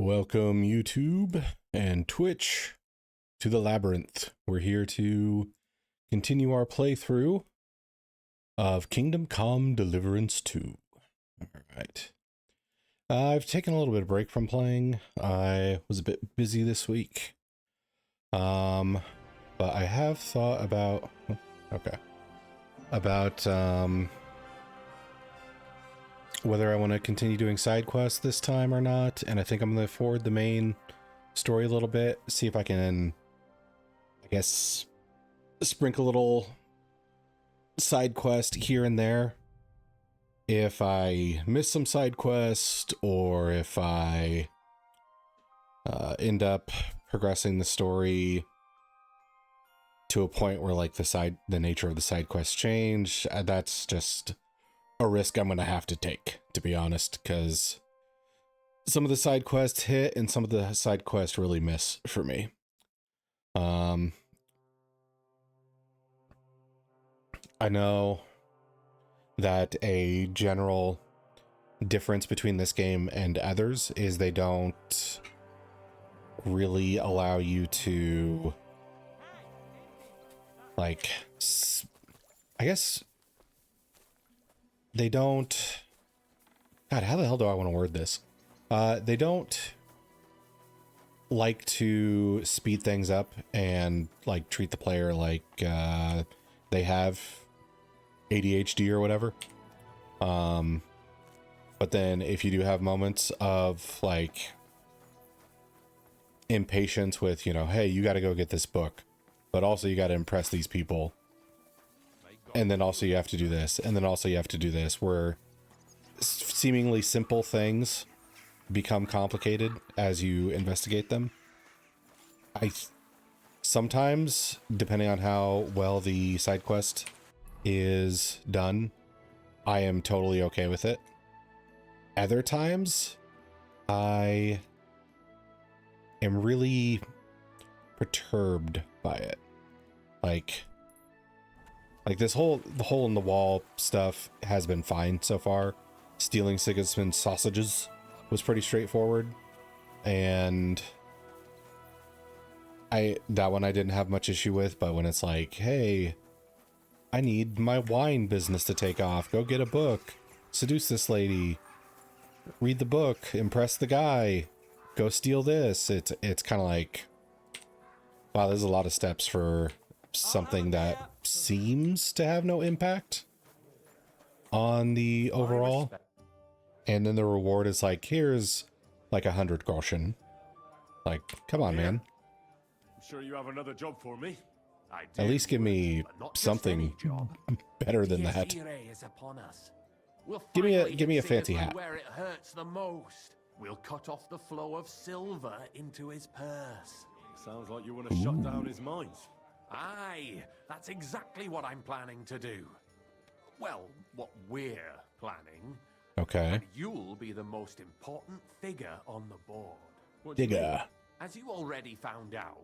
Welcome, YouTube and Twitch, to the Labyrinth. We're here to continue our playthrough of Kingdom Come Deliverance 2. Alright. I've taken a little bit of break from playing. I was a bit busy this week. But I have thought about... whether I want to continue doing side quests this time or not, and I think I'm going to forward the main story a little bit, see if I can, I guess, sprinkle a little side quest here and there. If I miss some side quest, or if I end up progressing the story to a point where like the nature of the side quests change, that's just a risk I'm going to have to take, to be honest, because some of the side quests hit and some of the side quests really miss for me. I know that a general difference between this game and others is they don't really allow you to, like, I guess they don't... God, how the hell do I want to word this? They don't like to speed things up and like treat the player like they have ADHD or whatever. But then if you do have moments of like impatience with, you know, hey, you got to go get this book, but also you got to impress these people. And then also you have to do this, and then also you have to do this, where seemingly simple things become complicated as you investigate them. Sometimes, depending on how well the side quest is done, I am totally okay with it. Other times, I am really perturbed by it. Like this the hole in the wall stuff has been fine so far. Stealing Sigismund's sausages was pretty straightforward, and that one I didn't have much issue with. But when it's like, hey, I need my wine business to take off, go get a book, seduce this lady, read the book, impress the guy, go steal this, it's kind of like, wow, there's a lot of steps for something that seems to have no impact on the overall. And then the reward is like, here's like 100 groschen. Like, come on, man. I'm sure you have another job for me. At least give me something better than that. Give me a fancy hat. Where it hurts the most. We'll cut off the flow of silver into his purse. Sounds like you want to shut down his mines. Aye, that's exactly what I'm planning to do. Well, what we're planning. Okay. And you'll be the most important figure on the board. Digger. As you already found out,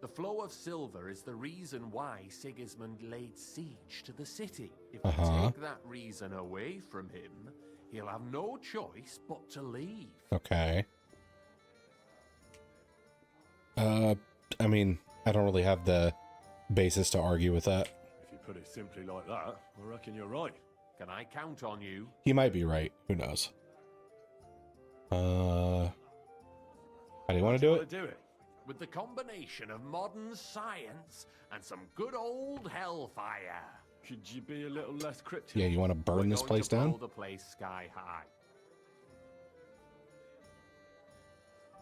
the flow of silver is the reason why Sigismund laid siege to the city. If we take that reason away from him, he'll have no choice but to leave. Okay. I mean, I don't really have the basis to argue with that. If you put it simply like that, I reckon you're right. Can I count on you? He might be right. Who knows? How do you want to do it? With the combination of modern science and some good old hellfire. Could you be a little less cryptic? Yeah, you want to burn this place down? Blow the place sky high.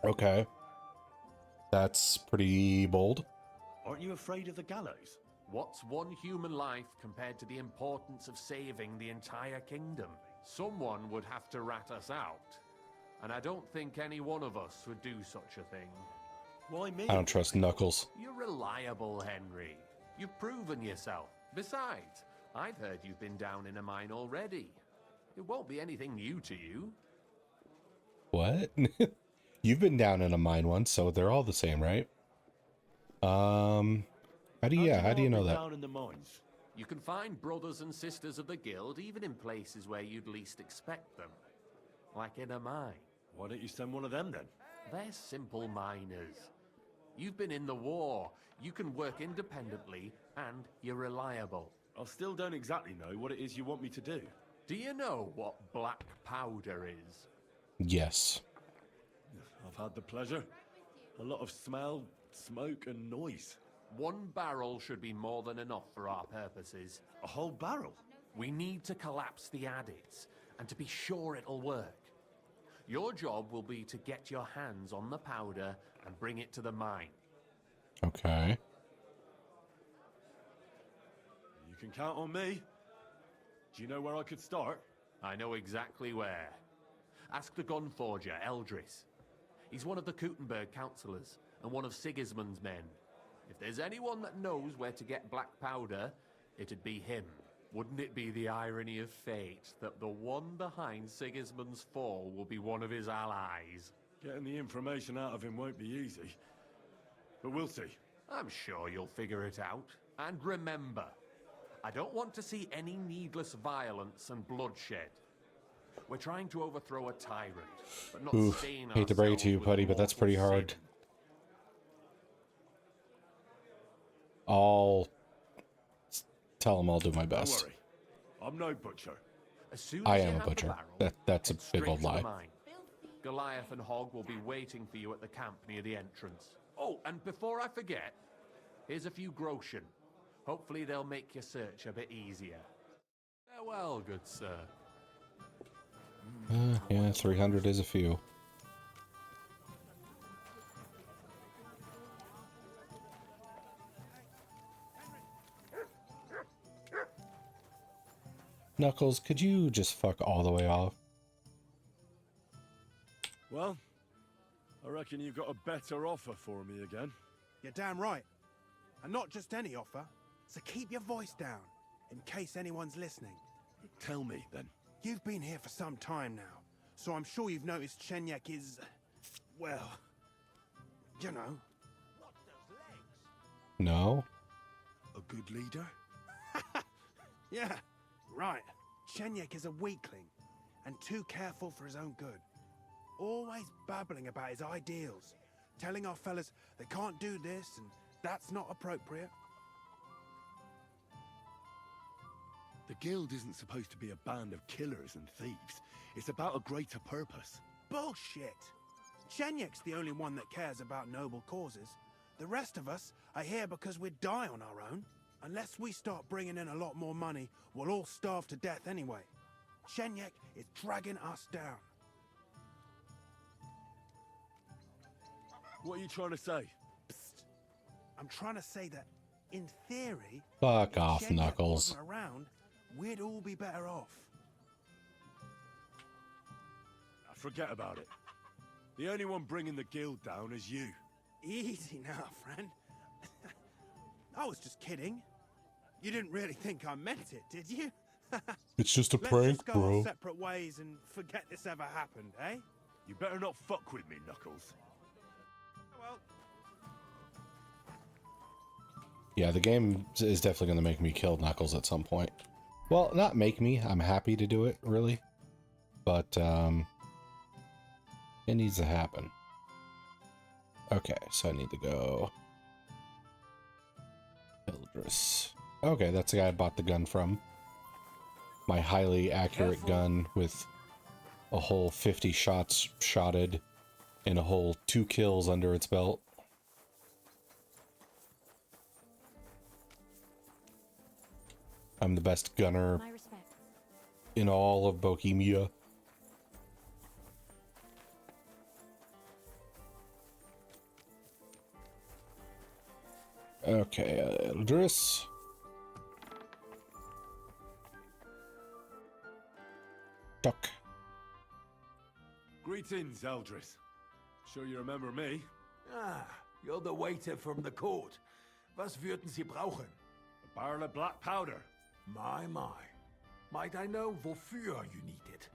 Okay. That's pretty bold. Aren't you afraid of the gallows? What's one human life compared to the importance of saving the entire kingdom? Someone would have to rat us out. And I don't think any one of us would do such a thing. Why me? I don't trust Knuckles. You're reliable, Henry. You've proven yourself. Besides, I've heard you've been down in a mine already. It won't be anything new to you. What? You've been down in a mine once, so they're all the same, right? How do you know that? Down in the mines. You can find brothers and sisters of the guild even in places where you'd least expect them. Like in a mine. Why don't you send one of them then? They're simple miners. You've been in the war. You can work independently, and you're reliable. I still don't exactly know what it is you want me to do. Do you know what black powder is? Yes. I've had the pleasure. A lot of smell, smoke, and noise. 1 barrel should be more than enough for our purposes. A whole barrel? We need to collapse the adits, and to be sure it'll work. Your job will be to get your hands on the powder and bring it to the mine. Okay. You can count on me. Do you know where I could start? I know exactly where. Ask the gun forger, Eldris. He's one of the Kuttenberg councillors, and one of Sigismund's men. If there's anyone that knows where to get black powder, it'd be him. Wouldn't it be the irony of fate that the one behind Sigismund's fall will be one of his allies? Getting the information out of him won't be easy. But we'll see. I'm sure you'll figure it out. And remember, I don't want to see any needless violence and bloodshed. We're trying to overthrow a tyrant, but not Oof, stain hate to break it to you, ourselves with buddy, but that's pretty mortal hard. sin. I'll tell him I'll do my Don't best. worry. I'm no butcher. As soon I as you am a have the butcher. barrel, That's a head big straight old to the lie. mine. Goliath and Hog will be waiting for you at the camp near the entrance. Oh, and before I forget, here's a few groschen. Hopefully they'll make your search a bit easier. Farewell, good sir. Yeah, 300 is a few. Knuckles, could you just fuck all the way off? Well, I reckon you've got a better offer for me again. You're damn right. And not just any offer. So keep your voice down, in case anyone's listening. Tell me, then. You've been here for some time now, so I'm sure you've noticed Chenyek is, well, you know. No? A good leader? Yeah, right. Chenyek is a weakling, and too careful for his own good. Always babbling about his ideals, telling our fellas they can't do this and that's not appropriate. The guild isn't supposed to be a band of killers and thieves. It's about a greater purpose. Bullshit! Chenyek's the only one that cares about noble causes. The rest of us are here because we'd die on our own. Unless we start bringing in a lot more money, we'll all starve to death anyway. Chenyek is dragging us down. What are you trying to say? Psst. I'm trying to say that, in theory, Fuck if off, Chenyek Knuckles. wasn't around, we'd all be better off. Forget about it. The only one bringing the guild down is you. Easy now, friend. I was just kidding. You didn't really think I meant it, did you? It's just a Let's prank, just go bro. our separate ways and forget this ever happened, eh? You better not fuck with me, Knuckles. Well, Yeah, the game is definitely going to make me kill Knuckles at some point. Well, not make me. I'm happy to do it, really. But, it needs to happen. Okay, so I need to go... Eldris. Okay, that's the guy I bought the gun from. My highly accurate gun with a whole 50 shots shotted and a whole 2 kills under its belt. I'm the best gunner My respects. in all of Bohemia. Okay, Eldris. Duck. Greetings, Eldris. Sure you remember me? Ah, you're the waiter from the court. Was würden Sie brauchen? A barrel of black powder. My. Might I know wofür you need it?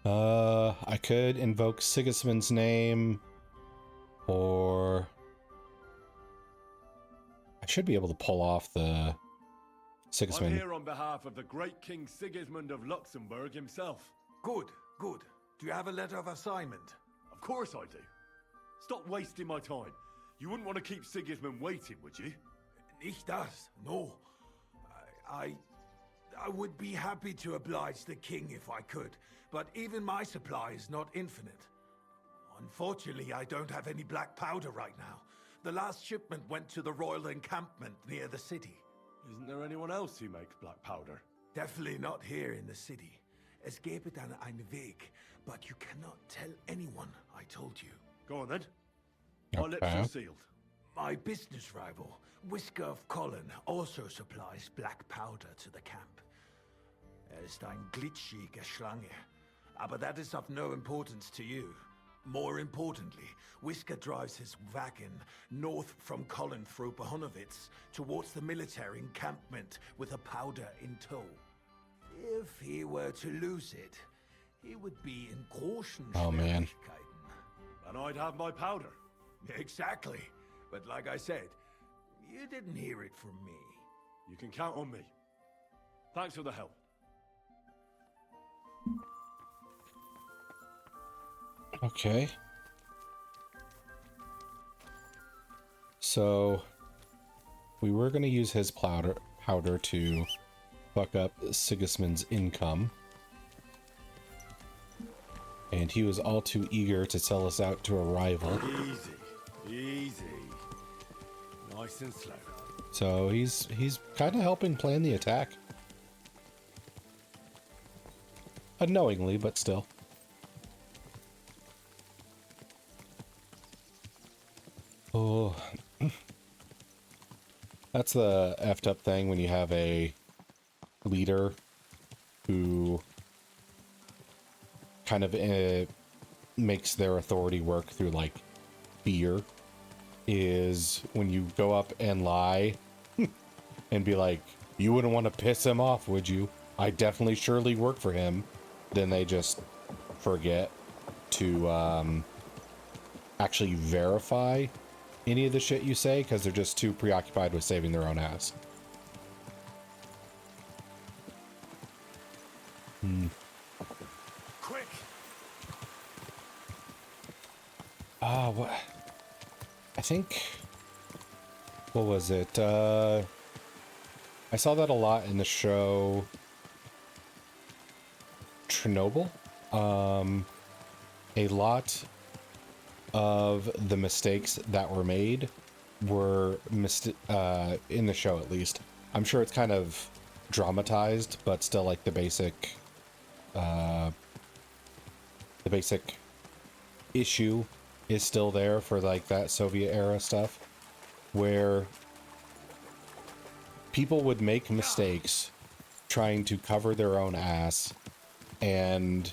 I could invoke Sigismund's name, or I should be able to pull off the I'm Sigismund. here on behalf of the great King Sigismund of Luxembourg himself. Good. Do you have a letter of assignment? A Of course I do. Stop wasting my time. You wouldn't want to keep Sigismund waiting, would you? Nicht das, no. I would be happy to oblige the king if I could, but even my supply is not infinite. Unfortunately, I don't have any black powder right now. The last shipment went to the royal encampment near the city. Isn't there anyone else who makes black powder? Definitely not here in the city. Es gebe dann einen Weg, but you cannot tell anyone I told you. Go on then. My lips Okay. are sealed. My business rival, Whisker of Colin, also supplies black powder to the camp. Ist ein glitschige Schlange, aber that is of no importance to you. More importantly, Whisker drives his wagon north from Colin through Bohonovitz towards the military encampment with a powder in tow. If he were to lose it, he would be in großen Oh, man. Schwierigkeiten. And I'd have my powder. Exactly. But like I said, you didn't hear it from me. You can count on me. Thanks for the help. Okay. So we were going to use his powder to fuck up Sigismund's income. And he was all too eager to sell us out to a rival. Easy. Easy. Nice and slow. So he's kind of helping plan the attack. Unknowingly, but still. Oh. That's the effed up thing when you have a leader who kind of makes their authority work through like fear, is when you go up and lie and be like, you wouldn't want to piss him off, would you? I definitely surely work for him. Then they just forget to actually verify any of the shit you say because they're just too preoccupied with saving their own ass. Quick! What? I think... What was it? I saw that a lot in the show Chernobyl. A lot of the mistakes that were made were in the show, at least. I'm sure it's kind of dramatized, but still like the basic issue is still there for like that Soviet era stuff, where people would make mistakes trying to cover their own ass, and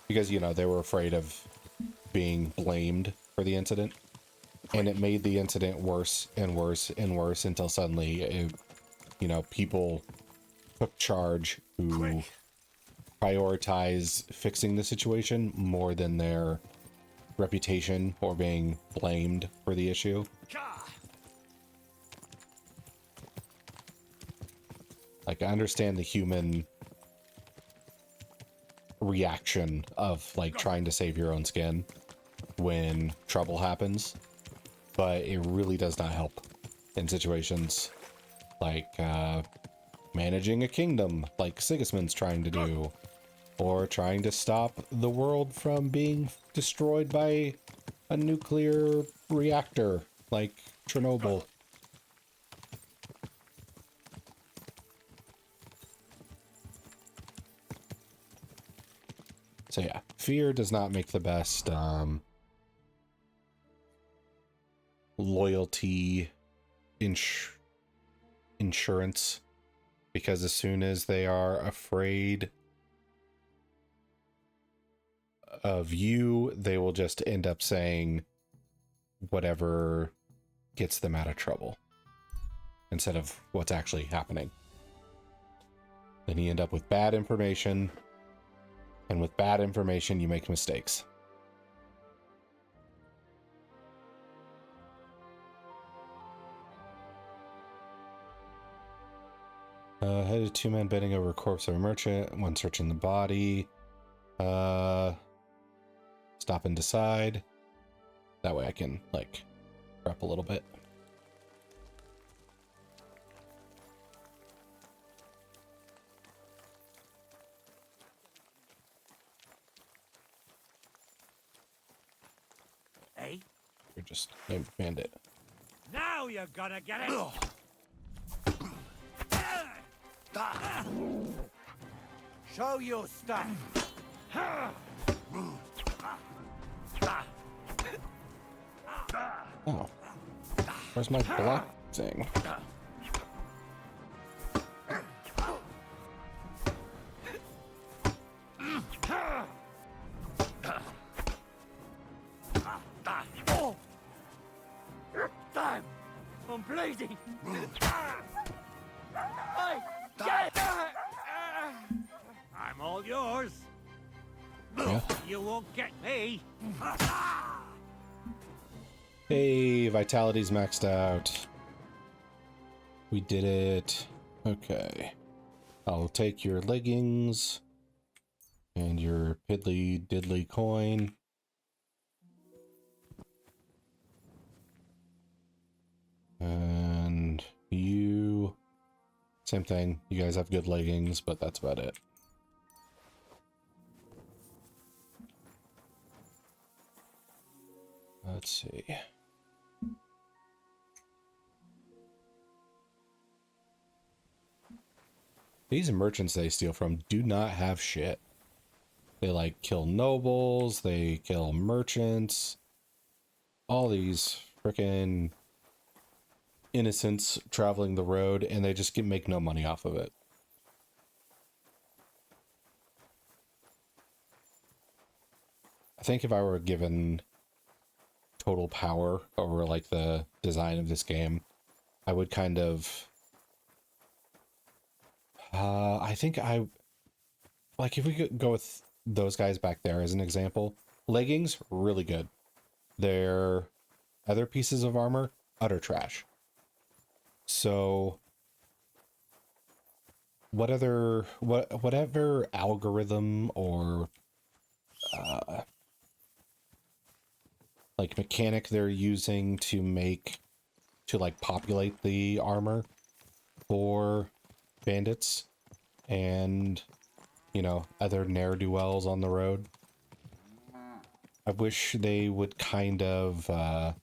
because, you know, they were afraid of being blamed for the incident, and it made the incident worse and worse and worse until suddenly people took charge who prioritize fixing the situation more than their reputation or being blamed for the issue. Like, I understand the human reaction of like trying to save your own skin when trouble happens, but it really does not help in situations like managing a kingdom like Sigismund's trying to do, or trying to stop the world from being destroyed by a nuclear reactor like Chernobyl. So yeah, fear does not make the best loyalty insurance, because as soon as they are afraid of you, they will just end up saying whatever gets them out of trouble instead of what's actually happening. Then you end up with bad information, and with bad information you make mistakes. Headed 2 men bending over a corpse of a merchant, one searching the body. stop and decide. That way I can, like, prep a little bit. Hey, You're just a bandit. now you're gonna get it. Show your stuff. Oh. Where's my block thing? I'm bleeding. Hey, get it! I'm all yours. Yeah. You won't get me. Hey, vitality's maxed out. We did it. Okay. I'll take your leggings and your piddly diddly coin. And you, same thing. You guys have good leggings, but that's about it. Let's see. These merchants they steal from do not have shit. They like kill nobles, they kill merchants. All these frickin' innocents traveling the road, and they just make no money off of it. I think if I were given total power over like the design of this game, I would kind of I think I like if we could go with those guys back there as an example. Leggings, really good. Their other pieces of armor, utter trash. So whatever algorithm or like mechanic they're using to like populate the armor for bandits and, you know, other ne'er-do-wells on the road. I wish they would kind of I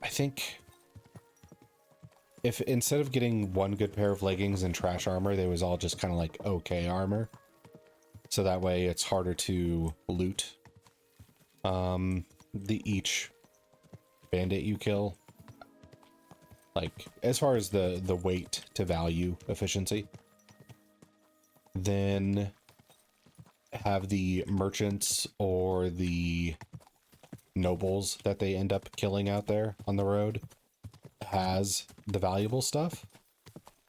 think if instead of getting one good pair of leggings and trash armor, they was all just kind of like okay armor. So that way it's harder to loot each bandit you kill. Like as far as the weight to value efficiency. Then have the merchants or the nobles that they end up killing out there on the road has the valuable stuff,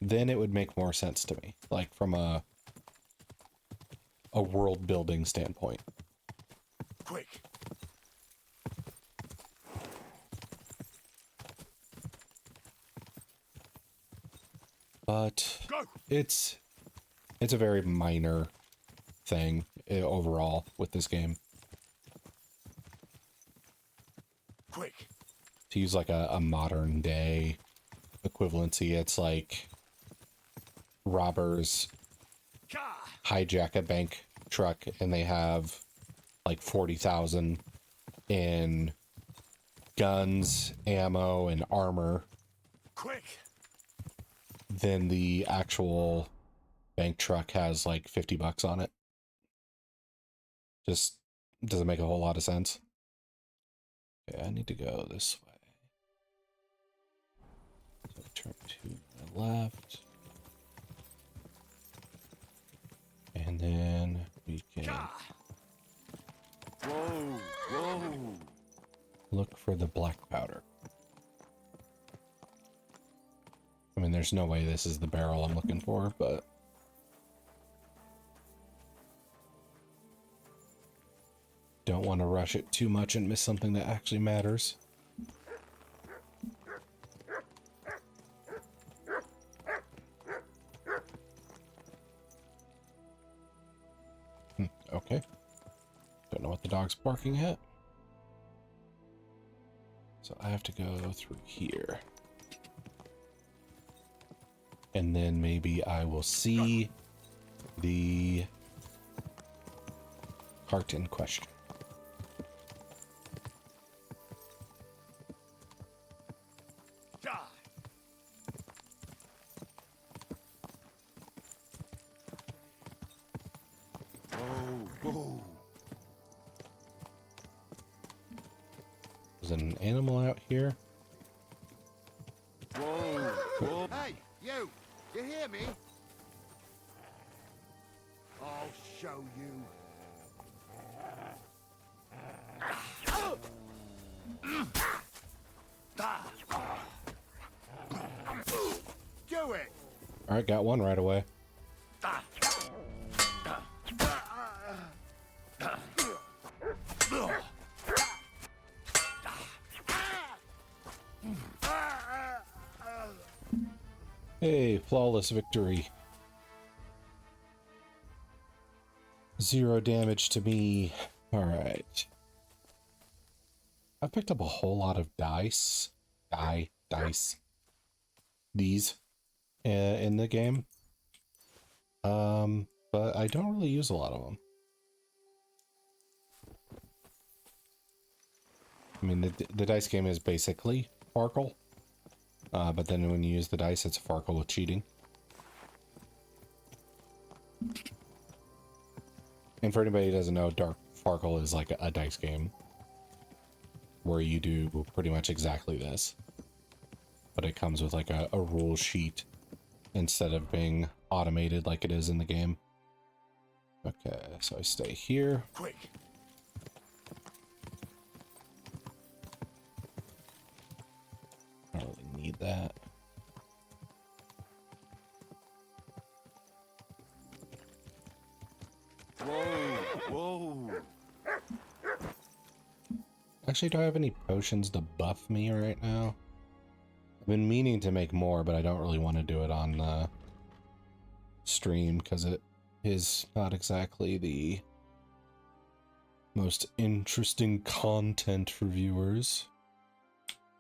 then it would make more sense to me, like from a world building standpoint. Quick. But Go. it's a very minor thing overall with this game. Quick. To use like a modern day equivalency, it's like robbers hijack a bank truck and they have like 40,000 in guns, ammo, and armor. Quick. Then the actual bank truck has like $50 on it. Just doesn't make a whole lot of sense. Okay, I need to go this way. So turn to my left. And then we can Whoa. look for the black powder. I mean, there's no way this is the barrel I'm looking for, but don't want to rush it too much and miss something that actually matters. Okay. Don't know what the dog's barking at. So I have to go through here. And then maybe I will see the cart in question. There's an animal out here. Whoa, whoa. Hey, you! You hear me? I'll show you. Do it! Alright, got one right away. Hey, flawless victory. 0 damage to me. Alright. I picked up a whole lot of dice. Dice. These in the game. But I don't really use a lot of them. I mean, the dice game is basically Farkle. But then when you use the dice, it's Farkle with cheating. And for anybody who doesn't know, Dark Farkle is like a dice game where you do pretty much exactly this. But it comes with like a rule sheet instead of being automated like it is in the game. Okay, so I stay here. Quick! I don't really need that. Whoa! Actually, do I have any potions to buff me right now? I've been meaning to make more, but I don't really want to do it on the stream because it is not exactly the most interesting content for viewers.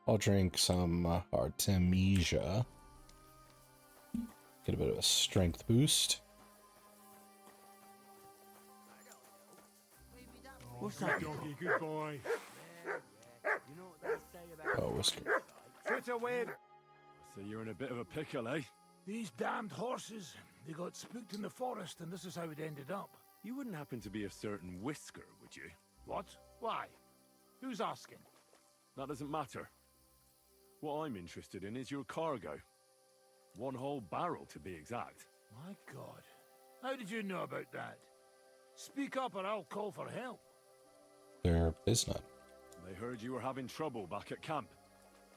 I'll drink some Artemisia. Get a bit of a strength boost. What's that, doggy? Good boy. Oh, Whisker. Fit away. So you're in a bit of a pickle, eh? These damned horses, they got spooked in the forest, and this is how it ended up. You wouldn't happen to be a certain Whisker, would you? What? Why? Who's asking? That doesn't matter. What I'm interested in is your cargo. 1 whole barrel, to be exact. My God. How did you know about that? Speak up or I'll call for help. There is none. They heard you were having trouble back at camp.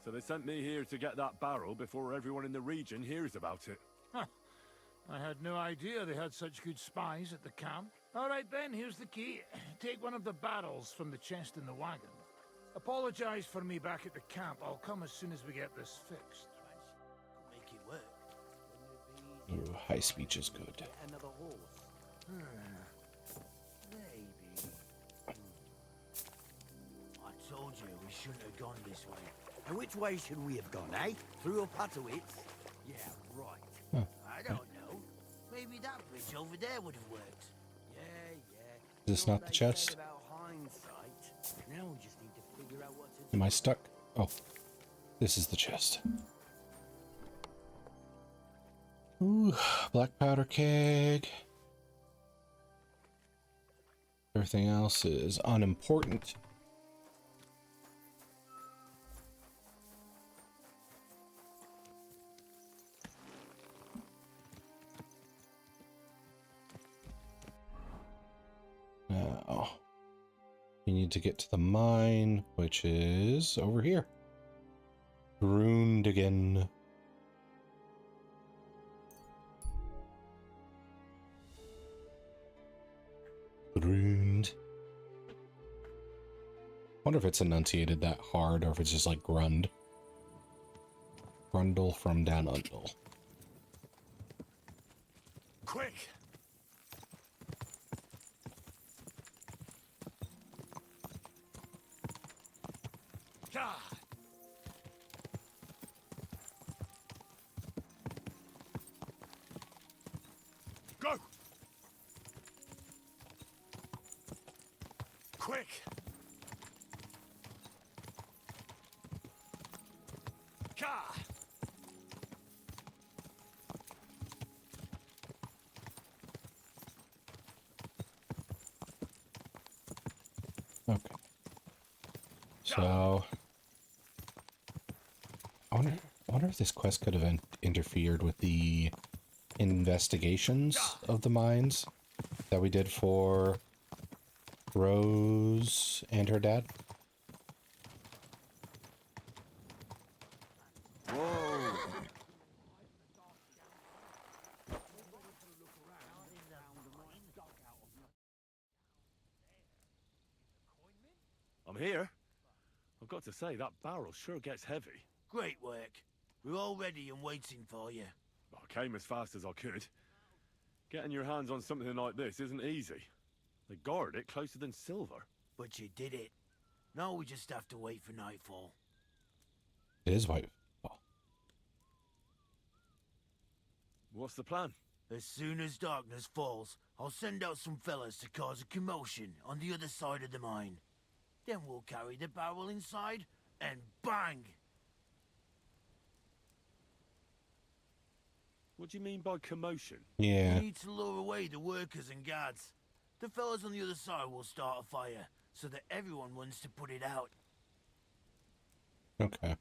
So they sent me here to get that barrel before everyone in the region hears about it. Huh. I had no idea they had such good spies at the camp. All right then, here's the key. Take one of the barrels from the chest in the wagon. Apologize for me back at the camp. I'll come as soon as we get this fixed. Make it work. Ooh, high speech is good. Another horse. Maybe. I told you we shouldn't have gone this way. And which way should we have gone, eh? Through a Patowitz? Yeah, right. Huh. I don't know. Maybe that bridge over there would have worked. Yeah. Is this not the chest? About hindsight. Now we just need to figure out what to do. Am I stuck? Oh, this is the chest. Ooh, black powder keg. Everything else is unimportant. Now, we need to get to the mine, which is over here. Ruined again. Ruined. Wonder if it's enunciated that hard or if it's just like Grund. Grundle from down Undle. Quick! Go! Quick! Ka! Okay. So, I wonder if this quest could have interfered with the investigations of the mines that we did for Rose and her dad. Whoa! I'm here. I've got to say, that barrel sure gets heavy. Great work. We're all ready and waiting for you. I came as fast as I could. Getting your hands on something like this isn't easy. They guard it closer than silver. But you did it. Now we just have to wait for nightfall. It is white. Oh, What's the plan? As soon as darkness falls, I'll send out some fellas to cause a commotion on the other side of the mine. Then we'll carry the barrel inside, and bang! What do you mean by commotion? yeah. We need to lure away the workers and guards. The fellas on the other side will start a fire, so that everyone wants to put it out. Okay.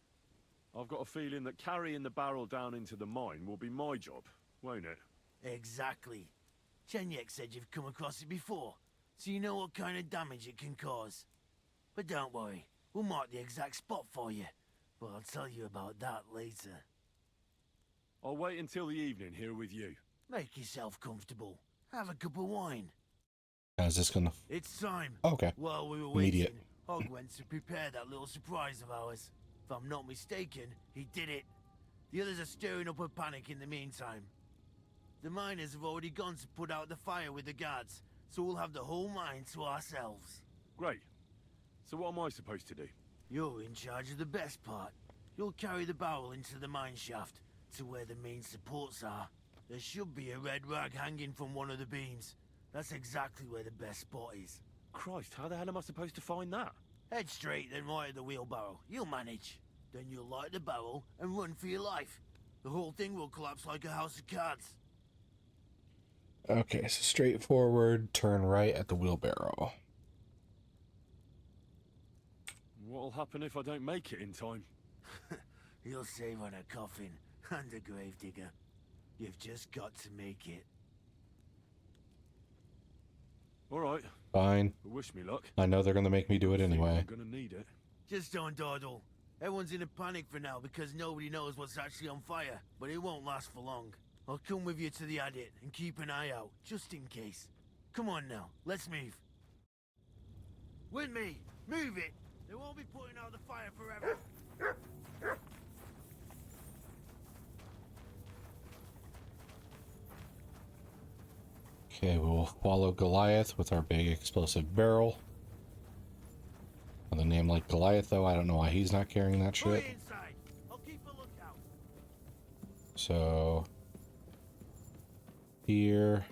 I've got a feeling that carrying the barrel down into the mine will be my job, won't it? Exactly. Chenyek said you've come across it before, so you know what kind of damage it can cause. But don't worry, we'll mark the exact spot for you. But I'll tell you about that later. I'll wait until the evening here with you. Make yourself comfortable. Have a cup of wine. Now, is this gonna... It's time. Okay. While we were Immediate. waiting, Hog went to prepare that little surprise of ours. If I'm not mistaken, he did it. The others are stirring up a panic in the meantime. The miners have already gone to put out the fire with the guards, so we'll have the whole mine to ourselves. Great. So what am I supposed to do? You're in charge of the best part. You'll carry the barrel into the mine shaft, to where the main supports are. There should be a red rag hanging from one of the beams. That's exactly where the best spot is. Christ, how the hell am I supposed to find that? Head straight, then right at the wheelbarrow. You'll manage. Then you'll light the barrel and run for your life. The whole thing will collapse like a house of cards. Okay, so straightforward, turn right at the wheelbarrow. What'll happen if I don't make it in time? You'll save on a coffin and a gravedigger. You've just got to make it. All right. Fine. Wish me luck. I know they're gonna make me do it anyway. I'm gonna need it. Just don't dawdle. Everyone's in a panic for now because nobody knows what's actually on fire, but it won't last for long. I'll come with you to the adit and keep an eye out, just in case. Come on now, let's move. With me! Move it! They won't be putting out the fire forever. Okay, we'll follow Goliath with our big explosive barrel. With a name like Goliath, though, I don't know why he's not carrying that Hurry shit. inside. I'll keep a lookout. So... here...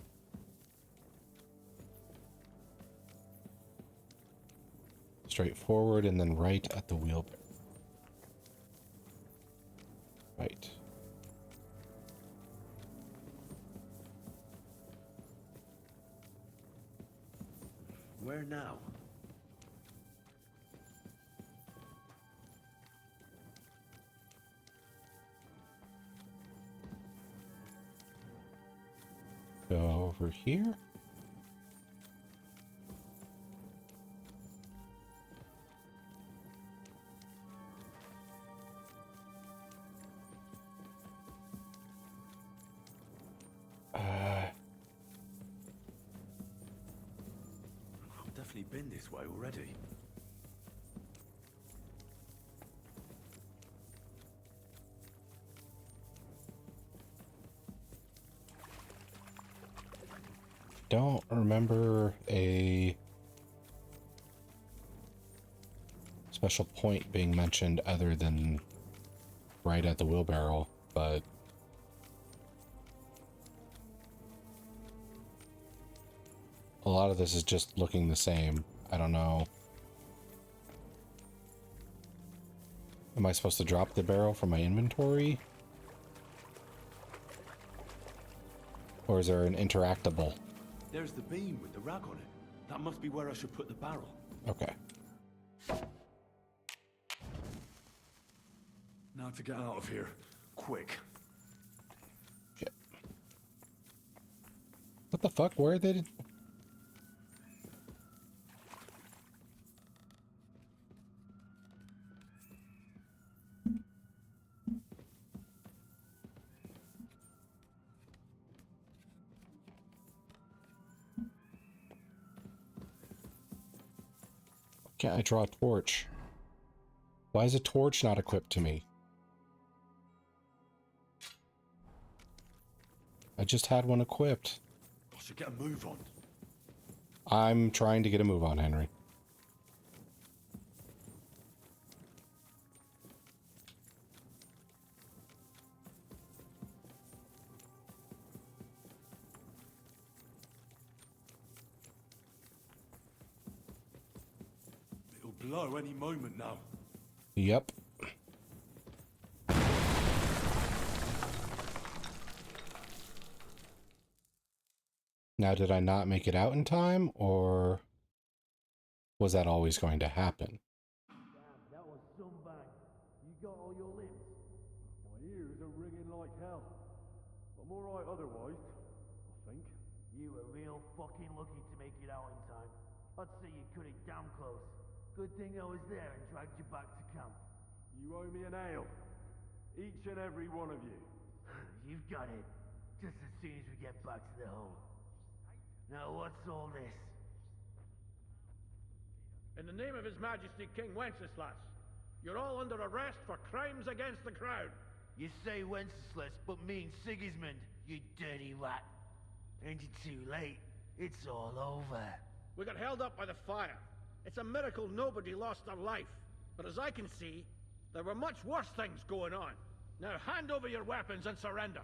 straight forward and then right at the wheelbarrow. Right. Where now? Go over here. I've definitely been this way already. Don't remember a special point being mentioned other than right at the wheelbarrow, but a lot of this is just looking the same. I don't know. Am I supposed to drop the barrel from my inventory? Or is there an interactable? There's the beam with the rag on it. That must be where I should put the barrel. Okay. Now to get out of here. Quick. Shit. What the fuck? Where did it? Can't I draw a torch? Why is a torch not equipped to me? I just had one equipped. I should get a move on. I'm trying to get a move on, Henry. It'll blow any moment now. Yep. Now, did I not make it out in time, or was that always going to happen? Damn, that was some bang. You got all your limbs? My ears are ringing like hell. I'm alright otherwise, I think. You were real fucking lucky to make it out in time. I'd say you cut it damn close. Good thing I was there and dragged you back to camp. You owe me an ale. Each and every one of you. You've got it. Just as soon as we get back to the hole. Now what's all this? In the name of His Majesty King Wenceslas, you're all under arrest for crimes against the crown. You say Wenceslas, but mean Sigismund, you dirty rat. Ain't it too late? It's all over. We got held up by the fire. It's a miracle nobody lost their life. But as I can see, there were much worse things going on. Now hand over your weapons and surrender.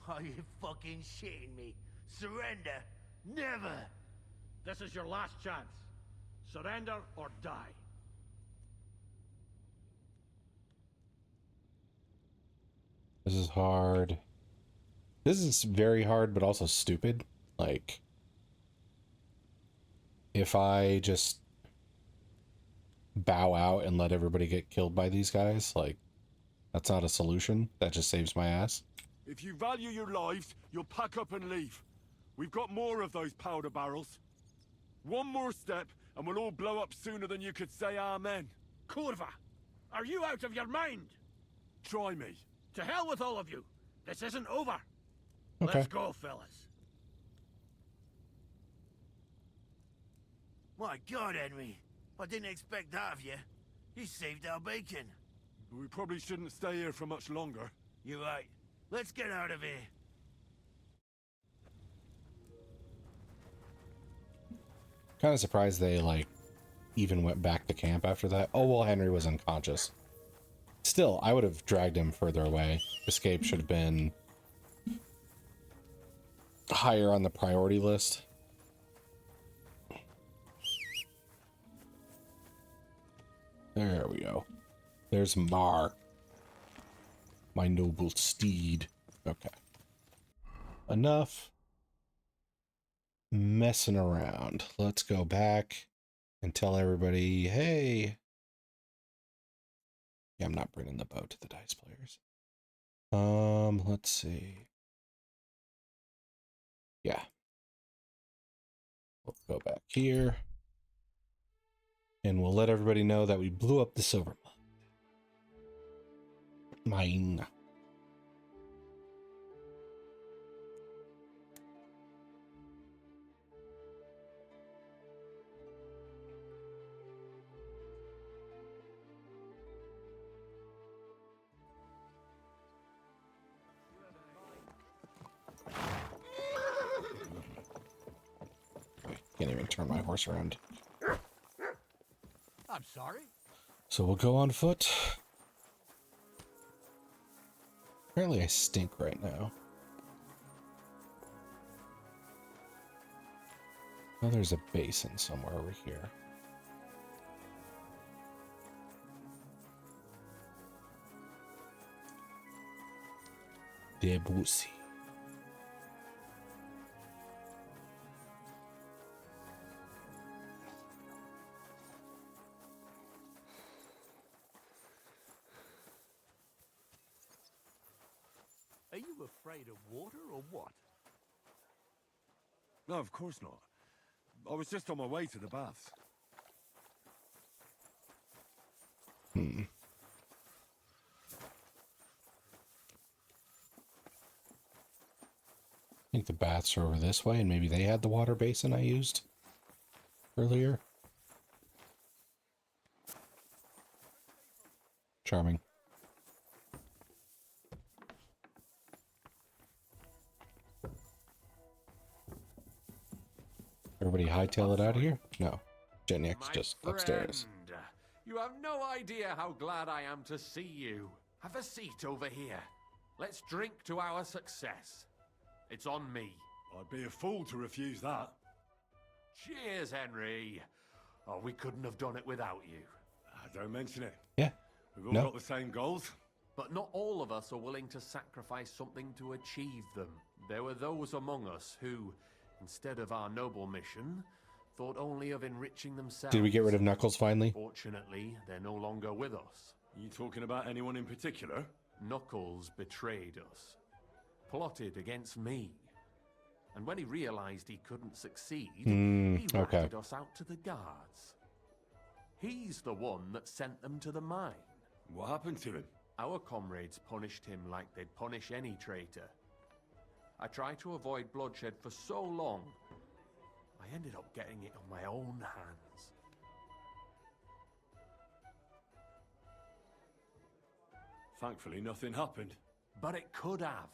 Are you fucking shitting me? Surrender? Never! This is your last chance. Surrender or die. This is hard. This is very hard, but also stupid. Like, if I just bow out and let everybody get killed by these guys, like, that's not a solution. That just saves my ass. If you value your lives, you'll pack up and leave. We've got more of those powder barrels. One more step, and we'll all blow up sooner than you could say amen. Kurva! Are you out of your mind? Try me. To hell with all of you. This isn't over. Okay. Let's go, fellas. My God, Henry. I didn't expect that of you. You saved our bacon. We probably shouldn't stay here for much longer. You're right. Let's get out of here. Kind of surprised they, like, even went back to camp after that. Oh, well, Henry was unconscious. Still, I would have dragged him further away. Escape should have been higher on the priority list. There we go. There's Mar. My noble steed. Okay. Enough messing around. Let's go back and tell everybody, hey. Yeah, I'm not bringing the bow to the dice players. Let's see. Yeah. We'll go back here. And we'll let everybody know that we blew up the silver mine. Can't even turn my horse around. I'm sorry. So we'll go on foot. Apparently I stink right now. Well, there's a basin somewhere over here. Debussy. Are you afraid of water or what? No, of course not. I was just on my way to the baths. Hmm. I think the baths are over this way, and maybe they had the water basin I used earlier. Charming. Everybody hightail it out of here? No. Jenny's just upstairs. You have no idea how glad I am to see you. Have a seat over here. Let's drink to our success. It's on me. I'd be a fool to refuse that. Cheers, Henry. Oh, we couldn't have done it without you. Don't mention it. Yeah. We've all got the same goals. But not all of us are willing to sacrifice something to achieve them. There were those among us who, instead of our noble mission, thought only of enriching themselves. Did we get rid of Knuckles finally? Fortunately, they're no longer with us. Are you talking about anyone in particular? Knuckles betrayed us, plotted against me. And when he realized he couldn't succeed, he ratted us out to the guards. He's the one that sent them to the mine. What happened to him? Our comrades punished him like they'd punish any traitor. I tried to avoid bloodshed for so long, I ended up getting it on my own hands. Thankfully, nothing happened. But it could have.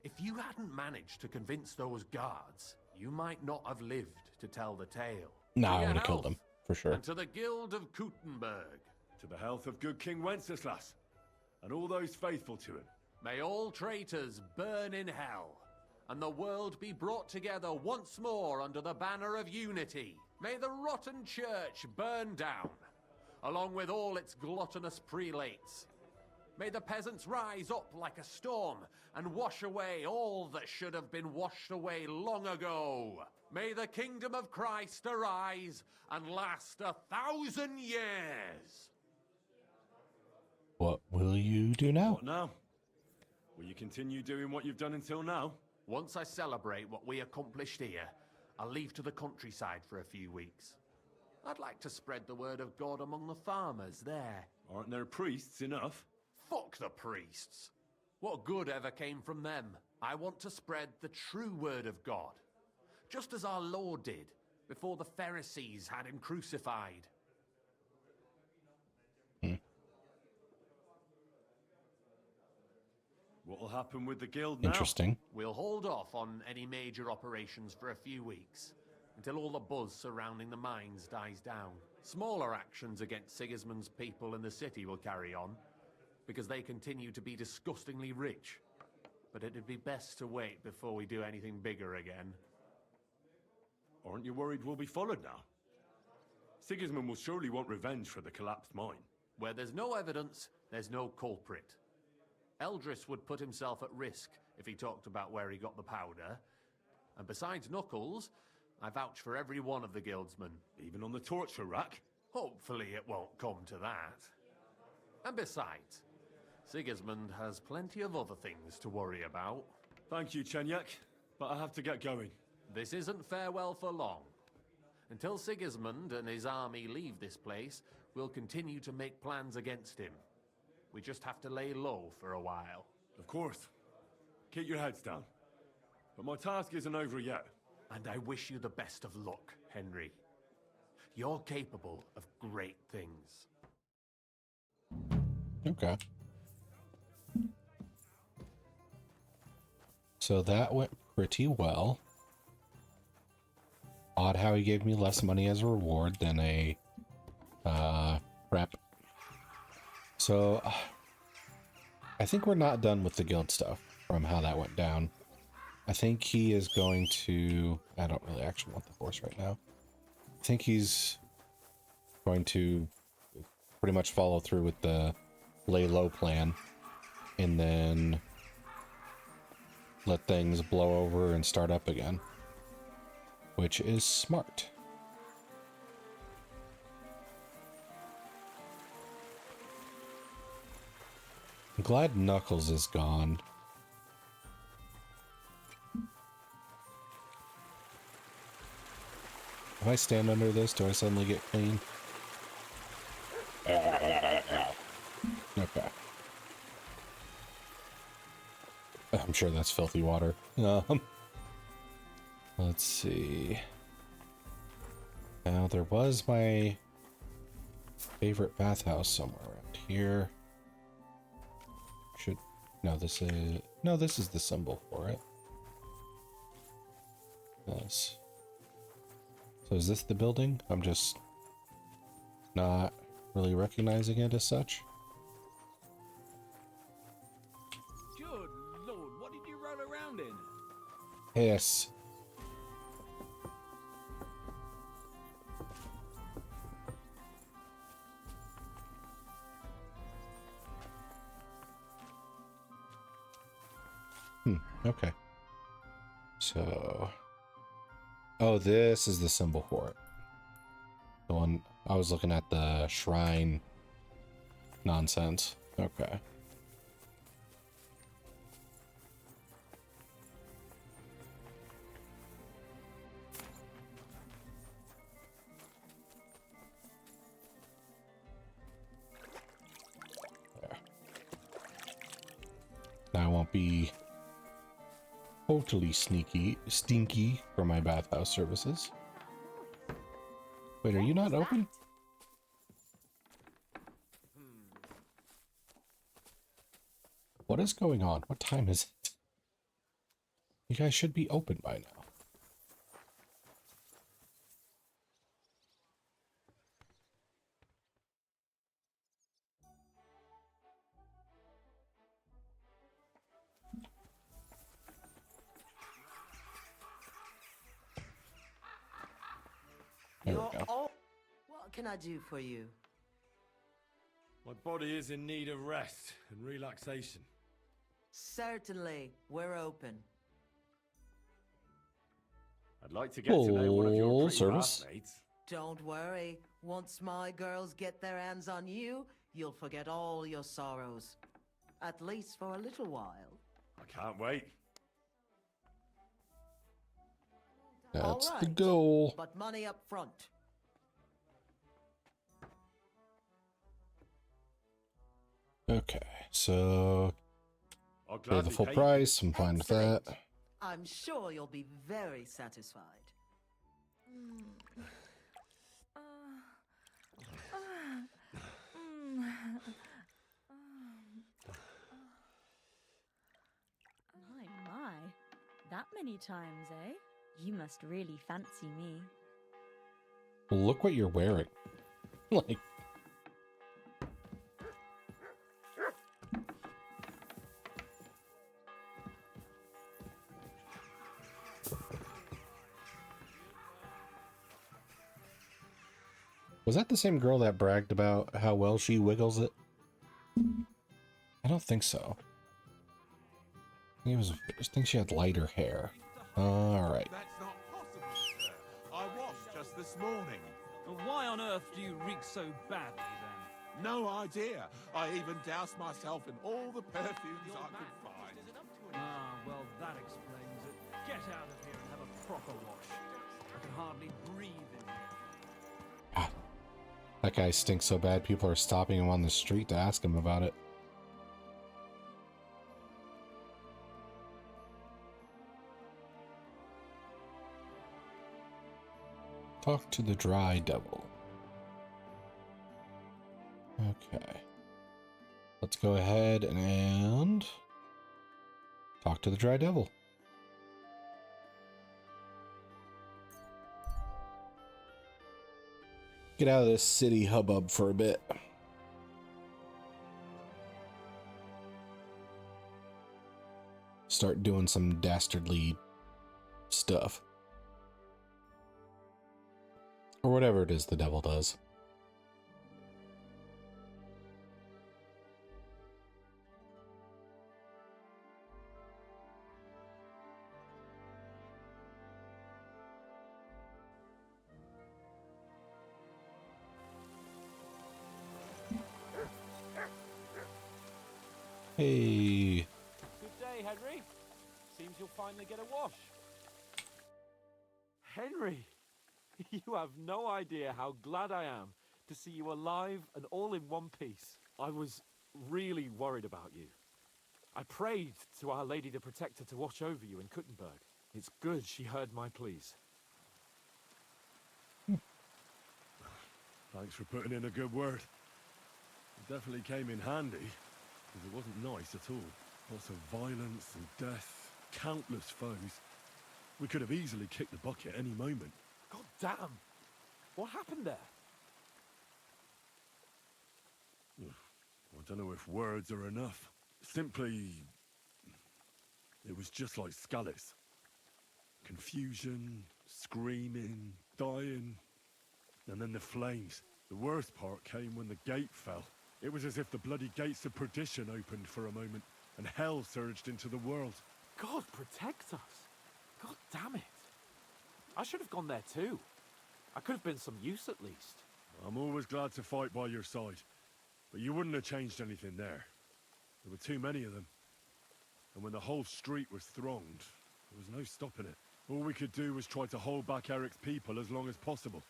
If you hadn't managed to convince those guards, you might not have lived to tell the tale. No, I would have killed them, for sure. And to the Guild of Kuttenberg. To the health of good King Wenceslas, and all those faithful to him. May all traitors burn in hell, and the world be brought together once more under the banner of unity. May the rotten church burn down, along with all its gluttonous prelates. May the peasants rise up like a storm and wash away all that should have been washed away long ago. May the kingdom of Christ arise and last 1,000 years. What will you do now? What now? Will you continue doing what you've done until now? Once I celebrate what we accomplished here, I'll leave to the countryside for a few weeks. I'd like to spread the word of God among the farmers there. Aren't there priests enough? Fuck the priests. What good ever came from them? I want to spread the true word of God, just as our Lord did before the Pharisees had him crucified. What will happen with the guild now? Interesting. We'll hold off on any major operations for a few weeks, until all the buzz surrounding the mines dies down. Smaller actions against Sigismund's people in the city will carry on, because they continue to be disgustingly rich. But it'd be best to wait before we do anything bigger again. Aren't you worried we'll be followed now? Sigismund will surely want revenge for the collapsed mine. Where there's no evidence, there's no culprit. Eldris would put himself at risk if he talked about where he got the powder. And besides Knuckles, I vouch for every one of the guildsmen. Even on the torture rack? Hopefully it won't come to that. And besides, Sigismund has plenty of other things to worry about. Thank you, Chenyek, but I have to get going. This isn't farewell for long. Until Sigismund and his army leave this place, we'll continue to make plans against him. We just have to lay low for a while. Of course. Keep your heads down. But my task isn't over yet. And I wish you the best of luck, Henry. You're capable of great things. Okay. So that went pretty well. Odd how he gave me less money as a reward than a prep. So I think we're not done with the guild stuff from how that went down. I think he is going to... I don't really actually want the horse right now. I think he's going to pretty much follow through with the lay low plan and then let things blow over and start up again, which is smart. I'm glad Knuckles is gone. If I stand under this, do I suddenly get clean? Okay. I'm sure that's filthy water. Let's see. Now, there was my favorite bathhouse somewhere around here. No, this is the symbol for it. Yes. So is this the building? I'm just not really recognizing it as such. Good Lord, what did you roll around in? Yes. Okay. So... Oh, this is the symbol for it. The one I was looking at, the shrine nonsense. Okay. There. Now I won't be totally stinky for my bathhouse services. Wait, are you not open? What is going on? What time is it? You guys should be open by now. There we go. What can I do for you? My body is in need of rest and relaxation. Certainly, we're open. I'd like to get to know one of your Full pretty service. bathmates. Don't worry. Once my girls get their hands on you, you'll forget all your sorrows. At least for a little while. I can't wait. That's All the right, goal. but money up front. Okay, so I'll pay gladly the full pay you. price. I'm fine with that. Excellent. I'm sure you'll be very satisfied. My. That many times, eh? You must really fancy me. Look what you're wearing. Like, was that the same girl that bragged about how well she wiggles it? I don't think so. I think she had lighter hair. All right. That's not possible, sir. I washed just this morning. Why on earth do you reek so badly then? No idea. I even doused myself in all the perfumes I could find. Ah, well, that explains it. Get out of here and have a proper wash. I can hardly breathe in here. That guy stinks so bad, people are stopping him on the street to ask him about it. Talk to the dry devil. Okay. Let's go ahead and talk to the dry devil. Get out of this city hubbub for a bit. start doing some dastardly stuff. Or whatever it is the devil does. Hey. Good day, Henry. Seems you'll finally get a wash. Henry, you have no idea how glad I am to see you alive and all in one piece. I was really worried about you. I prayed to Our Lady the Protector to watch over you in Kuttenberg. It's good she heard my pleas. Thanks for putting in a good word. It definitely came in handy, because it wasn't nice at all. Lots of violence and death, countless foes. We could have easily kicked the bucket any moment. God damn! What happened there? I don't know if words are enough. Simply, it was just like Scalis. Confusion, screaming, dying, and then the flames. The worst part came when the gate fell. It was as if the bloody gates of perdition opened for a moment, and hell surged into the world. God protect us! God damn it! I should have gone there too. I could have been some use at least. I'm always glad to fight by your side, but you wouldn't have changed anything there. There were too many of them. And when the whole street was thronged, there was no stopping it. All we could do was try to hold back Eric's people as long as possible,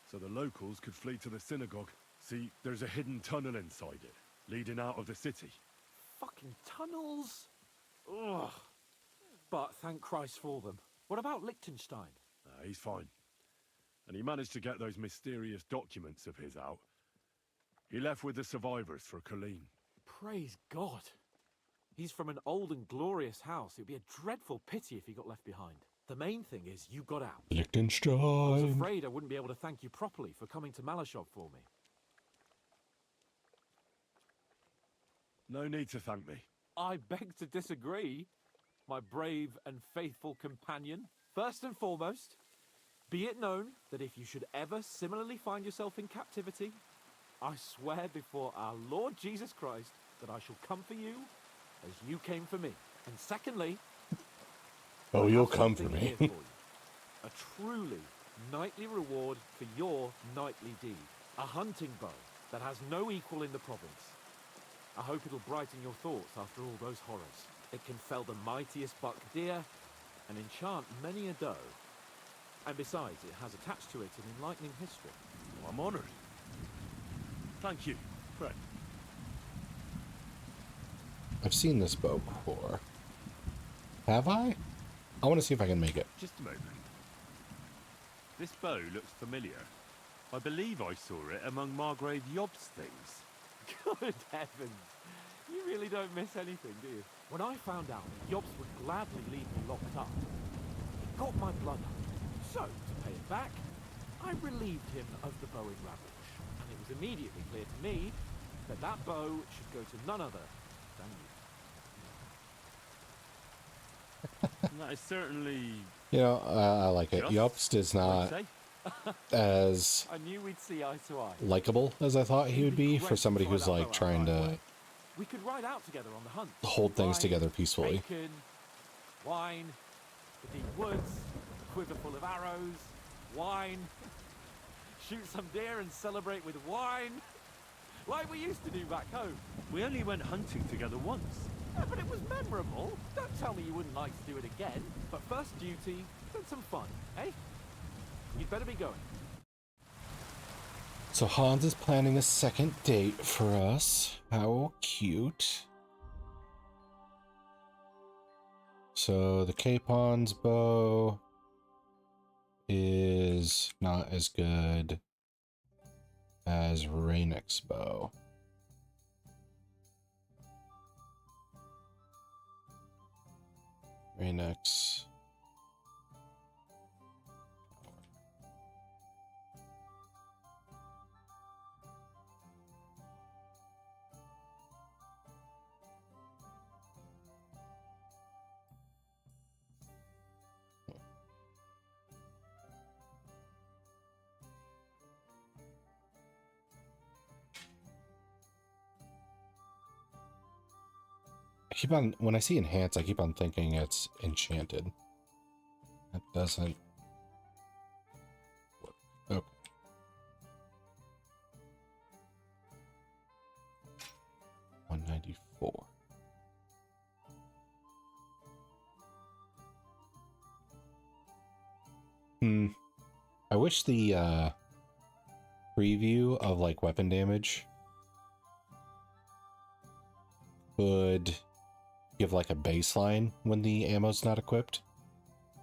so the locals could flee to the synagogue. See, there's a hidden tunnel inside it, leading out of the city. Fucking tunnels! Ugh. But thank Christ for them. What about Liechtenstein? He's fine. And he managed to get those mysterious documents of his out. He left with the survivors for Colleen. Praise God. He's from an old and glorious house. It would be a dreadful pity if he got left behind. The main thing is you got out. Liechtenstein. I was afraid I wouldn't be able to thank you properly for coming to Malashov for me. No need to thank me. I beg to disagree, my brave and faithful companion. First and foremost, be it known that if you should ever similarly find yourself in captivity, I swear before our Lord Jesus Christ that I shall come for you as you came for me. And secondly, oh, you'll come for me. For you. A truly knightly reward for your knightly deed. A hunting bow that has no equal in the province. I hope it'll brighten your thoughts after all those horrors. It can fell the mightiest buck deer and enchant many a doe. And besides, it has attached to it an enlightening history. I'm honored. Thank you, friend. I've seen this bow before. Have I? I want to see if I can make it. Just a moment. This bow looks familiar. I believe I saw it among Margrave Yob's things. Good heavens. You really don't miss anything, do you? When I found out that Yobs would gladly leave me locked up, it got my blood up. So, to pay it back, I relieved him of the bow in Ravage. And it was immediately clear to me that that bow should go to none other than you. That is certainly... You know, I like it. Jobst is not as I knew we'd see eye to eye. likable as I thought he would be for somebody who's like trying to we could ride out together on the hunt. hold things together peacefully. Bacon, wine, the deep woods, a quiver full of arrows, wine, shoot some deer and celebrate with wine, like we used to do back home. We only went hunting together once. Yeah, but it was memorable. Don't tell me you wouldn't like to do it again. But first duty, then some fun, eh? You'd better be going. So Hans is planning a second date for us. How cute. So the Capon's bow is not as good as Rainick's bow. Rainick's. keep on, when I see enhance, I keep on thinking it's enchanted. That doesn't work. Okay. $194. I wish the preview of like weapon damage would give like a baseline when the ammo's not equipped,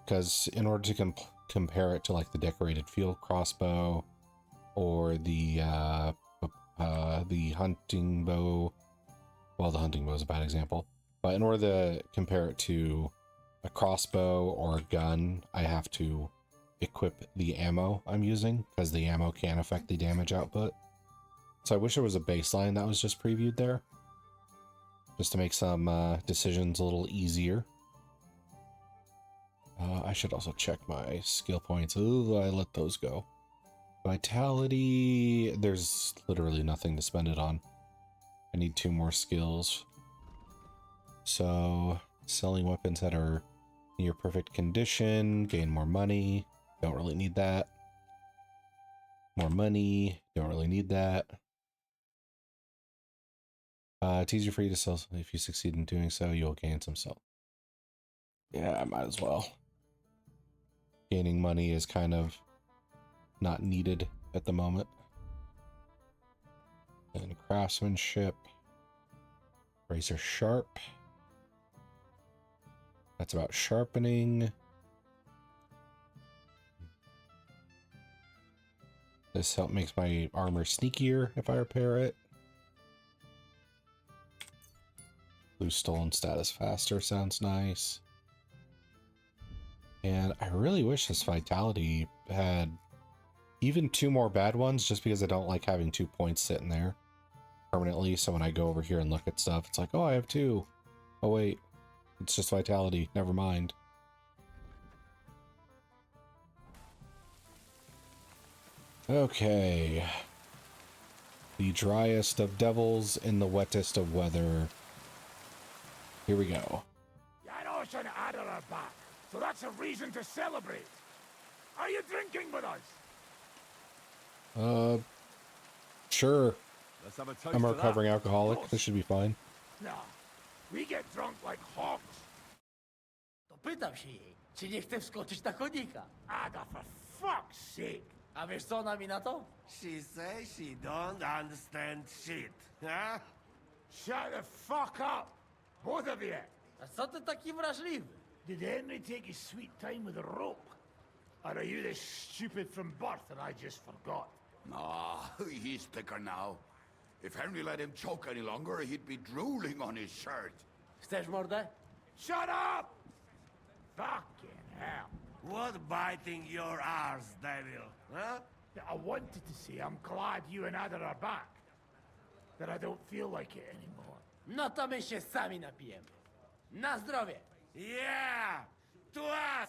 because in order to compare it to like the decorated field crossbow or the hunting bow, well, the hunting bow is a bad example, but in order to compare it to a crossbow or a gun, I have to equip the ammo I'm using, because the ammo can affect the damage output. So I wish there was a baseline that was just previewed there, just to make some decisions a little easier. I should also check my skill points. Ooh, I let those go. Vitality, there's literally nothing to spend it on. I need 2 more skills. So, selling weapons that are near perfect condition, gain more money. Don't really need that. More money, don't really need that. It's easier for you to sell. If you succeed in doing so, you'll gain some sell. Yeah, I might as well. Gaining money is kind of not needed at the moment. And craftsmanship. Razor sharp. That's about sharpening. This makes my armor sneakier if I repair it. Lose stolen status faster sounds nice. And I really wish this vitality had even 2 more bad ones, just because I don't like having 2 points sitting there permanently. So when I go over here and look at stuff, it's like, oh, I have 2. Oh wait, it's just vitality. Never mind. Okay. The driest of devils in the wettest of weather. Here we go. You're an Adler back, so that's a reason to celebrate. Are you drinking with us? Sure. Let's have a toast I'm a to recovering that. alcoholic. This should be fine. No, we get drunk like hogs. To pytam się jej, czy nie chce wskoczyć na konika. Ada, for fuck's sake. A wiesz co ona mi na to? She says she don't understand shit, huh? Shut the fuck up, both of you. A co ty taki wrażliwy? Did Henry take his sweet time with a rope? Or are you this stupid from birth and I just forgot? Ah, he's thicker now. If Henry let him choke any longer, he'd be drooling on his shirt. Chcesz mordę? Shut up! Fucking hell. What biting your arse, devil, huh? I wanted to say I'm glad you and Ada are back. That I don't feel like it anymore. No to my się sami napijemy. Na zdrowie! Yeah! To us!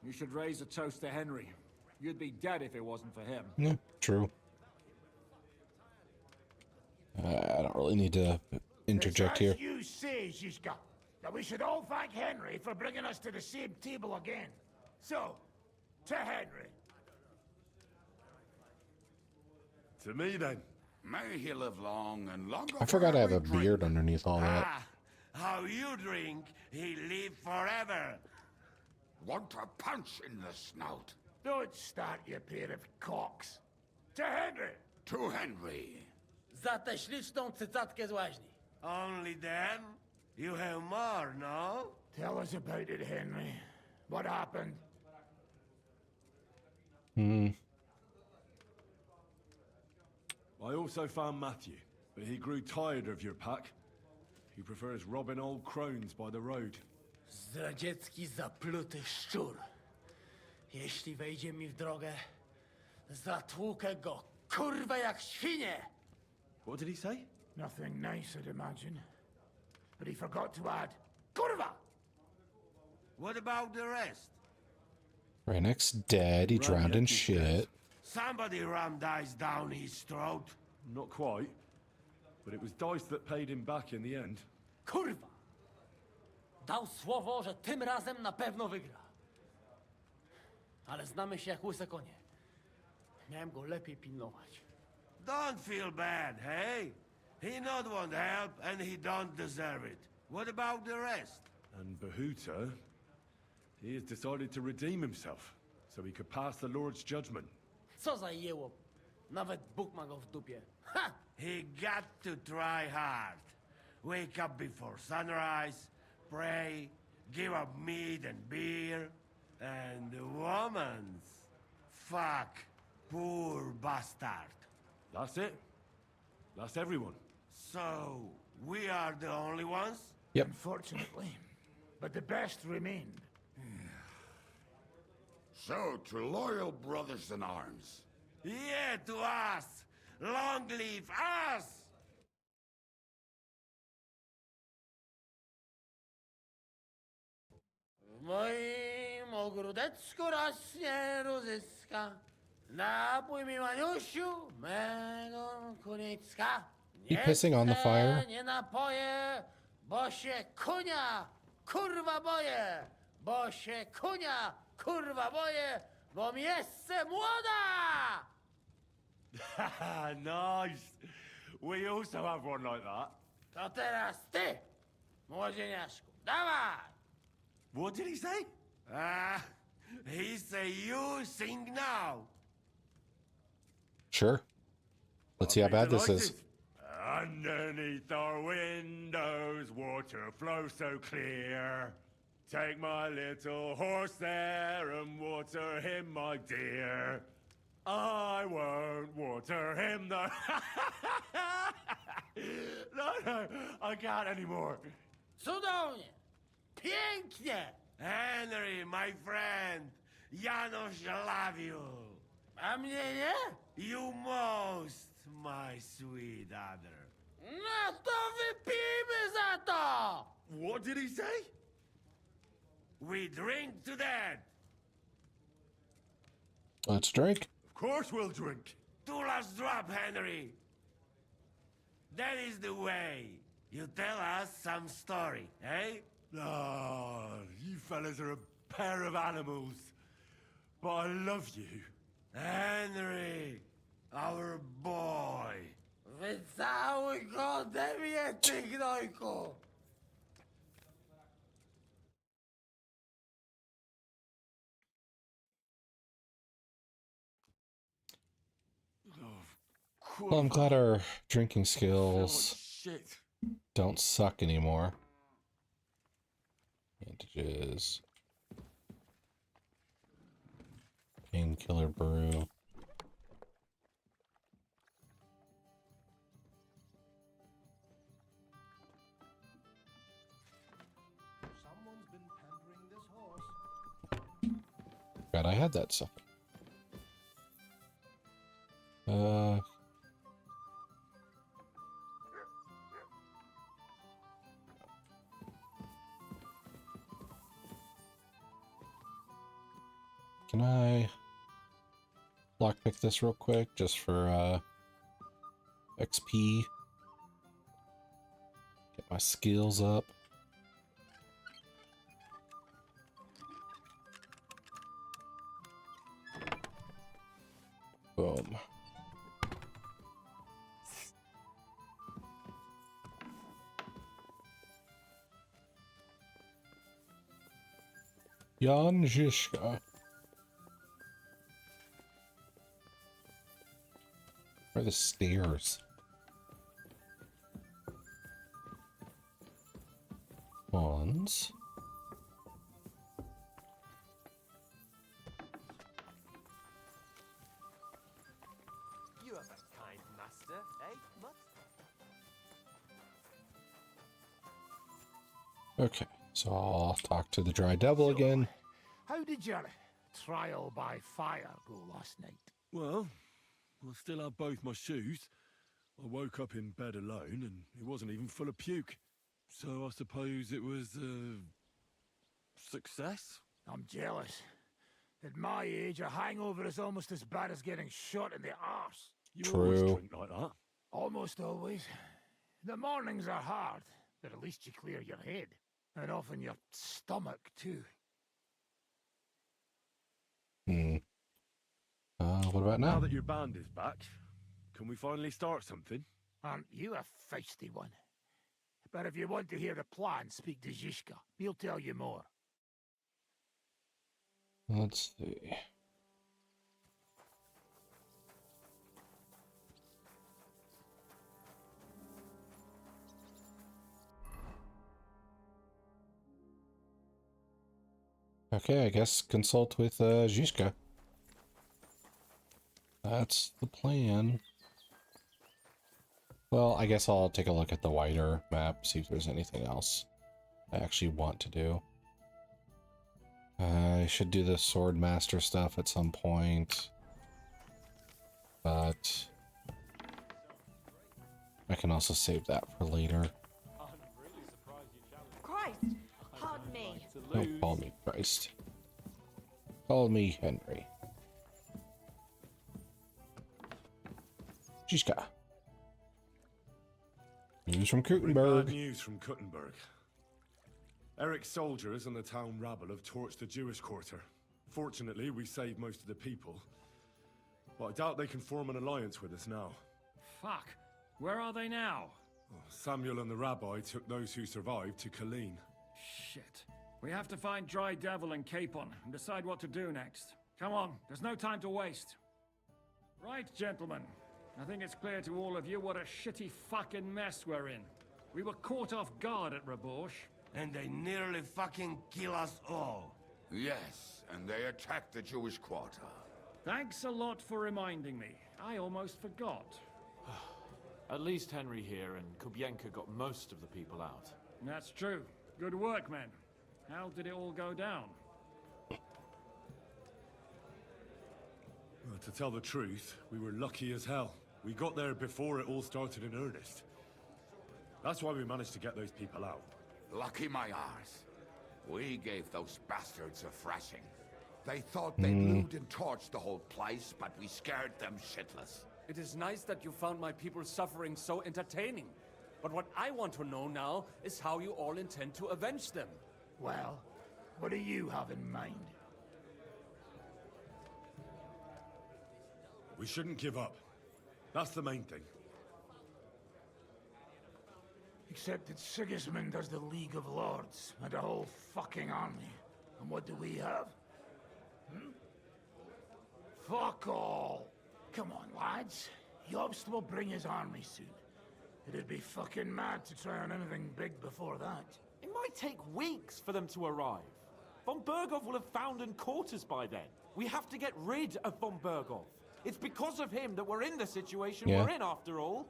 You should raise a toast to Henry. You'd be dead if it wasn't for him. Yeah, true. I don't really need to interject here. It's as you say, Zizka, that we should all thank Henry for bringing us to the same table again. So, to Henry. To me, then. May he live long and longer. I forgot I have a every drink. beard underneath all that. Ah, how you drink, he live forever. Want a punch in the snout. Don't start, you pair of cocks. To Henry. To Henry. Za tę śliczną cycatkę z łaźni. Only them? You have more, no? Tell us about it, Henry. What happened? I also found Matthew, but he grew tired of your pack. He prefers robbing old crones by the road. Zdradziecki, zapluty szczur. Jeśli wejdzie mi w drogę, zatłukę go, kurwa, jak świnie! What did he say? Nothing nice, I'd imagine. But he forgot to add, Kurva! What about the rest? Rannick's dead. He drowned in shit. Somebody rammed dice down his throat. Not quite. But it was Dice that paid him back in the end. Kurwa! Dał słowo, że tym razem na pewno wygra. Ale znamy się jak łyse konie. Miałem go lepiej pilnować. Don't feel bad, hey? He not want help, and he don't deserve it. What about the rest? And Bahuta, he has decided to redeem himself, so he could pass the Lord's judgment. Co za jełop. Nawet Bóg ma go w dupie. Ha! He got to try hard. Wake up before sunrise, pray, give up meat and beer, and the woman's. Fuck, poor bastard. That's it. That's everyone. So, we are the only ones? Yep. Unfortunately. But the best remained. So, to loyal brothers in arms. Yeah, to us! Long live us! W moim ogródeczku rośnie różyska. Napój mi, Maniusiu, mego kunicka. You pissing on the fire? Nie napoję, bo się kunia, kurwa boję. Bo się kunia, kurwa boję, bo mi jeszcze młoda! Nice. We also have one like that. To teraz ty, młodzieniaszku, dawaj! What did he say? He say you sing now. Sure. Let's see how bad this is. Underneath our windows, water flows so clear. Take my little horse there and water him, my dear. I won't water him, though. No, I can't anymore. Cudownie! Pięknie! Henry, my friend, Janusz love you. A mnie nie? You most, my sweet other. No to wypijmy za to! What did he say? We drink to that. Let's drink. Of course we'll drink. Two last drop, Henry. That is the way. You tell us some story, eh? Ah, you fellas are a pair of animals. But I love you. Henry, our boy. Wycałuj go ode mnie, ty gnojku! Well, I'm glad our drinking skills Shit. don't suck anymore. Bandages. Painkiller brew. Someone's been pampering this horse. God, I had that stuff. Can I lockpick this real quick just for XP? Get my skills up. Boom. Jan Zizka. Where are the stairs? Wands. You have a kind master, eh, Mutt? Okay, so I'll talk to the Dry Devil again. How did your trial by fire go last night? Well, I still have both my shoes. I woke up in bed alone and it wasn't even full of puke. So I suppose it was a success? I'm jealous. At my age, a hangover is almost as bad as getting shot in the arse. You always drink like that? Almost always. The mornings are hard, but at least you clear your head. And often your stomach, too. What about now? Now that your band is back, can we finally start something? Aren't you a feisty one? But if you want to hear the plan, speak to Zizka. He'll tell you more. Let's see. Okay, I guess consult with Zizka. That's the plan. Well, I guess I'll take a look at the wider map, see if there's anything else I actually want to do. I should do the sword master stuff at some point, but I can also save that for later. Christ, pardon me. Don't call me Christ. Call me Henry. Zizka. News from Bad Kuttenberg. news from Kuttenberg. Eric's soldiers and the town rabble have torched the Jewish quarter. Fortunately, we saved most of the people. But I doubt they can form an alliance with us now. Fuck. Where are they now? Samuel and the rabbi took those who survived to Colleen. Shit. We have to find Dry Devil and Capon and decide what to do next. Come on, there's no time to waste. Right, gentlemen. I think it's clear to all of you what a shitty fucking mess we're in. We were caught off guard at Rabosh. And they nearly fucking kill us all. Yes, and they attacked the Jewish quarter. Thanks a lot for reminding me. I almost forgot. At least Henry here and Kubienka got most of the people out. That's true. Good work, men. How did it all go down? Well, to tell the truth, we were lucky as hell. We got there before it all started in earnest. That's why we managed to get those people out. Lucky my arse. We gave those bastards a thrashing. They thought they'd loot and torch the whole place, but we scared them shitless. It is nice that you found my people suffering so entertaining. But what I want to know now is how you all intend to avenge them. Well, what do you have in mind? We shouldn't give up. That's the main thing. Except that Sigismund has the League of Lords and a whole fucking army. And what do we have? Fuck all. Come on, lads. Jobst will bring his army soon. It'd be fucking mad to try on anything big before that. It might take weeks for them to arrive. Von Berghoff will have found and caught us by then. We have to get rid of Von Berghoff. It's because of him that we're in the situation we're in, after all.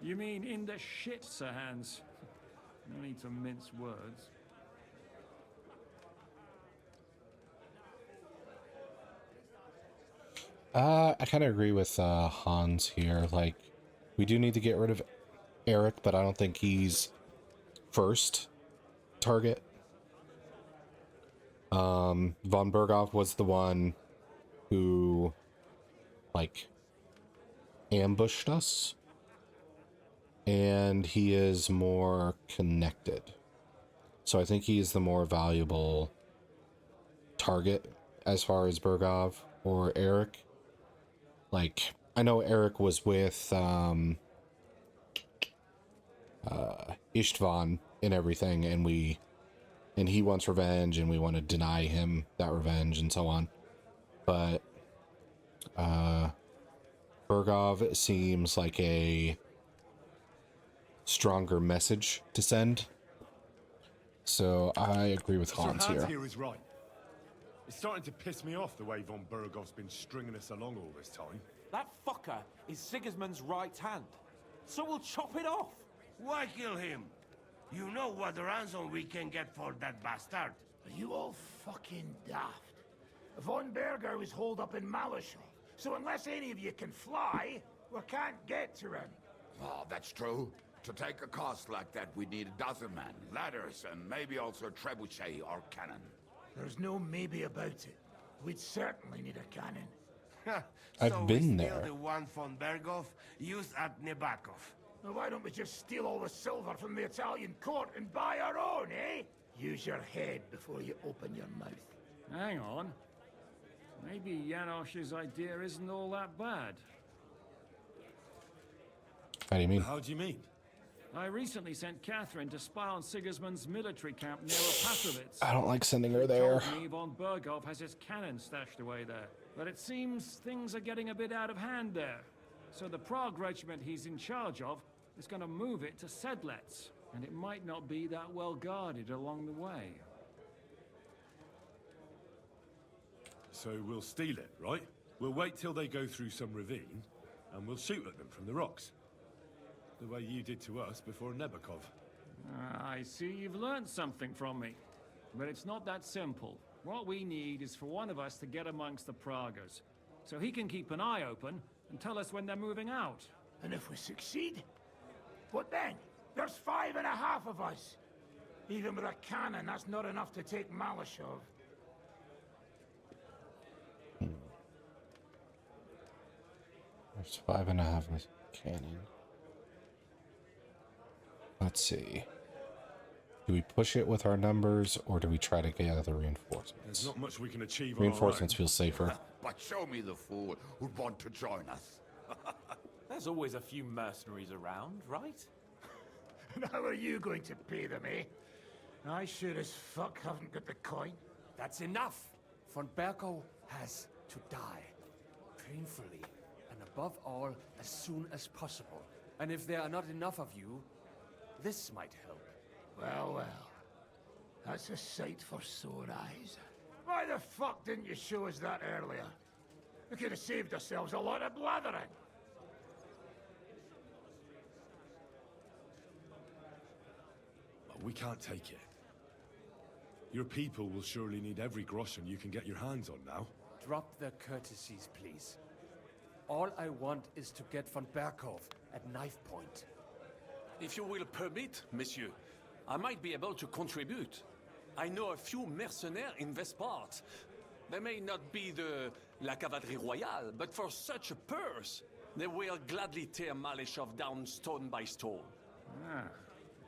You mean in the shit, Sir Hans? No need to mince words. I kind of agree with Hans here. Like, we do need to get rid of Eric, but I don't think he's first target. Von Berghoff was the one who, like, ambushed us, and he is more connected. So I think he is the more valuable target as far as Berghoff or Eric. Like, I know Eric was with Istvan and everything, and he wants revenge, and we want to deny him that revenge and so on. But Berghoff seems like a stronger message to send. So I agree with Hans here. Here is right. It's starting to piss me off the way Von Berghoff's been stringing us along all this time. That fucker is Sigismund's right hand. So we'll chop it off. Why kill him? You know what ransom we can get for that bastard. Are you all fucking daft? Von Berger is holed up in Malishal, so unless any of you can fly, we can't get to him. Oh, that's true. To take a cost like that, we'd need a dozen men, ladders, and maybe also trebuchet or cannon. There's no maybe about it. We'd certainly need a cannon. I've been there. The one von Berghoff used at Nebakov. Well, why don't we just steal all the silver from the Italian court and buy our own, eh? Use your head before you open your mouth. Hang on. Maybe Janosch's idea isn't all that bad. How do you mean? How do you mean? I recently sent Catherine to spy on Sigismund's military camp near Opatrovitz. I don't like sending her there. Told me von Berghoff has his cannon stashed away there. But it seems things are getting a bit out of hand there. So the Prague regiment he's in charge of is going to move it to Sedlec. And it might not be that well guarded along the way. So we'll steal it, right? We'll wait till they go through some ravine, and we'll shoot at them from the rocks. The way you did to us before Nebakov. I see you've learned something from me. But it's not that simple. What we need is for one of us to get amongst the Pragas, so he can keep an eye open and tell us when they're moving out. And if we succeed, what then? There's 5.5 of us. Even with a cannon, that's not enough to take Malashov. There's 5.5 with cannon. Let's see. Do we push it with our numbers, or do we try to gather reinforcements? There's not much we can achieve. Reinforcements feel safer. But show me the fool who'd want to join us. There's always a few mercenaries around, right? And how are you going to pay them, eh? I sure as fuck haven't got the coin. That's enough. Von Berghoff has to die. Painfully. And above all, as soon as possible. And if there are not enough of you, this might help. Well, well. That's a sight for sore eyes. Why the fuck didn't you show us that earlier? We could have saved ourselves a lot of blathering. We can't take it. Your people will surely need every groschen you can get your hands on now. Drop the courtesies, please. All I want is to get von Berghoff at knife point. If you will permit, monsieur, I might be able to contribute. I know a few mercenaires in this part. They may not be la cavalerie royale, but for such a purse, they will gladly tear Malashov down stone by stone. Ah,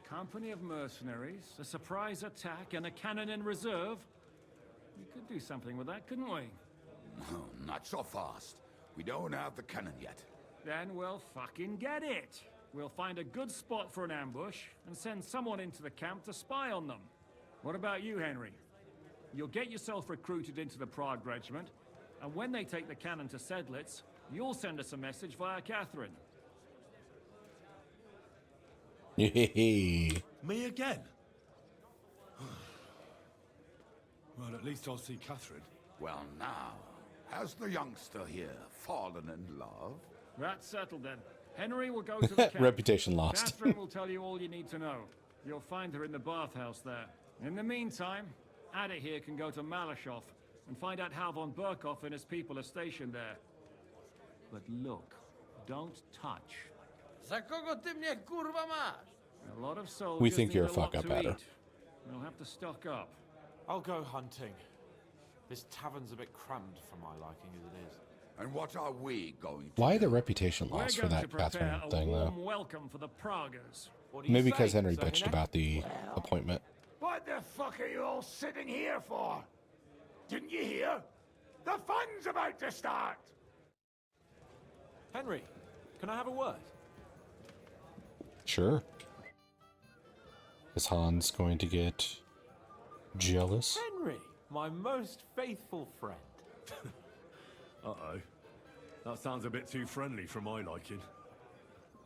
a company of mercenaries, a surprise attack, and a cannon in reserve. We could do something with that, couldn't we? No, not so fast. We don't have the cannon yet. Then we'll fucking get it. We'll find a good spot for an ambush and send someone into the camp to spy on them. What about you, Henry? You'll get yourself recruited into the Prague regiment, and when they take the cannon to Sedlec, you'll send us a message via Catherine. Me again? Well, at least I'll see Catherine. Well, now, has the youngster here fallen in love? That's settled then. Henry will go to the camp. Reputation lost. Catherine will tell you all you need to know. You'll find her in the bathhouse there. In the meantime, Ada here can go to Malashov and find out how von Berghoff and his people are stationed there. But look, don't touch. A lot of soldiers We think need you're a a lot fuck up, to Ada. eat. We'll have to stock up. I'll go hunting. This tavern's a bit crammed for my liking as it is. And what are we going to Why the reputation We're lost for going to that prepare Catherine a thing, warm though? welcome for the Pragas. Maybe because Henry bitched about the appointment. What the fuck are you all sitting here for? Didn't you hear? The fun's about to start! Henry, can I have a word? Sure. Is Hans going to get jealous? Henry, my most faithful friend. Uh-oh. That sounds a bit too friendly for my liking.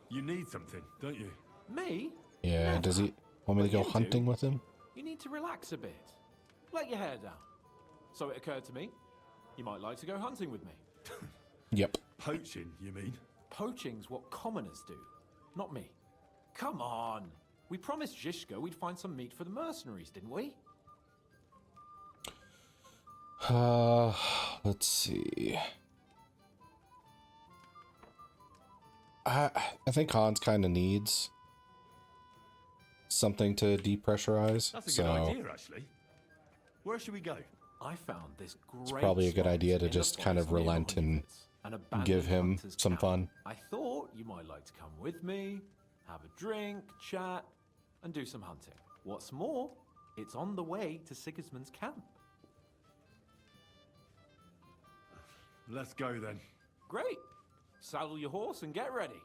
You need something, don't you? Me? Yeah, Never. does he want me to go You hunting do. with him? You need to relax a bit. Let your hair down. So it occurred to me, you might like to go hunting with me. Yep. Poaching, you mean? Poaching's what commoners do, not me. Come on. We promised Zhishka we'd find some meat for the mercenaries, didn't we? Let's see. I think Hans kind of needs something to depressurize. That's a so good idea, actually. Where should we go? I found this great it's probably a good spot idea to in the just kind of forest near relent and An abandoned give him hunter's some camp. fun. I thought you might like to come with me. have a drink, chat, and do some hunting. What's more, it's on the way to Sigismund's camp. Let's go then. Great. Saddle your horse and get ready.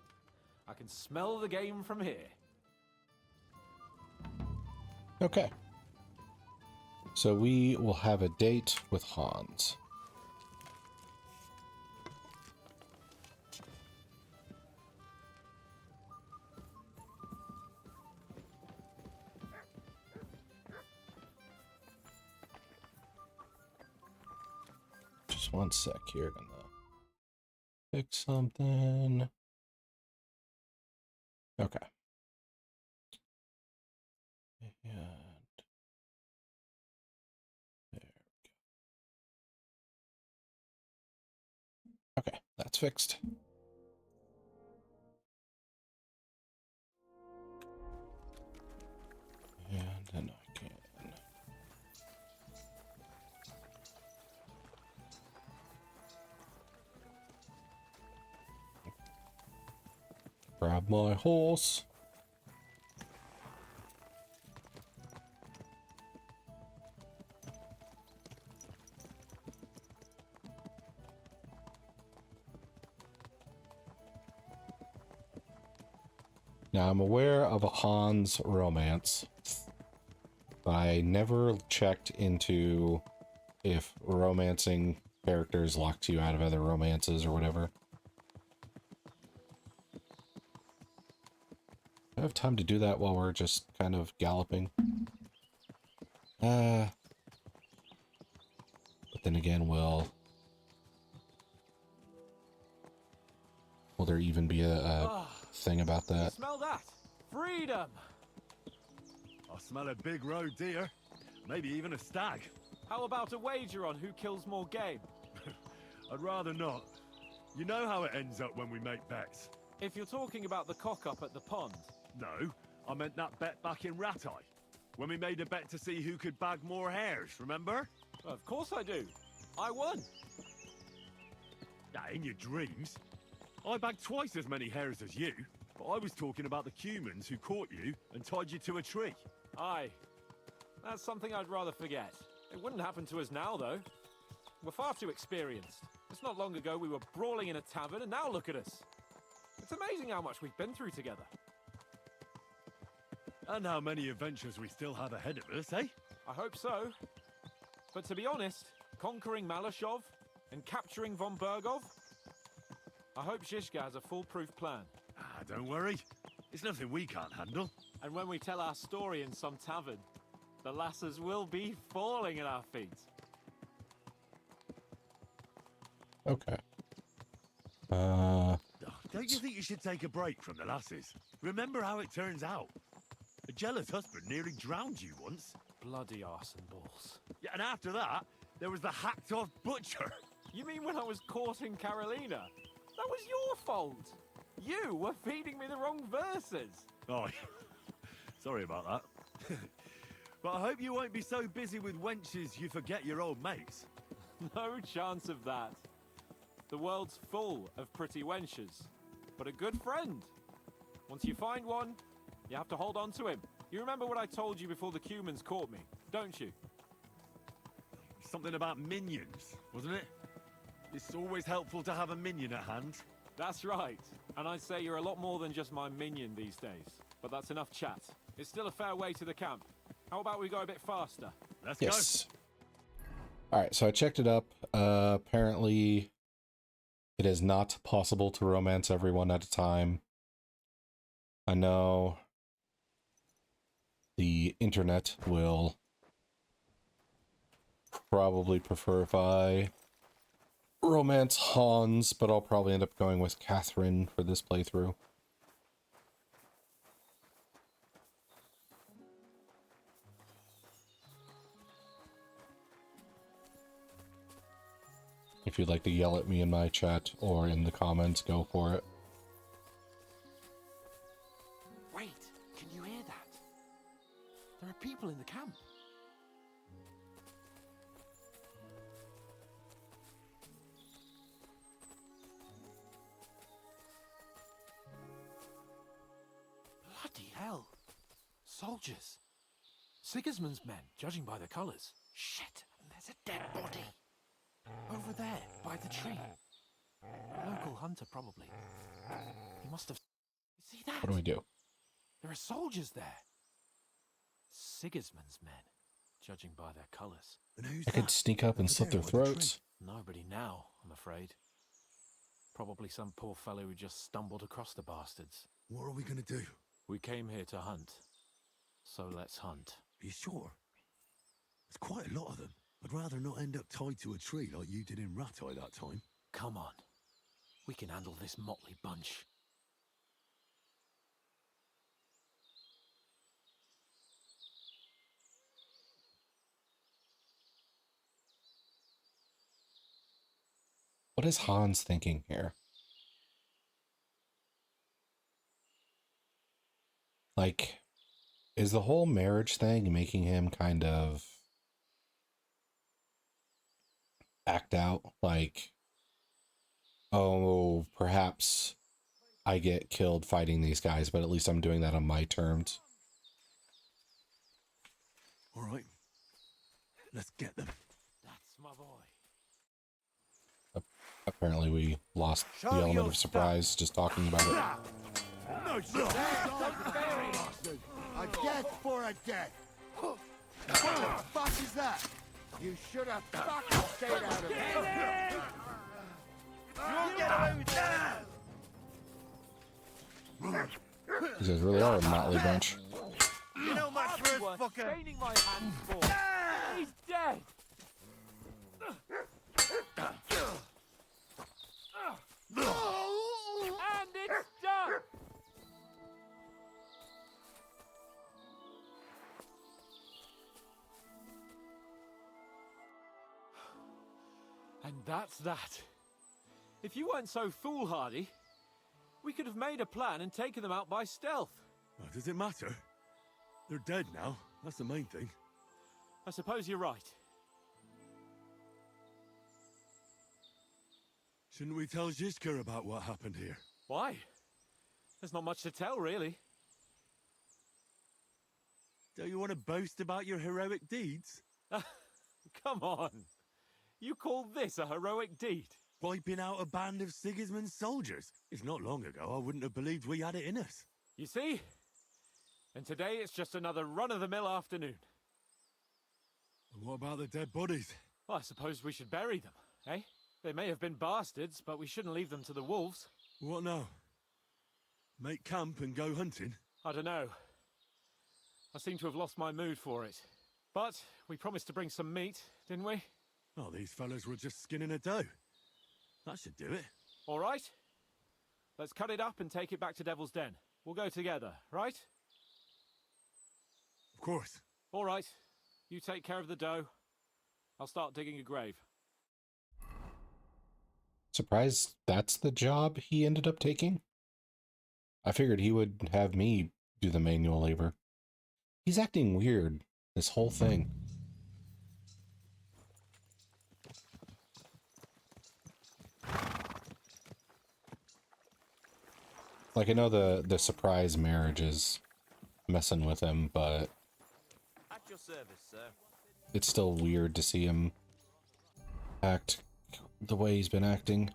I can smell the game from here. Okay. So we will have a date with Hans. Just one sec here. Gonna fix something. Okay. And there we go. Okay, that's fixed. And then I can grab my horse. Now, I'm aware of a Hans romance, but I never checked into if romancing characters locks you out of other romances or whatever. I have time to do that while we're just kind of galloping. But then again, will there even be a thing about that? Smell that? Freedom! I smell a big roe deer. Maybe even a stag. How about a wager on who kills more game? I'd rather not. You know how it ends up when we make bets. If you're talking about the cock-up at the pond. No, I meant that bet back in Ratai. When we made a bet to see who could bag more hares, remember? Of course I do. I won. In your dreams. I bagged twice as many hares as you, but I was talking about the humans who caught you and tied you to a tree. Aye. That's something I'd rather forget. It wouldn't happen to us now, though. We're far too experienced. It's not long ago we were brawling in a tavern, and now look at us. It's amazing how much we've been through together. And how many adventures we still have ahead of us, eh? I hope so. But to be honest, conquering Malashov and capturing von Bergov, I hope Zizka has a foolproof plan. Don't worry. It's nothing we can't handle. And when we tell our story in some tavern, the lasses will be falling at our feet. Okay. Don't you think you should take a break from the lasses? Remember how it turns out. A jealous husband nearly drowned you once. Bloody arse and balls. Yeah, and after that, there was the hacked-off butcher. You mean when I was courting Carolina? That was your fault. You were feeding me the wrong verses. Oh, sorry about that. But I hope you won't be so busy with wenches you forget your old mates. No chance of that. The world's full of pretty wenches, but a good friend. Once you find one, you have to hold on to him. You remember what I told you before the Cumans caught me, don't you? Something about minions, wasn't it? It's always helpful to have a minion at hand. That's right. And I'd say you're a lot more than just my minion these days. But that's enough chat. It's still a fair way to the camp. How about we go a bit faster? Let's go. Alright, so I checked it up. Apparently, it is not possible to romance everyone at a time. I know the internet will probably prefer if I romance Hans, but I'll probably end up going with Catherine for this playthrough. If you'd like to yell at me in my chat or in the comments, go for it. Wait, can you hear that? There are people in the camp. Soldiers. Sigismund's men, judging by the colours. Shit, and there's a dead body. Over there, by the tree. A local hunter, probably. He must have... You see that? What do we do? There are soldiers there. Sigismund's men, judging by their colours. And who's I could sneak up and slit their throats. Nobody now, I'm afraid. Probably some poor fellow who just stumbled across the bastards. What are we gonna do? We came here to hunt. So let's hunt. Are you sure? There's quite a lot of them. I'd rather not end up tied to a tree like you did in Ratai that time. Come on. We can handle this motley bunch. What is Hans thinking here? Like, is the whole marriage thing making him kind of act out? Like, oh, perhaps I get killed fighting these guys, but at least I'm doing that on my terms. All right. Let's get them. That's my boy. Apparently we lost the element of surprise just talking about it. No, a death for a death. What the fuck is that? You should have fucking stayed out of it. You'll get away with that! These guys really are a motley bunch. You know my first fucker. Staining my hands for. He's dead. And it's done. And that's that. If you weren't so foolhardy, we could have made a plan and taken them out by stealth. Oh, does it matter? They're dead now. That's the main thing. I suppose you're right. Shouldn't we tell Zizka about what happened here? Why? There's not much to tell, really. Don't you want to boast about your heroic deeds? Come on. You call this a heroic deed? Wiping out a band of Sigismund's soldiers. If not long ago, I wouldn't have believed we had it in us. You see? And today it's just another run-of-the-mill afternoon. And what about the dead bodies? Well, I suppose we should bury them, eh? They may have been bastards, but we shouldn't leave them to the wolves. What now? Make camp and go hunting? I don't know. I seem to have lost my mood for it. But we promised to bring some meat, didn't we? Oh, these fellas were just skinning a doe. That should do it. All right. Let's cut it up and take it back to Devil's Den. We'll go together, right? Of course. All right. You take care of the doe. I'll start digging a grave. Surprised that's the job he ended up taking? I figured he would have me do the manual labor. He's acting weird, this whole thing. Like, I know the surprise marriage is messing with him, but At your service, sir. it's still weird to see him act the way he's been acting.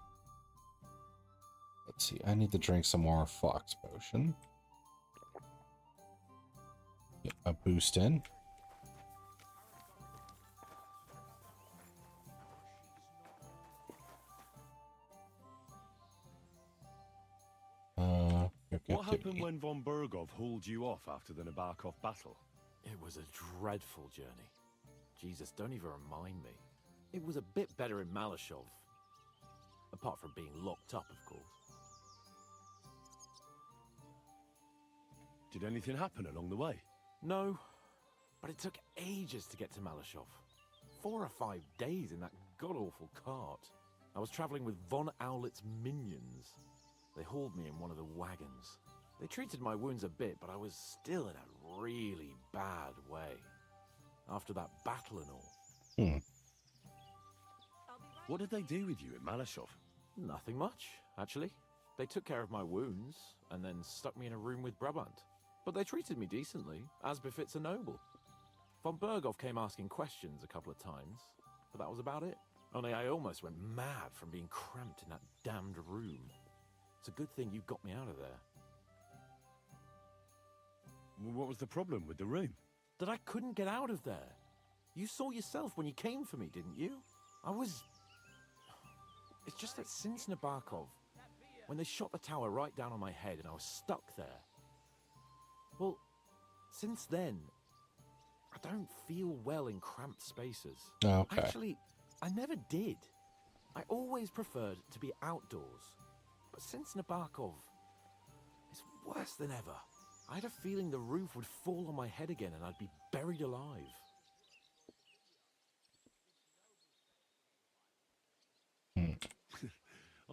Let's see, I need to drink some more Fox Potion. Get a boost in. What happened when von Bergov hauled you off after the Nabokov battle? It was a dreadful journey. Jesus, don't even remind me. It was a bit better in Malashov. Apart from being locked up, of course. Did anything happen along the way? No, but it took ages to get to Malashov. 4 or 5 days in that god-awful cart. I was traveling with Von Owlet's minions. They hauled me in one of the wagons. They treated my wounds a bit, but I was still in a really bad way. After that battle and all. What did they do with you in Malashov? Nothing much, actually. They took care of my wounds, and then stuck me in a room with Brabant. but they treated me decently, as befits a noble. Von Berghoff came asking questions a couple of times, but that was about it. Only I almost went mad from being cramped in that damned room. It's a good thing you got me out of there. Well, what was the problem with the room? That I couldn't get out of there. You saw yourself when you came for me, didn't you? It's just that since Nabokov, when they shot the tower right down on my head and I was stuck there. Well, since then, I don't feel well in cramped spaces. Okay. Actually, I never did. I always preferred to be outdoors. But since Nabokov, it's worse than ever. I had a feeling the roof would fall on my head again and I'd be buried alive.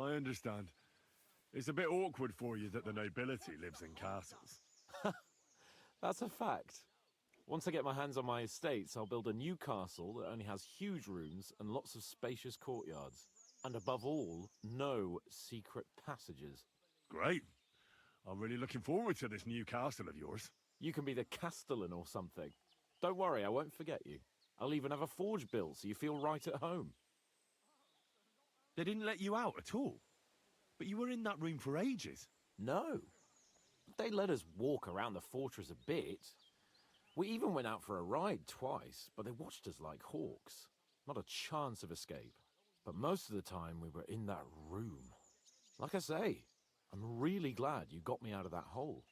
I understand. It's a bit awkward for you that the nobility lives in castles. That's a fact. Once I get my hands on my estates, I'll build a new castle that only has huge rooms and lots of spacious courtyards. And above all, no secret passages. Great. I'm really looking forward to this new castle of yours. You can be the castellan or something. Don't worry, I won't forget you. I'll even have a forge built so you feel right at home. They didn't let you out at all? But you were in that room for ages. No. They let us walk around the fortress a bit. We even went out for a ride twice, but they watched us like hawks. Not a chance of escape. But most of the time we were in that room. Like I say, I'm really glad you got me out of that hole.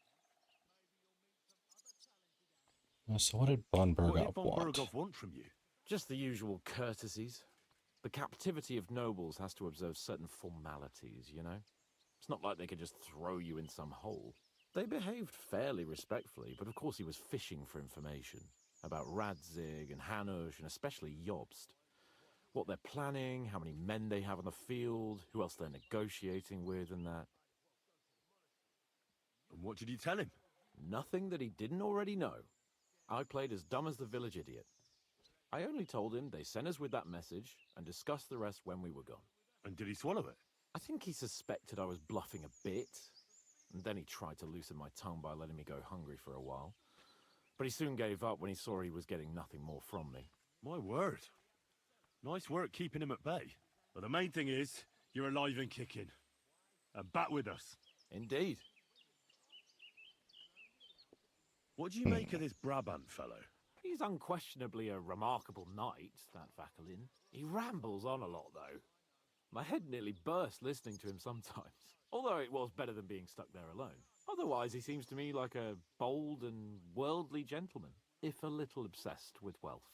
So what did von Berghoff want from you? Just the usual courtesies. The captivity of nobles has to observe certain formalities, you know? It's not like they could just throw you in some hole. They behaved fairly respectfully, but of course he was fishing for information about Radzig and Hanush, and especially Jobst. What they're planning, how many men they have on the field, who else they're negotiating with and that. And what did you tell him? Nothing that he didn't already know. I played as dumb as the village idiot. I only told him they sent us with that message and discussed the rest when we were gone. And did he swallow it? I think he suspected I was bluffing a bit, and then he tried to loosen my tongue by letting me go hungry for a while. But he soon gave up when he saw he was getting nothing more from me. My word. Nice work keeping him at bay. But the main thing is, you're alive and kicking. And back with us. Indeed. What do you make of this Brabant fellow? He's unquestionably a remarkable knight, that Vakelin. He rambles on a lot, though. My head nearly burst listening to him sometimes. Although it was better than being stuck there alone. Otherwise, he seems to me like a bold and worldly gentleman, if a little obsessed with wealth.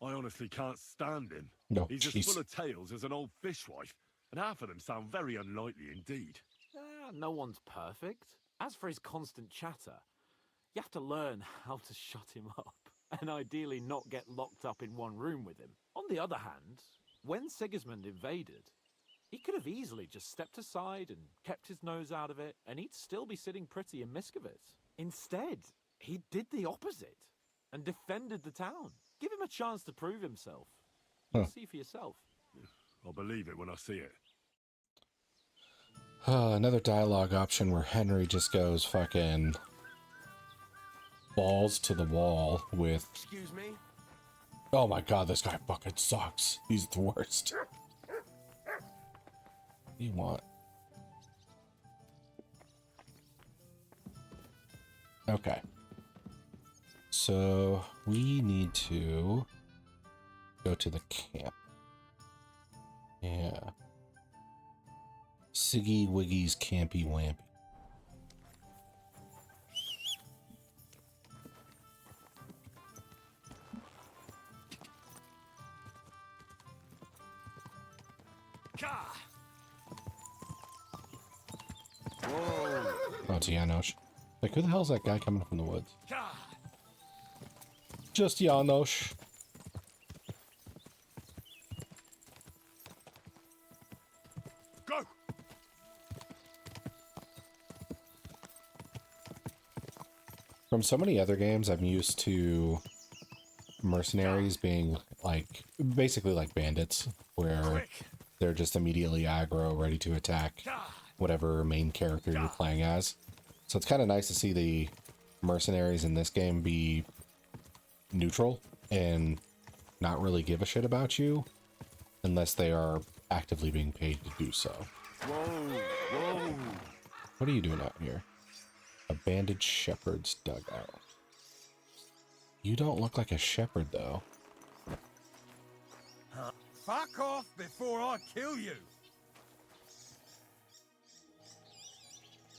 I honestly can't stand him. No, He's as full of tales as an old fishwife, and half of them sound very unlikely indeed. No one's perfect. As for his constant chatter, you have to learn how to shut him up, and ideally not get locked up in one room with him. On the other hand, when Sigismund invaded, he could have easily just stepped aside and kept his nose out of it, and he'd still be sitting pretty in Miskovitz. Instead, he did the opposite and defended the town. Give him a chance to prove himself. You'll see for yourself. I'll believe it when I see it. Another dialogue option where Henry just goes fucking balls to the wall with... Excuse me? Oh my god, this guy fucking sucks. He's the worst. What do you want? Okay. So, we need to go to the camp. Yeah. Siggy Wiggy's Campy Wampy. Whoa! Oh, it's Janosch. Like, who the hell's that guy coming from the woods? Just Janosch. Go! From so many other games, I'm used to mercenaries being like basically like bandits, where they're just immediately aggro, ready to attack whatever main character you're playing as. So it's kind of nice to see the mercenaries in this game be neutral and not really give a shit about you unless they are actively being paid to do so. Whoa! What are you doing out here? Abandoned shepherd's dugout. You don't look like a shepherd, though. Fuck off before I kill you!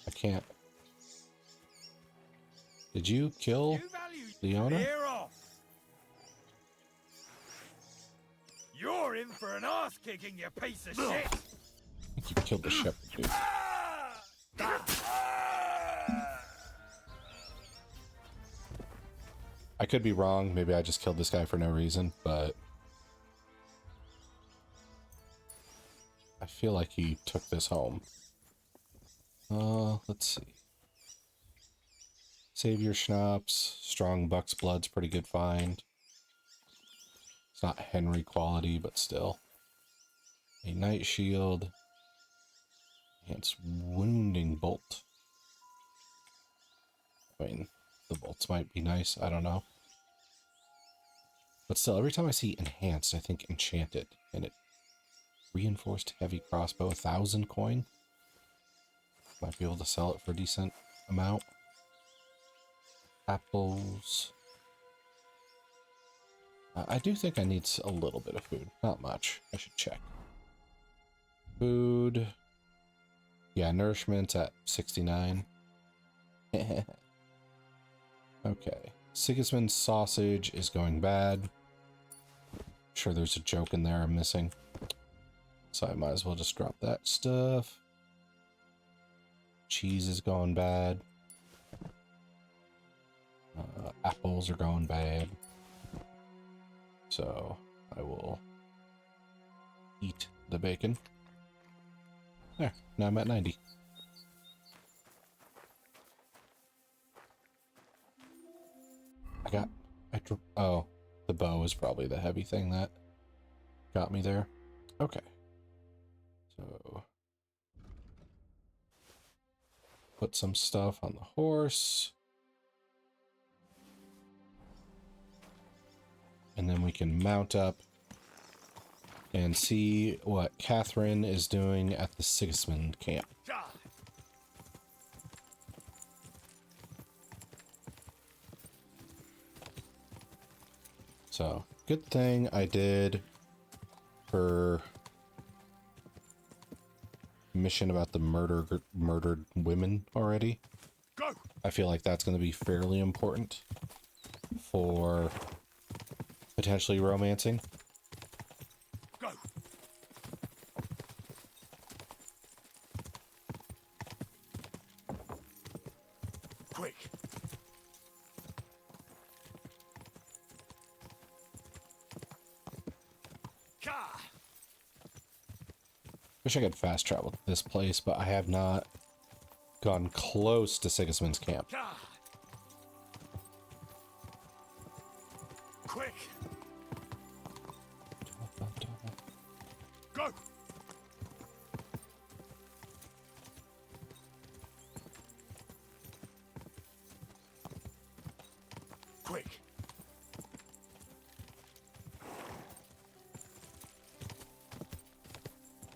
I can't. Did you kill the owner? Clear off! You're in for an ass kicking, you piece of shit! I think you killed the shepherd, dude. I could be wrong. Maybe I just killed this guy for no reason, but I feel like he took this home. Let's see. Save your schnapps. Strong buck's blood's pretty good find. It's not Henry quality, but still. A knight shield. Enhanced wounding bolt. I mean, the bolts might be nice. I don't know. But still, every time I see enhanced, I think enchanted. And it reinforced heavy crossbow, 1,000 coin. Might be able to sell it for a decent amount. Apples. I do think I need a little bit of food. Not much. I should check. Food. Yeah, nourishment at 69. Okay. Sigismund's sausage is going bad. Sure there's a joke in there I'm missing. So I might as well just drop that stuff. Cheese is going bad. Apples are going bad. So I will eat the bacon. There, now I'm at 90. Oh, the bow is probably the heavy thing that got me there. Okay. So put some stuff on the horse. And then we can mount up and see what Catherine is doing at the Sigismund camp. So, good thing I did her mission about the murdered women already. Go! I feel like that's going to be fairly important for potentially romancing. Go! Quick! Wish I could fast travel to this place, but I have not gone close to Sigismund's camp. Quick! Go! Quick!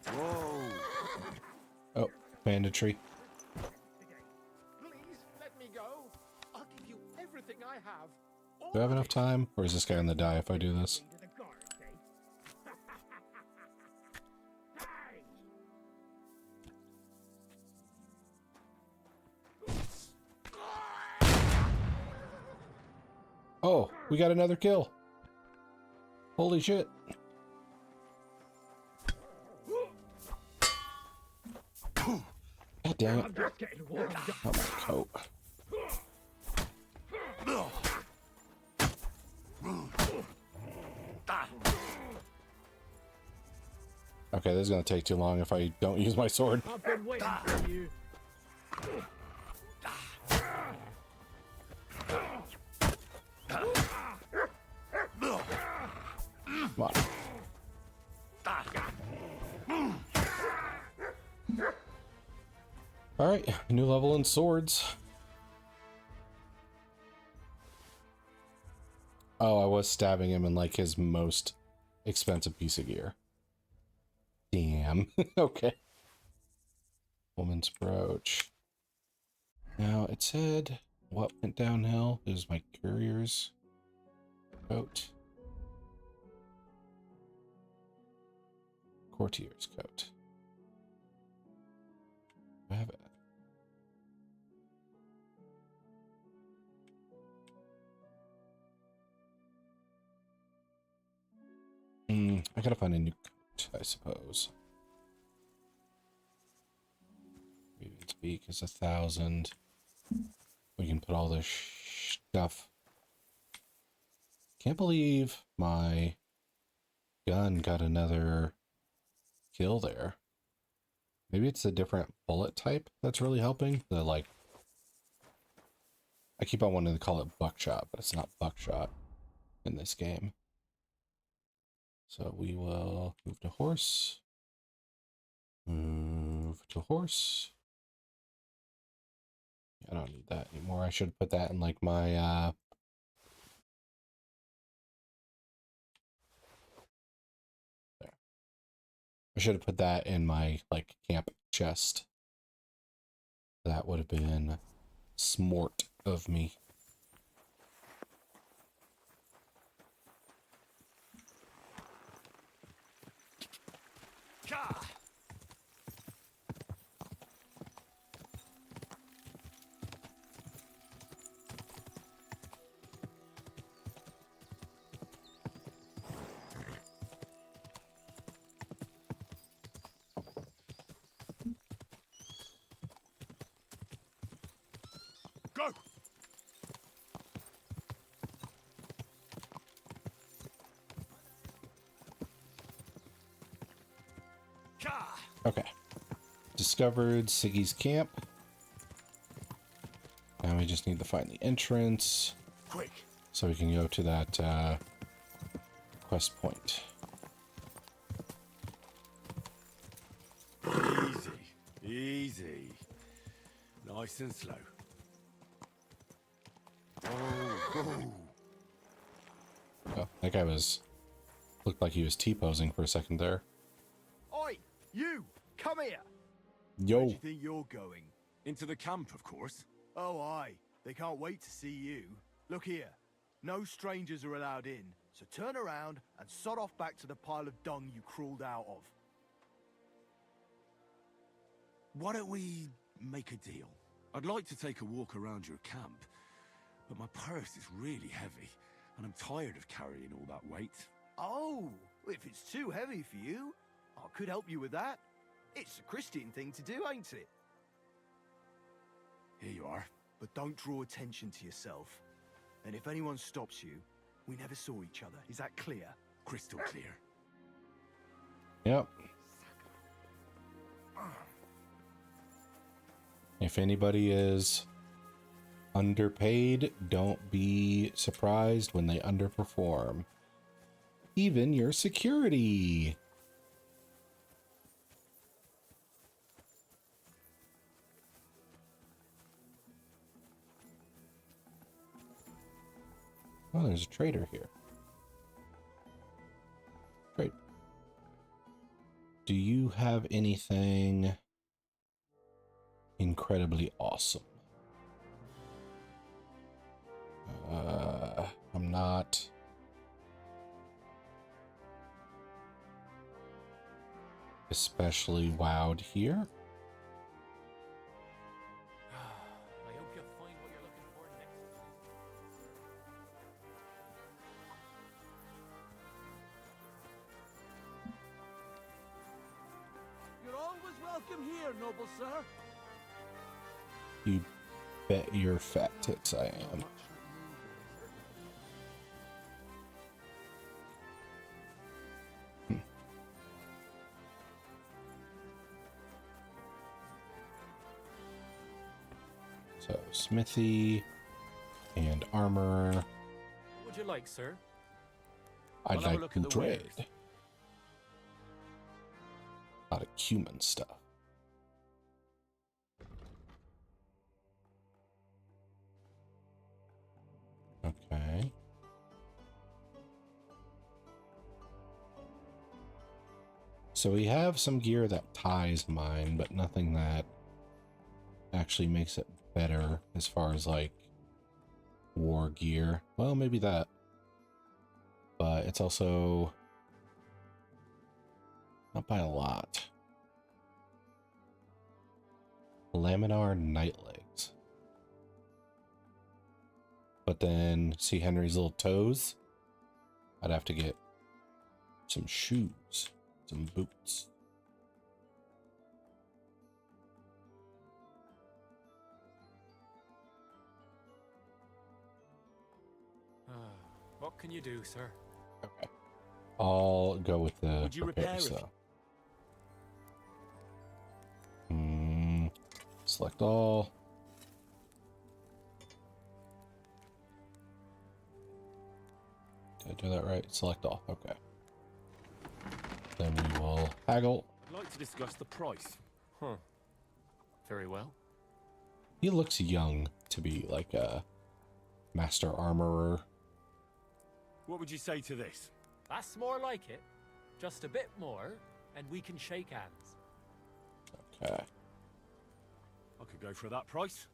Whoa! Oh, banditry. Please let me go. I'll give you everything I have. Do I have enough time? Or is this guy gonna die if I do this? Oh, we got another kill. Holy shit. God damn it. Oh, my coat. Okay, this is gonna take too long if I don't use my sword. I've been waiting for you. Come on. All right, new level in swords. Oh, I was stabbing him in like his most expensive piece of gear. Damn. Okay. Woman's brooch. Now it said what went downhill. This is my courier's coat. Courtier's coat. I have it. I gotta find a new coat, I suppose. Raven's Beak is 1,000. We can put all this stuff. Can't believe my gun got another kill there. Maybe it's a different bullet type that's really helping. The like, I keep on wanting to call it buckshot, but it's not buckshot in this game. So we will move to horse. Move to horse. I don't need that anymore. I should put that in like my there. I should have put that in my like camp chest. That would have been smart of me. Go! Okay. Discovered Siggy's camp. Now we just need to find the entrance. Quick. So we can go to that quest point. Easy. Easy. Nice and slow. Oh, that guy looked like he was T-posing for a second there. Oi, you! Come here! Yo. Where do you think you're going? Into the camp, of course. Oh, aye. They can't wait to see you. Look here. No strangers are allowed in, so turn around and sod off back to the pile of dung you crawled out of. Why don't we make a deal? I'd like to take a walk around your camp, but my purse is really heavy, and I'm tired of carrying all that weight. Oh, if it's too heavy for you, I could help you with that. It's a Christian thing to do, ain't it? Here you are. But don't draw attention to yourself. And if anyone stops you, we never saw each other. Is that clear? Crystal clear. Yep. If anybody is underpaid, don't be surprised when they underperform. Even your security. Oh, there's a trader here. Great. Do you have anything incredibly awesome? I'm not especially wowed here. I hope you'll find what you're looking for next. You're always welcome here, noble sir. You bet your fat tits I am. So, smithy and armor. What would you like, sir? I'd I'll have a like look to at the trade. wares. A lot of cumin stuff. So we have some gear that ties mine, but nothing that actually makes it better as far as like war gear. Well, maybe that. But it's also not by a lot. Laminar night legs. But then see Henry's little toes? I'd have to get some shoes, some boots. What can you do, sir? Okay. I'll go with the Would you repair it? so. Select all. Did I do that right? Select all. Okay. Then we will haggle. I'd like to discuss the price. Huh. Very well. He looks young to be like a master armorer. What would you say to this? That's more like it. Just a bit more, and we can shake hands. Okay. I could go for that price.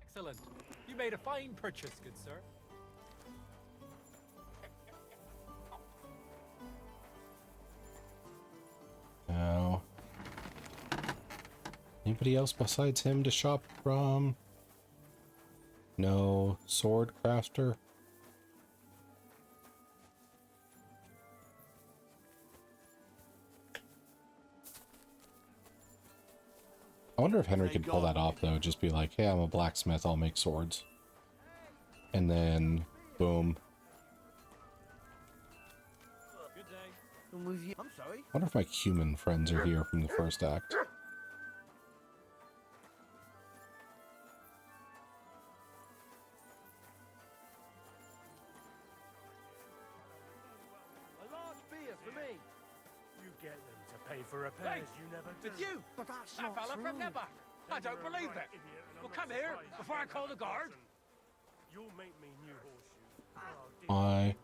Excellent. You made a fine purchase, good sir. Now, anybody else besides him to shop from? No sword crafter. I wonder if Henry could pull that off though. Just be like, hey, I'm a blacksmith, I'll make swords. And then, boom. I'm sorry. I wonder if my human friends are here from the first act. A large beer for me. You get them to pay for repairs you never do. It's you! But that's That not fella true. from Nebuck! I don't believe it! Well, come here before I call the guard! You'll make me new horseshoe. I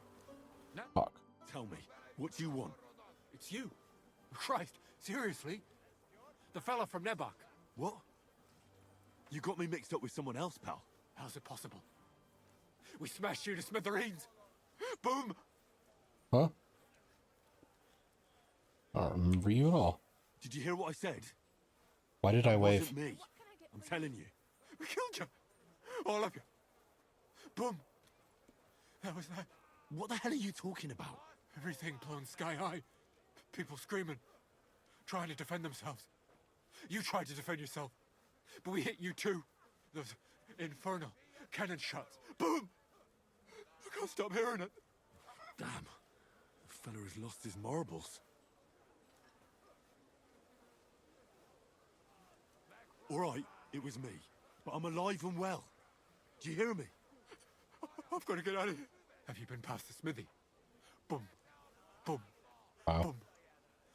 fuck. Tell me, what do you want? It's you! Christ, seriously? The fella from Nebuck. What? You got me mixed up with someone else, pal. How's it possible? We smashed you to smithereens! Boom! Huh? I don't remember you at all. Did you hear what I said? Why did I wave? Wasn't me. I'm telling you. We killed you! All of you! Boom! That was that. What the hell are you talking about? Everything blown sky high. People screaming. Trying to defend themselves. You tried to defend yourself. But we hit you too. Those infernal cannon shots. Boom! I can't stop hearing it. Damn. The fella has lost his marbles. All right, it was me. But I'm alive and well. Do you hear me? I've got to get out of here. Have you been past the smithy? Boom. Boom. Wow. Boom.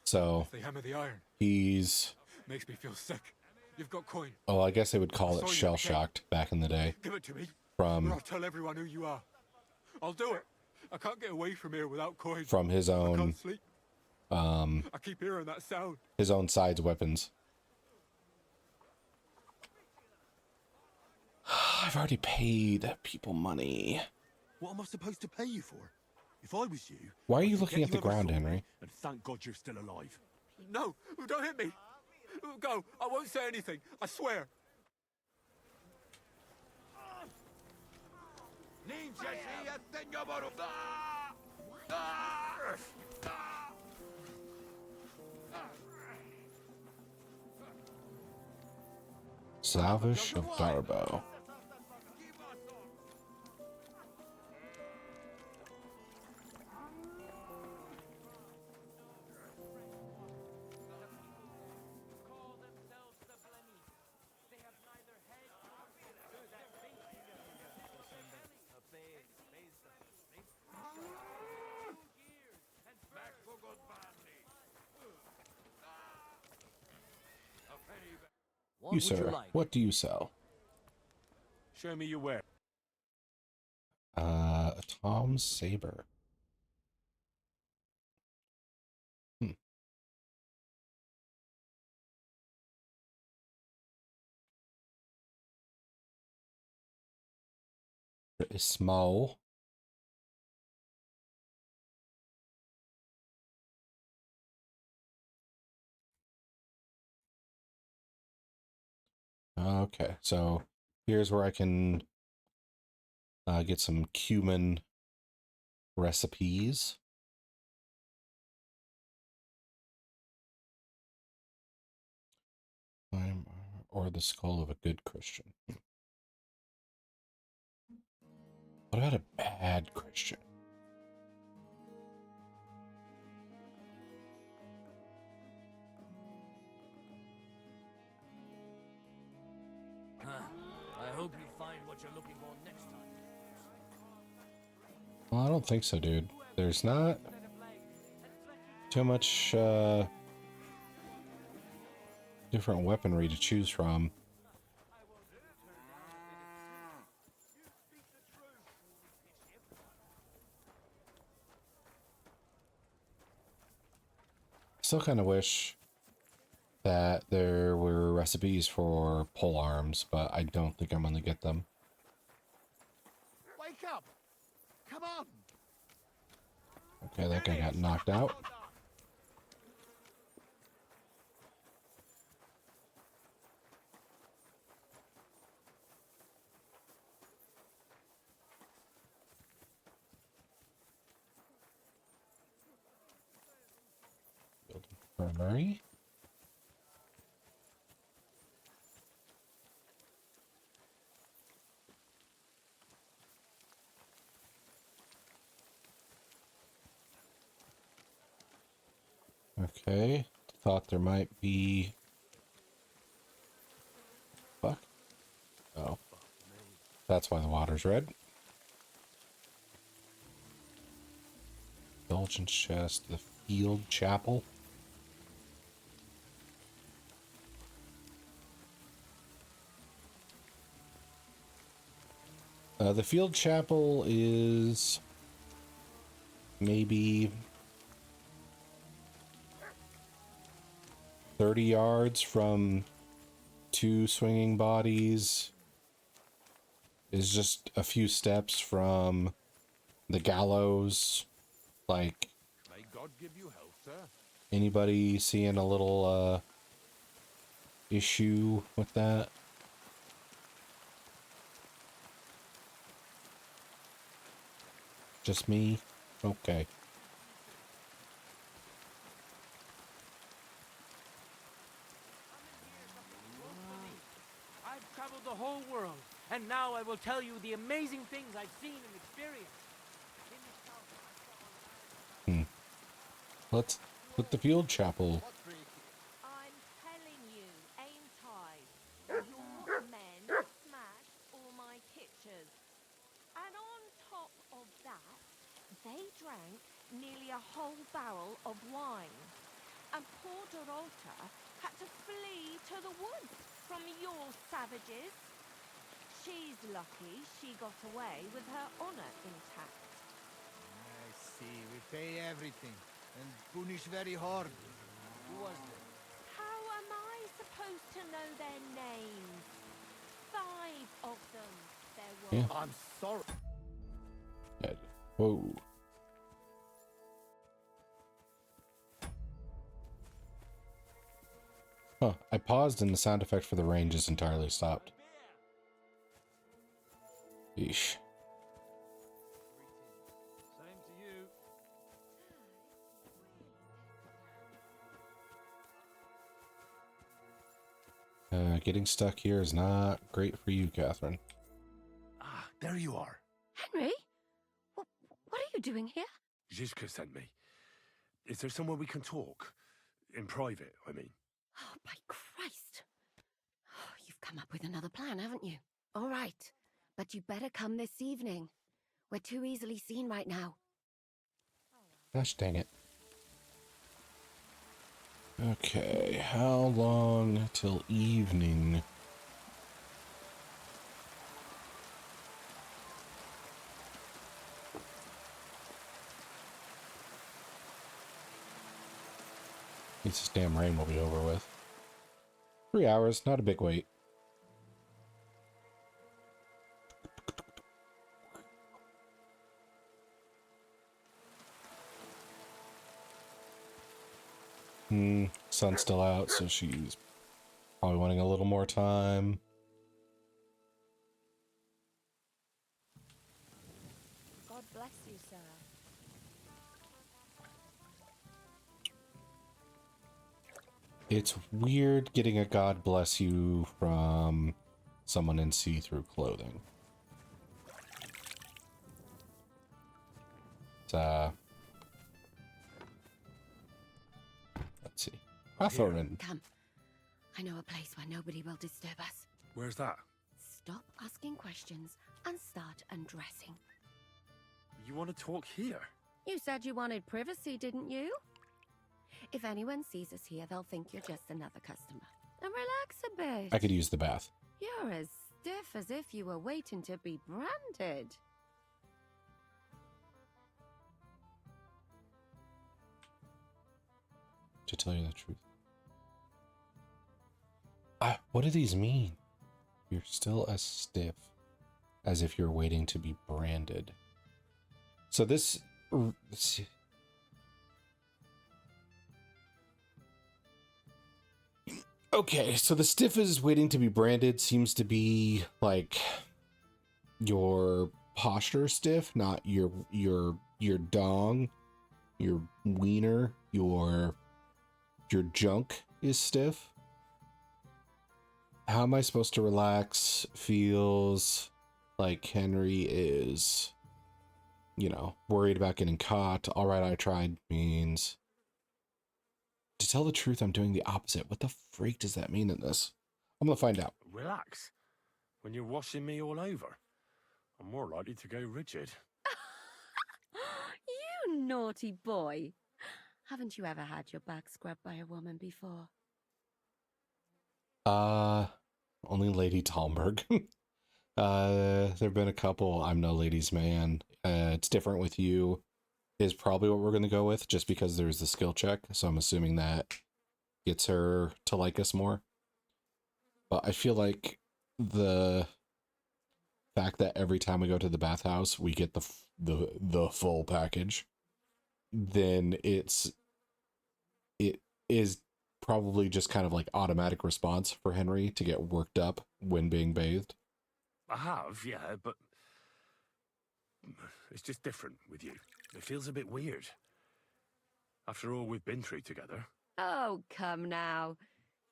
So They hammer the iron. he's, Makes me feel sick. You've got coin. oh, I guess they would call I it saw you, shell okay? shocked back in the day. Give it to me. From Or I'll tell everyone who you are. I'll do it. I can't get away from here without coin. from his I own can't sleep. I keep hearing that sound. his own side's weapons. I've already paid people money. What am I supposed to pay you for? If I was you... Why are you I'd looking forget at the you ever ground, saw me, Henry? And thank God you're still alive. No, don't hit me. Go. I won't say anything. I swear. Salvish of Darbo. You, sir, what do you sell? Show me your ware. A Tom's saber. Pretty small. Okay, so here's where I can get some cumin recipes. Or the skull of a good Christian. What about a bad Christian? I hope you find what you're looking for next time. Well, I don't think so, dude. There's not too much different weaponry to choose from. Still kind of wish that there were recipes for pole arms, but I don't think I'm going to get them. Wake up! Come on! Okay, that guy got knocked out. Infirmary. Okay, thought there might be... Fuck. Oh. That's why the water's red. Indulgence chest, the field chapel. The field chapel is maybe 30 yards from two swinging bodies. Is just a few steps from the gallows. Like, May God give you health, sir. anybody seeing a little issue with that? Just me? Okay. I've traveled the whole world, and now I will tell you the amazing things I've seen and experienced. Let's put the field chapel. I'm telling you, ain't I? Your men smashed all my pictures. And on top of that, they drank nearly a whole barrel of wine. And poor Dorota had to flee to the woods from your savages. She's lucky she got away with her honor intact. I see. We pay everything and punish very hard. Who was it? How am I supposed to know their names? 5 of them there were. Yeah. I'm sorry. Whoa. Huh. I paused and the sound effect for the rain just entirely stopped. Yeesh. Same to you. Getting stuck here is not great for you, Catherine. Ah, there you are. Henry? What are you doing here? Zizka sent me. Is there somewhere we can talk? In private, I mean. Oh, by Christ. Oh, you've come up with another plan, haven't you? All right. But you better come this evening. We're too easily seen right now. Gosh dang it. Okay, how long till evening? This damn rain will be over with. 3 hours, not a big wait. Sun's still out, so she's probably wanting a little more time. God bless you, sir. It's weird getting a God bless you from someone in see-through clothing. It's, let's see. Hawthorne. Come. I know a place where nobody will disturb us. Where's that? Stop asking questions and start undressing. You want to talk here? You said you wanted privacy, didn't you? If anyone sees us here, they'll think you're just another customer. And relax a bit. I could use the bath. You're as stiff as if you were waiting to be branded. To tell you the truth. What do these mean? You're still as stiff as if you're waiting to be branded. So this... Okay, so the stiff is waiting to be branded seems to be like your posture stiff, not your dong, your wiener, your junk is stiff. How am I supposed to relax? Feels like Henry is, you know, worried about getting caught. All right, I tried means... To tell the truth, I'm doing the opposite. What the freak does that mean in this? I'm gonna find out. Relax. When you're washing me all over, I'm more likely to go rigid. You naughty boy. Haven't you ever had your back scrubbed by a woman before? Only Lady Talmberg. There've been a couple. I'm no ladies' man. It's different with you. Is probably what we're going to go with, just because there's the skill check, so I'm assuming that gets her to like us more. But I feel like the fact that every time we go to the bathhouse, we get the full package, then it is probably just kind of like automatic response for Henry to get worked up when being bathed. I have, yeah, but it's just different with you. It feels a bit weird. After all we've been through together. Oh, come now.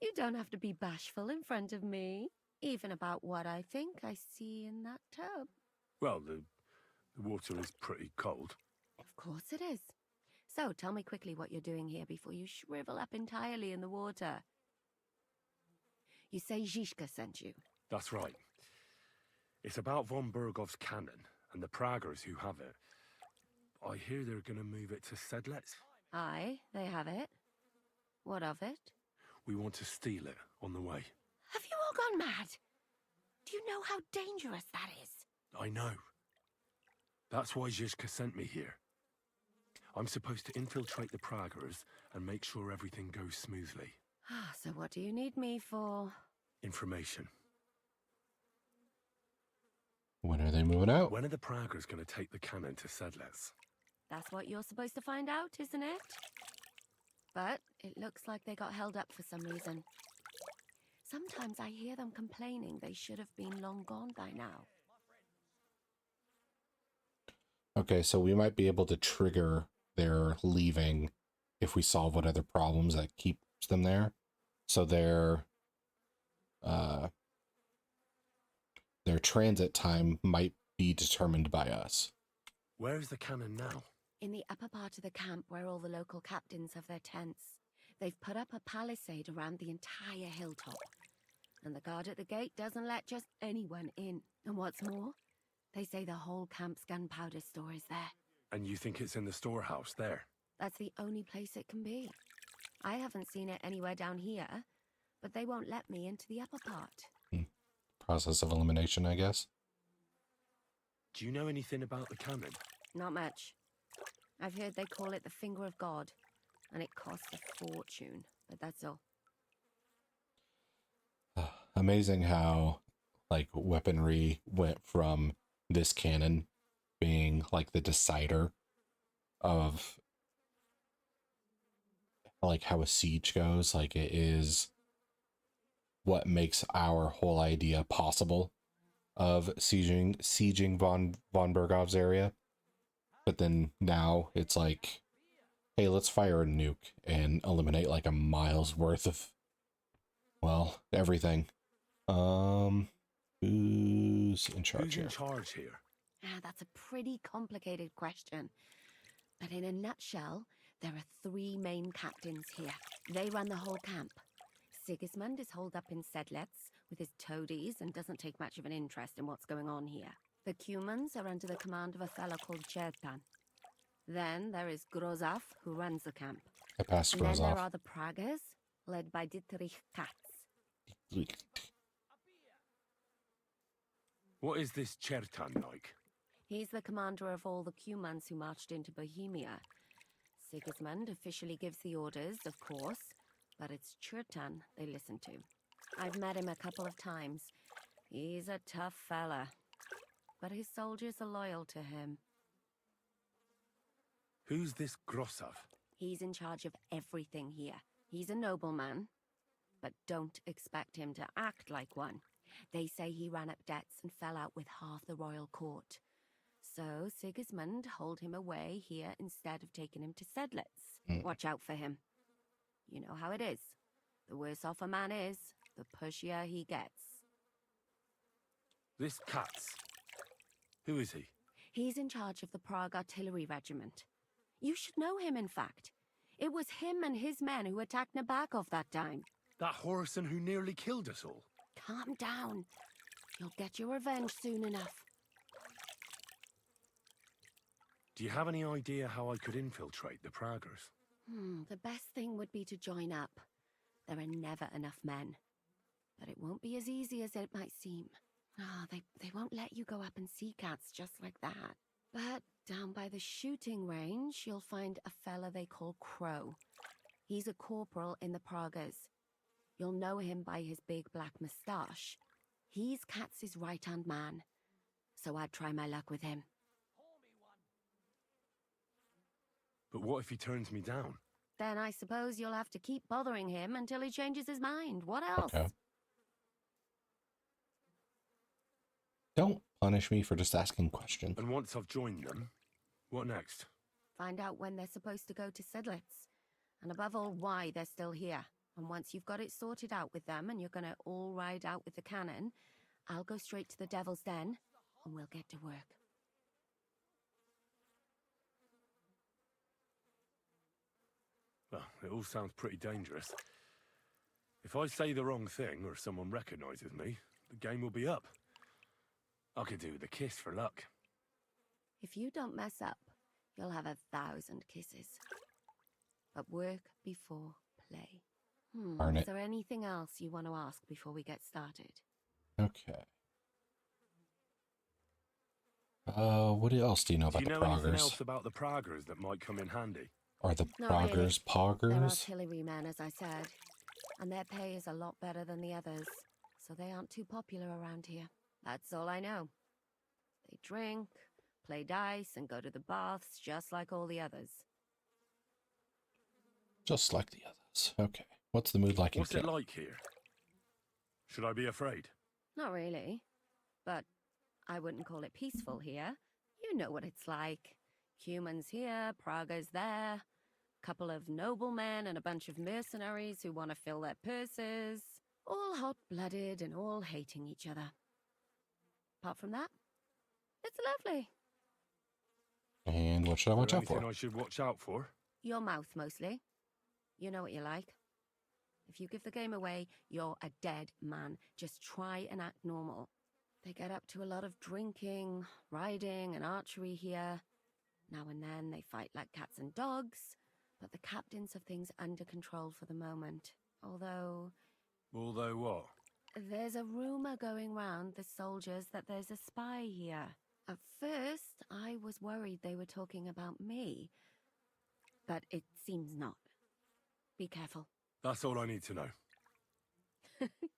You don't have to be bashful in front of me, even about what I think I see in that tub. Well, the water is pretty cold. Of course it is. So tell me quickly what you're doing here before you shrivel up entirely in the water. You say Zhishka sent you? That's right. It's about von Bergov's cannon and the Praggers who have it. I hear they're going to move it to Sedlets. Aye, they have it. What of it? We want to steal it on the way. Have you all gone mad? Do you know how dangerous that is? I know. That's why Zhishka sent me here. I'm supposed to infiltrate the Praggers and make sure everything goes smoothly. So what do you need me for? Information. When are they moving out? When are the Praggers going to take the cannon to Sedlets? That's what you're supposed to find out, isn't it? But it looks like they got held up for some reason. Sometimes I hear them complaining they should have been long gone by now. Okay, so we might be able to trigger their leaving if we solve what other problems that keeps them there. So their transit time might be determined by us. Where is the cannon now? In the upper part of the camp where all the local captains have their tents. They've put up a palisade around the entire hilltop. And the guard at the gate doesn't let just anyone in. And what's more, they say the whole camp's gunpowder store is there. And you think it's in the storehouse there? That's the only place it can be. I haven't seen it anywhere down here, but they won't let me into the upper part. Process of elimination, I guess. Do you know anything about the cannon? Not much. I've heard they call it the Finger of God, and it costs a fortune, but that's all. Amazing how, like, weaponry went from this cannon being, like, the decider of like how a siege goes. Like it is what makes our whole idea possible of sieging von Bergov's area. But then now it's like, hey, let's fire a nuke and eliminate like a mile's worth of, well, everything. Who's in charge Who's here? in charge here? That's a pretty complicated question. But in a nutshell, there are 3 main captains here. They run the whole camp. Sigismund is holed up in Sedlitz with his toadies and doesn't take much of an interest in what's going on here. The Cumans are under the command of a fellow called Chertan. Then there is Grozaf, who runs the camp. I passed And then there Grozaf. are the Pragas, led by Dietrich Katz. What is this Chertan like? He's the commander of all the Cumans who marched into Bohemia. Sigismund officially gives the orders, of course, but it's Chertan they listen to. I've met him a couple of times. He's a tough fella, but his soldiers are loyal to him. Who's this Grosov? He's in charge of everything here. He's a nobleman, but don't expect him to act like one. They say he ran up debts and fell out with half the royal court. So Sigismund holed him away here instead of taking him to Sedlitz. Watch out for him. You know how it is. The worse off a man is, the pushier he gets. This Katz. Who is he? He's in charge of the Prague Artillery Regiment. You should know him, in fact. It was him and his men who attacked Nabakov that time. That Horison who nearly killed us all. Calm down. You'll get your revenge soon enough. Do you have any idea how I could infiltrate the Praggers? The best thing would be to join up. There are never enough men. But it won't be as easy as it might seem. They won't let you go up and see cats just like that. But down by the shooting range, you'll find a fella they call Crow. He's a corporal in the Pragas. You'll know him by his big black moustache. He's Katz's right-hand man. So I'd try my luck with him. But what if he turns me down? Then I suppose you'll have to keep bothering him until he changes his mind. What else? Okay. Don't punish me for just asking questions. And once I've joined them, what next? Find out when they're supposed to go to Sedlitz. And above all, why they're still here. And once you've got it sorted out with them and you're going to all ride out with the cannon, I'll go straight to the Devil's Den and we'll get to work. Well, it all sounds pretty dangerous. If I say the wrong thing or someone recognizes me, the game will be up. I could do the kiss for luck. If you don't mess up, you'll have 1,000 kisses. But work before play. Darn it. Is there anything else you want to ask before we get started? Okay. What else do you know about Do you the know anything Praggers? else about the Praggers that might come in handy? Are the Not really. Praggers They're poggers? artillerymen, as I said. And their pay is a lot better than the others. So they aren't too popular around here. That's all I know. They drink, play dice, and go to the baths just like all the others. Just like the others. Okay. What's the mood like in What's it camp? like here? Should I be afraid? Not really. But I wouldn't call it peaceful here. You know what it's like. Humans here, Pragas there. Couple of noblemen and a bunch of mercenaries who want to fill their purses. All hot-blooded and all hating each other. Apart from that, it's lovely. And what should I watch out Anything for? I should watch out for? Your mouth, mostly. You know what you like. If you give the game away, you're a dead man. Just try and act normal. They get up to a lot of drinking, riding, and archery here. Now and then they fight like cats and dogs, but the captains have things under control for the moment. Although what? there's a rumor going round the soldiers that there's a spy here. At first, I was worried they were talking about me, but it seems not. Be careful. That's all I need to know.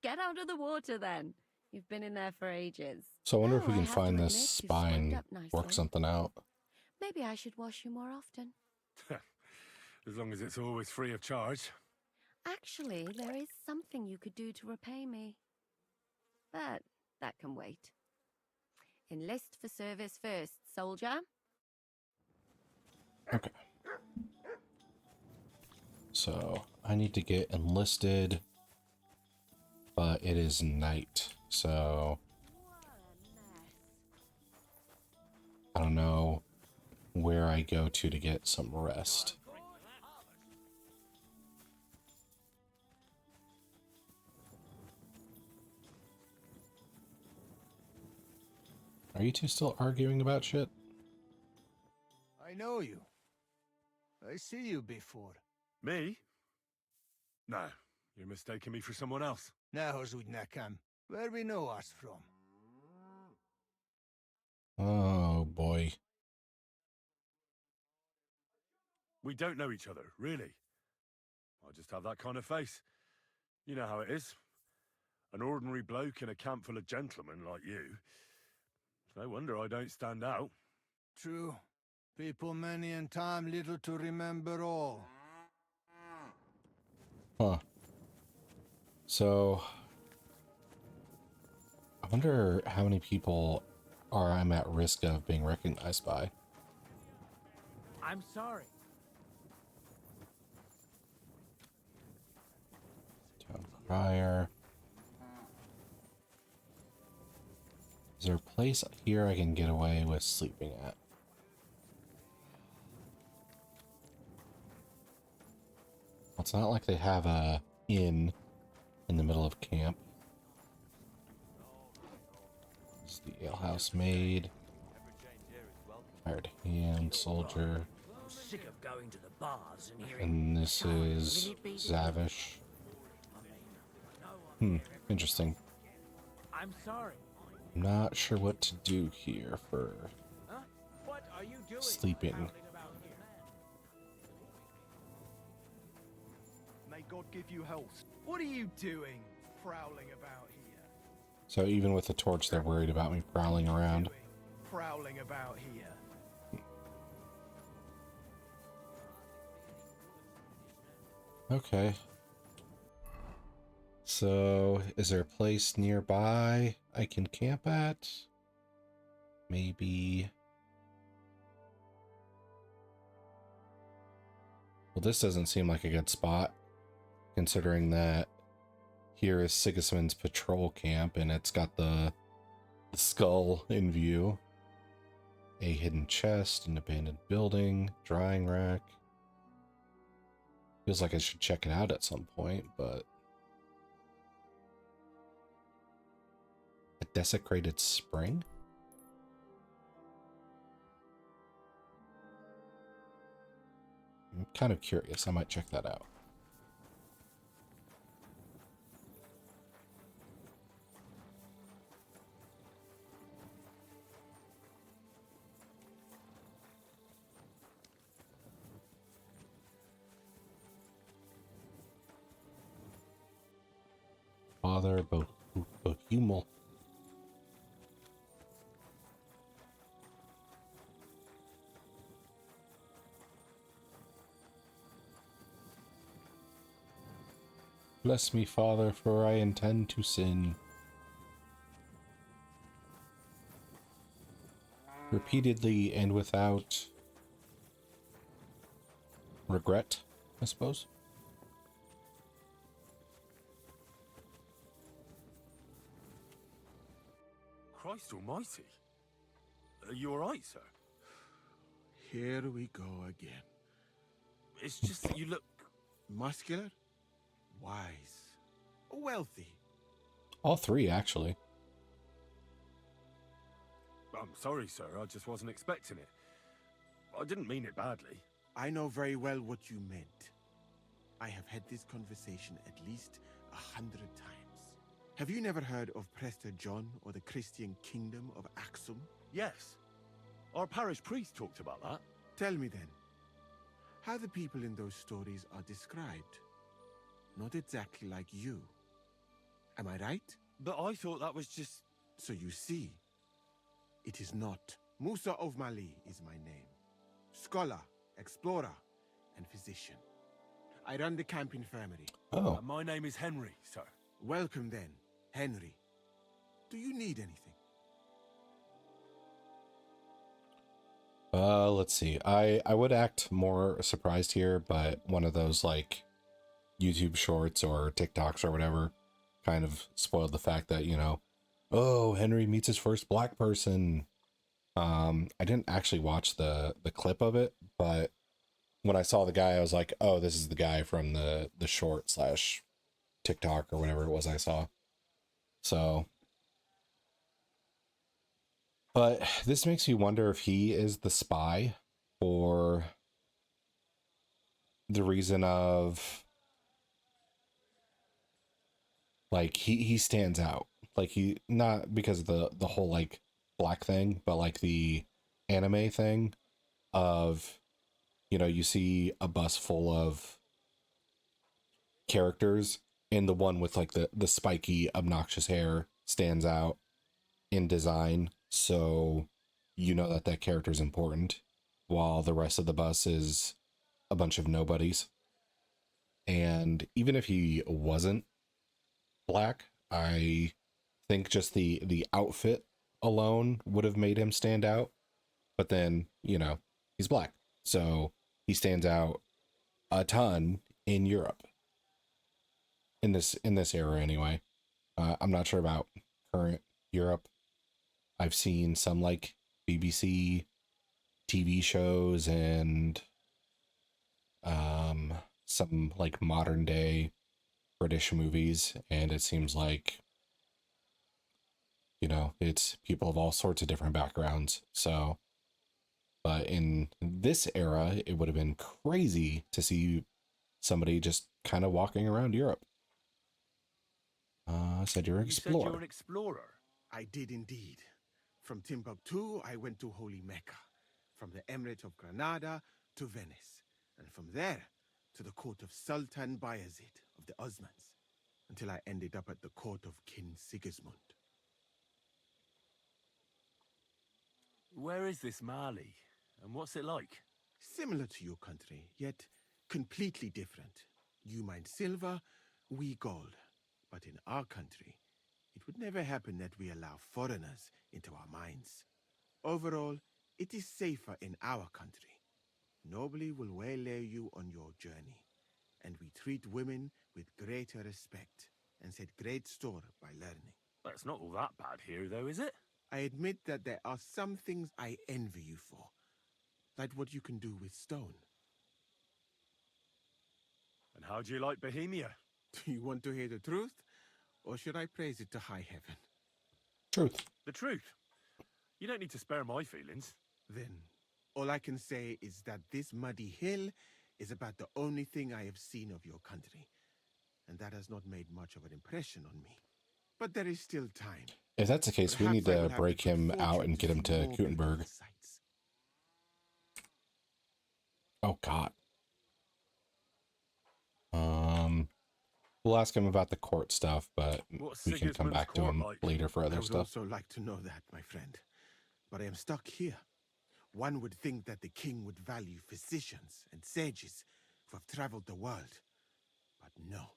Get out of the water, then. You've been in there for ages. So I wonder if we Oh, can I have find to this admit, you've spy swept and up nicely. work something out. Maybe I should wash you more often. As long as it's always free of charge. Actually, there is something you could do to repay me. But that can wait. Enlist for service first, soldier. Okay. So, I need to get enlisted, but it is night, so I don't know where I go to get some rest. Are you two still arguing about shit? I know you. I see you before. Me? No, you're mistaking me for someone else. Now, Zudnakam, where we know us from? Oh boy. We don't know each other, really. I just have that kind of face. You know how it is. An ordinary bloke in a camp full of gentlemen like you. It's no wonder I don't stand out. True. People many and time little to remember all. Huh. So, I wonder how many people I'm at risk of being recognized by. I'm sorry. Town crier. Is there a place here I can get away with sleeping at? Well, it's not like they have a inn in the middle of camp. It's the alehouse maid. Hired hand, soldier. I'm sick of going to the bars and hearing. And this is Zavish. Interesting. I'm sorry. I'm not sure what to do here for What are you doing? sleeping. May God give you health. What are you doing, prowling about here? So even with the torch, they're worried about me prowling around. Prowling about here. Okay. So, is there a place nearby I can camp at? Maybe. Well, this doesn't seem like a good spot, considering that here is Sigismund's patrol camp, and it's got the skull in view. A hidden chest, an abandoned building, drying rack. Feels like I should check it out at some point, but... A desecrated spring? I'm kind of curious. I might check that out. Father Bohumil. Bless me, Father, for I intend to sin. Repeatedly and without regret, I suppose. Christ almighty. Are you alright, sir? Here we go again. It's just that you look... Muscular, wise, wealthy. All three, actually. I'm sorry, sir. I just wasn't expecting it. I didn't mean it badly. I know very well what you meant. I have had this conversation at least 100 times. Have you never heard of Prester John or the Christian Kingdom of Axum? Yes. Our parish priest talked about that. Tell me then, how the people in those stories are described. Not exactly like you. Am I right? But I thought that was just... So you see, it is not. Musa of Mali is my name. Scholar, explorer, and physician. I run the camp infirmary. Oh. My name is Henry, sir. Welcome then, Henry. Do you need anything? Let's see. I would act more surprised here, but one of those like YouTube shorts or TikToks or whatever kind of spoiled the fact that, you know, oh, Henry meets his first black person. I didn't actually watch the clip of it, but when I saw the guy, I was like, oh, this is the guy from the short slash TikTok or whatever it was I saw. So, but this makes me wonder if he is the spy for the reason of like he stands out. Like he, not because of the whole like black thing, but like the anime thing of, you know, you see a bus full of characters and the one with like the spiky obnoxious hair stands out in design, so you know that that character is important, while the rest of the bus is a bunch of nobodies. And even if he wasn't black, I think just the outfit alone would have made him stand out. But then, you know, he's black, so he stands out a ton in Europe in this era anyway. I'm not sure about current Europe. I've seen some like BBC TV shows and some like modern day British movies, and it seems like, you know, it's people of all sorts of different backgrounds. So, but in this era, it would have been crazy to see somebody just kind of walking around Europe. Said you're an explorer. You said you're an explorer? I did indeed. From Timbuktu, I went to Holy Mecca. From the Emirate of Granada to Venice. And from there to the court of Sultan Bayezid of the Osmans, until I ended up at the court of King Sigismund. Where is this Mali, and what's it like? Similar to your country, yet completely different. You mine silver, we gold. But in our country, it would never happen that we allow foreigners into our mines. Overall, it is safer in our country. Nobody will waylay you on your journey, and we treat women with greater respect and set great store by learning. Well, it's not all that bad here, though, is it? I admit that there are some things I envy you for, like what you can do with stone. And how do you like Bohemia? Do you want to hear the truth, or should I praise it to high heaven? Truth. The truth. You don't need to spare my feelings. Then, all I can say is that this muddy hill is about the only thing I have seen of your country, and that has not made much of an impression on me. But there is still time. If that's the case, Perhaps we need to break him out and get him to Gutenberg. Oh God. We'll ask him about the court stuff, but we can come back to him later for other stuff. I would also like to know that, my friend. But I am stuck here. One would think that the king would value physicians and sages who have traveled the world. But no.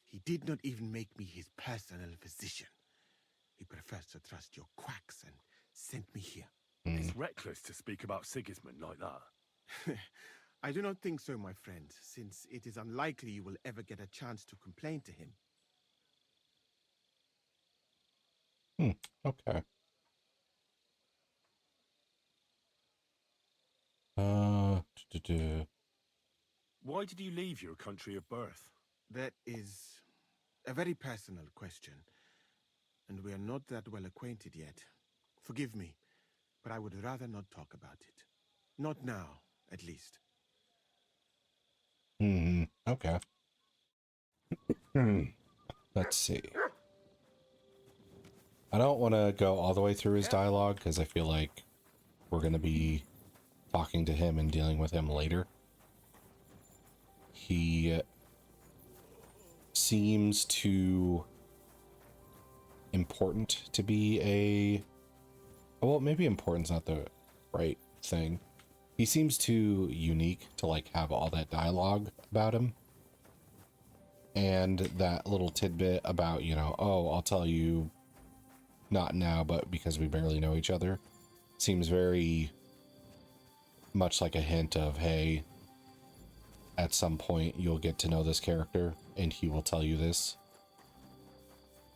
He did not even make me his personal physician. He prefers to trust your quacks and sent me here. It's reckless to speak about Sigismund like that. I do not think so, my friend, since it is unlikely you will ever get a chance to complain to him. Okay. Why did you leave your country of birth? That is a very personal question, and we are not that well acquainted yet. Forgive me, but I would rather not talk about it. Not now, at least. Okay. Let's see. I don't want to go all the way through his dialogue because I feel like we're going to be talking to him and dealing with him later. He seems too important to be a... Well, maybe important's not the right thing. he seems too unique to like have all that dialogue about him. And that little tidbit about, you know, oh, I'll tell you not now, but because we barely know each other, seems very much like a hint of, hey, at some point you'll get to know this character and he will tell you this.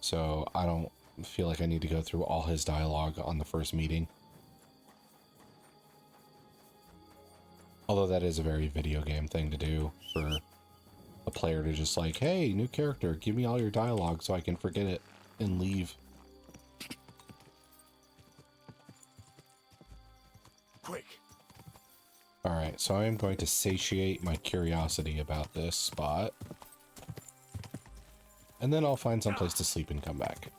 So I don't feel like I need to go through all his dialogue on the first meeting. Although that is a very video game thing to do for a player to just like, hey, new character, give me all your dialogue so I can forget it and leave. Quick. All right, so I am going to satiate my curiosity about this spot. And then I'll find someplace to sleep and come back.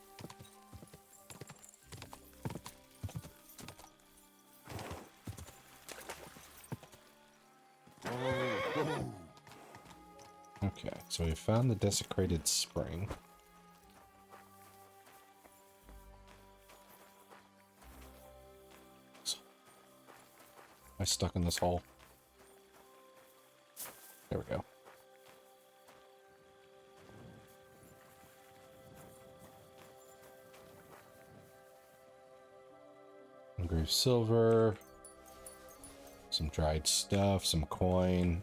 Okay, so we found the desecrated spring. Am I stuck in this hole? There we go. Engraved silver, some dried stuff, some coin,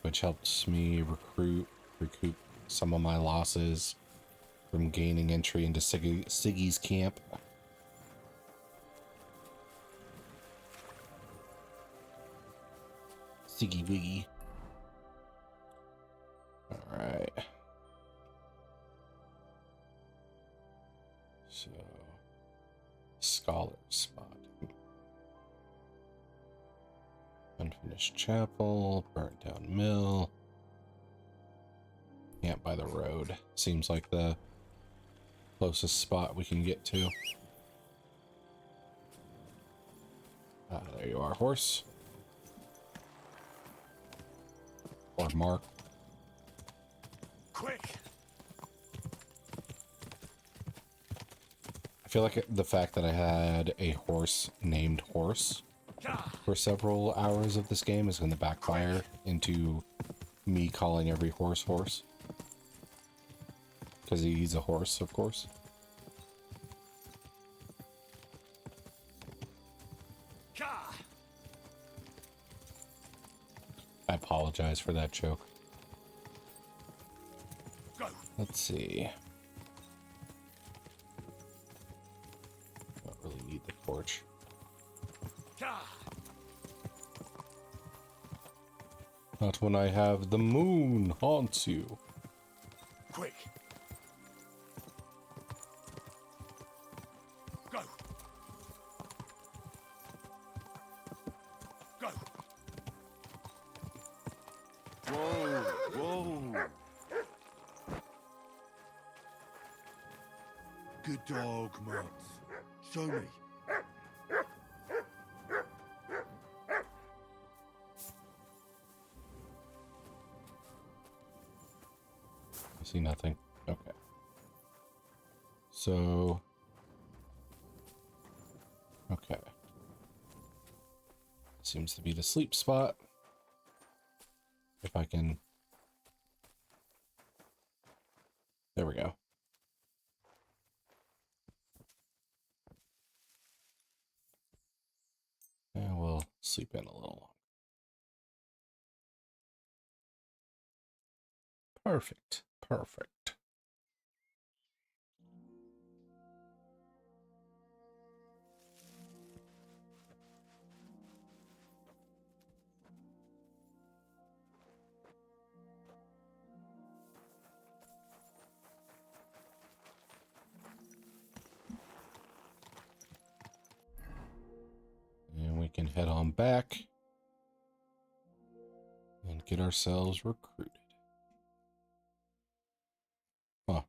which helps me recoup some of my losses from gaining entry into Siggy's camp. Siggy Wiggy. All right. So, scholar spot. Unfinished chapel, burnt down mill. Camp by the road. Seems like the closest spot we can get to. There you are, horse. Or Mark. Quick. I feel like the fact that I had a horse named Horse for several hours of this game is going to backfire into me calling every horse Horse. Because he's a horse, of course. I apologize for that joke. Let's see. Don't really need the torch. Not when I have the moon haunts you. Quick. Go. Go. Whoa, whoa. Good dog, Mats. Show me. I see nothing. Okay. So... okay. Seems to be the sleep spot. If I can... there we go. And we'll sleep in a little. Perfect. Perfect. And we can head on back and get ourselves recruited. Huh.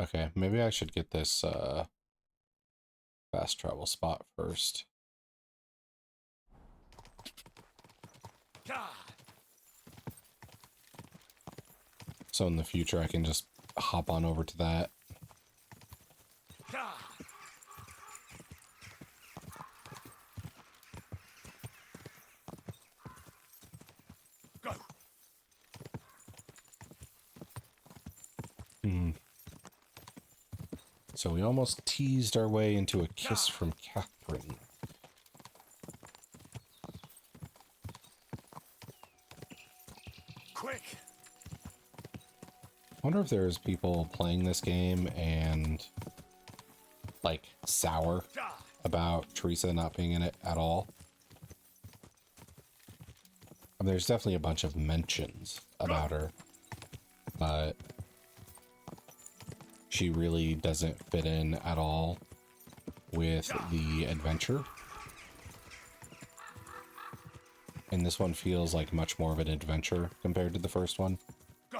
Okay, maybe I should get this fast travel spot first. So in the future I can just hop on over to that. So we almost teased our way into a kiss from Catherine. Quick! I wonder if there's people playing this game and, like, sour about Teresa not being in it at all. I mean, there's definitely a bunch of mentions about her, but she really doesn't fit in at all with the adventure. And this one feels like much more of an adventure compared to the first one. Go.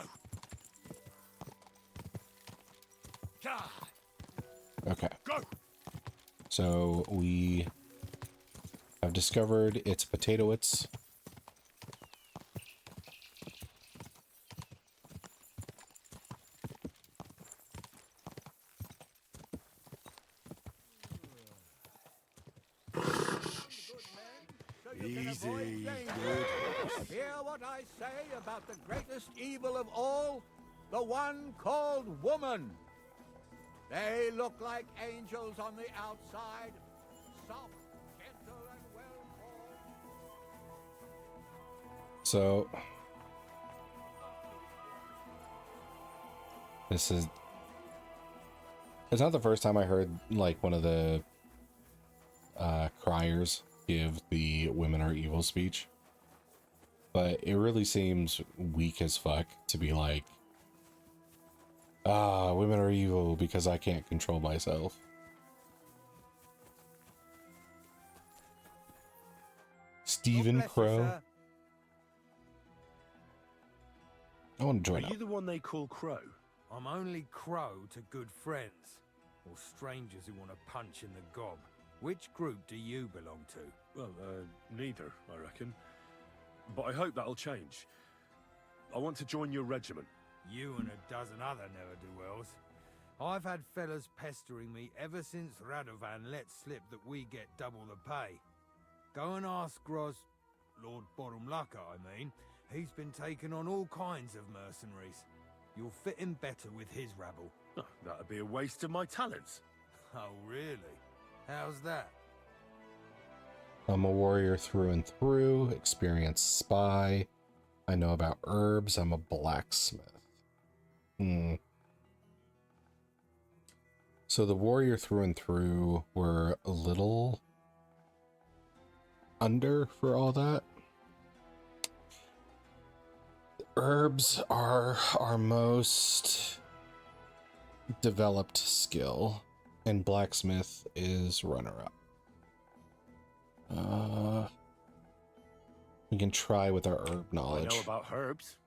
Okay. Go. So we have discovered it's potatoits. Easy. Good. Hear what I say about the greatest evil of all? The one called woman. They look like angels on the outside, soft, gentle, and well-born. So it's not the first time I heard like one of the criers give the women are evil speech, but it really seems weak as fuck to be like, women are evil because I can't control myself. Stephen Crow. I want to join Are up. you the one they call Crow? I'm only Crow to good friends, or strangers who want to punch in the gob. Which group do you belong to? Well, neither, I reckon. But I hope that'll change. I want to join your regiment. You and a dozen other ne'er-do-wells. I've had fellas pestering me ever since Radovan let slip that we get double the pay. Go and ask Lord Borumlaka, I mean. He's been taking on all kinds of mercenaries. You'll fit in better with his rabble. Oh, that'd be a waste of my talents. Oh, really? How's that? I'm a warrior through and through, experienced spy. I know about herbs. I'm a blacksmith. So the warrior through and through were a little under for all that. Herbs are our most developed skill, and blacksmith is runner-up. We can try with our herb knowledge. I know about herbs.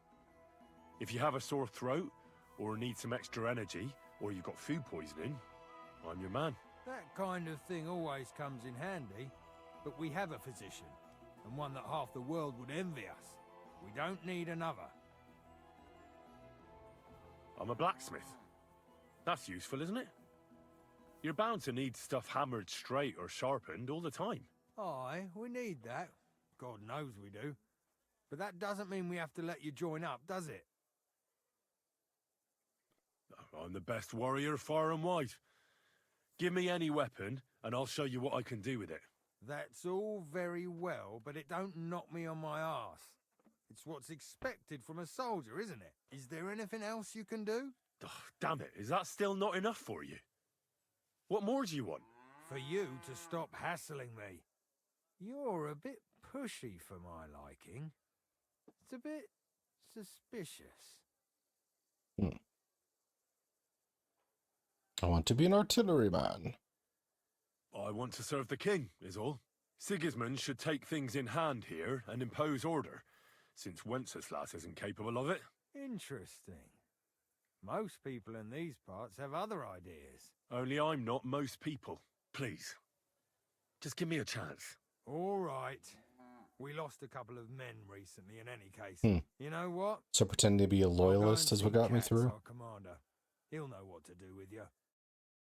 If you have a sore throat, or need some extra energy, or you've got food poisoning, I'm your man. That kind of thing always comes in handy, but we have a physician, and one that half the world would envy us. We don't need another. I'm a blacksmith. That's useful, isn't it? You're bound to need stuff hammered straight or sharpened all the time. Aye, we need that. God knows we do. But that doesn't mean we have to let you join up, does it? I'm the best warrior far and wide. Give me any weapon, and I'll show you what I can do with it. That's all very well, but it don't knock me on my arse. It's what's expected from a soldier, isn't it? Is there anything else you can do? Oh, damn it, is that still not enough for you? What more do you want? For you to stop hassling me. You're a bit pushy for my liking. It's a bit suspicious. I want to be an artilleryman. I want to serve the king, is all. Sigismund should take things in hand here and impose order, since Wenceslas isn't capable of it. Interesting. Most people in these parts have other ideas. Only I'm not most people. Please. Just give me a chance. All right. We lost a couple of men recently in any case. You know what? So pretending to be a loyalist is what got me through? Our commander. He'll know what to do with you.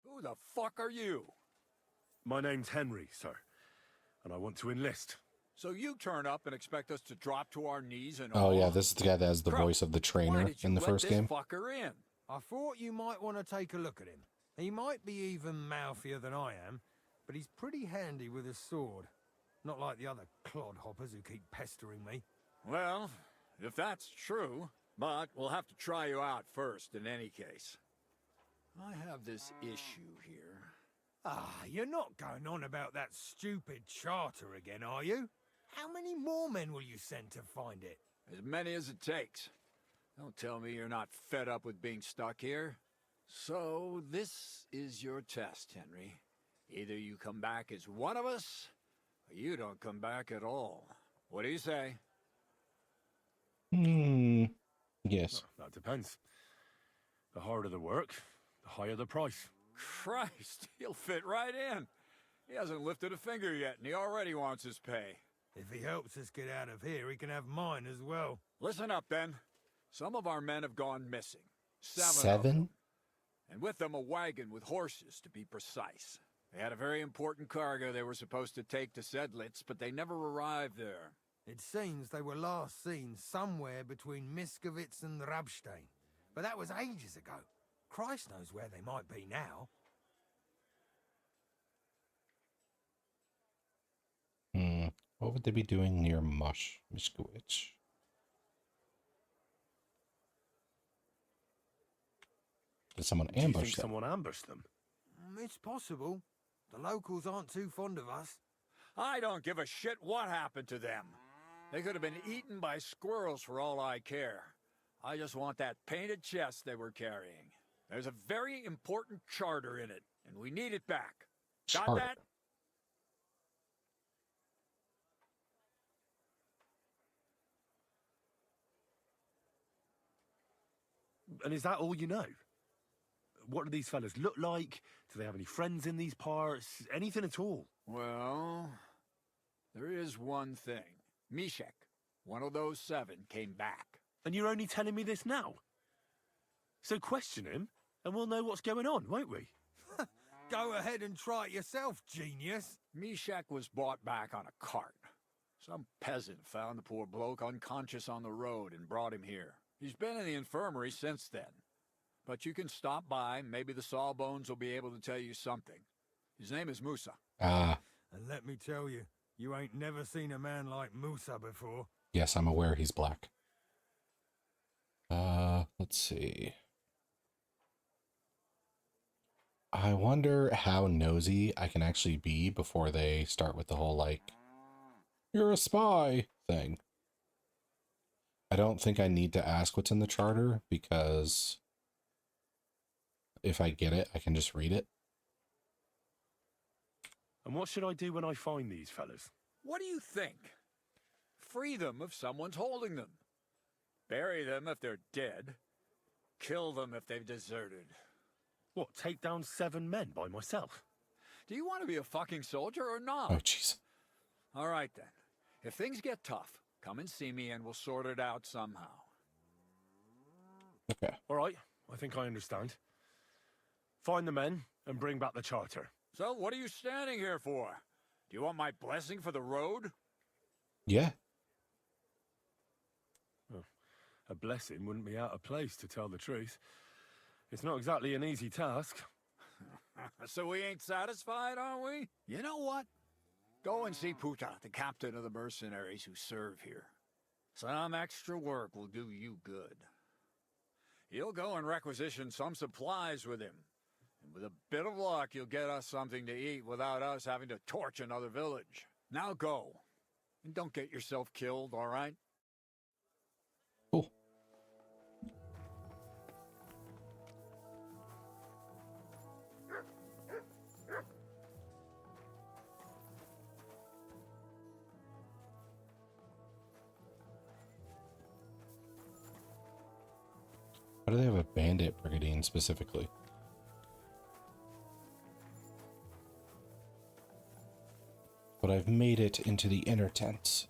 Who the fuck are you? My name's Henry, sir, and I want to enlist. So you turn up and expect us to drop to our knees and Oh yeah, this is the guy that has the voice of the trainer in the first game. Fucker in? I thought you might want to take a look at him. He might be even mouthier than I am, but he's pretty handy with his sword. Not like the other clodhoppers who keep pestering me. Well, if that's true, but we'll have to try you out first in any case. I have this issue here. Ah, you're not going on about that stupid charter again, are you? How many more men will you send to find it? As many as it takes. Don't tell me you're not fed up with being stuck here. So, this is your test, Henry. Either you come back as one of us, or you don't come back at all. What do you say? Yes. That depends. The harder the work, the higher the price. Christ, he'll fit right in. He hasn't lifted a finger yet, and he already wants his pay. If he helps us get out of here, he can have mine as well. Listen up, then. Some of our men have gone missing. 7 of Seven? them. And with them a wagon with horses, to be precise. They had a very important cargo they were supposed to take to Sedlitz, but they never arrived there. It seems they were last seen somewhere between Miskovitz and Rabstein. But that was ages ago. Christ knows where they might be now. What would they be doing near Miskowicz? Did someone Do you ambush think them? someone ambushed them? It's possible. The locals aren't too fond of us. I don't give a shit what happened to them. They could have been eaten by squirrels for all I care. I just want that painted chest they were carrying. There's a very important charter in it, and we need it back. Got Charter. that? And is that all you know? What do these fellas look like? Do they have any friends in these parts? Anything at all? Well, there is one thing. Mishek, one of those 7, came back. And you're only telling me this now? So question him, and we'll know what's going on, won't we? Go ahead and try it yourself, genius. Mishek was brought back on a cart. Some peasant found the poor bloke unconscious on the road and brought him here. He's been in the infirmary since then. But you can stop by, maybe the Sawbones will be able to tell you something. His name is Musa. Ah. And let me tell you, you ain't never seen a man like Musa before. Yes, I'm aware he's black. Let's see. I wonder how nosy I can actually be before they start with the whole, like, you're a spy thing. I don't think I need to ask what's in the charter, because if I get it, I can just read it. And what should I do when I find these fellas? What do you think? Free them if someone's holding them. Bury them if they're dead. Kill them if they've deserted. What, take down 7 men by myself? Do you want to be a fucking soldier or not? Oh, jeez. All right, then. If things get tough, come and see me and we'll sort it out somehow. Okay. All right, I think I understand. Find the men and bring back the charter. So, what are you standing here for? Do you want my blessing for the road? Yeah. Oh, a blessing wouldn't be out of place, to tell the truth. It's not exactly an easy task. So we ain't satisfied, are we? You know what? Go and see Puta, the captain of the mercenaries who serve here. Some extra work will do you good. He'll go and requisition some supplies with him. And with a bit of luck, you'll get us something to eat without us having to torch another village. Now go. And don't get yourself killed, all right? Cool. Why do they have a bandit brigade specifically? But I've made it into the inner tents.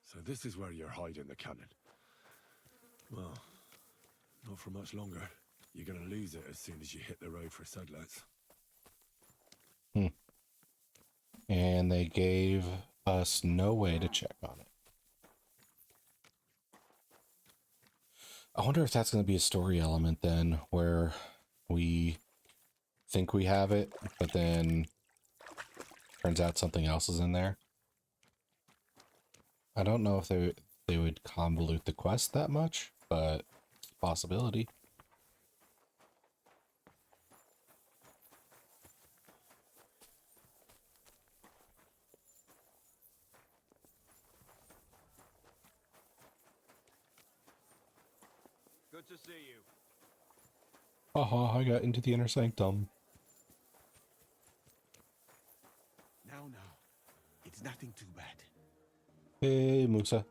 So this is where you're hiding the cannon. Well, not for much longer. You're gonna lose it as soon as you hit the road for Sedlitz. And they gave us no way to check on it. I wonder if that's going to be a story element then, where we think we have it, but then turns out something else is in there. I don't know if they would convolute the quest that much, but it's a possibility. Good to see you. Haha, I got into the inner sanctum. Now, it's nothing too bad. Hey, Musa.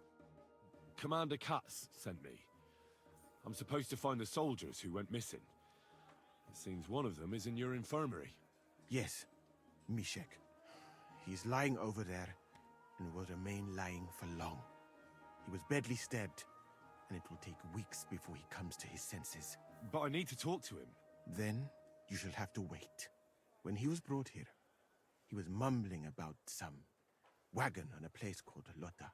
Commander Katz sent me. I'm supposed to find the soldiers who went missing. It seems one of them is in your infirmary. Yes, Mishek. He's lying over there and will remain lying for long. He was badly stabbed, and it will take weeks before he comes to his senses. But I need to talk to him. Then you shall have to wait. When he was brought here, he was mumbling about some wagon on a place called Lota.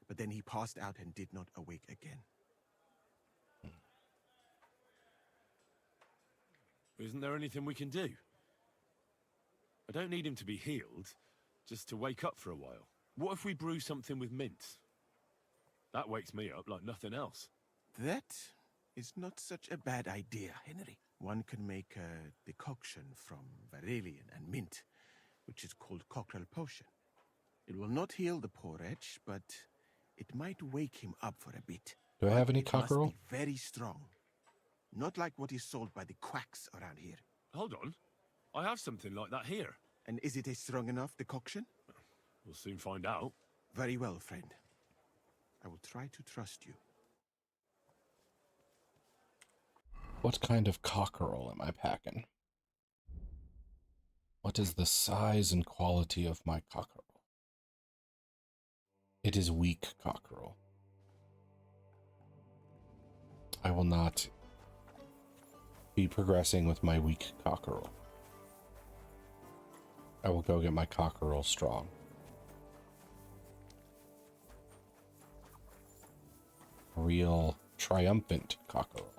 But then he passed out and did not awake again. Isn't there anything we can do? I don't need him to be healed, just to wake up for a while. What if we brew something with mint? That wakes me up like nothing else. That is not such a bad idea, Henry. One can make a decoction from Varelian and mint, which is called Cockrell Potion. It will not heal the poor wretch, but it might wake him up for a bit. Do I have any it must cockerel? be very strong. Not like what is sold by the quacks around here. Hold on. I have something like that here. And is it a strong enough decoction? We'll soon find out. Very well, friend. I will try to trust you. What kind of cockerel am I packing? What is the size and quality of my cockerel? It is weak cockerel. I will not be progressing with my weak cockerel. I will go get my cockerel strong. Real triumphant cockerel.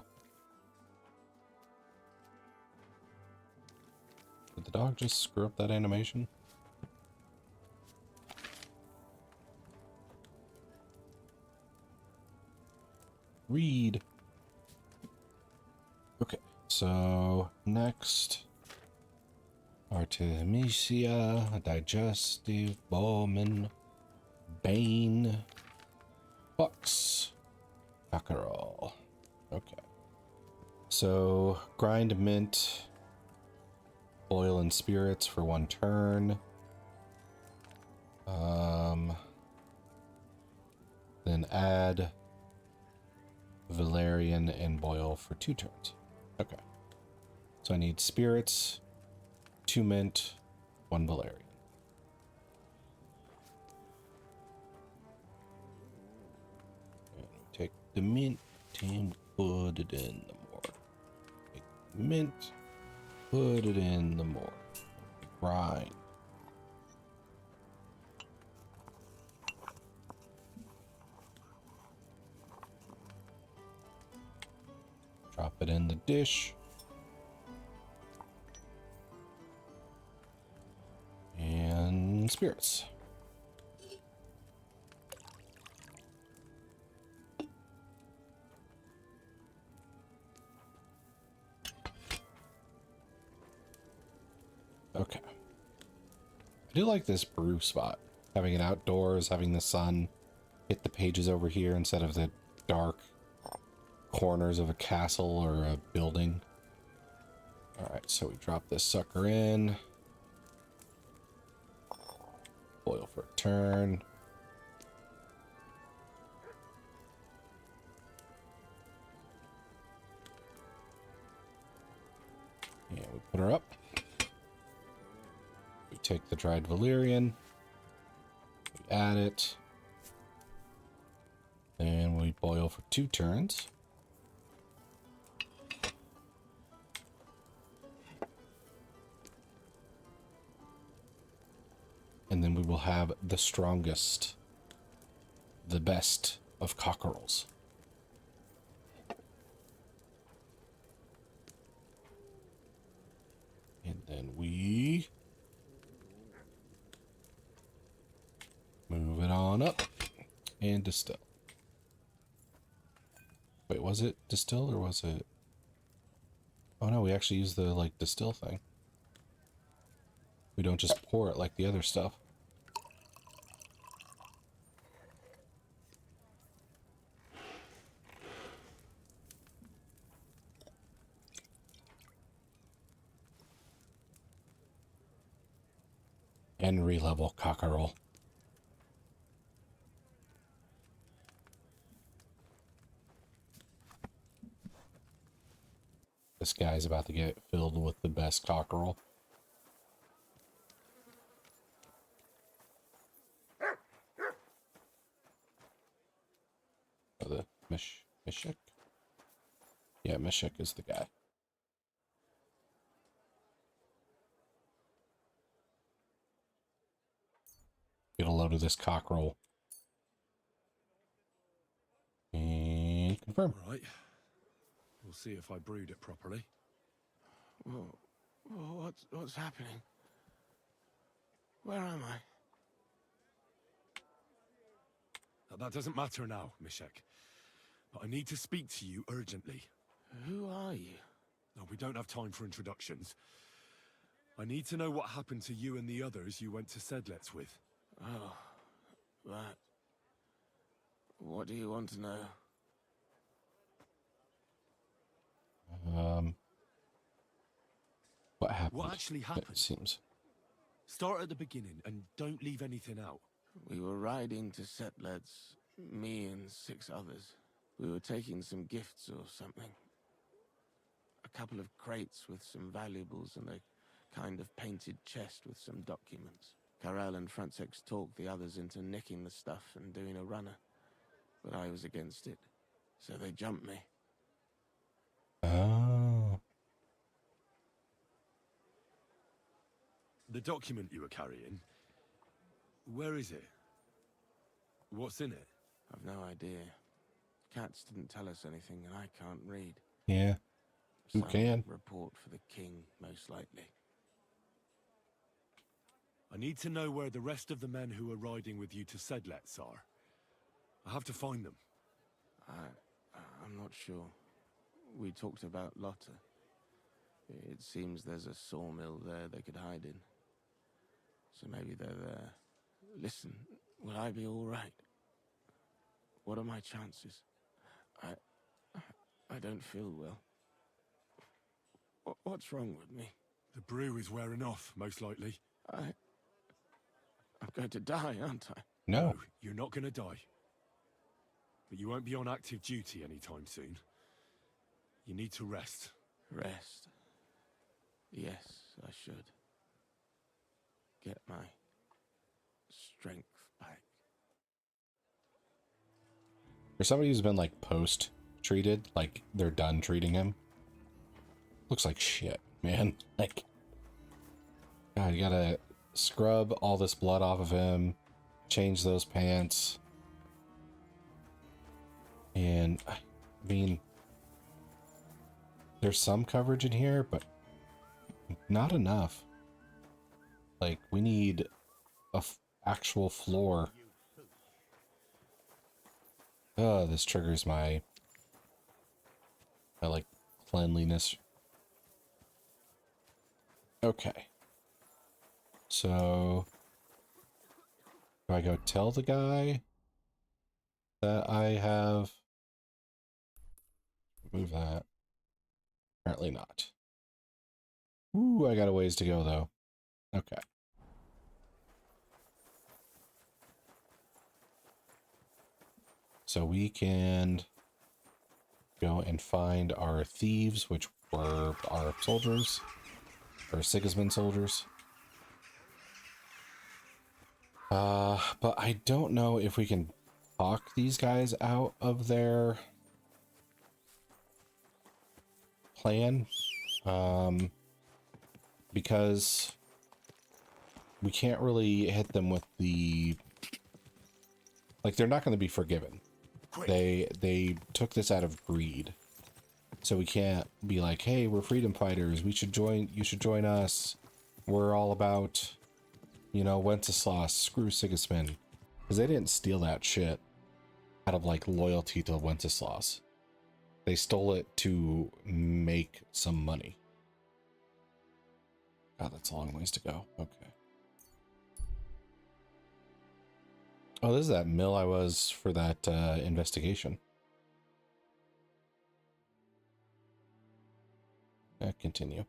Did the dog just screw up that animation? Read. Okay, so next, Artemisia, Digestive, Bowman, Bane, Bucks, Cockerel. Okay, so grind mint, oil and spirits for 1 turn. Then add Valerian and boil for 2 turns. Okay. So I need spirits, 2 mint, 1 Valerian. And we take the mint and put it in the mortar. Take the mint, put it in the mortar. Grind. Drop it in the dish. And spirits. Okay. I do like this brew spot. Having it outdoors, having the sun hit the pages over here instead of the dark corners of a castle or a building. Alright, so we drop this sucker in. Boil for a turn. And we put her up. We take the dried valerian. We add it. And we boil for 2 turns. And then we will have the strongest, the best of cockerels. And then we move it on up and distill. Wait, was it distill or was it? Oh no, we actually use the like distill thing. We don't just pour it like the other stuff. Henry level cockerel. This guy's about to get filled with the best cockerel. Oh, the Mishik? Yeah, Mishik is the guy. Get a load of this cockerel. And confirm. All right. We'll see if I brewed it properly. Whoa, what's happening? Where am I? That doesn't matter now, Mishek. But I need to speak to you urgently. Who are you? No, we don't have time for introductions. I need to know what happened to you and the others you went to Sedlet's with. Oh, that. What do you want to know? What happened? What actually happened? It seems. Start at the beginning and don't leave anything out. We were riding to Sedlet's, me and 6 others. We were taking some gifts or something. A couple of crates with some valuables and a kind of painted chest with some documents. Karel and Francex talked the others into nicking the stuff and doing a runner. But I was against it, so they jumped me. Oh. The document you were carrying, where is it? What's in it? I've no idea. Cats didn't tell us anything and I can't read. Yeah. Who Some can? report for the king, most likely. I need to know where the rest of the men who are riding with you to Sedlet's are. I have to find them. I'm not sure. We talked about Lotta. It seems there's a sawmill there they could hide in. So maybe they're there. Listen, will I be all right? What are my chances? I don't feel well. What's wrong with me? The brew is wearing off, most likely. I'm going to die, aren't I? No. You're not going to die. But you won't be on active duty anytime soon. You need to rest. Rest? Yes, I should. Get my strength back. For somebody who's been like post-treated, like they're done treating him, looks like shit, man. Like, God, you gotta scrub all this blood off of him, change those pants. And, I mean, there's some coverage in here, but not enough. Like, we need a actual floor. Oh, this triggers my like, cleanliness. Okay. So, do I go tell the guy that I have... Move that. Apparently not. Ooh, I got a ways to go, though. Okay. So we can go and find our thieves, which were our soldiers, or Sigismund soldiers. But I don't know if we can talk these guys out of their plan, because we can't really hit them with the... Like, they're not going to be forgiven. They took this out of greed. So we can't be like, hey, we're freedom fighters. You should join us. We're all about, you know, Wenceslas. Screw Sigismund. Because they didn't steal that shit out of, like, loyalty to Wenceslas. They stole it to make some money. God, that's a long ways to go. Okay. Oh, this is that mill I was for that investigation. Continue.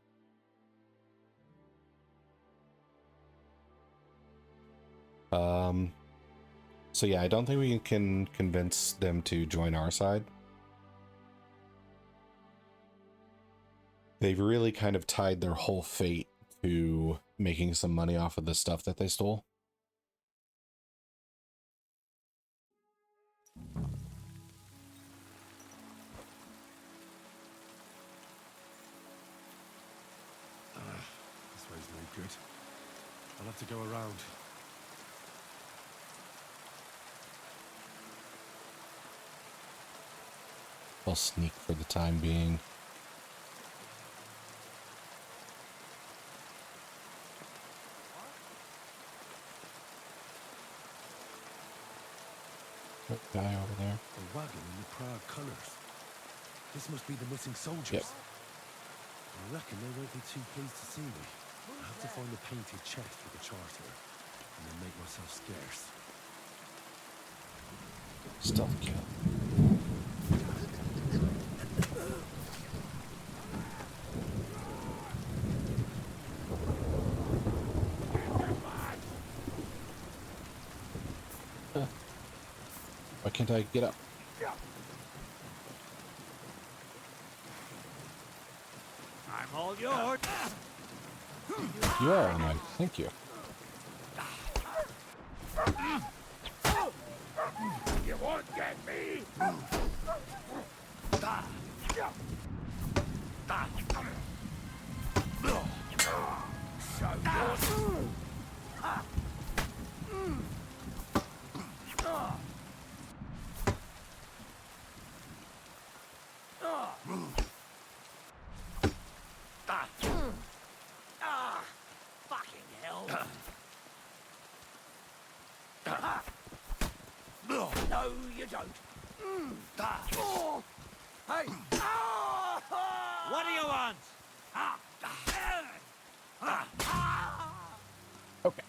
So yeah, I don't think we can convince them to join our side. They've really kind of tied their whole fate to making some money off of the stuff that they stole. This way's no good. I'll have to go around. I'll sneak for the time being. That guy over there. A wagon in the proud colours. This must be the missing soldiers. Yep. I reckon they won't be too pleased to see me. I have to find the painted chest with the charter, and then make myself scarce. Stealth kill. Why can't I get up? I'm all yours. You are all mine. Thank you. You won't get me! Fucking hell. No, you don't. Hey! What do you want? Okay.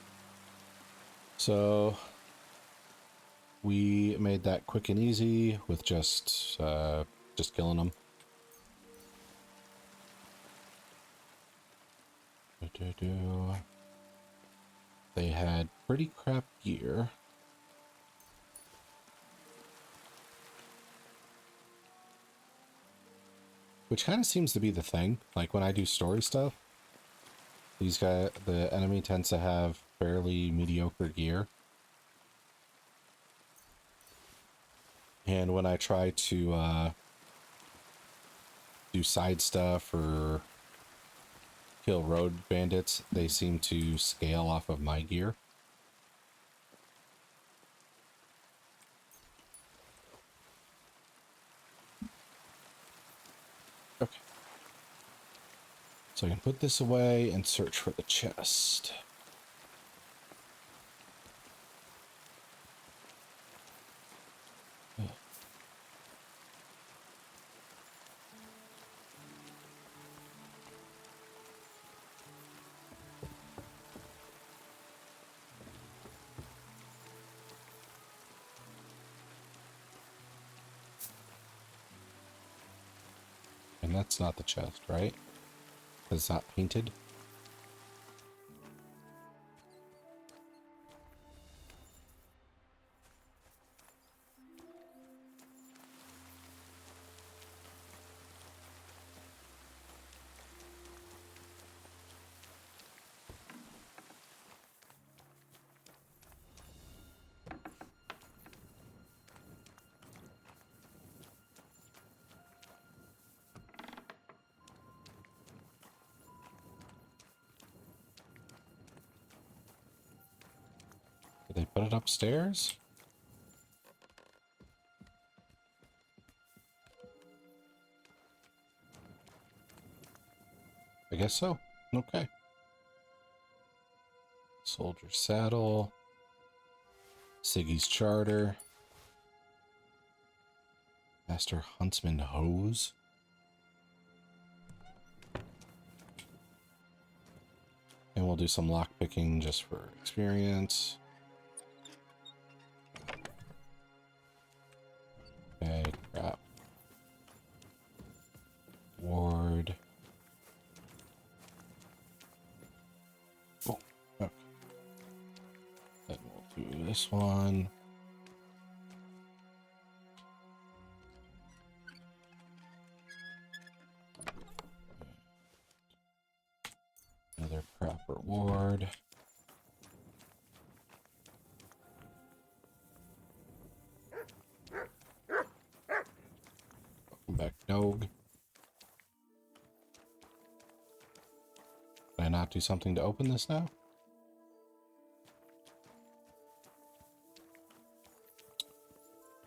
So we made that quick and easy with just killing them. They had pretty crap gear. Which kind of seems to be the thing. Like when I do story stuff, these guys, the enemy tends to have fairly mediocre gear. And when I try to do side stuff or kill road bandits, they seem to scale off of my gear. Okay. So I can put this away and search for the chest. And that's not the chest, right? Because it's not painted. they put it upstairs? I guess so. Okay. Soldier saddle. Siggy's charter. Master Huntsman hose. And we'll do some lock picking just for experience. Okay, crap. Ward. Oh, okay. Then we'll do this one. Another proper ward. Welcome back, dog. Can I not do something to open this now?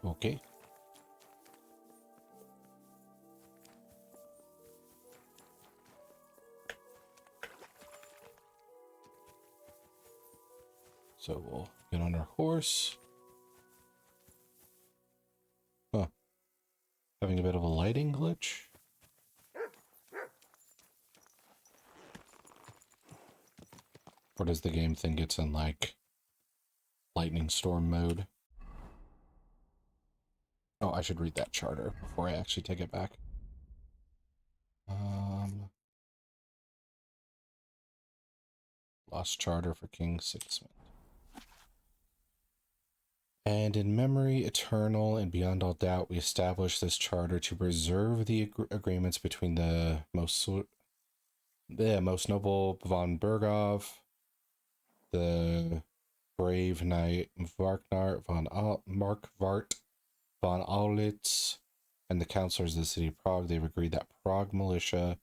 Okay. So we'll get on our horse. Huh. Having a bit of a lighting glitch. Or does the game think it's in like lightning storm mode? Oh, I should read that charter before I actually take it back. Lost charter for King Sigismund. And in memory eternal and beyond all doubt, we establish this charter to preserve the agreements between the most noble von Berghoff, the brave knight Markvart von Aulitz, and the councillors of the city of Prague. They've agreed that Prague militia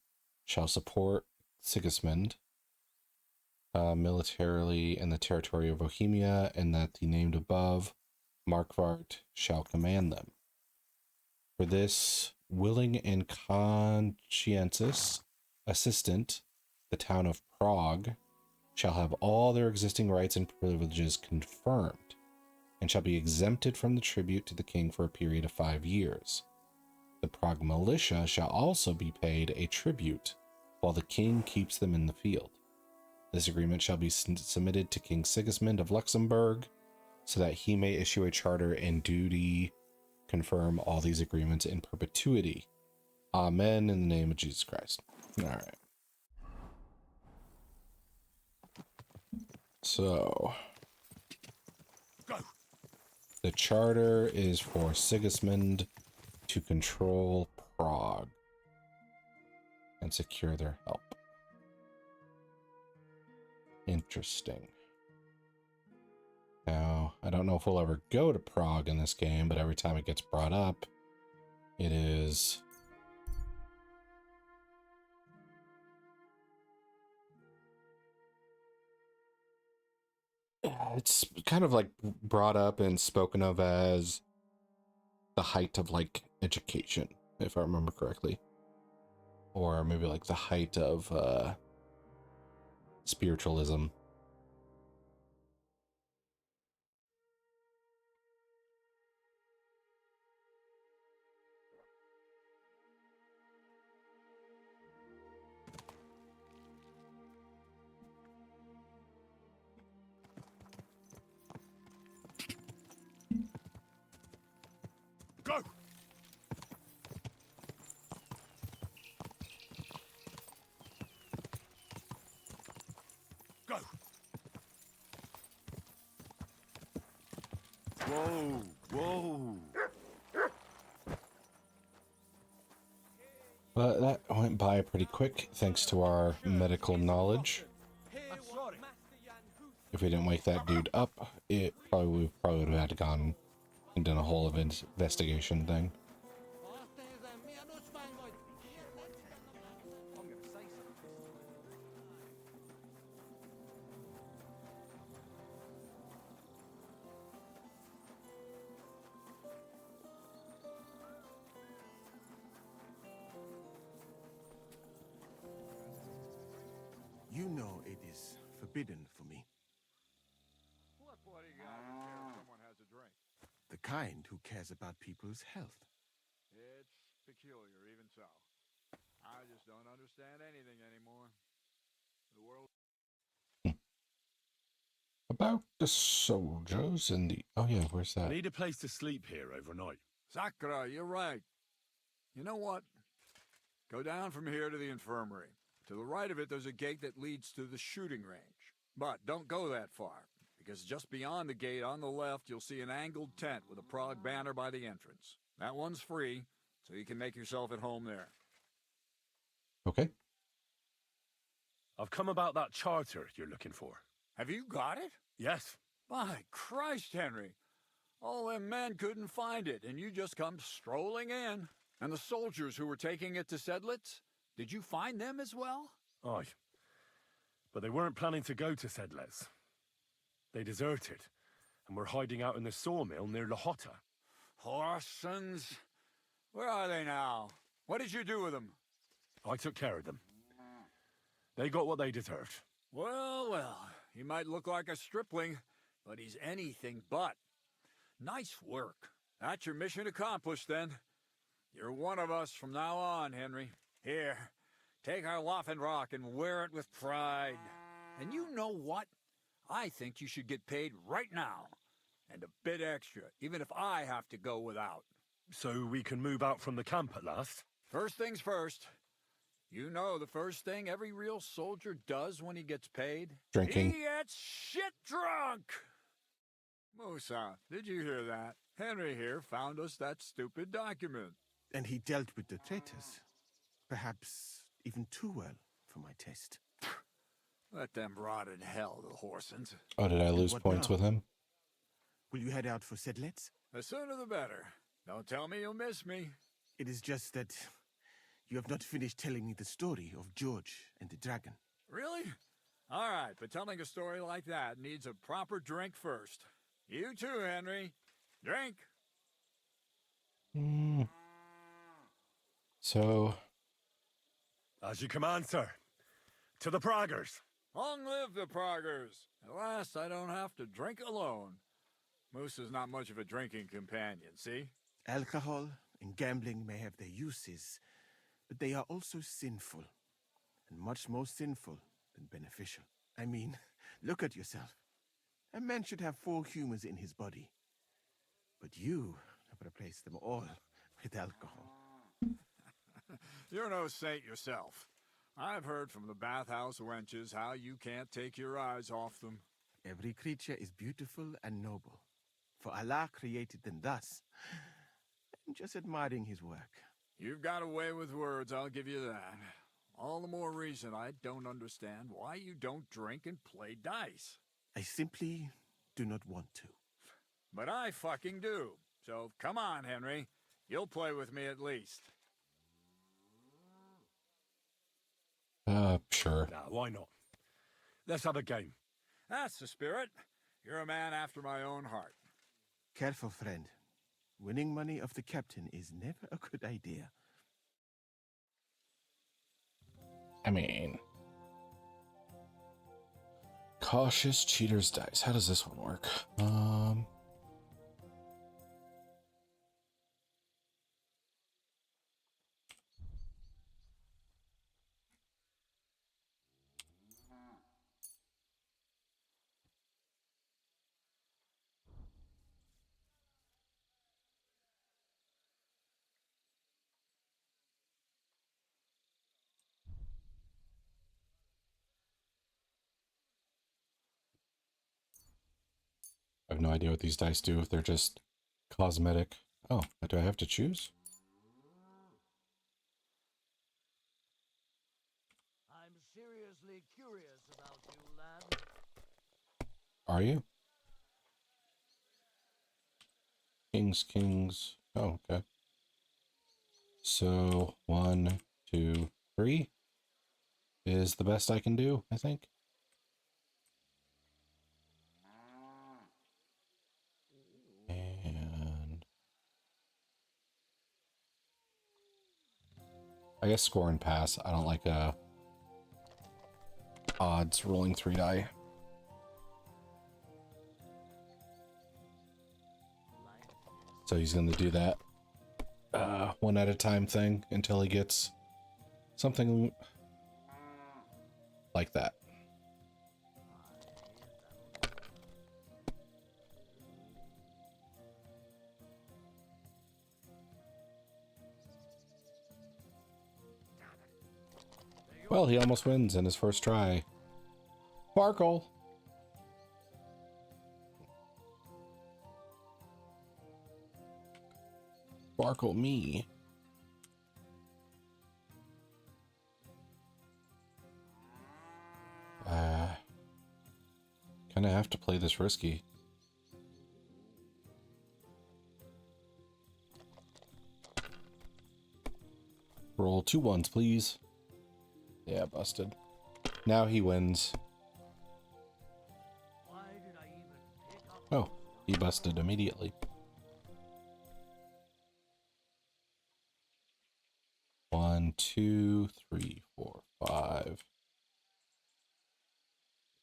shall support Sigismund militarily in the territory of Bohemia, and that the named above Markvart shall command them. For this willing and conscientious assistant, the town of Prague shall have all their existing rights and privileges confirmed, and shall be exempted from the tribute to the king for a period of 5 years. The Prague militia shall also be paid a tribute while the king keeps them in the field. This agreement shall be submitted to King Sigismund of Luxembourg, so that he may issue a charter and duty confirm all these agreements in perpetuity. Amen, in the name of Jesus Christ. All right. So, the charter is for Sigismund to control Prague and secure their help. Interesting. Now, I don't know if we'll ever go to Prague in this game, but every time it gets brought up, it is... It's kind of like brought up and spoken of as the height of like education, if I remember correctly. Or maybe like the height of spiritualism. Go! Go! Whoa! Whoa! But that went by pretty quick, thanks to our medical knowledge. If we didn't wake that dude up, we probably would have had to gone and done a whole investigation thing. forbidden for me. What bodyguard would care if someone has a drink? The kind who cares about people's health. It's peculiar, even so. I just don't understand anything anymore. The world... About the soldiers and the... Oh yeah, where's I that? need a place to sleep here overnight. Sakura, you're right. You know what? Go down from here to the infirmary. To the right of it, there's a gate that leads to the shooting range. But don't go that far, because just beyond the gate on the left, you'll see an angled tent with a Prague banner by the entrance. That one's free, so you can make yourself at home there. Okay. I've come about that charter you're looking for. Have you got it? Yes. My Christ, Henry. All them men couldn't find it, and you just come strolling in. And the soldiers who were taking it to Sedlitz, did you find them as well? Aye. But they weren't planning to go to Sedlitz. They deserted, and were hiding out in the sawmill near Lahota. Horsons. Where are they now? What did you do with them? I took care of them. They got what they deserved. Well, well, he might look like a stripling, but he's anything but. Nice work. That's your mission accomplished, then. You're one of us from now on, Henry. Here, take our Waffenrock and wear it with pride. And you know what? I think you should get paid right now. And a bit extra, even if I have to go without. So we can move out from the camp at last? First things first. You know the first thing every real soldier does when he gets paid? Drinking. He gets shit drunk! Musa, did you hear that? Henry here found us that stupid document. And he dealt with the traitors. Perhaps even too well for my taste. Let them rot in hell, the Horsens. Oh, did I lose points with him? Will you head out for Sedlitz? The sooner the better. Don't tell me you'll miss me. It is just that you have not finished telling me the story of George and the dragon. Really? All right, but telling a story like that needs a proper drink first. You too, Henry. Drink. So... As you command, sir. To the Praggers. Long live the Praggers. At last, I don't have to drink alone. Moose is not much of a drinking companion, see? Alcohol and gambling may have their uses, but they are also sinful, and much more sinful than beneficial. I mean, look at yourself. A man should have 4 humors in his body, but you have replaced them all with alcohol. You're no saint yourself. I've heard from the bathhouse wenches how you can't take your eyes off them. Every creature is beautiful and noble, for Allah created them thus. I'm just admiring his work. You've got a way with words, I'll give you that. All the more reason I don't understand why you don't drink and play dice. I simply do not want to. But I fucking do. So come on, Henry. You'll play with me at least. Sure. Nah, why not? Let's have a game. That's the spirit. You're a man after my own heart. Careful, friend. Winning money off the captain is never a good idea. I mean... Cautious cheater's dice. How does this one work? I have no idea what these dice do, if they're just cosmetic. Oh, do I have to choose? I'm seriously curious about you, lad. Are you? Kings, kings. Oh, okay. So, 1, 2, 3 is the best I can do, I think. And I guess score and pass. I don't like odds rolling 3 die. So he's going to do that one at a time thing until he gets something like that. Well, he almost wins in his first try. Sparkle! Sparkle me. Kind of have to play this risky. Roll 2 ones, please. Yeah, busted. Now he wins. Oh, he busted immediately. 1, 2, 3, 4, 5.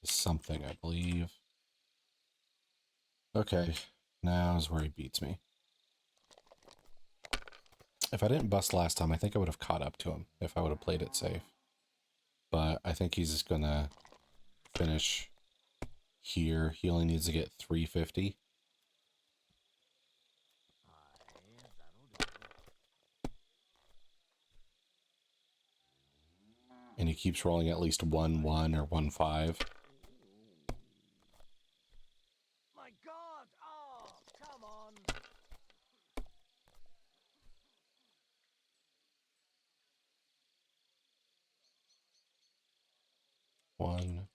Something, I believe. Okay, now is where he beats me. If I didn't bust last time, I think I would have caught up to him if I would have played it safe. But I think he's just gonna finish here. He only needs to get 350. And he keeps rolling at least 1, 1 or 1, 5. My God! Oh, come on! 1.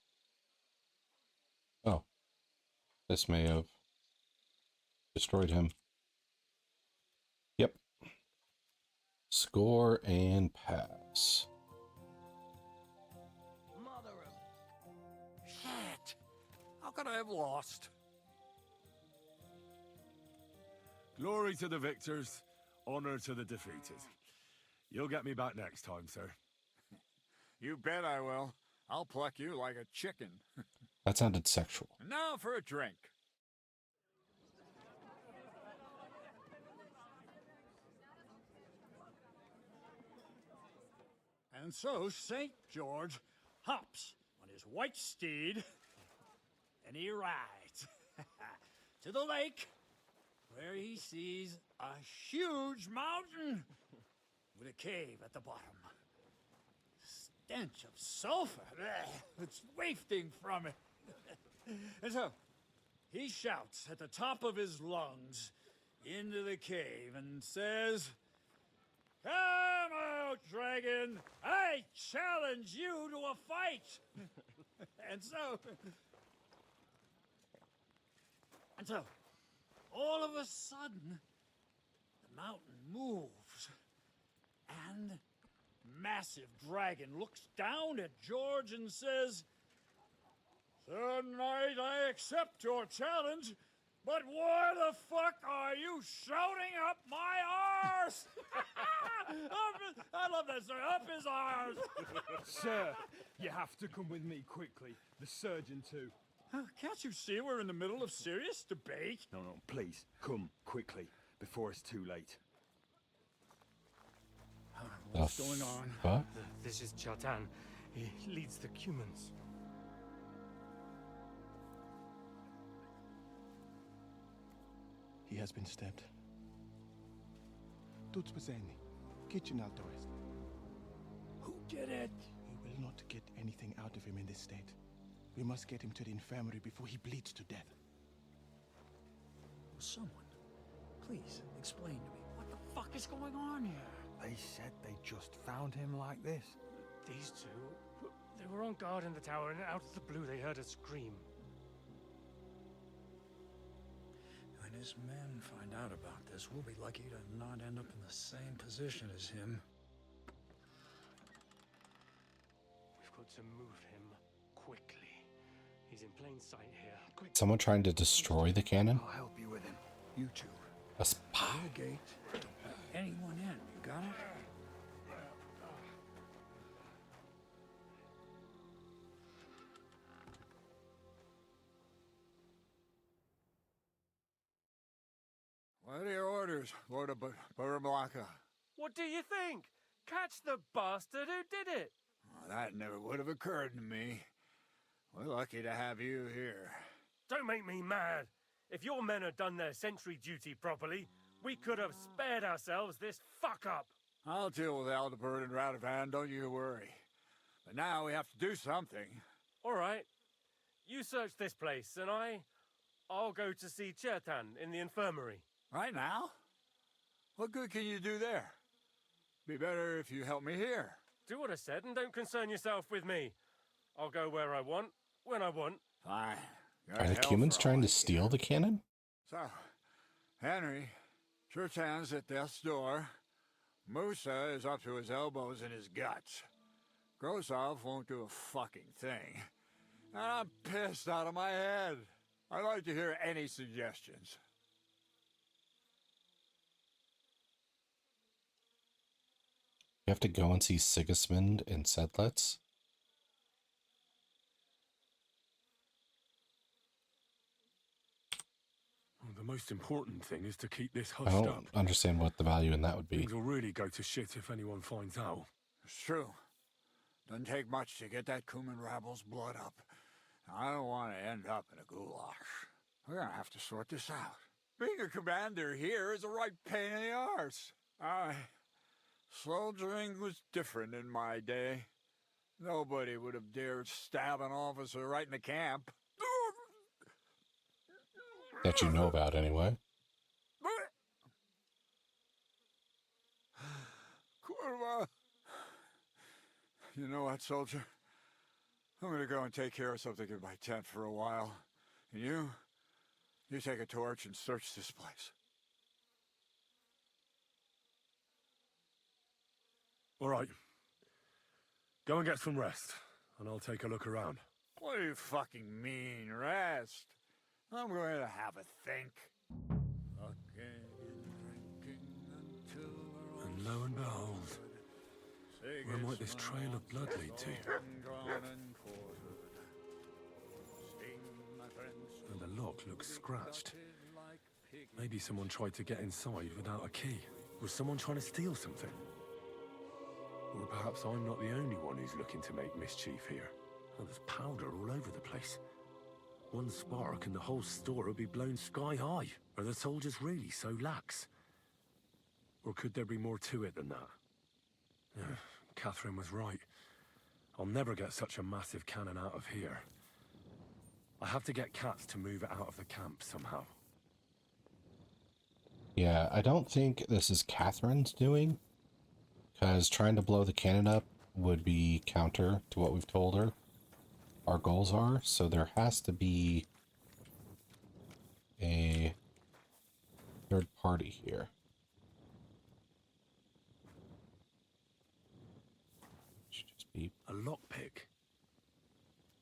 Oh. This may have destroyed him. Yep. Score and pass. Mother of... Shit! How could I have lost? Glory to the victors, honor to the defeated. You'll get me back next time, sir. You bet I will. I'll pluck you like a chicken. That sounded sexual. Now for a drink. And so St. George hops on his white steed, and he rides to the lake, where he sees a huge mountain with a cave at the bottom. Stench of sulfur, it's wafting from it. And so he shouts at the top of his lungs into the cave and says, "Come out, dragon! I challenge you to a fight!" And so, all of a sudden, the mountain moves, and massive dragon looks down at George and says, "Sir Knight, I accept your challenge, but why the fuck are you shouting up my arse?" I love that, sir. Up his arse. Sir, you have to come with me quickly. The surgeon too. Can't you see we're in the middle of serious debate? No, please, come quickly, before it's too late. What's going on? What? This is Chatan. He leads the Cumans. He has been stabbed. Тут спасение. Kitchen out the west. Who did it? We will not get anything out of him in this state. We must get him to the infirmary before he bleeds to death. Someone, please explain to me what the fuck is going on here. They said they just found him like this. These two, they were on guard in the tower, and out of the blue they heard a scream. When his men find out about this, we'll be lucky to not end up in the same position as him. We've got to move him quickly. He's in plain sight here. Quick. Someone trying to destroy the cannon? I'll help you with him. You two. A spy. The gate. Don't let anyone in. You got it? What do you order? orders, Lord of Burmlaka. What do you think? Catch the bastard who did it! That never would have occurred to me. We're lucky to have you here. Don't make me mad. If your men had done their sentry duty properly, we could have spared ourselves this fuck-up. I'll deal with Aldebert and Radovan, don't you worry. But now we have to do something. All right. You search this place, and I'll go to see Chertan in the infirmary. Right now? What good can you do there? Be better if you help me here. Do what I said and don't concern yourself with me. I'll go where I want, when I want. Fine. Are the humans trying to steal the cannon? So, Henry, Chertan's at death's door. Musa is up to his elbows in his guts. Grosov won't do a fucking thing. And I'm pissed out of my head. I'd like to hear any suggestions. You have to go and see Sigismund in Sedlitz. Well, the most important thing is to keep this I hushed don't up. understand what the value in that would be. Things will really go to shit if anyone finds out. It's true. Doesn't take much to get that Kuman rabble's blood up. I don't want to end up in a goulash. We're gonna have to sort this out. Being a commander here is a right pain in the arse. Soldiering was different in my day. Nobody would have dared stab an officer right in the camp. That you know about, anyway. Kurva! You know what, soldier? I'm gonna go and take care of something in my tent for a while. And you take a torch and search this place. All right. Go and get some rest, and I'll take a look around. What do you fucking mean, rest? I'm going to have a think. And lo and behold, where might this trail of blood lead to? And the lock looks scratched. Maybe someone tried to get inside without a key. Was someone trying to steal something? Or perhaps I'm not the only one who's looking to make mischief here. Oh, there's powder all over the place. One spark and the whole store will be blown sky high. Are the soldiers really so lax? Or could there be more to it than that? Yeah, Catherine was right. I'll never get such a massive cannon out of here. I have to get Katz to move it out of the camp somehow. Yeah, I don't think this is Catherine's doing, because trying to blow the cannon up would be counter to what we've told her our goals are, so there has to be a third party here. Should just be a lockpick.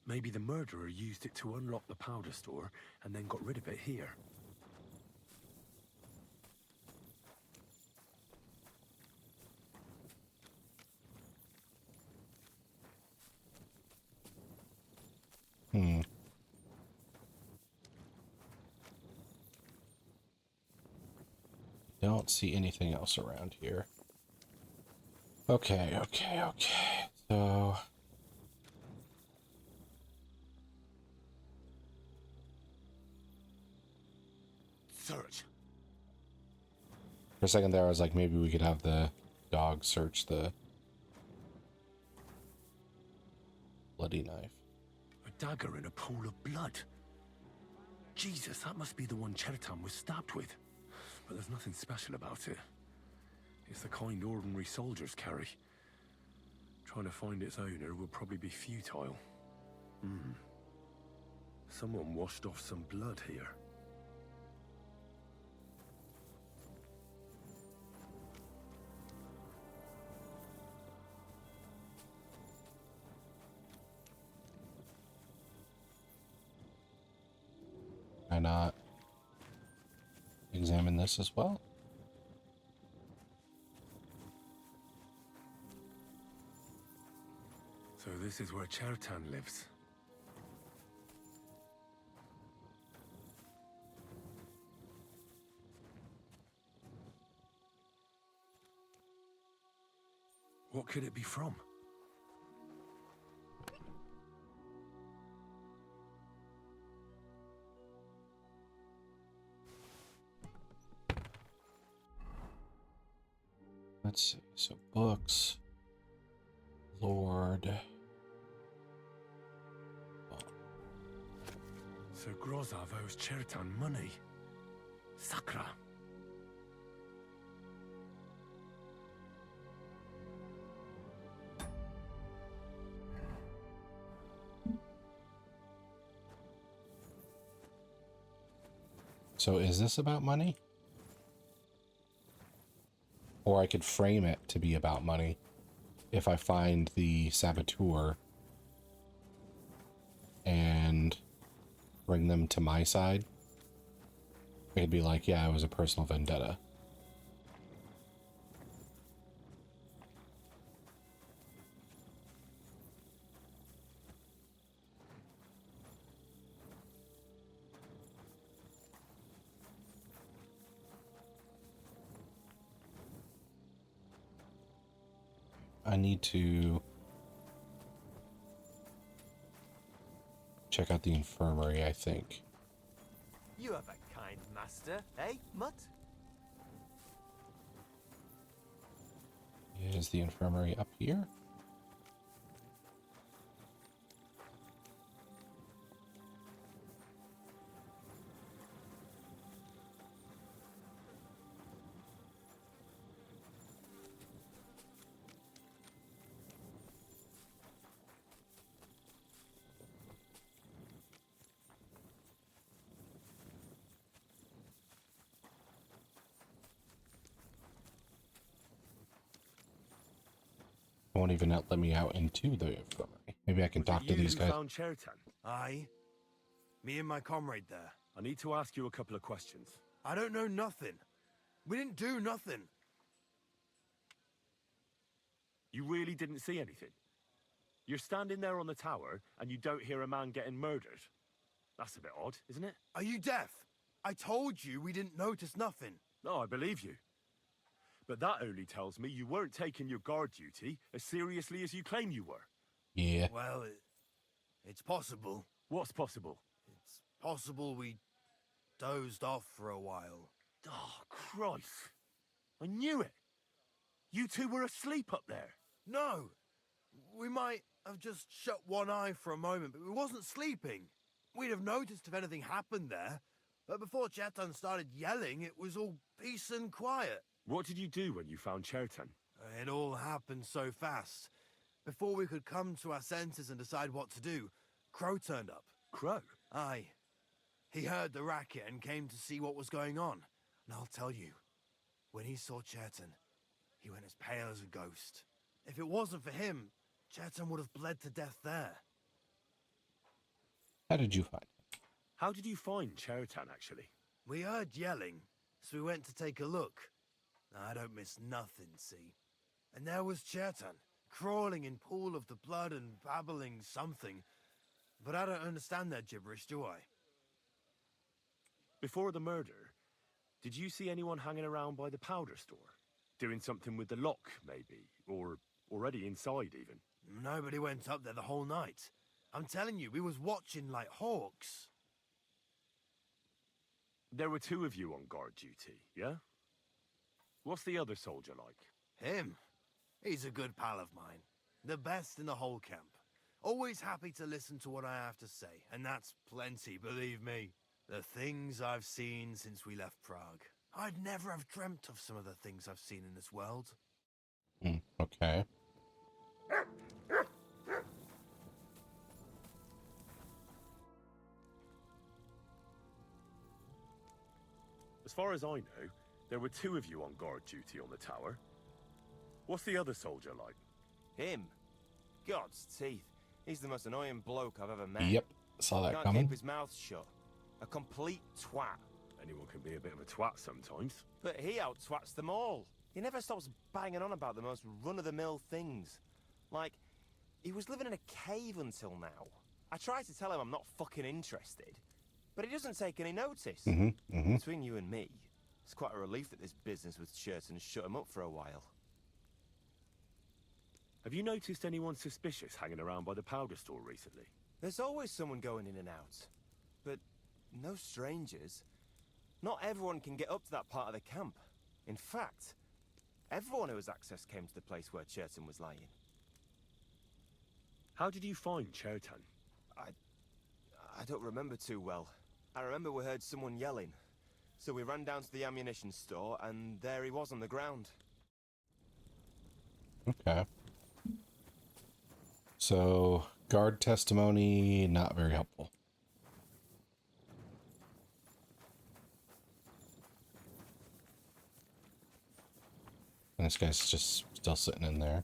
Maybe the murderer used it to unlock the powder store and then got rid of it here. Don't see anything else around here. Okay. So search. For a second there, I was like, maybe we could have the dog search the bloody knife. A dagger in a pool of blood. Jesus, that must be the one Chertan was stabbed with. But there's nothing special about it. It's the kind ordinary soldiers carry. Trying to find its owner will probably be futile. Someone washed off some blood here. Why not examine this as well? So this is where Chertan lives. What could it be from? Let's see. So books, Lord. So Grozov owes Chertan money. Sakra. So is this about money? Or I could frame it to be about money if I find the saboteur and bring them to my side. It could be like, yeah, it was a personal vendetta. I need to check out the infirmary, I think. You have a kind master, eh, Mutt? Is the infirmary up here? Won't even let me out into the infirmary. Maybe I can talk to these guys. Found Chertan? Aye. Me and my comrade there. I need to ask you a couple of questions. I don't know nothing. We didn't do nothing. You really didn't see anything? You're standing there on the tower and you don't hear a man getting murdered? That's a bit odd, isn't it? Are you deaf? I told you we didn't notice nothing. No, I believe you. But that only tells me you weren't taking your guard duty as seriously as you claim you were. Yeah. Well, it's possible. What's possible? It's possible we dozed off for a while. Oh, Christ. I knew it. You two were asleep up there. No. We might have just shut one eye for a moment, but we wasn't sleeping. We'd have noticed if anything happened there. But before Chertan started yelling, it was all peace and quiet. What did you do when you found Chertan? It all happened so fast. Before we could come to our senses and decide what to do, Crow turned up. Crow? Aye. He heard the racket and came to see what was going on. And I'll tell you, when he saw Chertan, he went as pale as a ghost. If it wasn't for him, Chertan would have bled to death there. How did you find him? How did you find Chertan, actually? We heard yelling, so we went to take a look. I don't miss nothing, see? And there was Chertan, crawling in pool of the blood and babbling something. But I don't understand that gibberish, do I? Before the murder, did you see anyone hanging around by the powder store? Doing something with the lock, maybe? Or already inside, even? Nobody went up there the whole night. I'm telling you, we was watching like hawks. There were two of you on guard duty, yeah? What's the other soldier like? Him? He's a good pal of mine. The best in the whole camp. Always happy to listen to what I have to say, and that's plenty, believe me. The things I've seen since we left Prague. I'd never have dreamt of some of the things I've seen in this world. Okay. As far as I know, there were two of you on guard duty on the tower. What's the other soldier like? Him? God's teeth. He's the most annoying bloke I've ever met. Yep, saw that Can't coming. keep his mouth shut. A complete twat. Anyone can be a bit of a twat sometimes. But he out-twats them all. He never stops banging on about the most run-of-the-mill things. Like, he was living in a cave until now. I tried to tell him I'm not fucking interested, but he doesn't take any notice. Between you and me, it's quite a relief that this business with Chertan shut him up for a while. Have you noticed anyone suspicious hanging around by the powder store recently? There's always someone going in and out. But no strangers. Not everyone can get up to that part of the camp. In fact, everyone who has access came to the place where Churton was lying. How did you find Chertan? I don't remember too well. I remember we heard someone yelling. So we ran down to the ammunition store, and there he was on the ground. Okay. So, guard testimony, not very helpful. And this guy's just still sitting in there.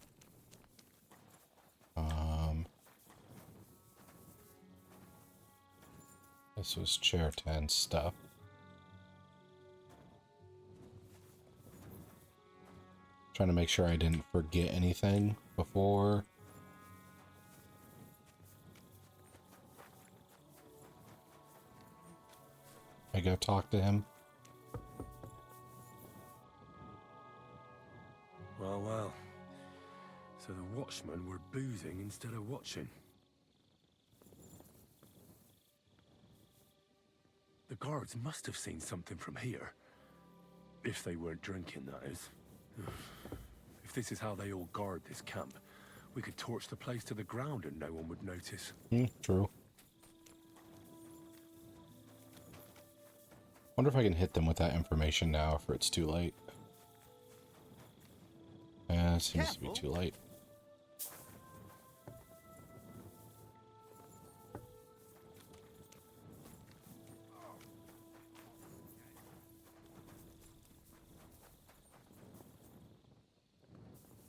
This was chair 10 stuff. Trying to make sure I didn't forget anything before. I go talk to him. Well, well. So the watchmen were boozing instead of watching. The guards must have seen something from here. If they weren't drinking, that is. If this is how they all guard this camp, we could torch the place to the ground and no one would notice. True. Wonder if I can hit them with that information now, if it's too late. It seems to be too late.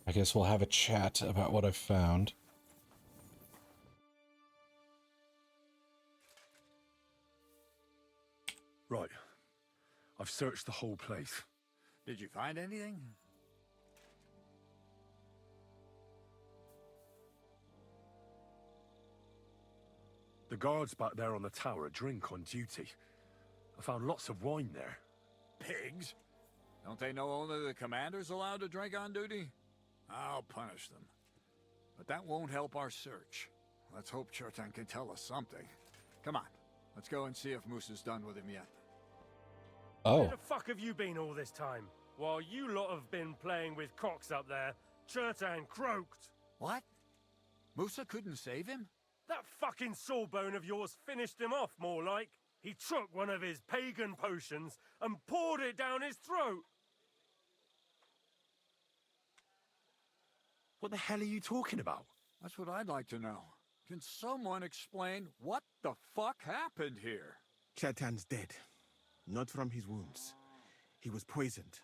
I guess we'll have a chat about what I've found. Right. I've searched the whole place. Did you find anything? The guards back there on the tower drink on duty. I found lots of wine there. Pigs? Don't they know only the commander's allowed to drink on duty? I'll punish them. But that won't help our search. Let's hope Chertan can tell us something. Come on, let's go and see if Moose is done with him yet. Oh. Where the fuck have you been all this time? While you lot have been playing with cocks up there, Chertan croaked. What? Musa couldn't save him? That fucking sawbone of yours finished him off, more like. He took one of his pagan potions and poured it down his throat. What the hell are you talking about? That's what I'd like to know. Can someone explain what the fuck happened here? Chertan's dead. Not from his wounds. He was poisoned.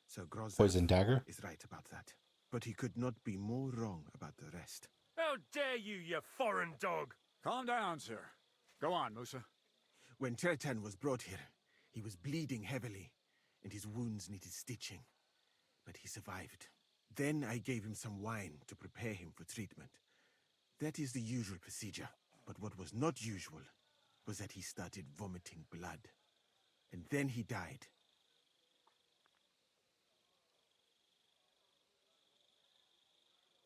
So Grozan Poison dagger? is right about that. But he could not be more wrong about the rest. How dare you, you foreign dog! Calm down, sir. Go on, Musa. When Chertan was brought here, he was bleeding heavily, and his wounds needed stitching. But he survived. Then I gave him some wine to prepare him for treatment. That is the usual procedure. But what was not usual was that he started vomiting blood. And then he died.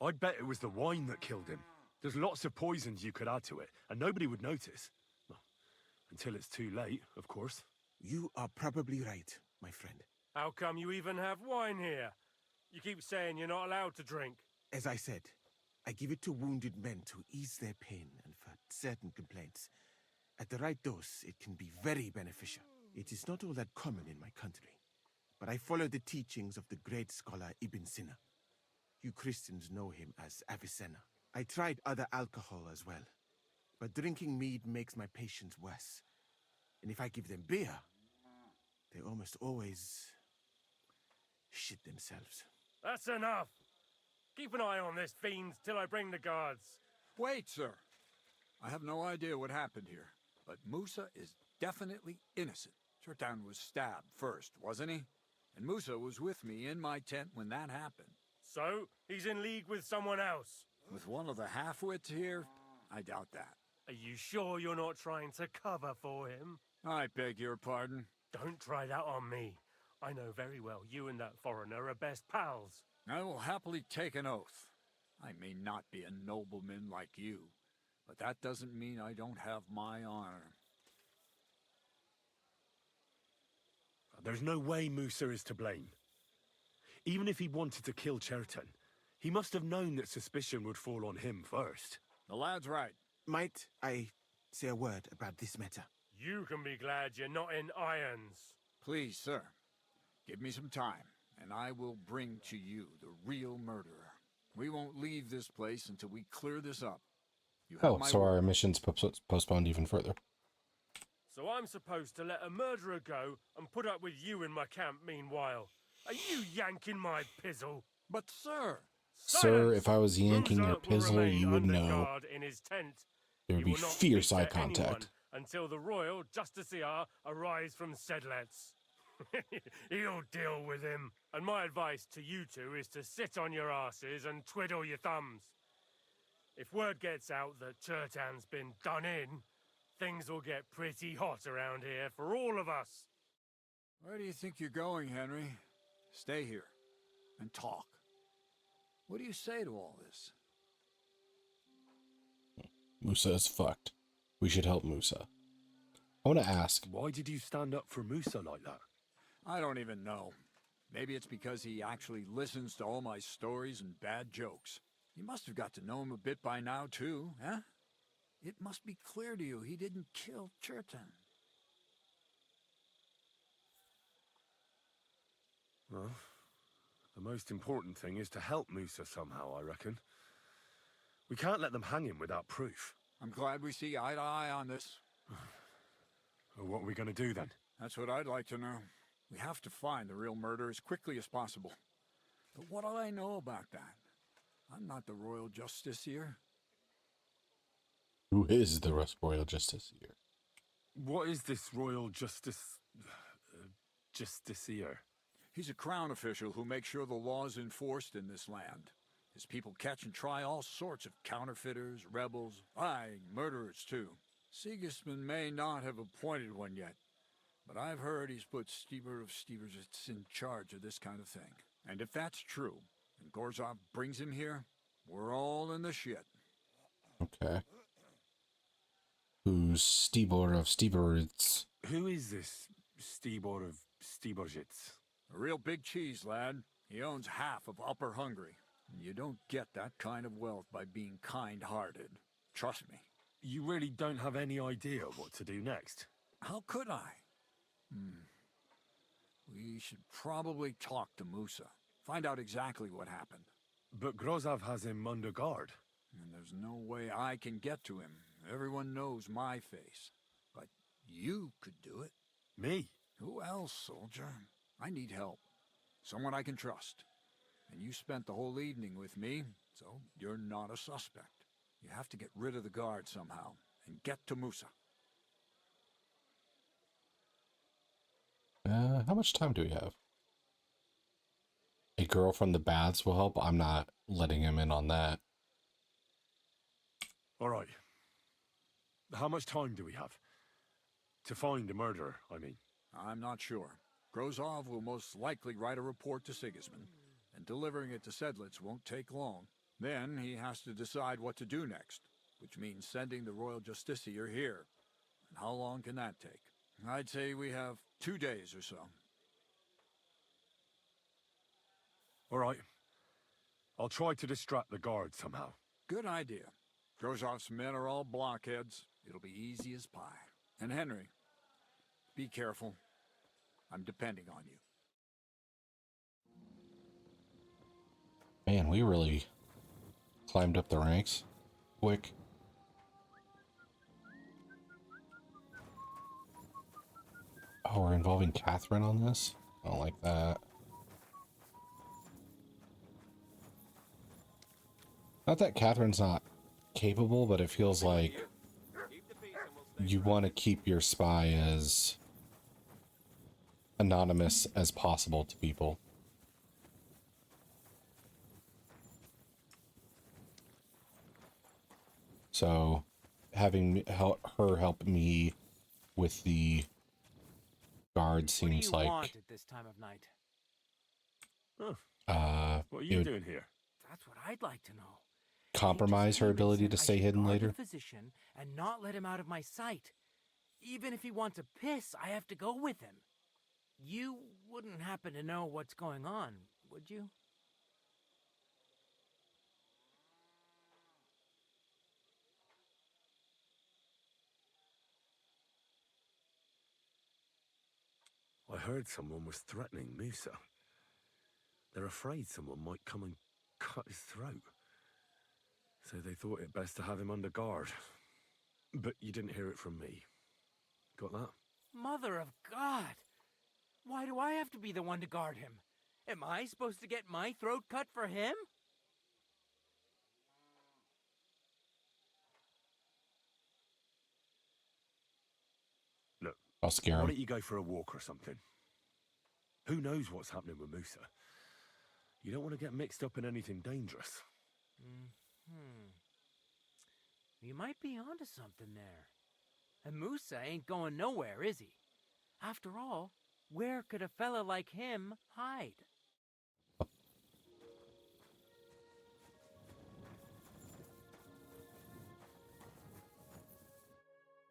I bet it was the wine that killed him. There's lots of poisons you could add to it, and nobody would notice. Well, until it's too late, of course. You are probably right, my friend. How come you even have wine here? You keep saying you're not allowed to drink. As I said, I give it to wounded men to ease their pain and for certain complaints. At the right dose, it can be very beneficial. It is not all that common in my country, but I follow the teachings of the great scholar Ibn Sina. You Christians know him as Avicenna. I tried other alcohol as well, but drinking mead makes my patients worse. And if I give them beer, they almost always shit themselves. That's enough. Keep an eye on this fiend till I bring the guards. Wait, sir. I have no idea what happened here, but Musa is definitely innocent. Chertan was stabbed first, wasn't he? And Musa was with me in my tent when that happened. So, he's in league with someone else? With one of the half-wits here? I doubt that. Are you sure you're not trying to cover for him? I beg your pardon. Don't try that on me. I know very well you and that foreigner are best pals. I will happily take an oath. I may not be a nobleman like you, but that doesn't mean I don't have my honor. There's no way Musa is to blame. Even if he wanted to kill Cherton, he must have known that suspicion would fall on him first. The lad's right. Might I say a word about this matter? You can be glad you're not in irons. Please, sir, give me some time, and I will bring to you the real murderer. We won't leave this place until we clear this up. You have Oh, my so word. our mission's postponed even further. So I'm supposed to let a murderer go and put up with you in my camp meanwhile. Are you yanking my pizzle? But sir... Sir, if I was yanking Musa your will pizzle, remain you would under know. guard in his tent. There would He be will not fierce speak eye to anyone contact. until the royal justiciar arrives from Sedlets. He'll deal with him. And my advice to you two is to sit on your asses and twiddle your thumbs. If word gets out that Chertan's been done in, things will get pretty hot around here for all of us. Where do you think you're going, Henry? Stay here and talk. What do you say to all this? Musa is fucked. We should help Musa. I want to ask. Why did you stand up for Musa like that? I don't even know. Maybe it's because he actually listens to all my stories and bad jokes. You must have got to know him a bit by now, too, huh? It must be clear to you he didn't kill Cherton. Well, the most important thing is to help Musa somehow, I reckon. We can't let them hang him without proof. I'm glad we see eye to eye on this. Well, what are we going to do then? That's what I'd like to know. We have to find the real murderer as quickly as possible. But what do I know about that? I'm not the royal justiciar. Who is the royal justiciar? What is this royal justiciar? He's a crown official who makes sure the law is enforced in this land. His people catch and try all sorts of counterfeiters, rebels, murderers too. Sigismund may not have appointed one yet, but I've heard he's put Stieber of Stiebersitz in charge of this kind of thing. And if that's true, and Gorzov brings him here, we're all in the shit. Okay. Who's Stibor of Stieberitz? Who is this Stibor of Stiebersitz? A real big cheese, lad. He owns half of Upper Hungary. You don't get that kind of wealth by being kind-hearted. Trust me. You really don't have any idea what to do next? How could I? We should probably talk to Musa. Find out exactly what happened. But Grozov has him under guard. And there's no way I can get to him. Everyone knows my face. But you could do it. Me? Who else, soldier? I need help. Someone I can trust. And you spent the whole evening with me, so you're not a suspect. You have to get rid of the guard somehow, and get to Musa. How much time do we have? A girl from the baths will help. I'm not letting him in on that. All right. How much time do we have? To find the murderer, I mean. I'm not sure. Grozov will most likely write a report to Sigismund, and delivering it to Sedlitz won't take long. Then he has to decide what to do next, which means sending the royal justiciar here. And how long can that take? I'd say we have 2 days or so. All right. I'll try to distract the guard somehow. Good idea. Grozov's men are all blockheads. It'll be easy as pie. And Henry, be careful. I'm depending on you. Man, we really climbed up the ranks quick. Oh, we're involving Catherine on this? I don't like that. Not that Catherine's not capable, but it feels like you want to keep your spy as anonymous as possible to people. So having her help me with the guard seems like want at this time of night? What are you doing here? That's what I'd like to know. compromise her ability to stay hidden later. The physician and not let him out of my sight. Even if he wants to piss, I have to go with him. You wouldn't happen to know what's going on, would you? I heard someone was threatening Musa. They're afraid someone might come and cut his throat. So they thought it best to have him under guard. But you didn't hear it from me. Got that? Mother of God! Why do I have to be the one to guard him? Am I supposed to get my throat cut for him? Look, I'll scare why him. don't you go for a walk or something? Who knows what's happening with Musa? You don't want to get mixed up in anything dangerous. You might be onto something there. And Musa ain't going nowhere, is he? After all, where could a fella like him hide?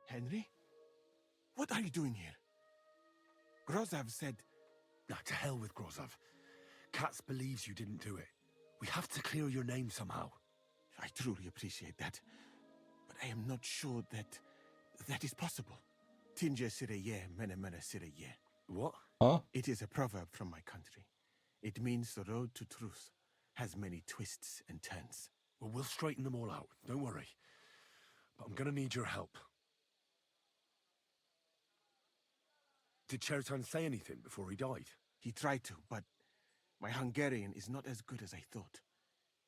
Henry? What are you doing here? Grozov said... Nah, to hell with Grozov. Katz believes you didn't do it. We have to clear your name somehow. I truly appreciate that. But I am not sure that is possible. Tinja sireye, mene mene sireye. What? Huh? It is a proverb from my country. It means the road to truth has many twists and turns. Well, we'll straighten them all out. Don't worry. But I'm gonna need your help. Did Chertan say anything before he died? He tried to, but my Hungarian is not as good as I thought.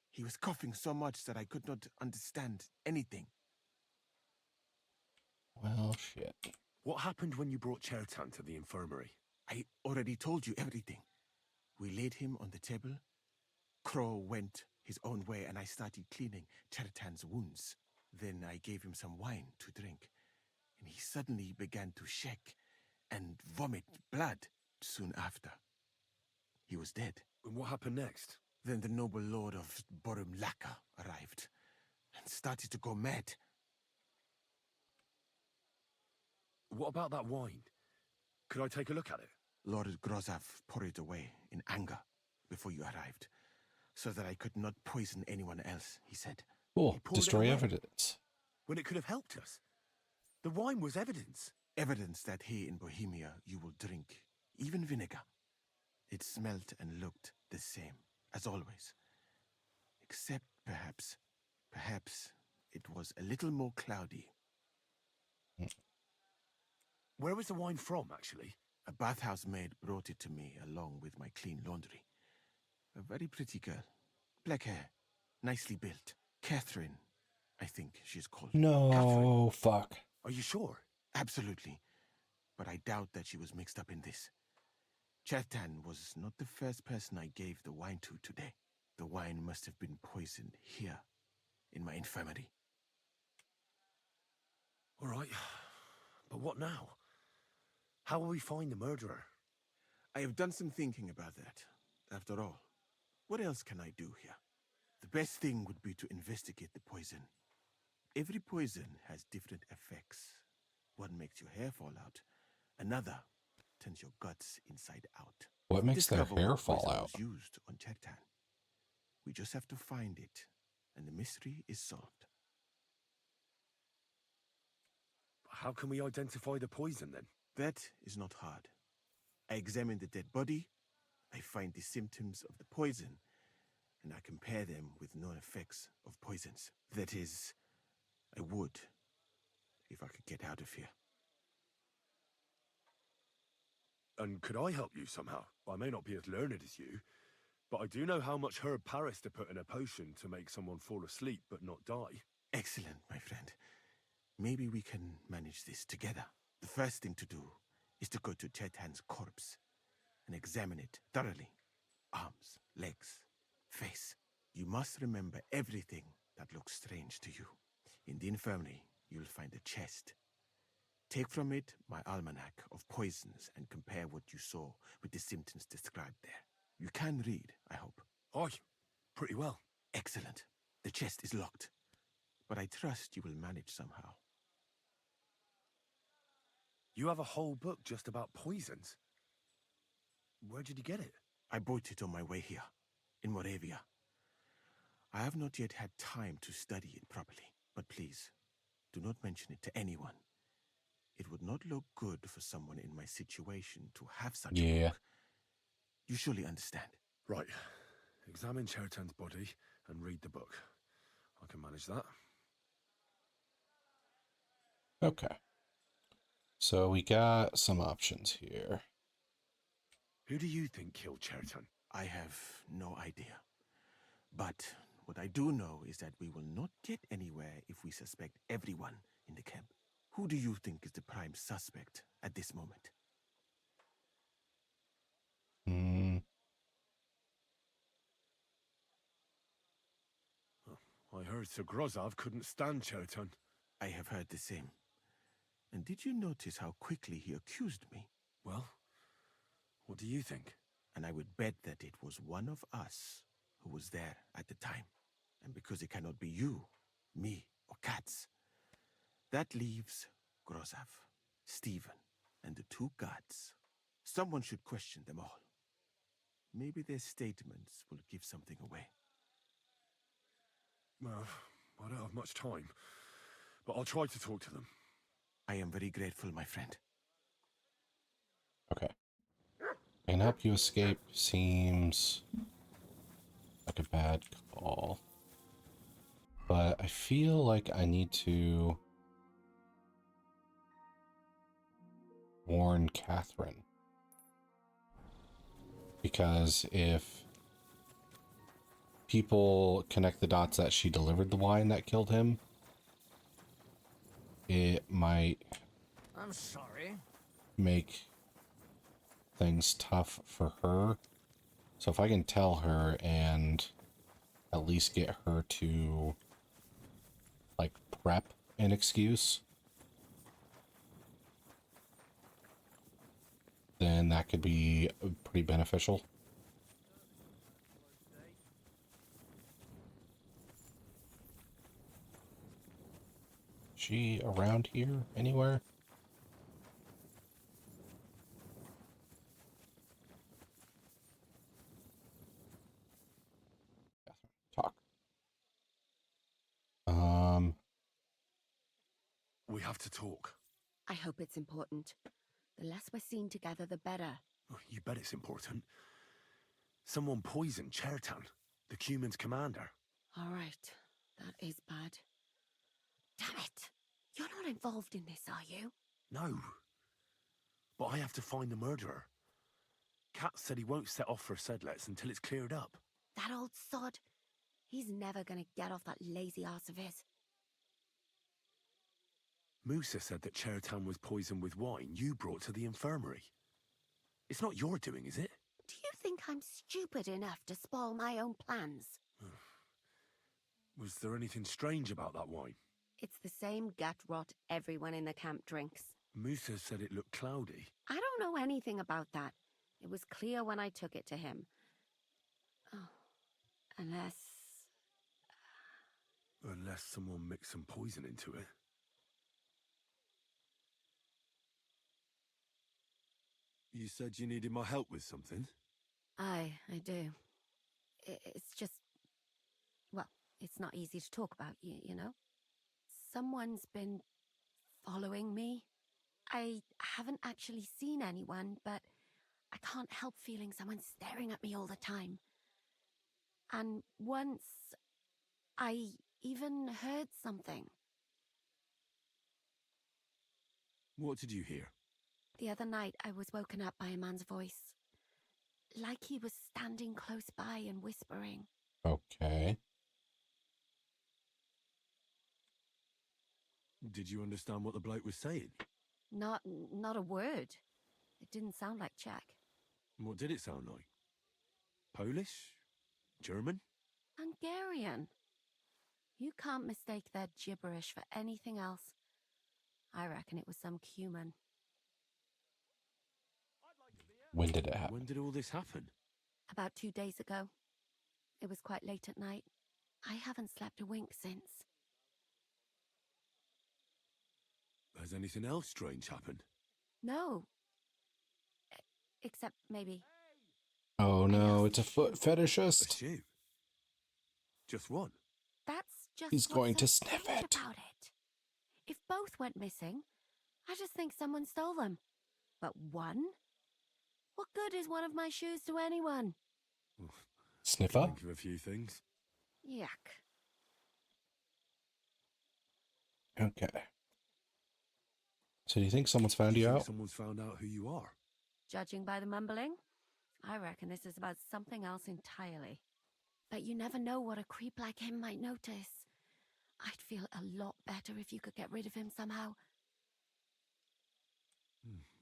He was coughing so much that I could not understand anything. Well, shit. What happened when you brought Chertan to the infirmary? I already told you everything. We laid him on the table. Crow went his own way and I started cleaning Chertan's wounds. Then I gave him some wine to drink. And he suddenly began to shake and vomit blood soon after. He was dead. And what happened next? Then the noble lord of Borumlaka arrived and started to go mad. What about that wine? Could I take a look at it? Lord Grozov poured it away in anger before you arrived, so that I could not poison anyone else, he said. Cool. Destroy evidence. When it could have helped us. The wine was evidence. Evidence that here in Bohemia you will drink even vinegar. It smelt and looked the same, as always. Except perhaps it was a little more cloudy. Where was the wine from, actually? A bathhouse maid brought it to me along with my clean laundry. A very pretty girl. Black hair, nicely built. Catherine, I think she's called. No, Catherine. fuck. Are you sure? Absolutely. But I doubt that she was mixed up in this. Chertan was not the first person I gave the wine to today. The wine must have been poisoned here, in my infirmary. All right. But what now? How will we find the murderer? I have done some thinking about that. After all, what else can I do here? The best thing would be to investigate the poison. Every poison has different effects. One makes your hair fall out. Another turns your guts inside out. What makes their Discover hair what fall poison out? was used on Chertan. We just have to find it, and the mystery is solved. How can we identify the poison, then? That is not hard. I examine the dead body, I find the symptoms of the poison, and I compare them with known effects of poisons. That is, I would, if I could get out of here. And could I help you somehow? I may not be as learned as you, but I do know how much herb Paris to put in a potion to make someone fall asleep but not die. Excellent, my friend. Maybe we can manage this together. The first thing to do is to go to Chertan's corpse and examine it thoroughly. Arms, legs, face. You must remember everything that looks strange to you. In the infirmary, you'll find a chest. Take from it my almanac of poisons and compare what you saw with the symptoms described there. You can read, I hope. Aye, pretty well. Excellent. The chest is locked, but I trust you will manage somehow. You have a whole book just about poisons? Where did you get it? I bought it on my way here, in Moravia. I have not yet had time to study it properly, but please, do not mention it to anyone. It would not look good for someone in my situation to have such a book. You surely understand. Right. Examine Chertan's body and read the book. I can manage that. Okay. So we got some options here. Who do you think killed Chertan? I have no idea. But what I do know is that we will not get anywhere if we suspect everyone in the camp. Who do you think is the prime suspect at this moment? I heard Sir Grozov couldn't stand Chertan. I have heard the same. And did you notice how quickly he accused me? Well, what do you think? And I would bet that it was one of us who was there at the time. And because it cannot be you, me, or Katz, that leaves Grozov, Stephen, and the two guards. Someone should question them all. Maybe their statements will give something away. Well, I don't have much time, but I'll try to talk to them. I am very grateful, my friend. Okay. I can help you escape. Seems like a bad call. But I feel like I need to warn Catherine. Because if people connect the dots that she delivered the wine that killed him, it might I'm sorry. make things tough for her. So if I can tell her and at least get her to like prep an excuse, then that could be pretty beneficial. She around here anywhere? Talk. We have to talk. I hope it's important. The less we're seen together, the better. Oh, you bet it's important. Someone poisoned Chertan, the Cuman's commander. All right. That is bad. Damn it! You're not involved in this, are you? No. But I have to find the murderer. Kat said he won't set off for Sedlets until it's cleared up. That old sod. He's never gonna get off that lazy arse of his. Musa said that Chertan was poisoned with wine you brought to the infirmary. It's not your doing, is it? Do you think I'm stupid enough to spoil my own plans? Was there anything strange about that wine? It's the same gut rot everyone in the camp drinks. Musa said it looked cloudy. I don't know anything about that. It was clear when I took it to him. Oh, unless... Unless someone mixed some poison into it. You said you needed my help with something? I do. It's just... Well, it's not easy to talk about, you know? Someone's been following me. I haven't actually seen anyone, but I can't help feeling someone staring at me all the time. And once, I even heard something. What did you hear? The other night, I was woken up by a man's voice. Like he was standing close by and whispering. Okay. Did you understand what the bloke was saying? Not a word. It didn't sound like Czech. What did it sound like? Polish? German? Hungarian. You can't mistake their gibberish for anything else. I reckon it was some Cuman. When did it happen? When did all this happen? About 2 days ago. It was quite late at night. I haven't slept a wink since. Has anything else strange happened? No. Except maybe. Oh no, it's a foot A fetishist. shoe? Just one? That's just He's what's going so to sniff strange it. about it. If both went missing, I just think someone stole them. But one? What good is one of my shoes to anyone? Sniffer? Think of a few things. Yuck. Okay. So do you think someone's found Do you you think out? someone's found out who you are? Judging by the mumbling, I reckon this is about something else entirely. But you never know what a creep like him might notice. I'd feel a lot better if you could get rid of him somehow.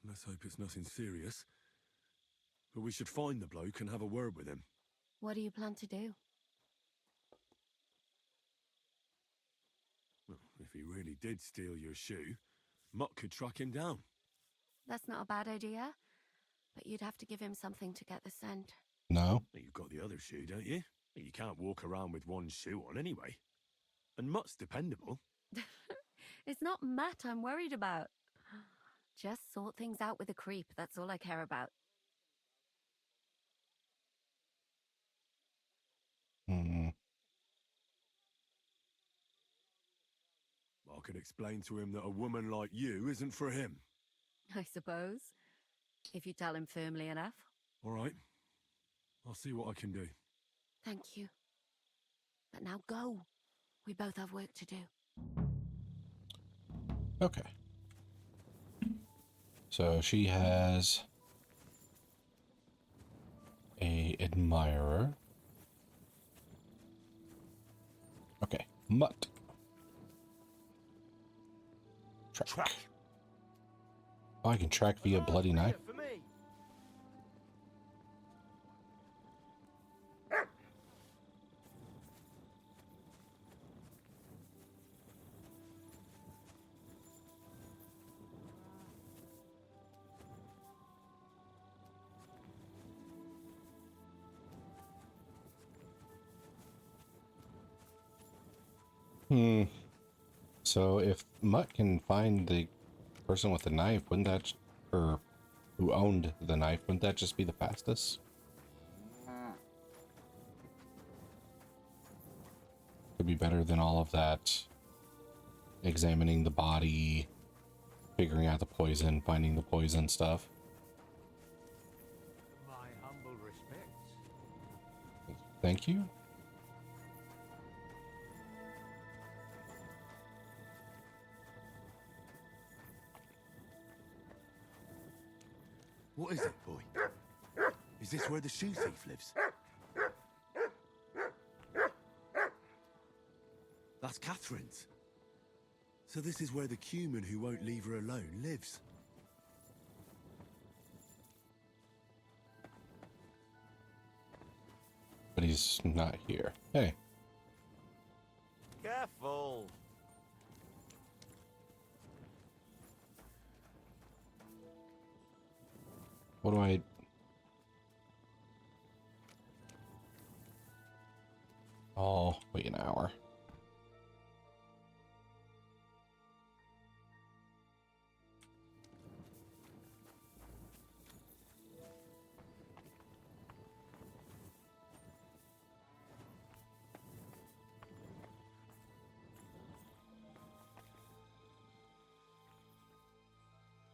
Let's hope it's nothing serious. But we should find the bloke and have a word with him. What do you plan to do? Well, if he really did steal your shoe, Mutt could track him down. That's not a bad idea, but you'd have to give him something to get the scent. No. You've got the other shoe, don't you? You can't walk around with one shoe on anyway. And Mutt's dependable. It's not Matt I'm worried about. Just sort things out with a creep, that's all I care about. Hmm. I could explain to him that a woman like you isn't for him. I suppose. If you tell him firmly enough. All right. I'll see what I can do. Thank you. But now go. We both have work to do. Okay. So she has a admirer. Okay. Mutt. Track. Oh, I can track via bloody knife. For me. So if Mutt can find the person with the knife, wouldn't that, or who owned the knife, wouldn't that just be the fastest? Could be better than all of that examining the body, figuring out the poison, finding the poison stuff. My humble respects. Thank you. What is it, boy? Is this where the shoe thief lives? That's Catherine's. So this is where the cumin who won't leave her alone lives. But he's not here. Hey. Careful. What do I... Oh, wait an hour.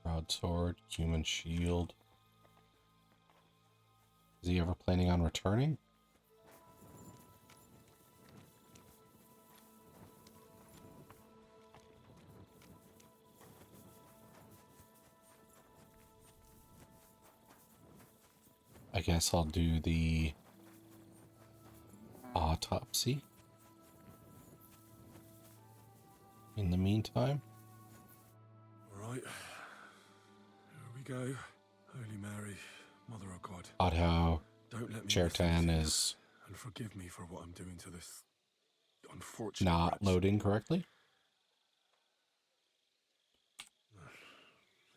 Broadsword, human shield. Is he ever planning on returning? I guess I'll do the autopsy in the meantime. All right. Here we go. Holy Mary, Mother of God. Odd how Don't let me Chertan is and forgive me for what I'm doing to this unfortunate not wretch. loading correctly.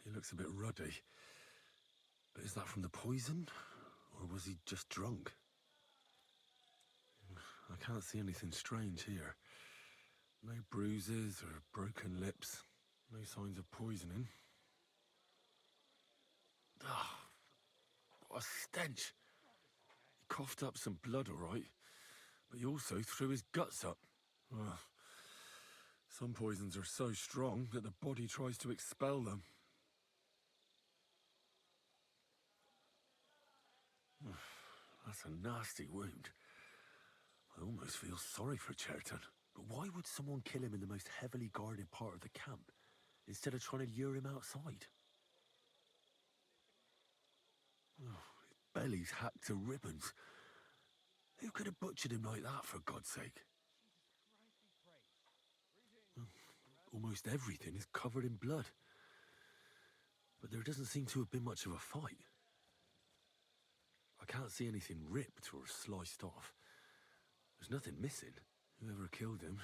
He looks a bit ruddy. But is that from the poison? Or was he just drunk? I can't see anything strange here. No bruises or broken lips. No signs of poisoning. Ah, what a stench. He coughed up some blood, all right, but he also threw his guts up. Ugh. Some poisons are so strong that the body tries to expel them. That's a nasty wound. I almost feel sorry for Cherton. But why would someone kill him in the most heavily guarded part of the camp, instead of trying to lure him outside? Oh, his belly's hacked to ribbons. Who could have butchered him like that, for God's sake? Almost everything is covered in blood. But there doesn't seem to have been much of a fight. I can't see anything ripped or sliced off. There's nothing missing. Whoever killed him,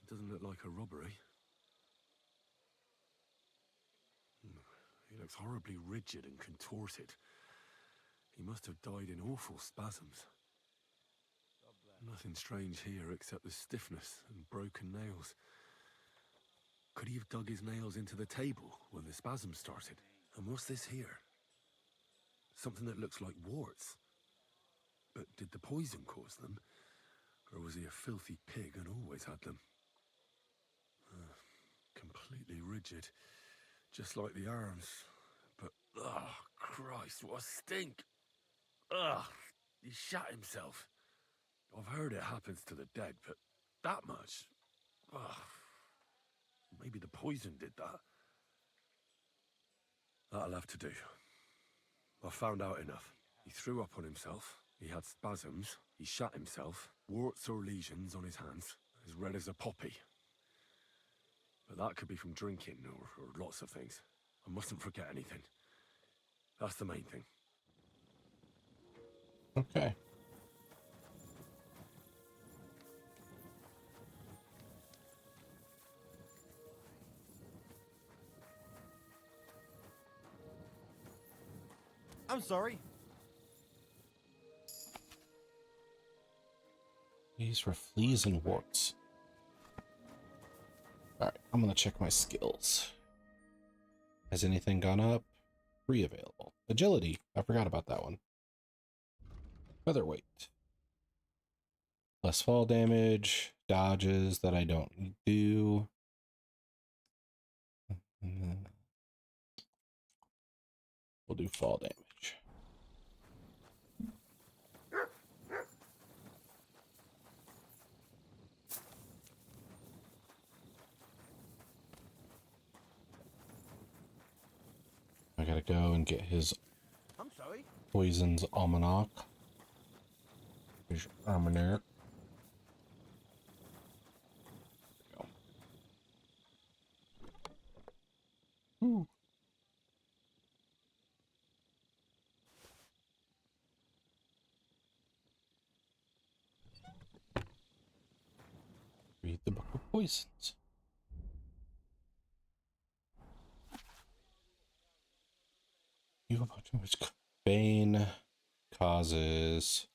it doesn't look like a robbery. He looks horribly rigid and contorted. He must have died in awful spasms. Nothing strange here except the stiffness and broken nails. Could he have dug his nails into the table when the spasms started? And what's this here? Something that looks like warts. But did the poison cause them? Or was he a filthy pig and always had them? Completely rigid. Just like the arms. But, oh, Christ, what a stink! Ugh, he shat himself. I've heard it happens to the dead, but that much? Ugh. Maybe the poison did that. That'll have to do. I've found out enough. He threw up on himself, he had spasms, he shat himself, warts or lesions on his hands, as red as a poppy. But that could be from drinking or lots of things. I mustn't forget anything. That's the main thing. Okay. I'm sorry. These for fleas and warts. Alright, I'm gonna check my skills. Has anything gone up? 3 available. Agility. I forgot about that one. Featherweight. Less fall damage. Dodges that I don't do. We'll do fall damage. I gotta go and get his Poison's Almanac. His Almanac. There we go. Ooh. Read the Book of Poisons. Bane causes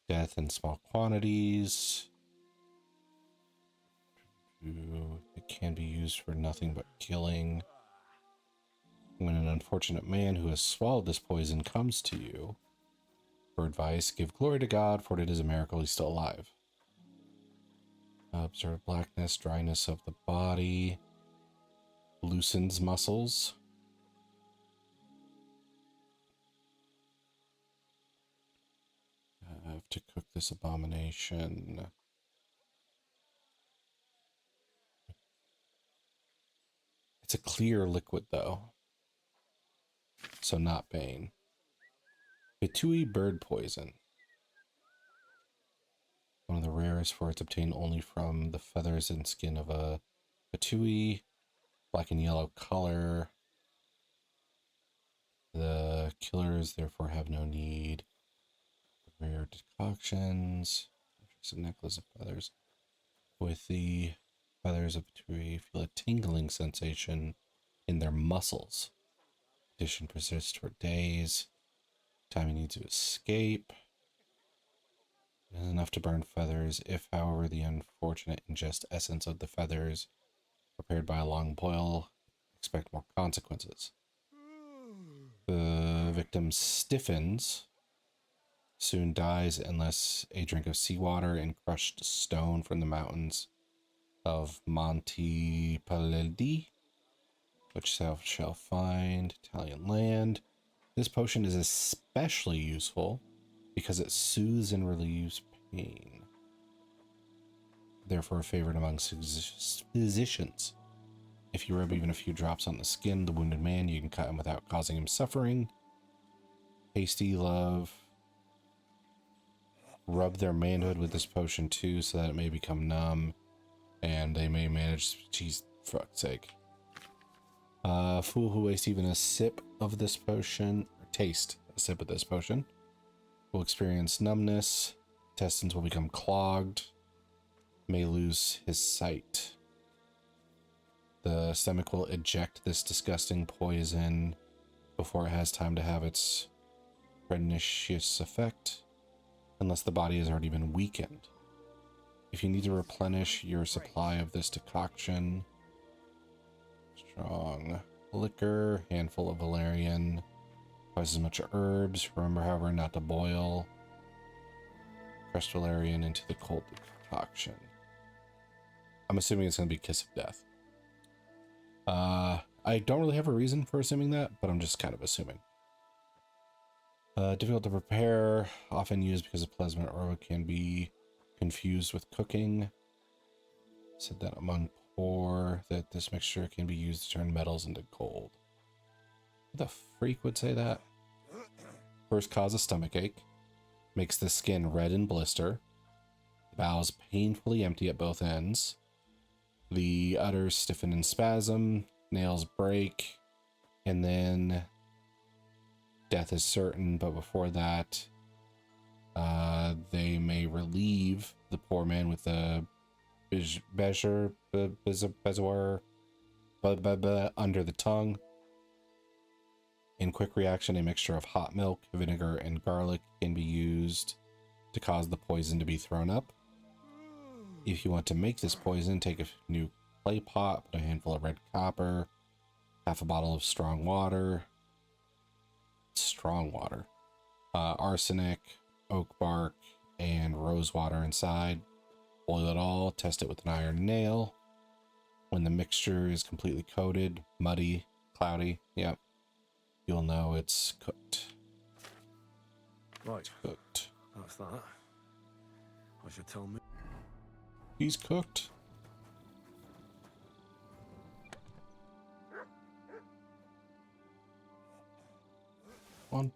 death in small quantities. It can be used for nothing but killing. When an unfortunate man who has swallowed this poison comes to you for advice, give glory to God, for it is a miracle he's still alive. Observe blackness, dryness of the body, loosens muscles. I have to cook this abomination. It's a clear liquid, though. So not Bane. Bitui bird poison. One of the rarest, for it's obtained only from the feathers and skin of a Bitui. Black and yellow color. The killers therefore have no need. Rare decoctions. Just a necklace of feathers. With the feathers of Bitui, feel a tingling sensation in their muscles. Condition persists for days. Time you need to escape. It is enough to burn feathers. If, however, the unfortunate ingest essence of the feathers prepared by a long boil, expect more consequences. The victim stiffens, soon dies unless a drink of seawater and crushed stone from the mountains of Monte Paledi, which thou shalt find Italian land. This potion is especially useful because it soothes and relieves pain. Therefore, a favorite among physicians. If you rub even a few drops on the skin of the wounded man, you can cut him without causing him suffering. Hasty love. Rub their manhood with this potion too, so that it may become numb, and they may manage. Jeez, for fuck's sake. Fool who wastes even a sip of this potion, or taste a sip of this potion, will experience numbness. Intestines will become clogged. May lose his sight. The stomach will eject this disgusting poison before it has time to have its pernicious effect, unless the body has already been weakened. If you need to replenish your supply of this decoction, strong liquor, handful of valerian, twice as much herbs. Remember, however, not to boil. Crushed valerian into the cold decoction. I'm assuming it's going to be Kiss of Death. I don't really have a reason for assuming that, but I'm just kind of assuming. Difficult to prepare, often used because the plasma aroma can be confused with cooking. Said that among poor, that this mixture can be used to turn metals into gold. Who the freak would say that? First cause a stomachache, makes the skin red and blister, bowels painfully empty at both ends, the udders stiffen and spasm, nails break, and then death is certain. But before that, they may relieve the poor man with a bezoar under the tongue. In quick reaction, a mixture of hot milk, vinegar, and garlic can be used to cause the poison to be thrown up. If you want to make this poison, take a new clay pot, put a handful of red copper, half a bottle of strong water, arsenic, oak bark, and rose water inside. Boil it all, test it with an iron nail. When the mixture is completely coated, muddy, cloudy, yep, you'll know it's cooked. Right. Cooked. That's that. I should tell me. He's cooked. On.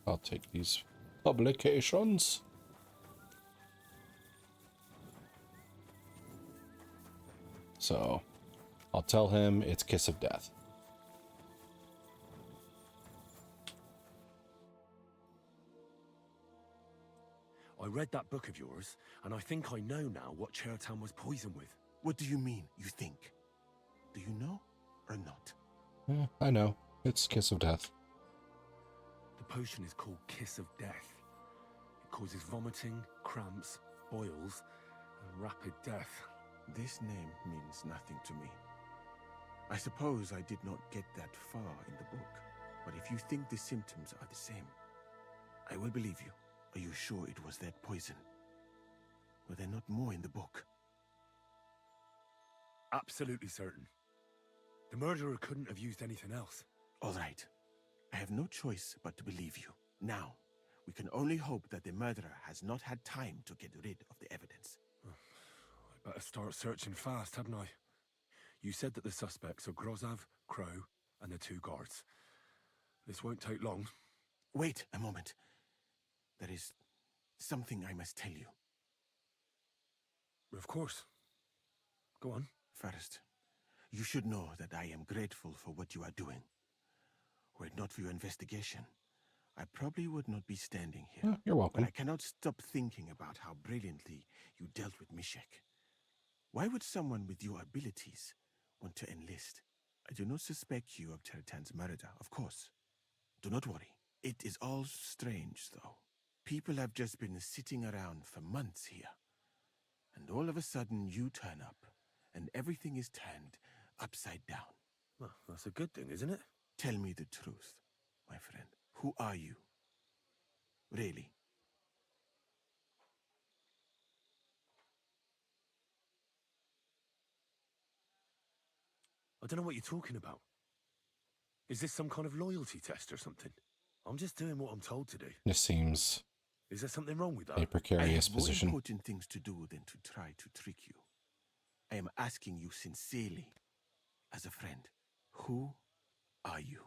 I'll take these publications. So, I'll tell him it's Kiss of Death. I read that book of yours, and I think I know now what Chertown was poisoned with. What do you mean, you think? Do you know or not? I know. It's Kiss of Death. The potion is called Kiss of Death. It causes vomiting, cramps, boils, and rapid death. This name means nothing to me. I suppose I did not get that far in the book, but if you think the symptoms are the same, I will believe you. Are you sure it was that poison? Were there not more in the book? Absolutely certain. The murderer couldn't have used anything else. All right. I have no choice but to believe you. Now, we can only hope that the murderer has not had time to get rid of the evidence. I better start searching fast, hadn't I? You said that the suspects are Grozov, Crow, and the two guards. This won't take long. Wait a moment. There is something I must tell you. Of course. Go on. First, you should know that I am grateful for what you are doing. Were it not for your investigation, I probably would not be standing here. You're welcome. But I cannot stop thinking about how brilliantly you dealt with Mishek. Why would someone with your abilities want to enlist? I do not suspect you of Chertan's murder, of course. Do not worry. It is all strange, though. People have just been sitting around for months here. And all of a sudden you turn up, and everything is turned upside down. Well, that's a good thing, isn't it? Tell me the truth, my friend. Who are you? Really? I don't know what you're talking about. Is this some kind of loyalty test or something? I'm just doing what I'm told to do. This seems Is there something wrong with that? a precarious I have position. more important things to do than to try to trick you. I am asking you sincerely, as a friend, who are you?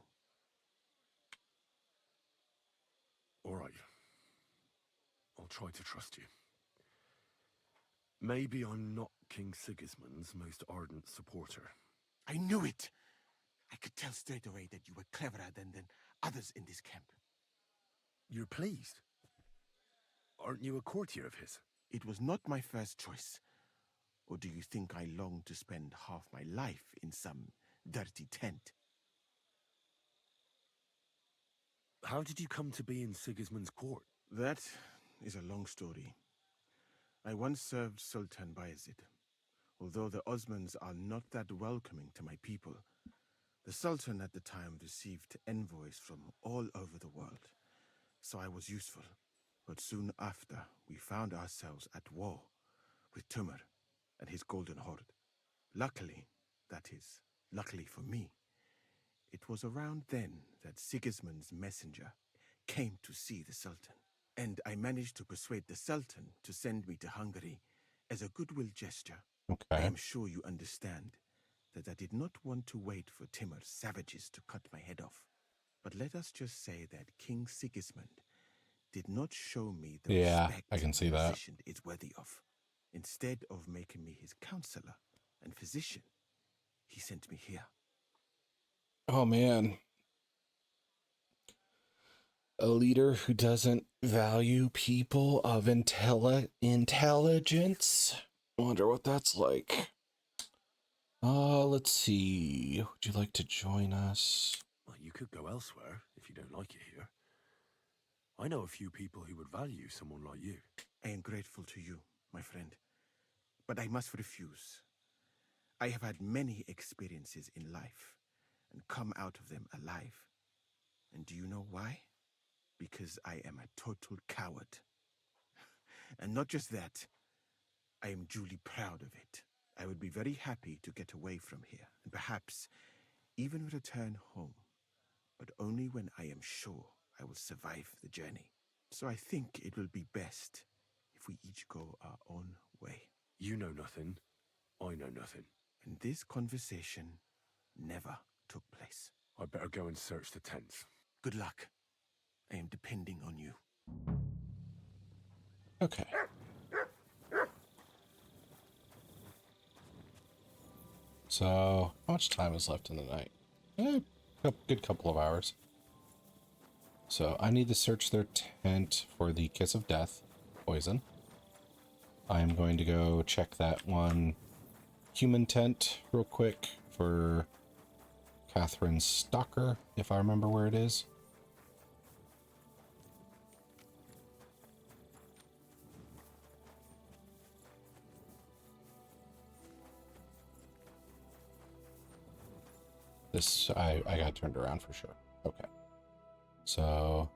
All right. I'll try to trust you. Maybe I'm not King Sigismund's most ardent supporter. I knew it! I could tell straight away that you were cleverer than others in this camp. You're pleased? Aren't you a courtier of his? It was not my first choice. Or do you think I long to spend half my life in some dirty tent? How did you come to be in Sigismund's court? That is a long story. I once served Sultan Bayezid. Although the Osmans are not that welcoming to my people, the Sultan at the time received envoys from all over the world, so I was useful. But soon after, we found ourselves at war with Timur and his Golden Horde. Luckily, that is, luckily for me, it was around then that Sigismund's messenger came to see the Sultan, and I managed to persuade the Sultan to send me to Hungary as a goodwill gesture. Okay. I am sure you understand that I did not want to wait for Timur's savages to cut my head off. But let us just say that King Sigismund did not show me the respect I can see my that. position is worthy of. Instead of making me his counselor and physician, he sent me here. Oh man. A leader who doesn't value people of intelligence. I wonder what that's like. Let's see. Would you like to join us? Well, you could go elsewhere if you don't like it here. I know a few people who would value someone like you. I am grateful to you, my friend, but I must refuse. I have had many experiences in life and come out of them alive. And do you know why? Because I am a total coward. And not just that, I am duly proud of it. I would be very happy to get away from here and perhaps even return home, but only when I am sure I will survive the journey. So I think it will be best if we each go our own way. You know nothing. I know nothing. And this conversation never took place. I better go and search the tents. Good luck. I am depending on you. Okay. So, how much time is left in the night? A good couple of hours. So, I need to search their tent for the Kiss of Death poison. I'm going to go check that one human tent real quick for Catherine's Stalker, if I remember where it is. This, I got turned around for sure. Okay. So,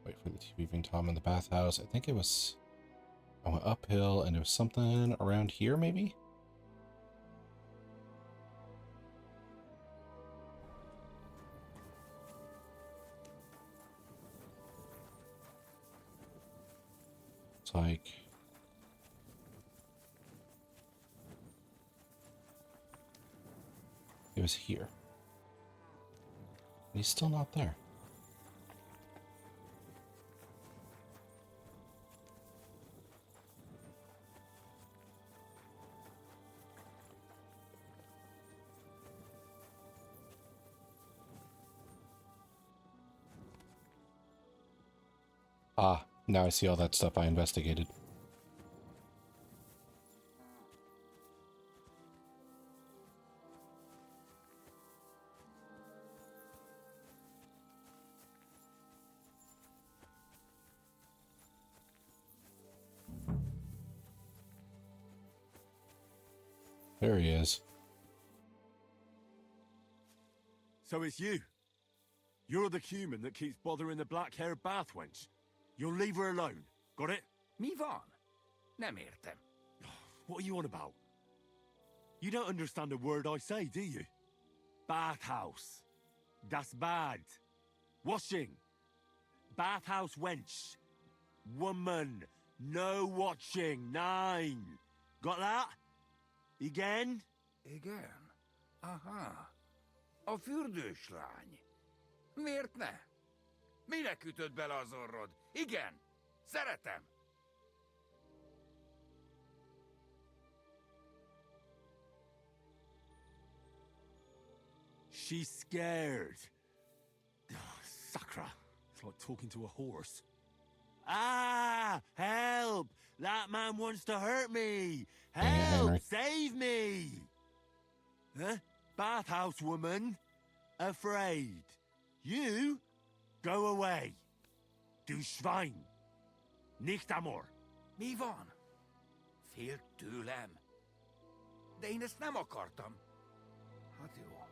wait for the weaving Tom in the bathhouse. I think it was, I went uphill and it was something around here maybe? It's like, it was here. He's still not there. Ah, now I see all that stuff I investigated. there he is. So it's you. You're the human that keeps bothering the black-haired bath wench. You'll leave her alone. Got it? Mi van. Nem értem. What are you on about? You don't understand a word I say, do you? Bathhouse. Das Bad. Washing. Bathhouse wench. Woman. No watching. 9. Got that? Again? Igen. Aha. A fürdőslány. Miért ne? Minek ütöd bele az orrod? Igen. Szeretem. She's scared. Sakra. It's like talking to a horse. Ah! Help! That man wants to hurt me! Help! Save me! Huh? Bathhouse woman? Afraid. You? Go away. Du Schwein. Nicht amor. Mi van? Félt tőlem. De én ezt nem akartam. Hát jó.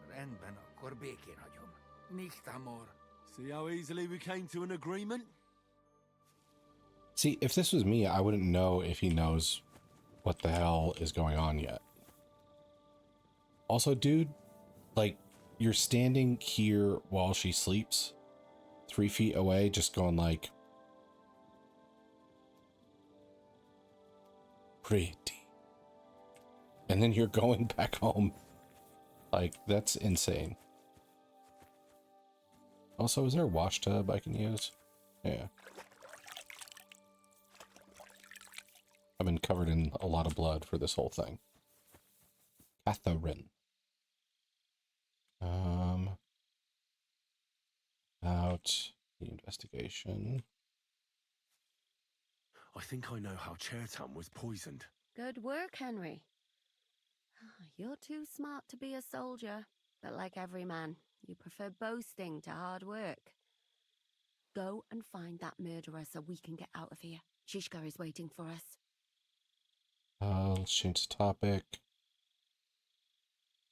Rendben, akkor békén hagyom. Nicht amor. See how easily we came to an agreement? See, if this was me, I wouldn't know if he knows what the hell is going on yet. Also, dude, like, you're standing here while she sleeps, 3 feet away, just going like, pretty. And then you're going back home. Like, that's insane. Also, is there a wash tub I can use? Yeah. I've been covered in a lot of blood for this whole thing. Catherine. About the investigation. I think I know how Chertam was poisoned. Good work, Henry. You're too smart to be a soldier, but like every man, you prefer boasting to hard work. Go and find that murderer so we can get out of here. Shishka is waiting for us. Let's change the topic.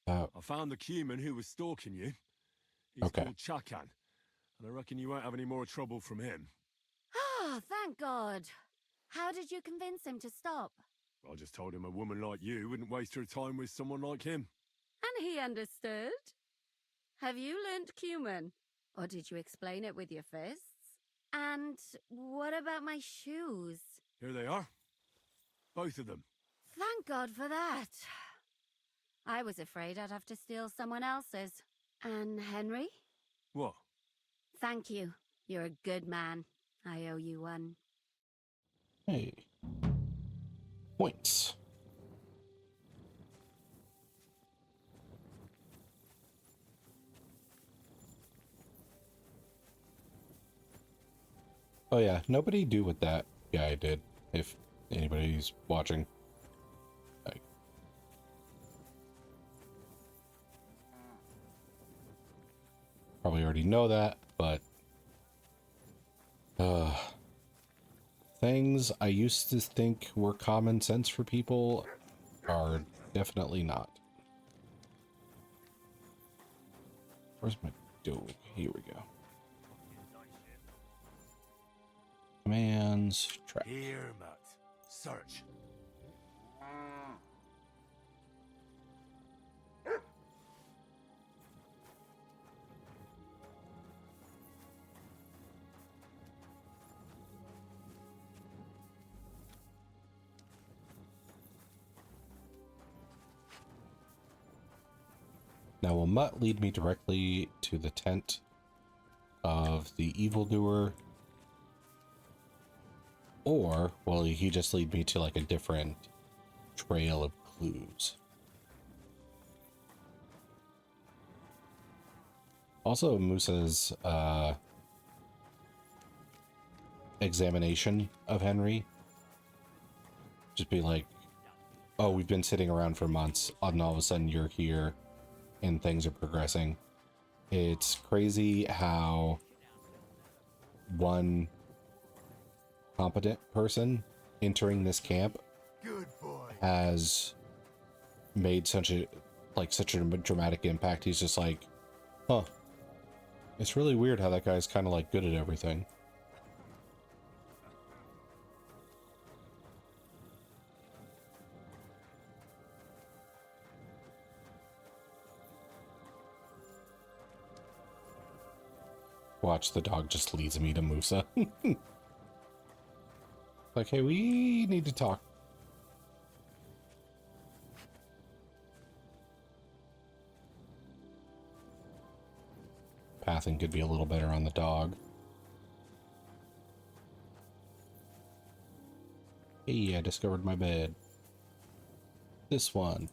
I found the human who was stalking you. He's called Chakan, and I reckon you won't have any more trouble from him. Ah, thank God. How did you convince him to stop? I just told him a woman like you wouldn't waste her time with someone like him. And he understood? Have you learnt Cuman? Or did you explain it with your fists? And what about my shoes? Here they are. Both of them. Thank God for that. I was afraid I'd have to steal someone else's. And Henry? What? Thank you. You're a good man. I owe you one. Hey. Points. Oh yeah, nobody do what that guy did, if anybody's watching. Like, probably already know that, but things I used to think were common sense for people are definitely not. Where's my dog? Here we go. Commands, track. Here, Matt. Search. Now, will Mutt lead me directly to the tent of the evildoer? Or will he just lead me to like a different trail of clues? Also, Musa's examination of Henry. Just be like, oh, we've been sitting around for months, and all of a sudden you're here and things are progressing. It's crazy how one competent person entering this camp has made such a dramatic impact. He's just like, huh. It's really weird how that guy's kind of like good at everything. Watch, the dog just leads me to Musa. Like, hey, we need to talk. Pathing could be a little better on the dog. Hey, I discovered my bed. This one.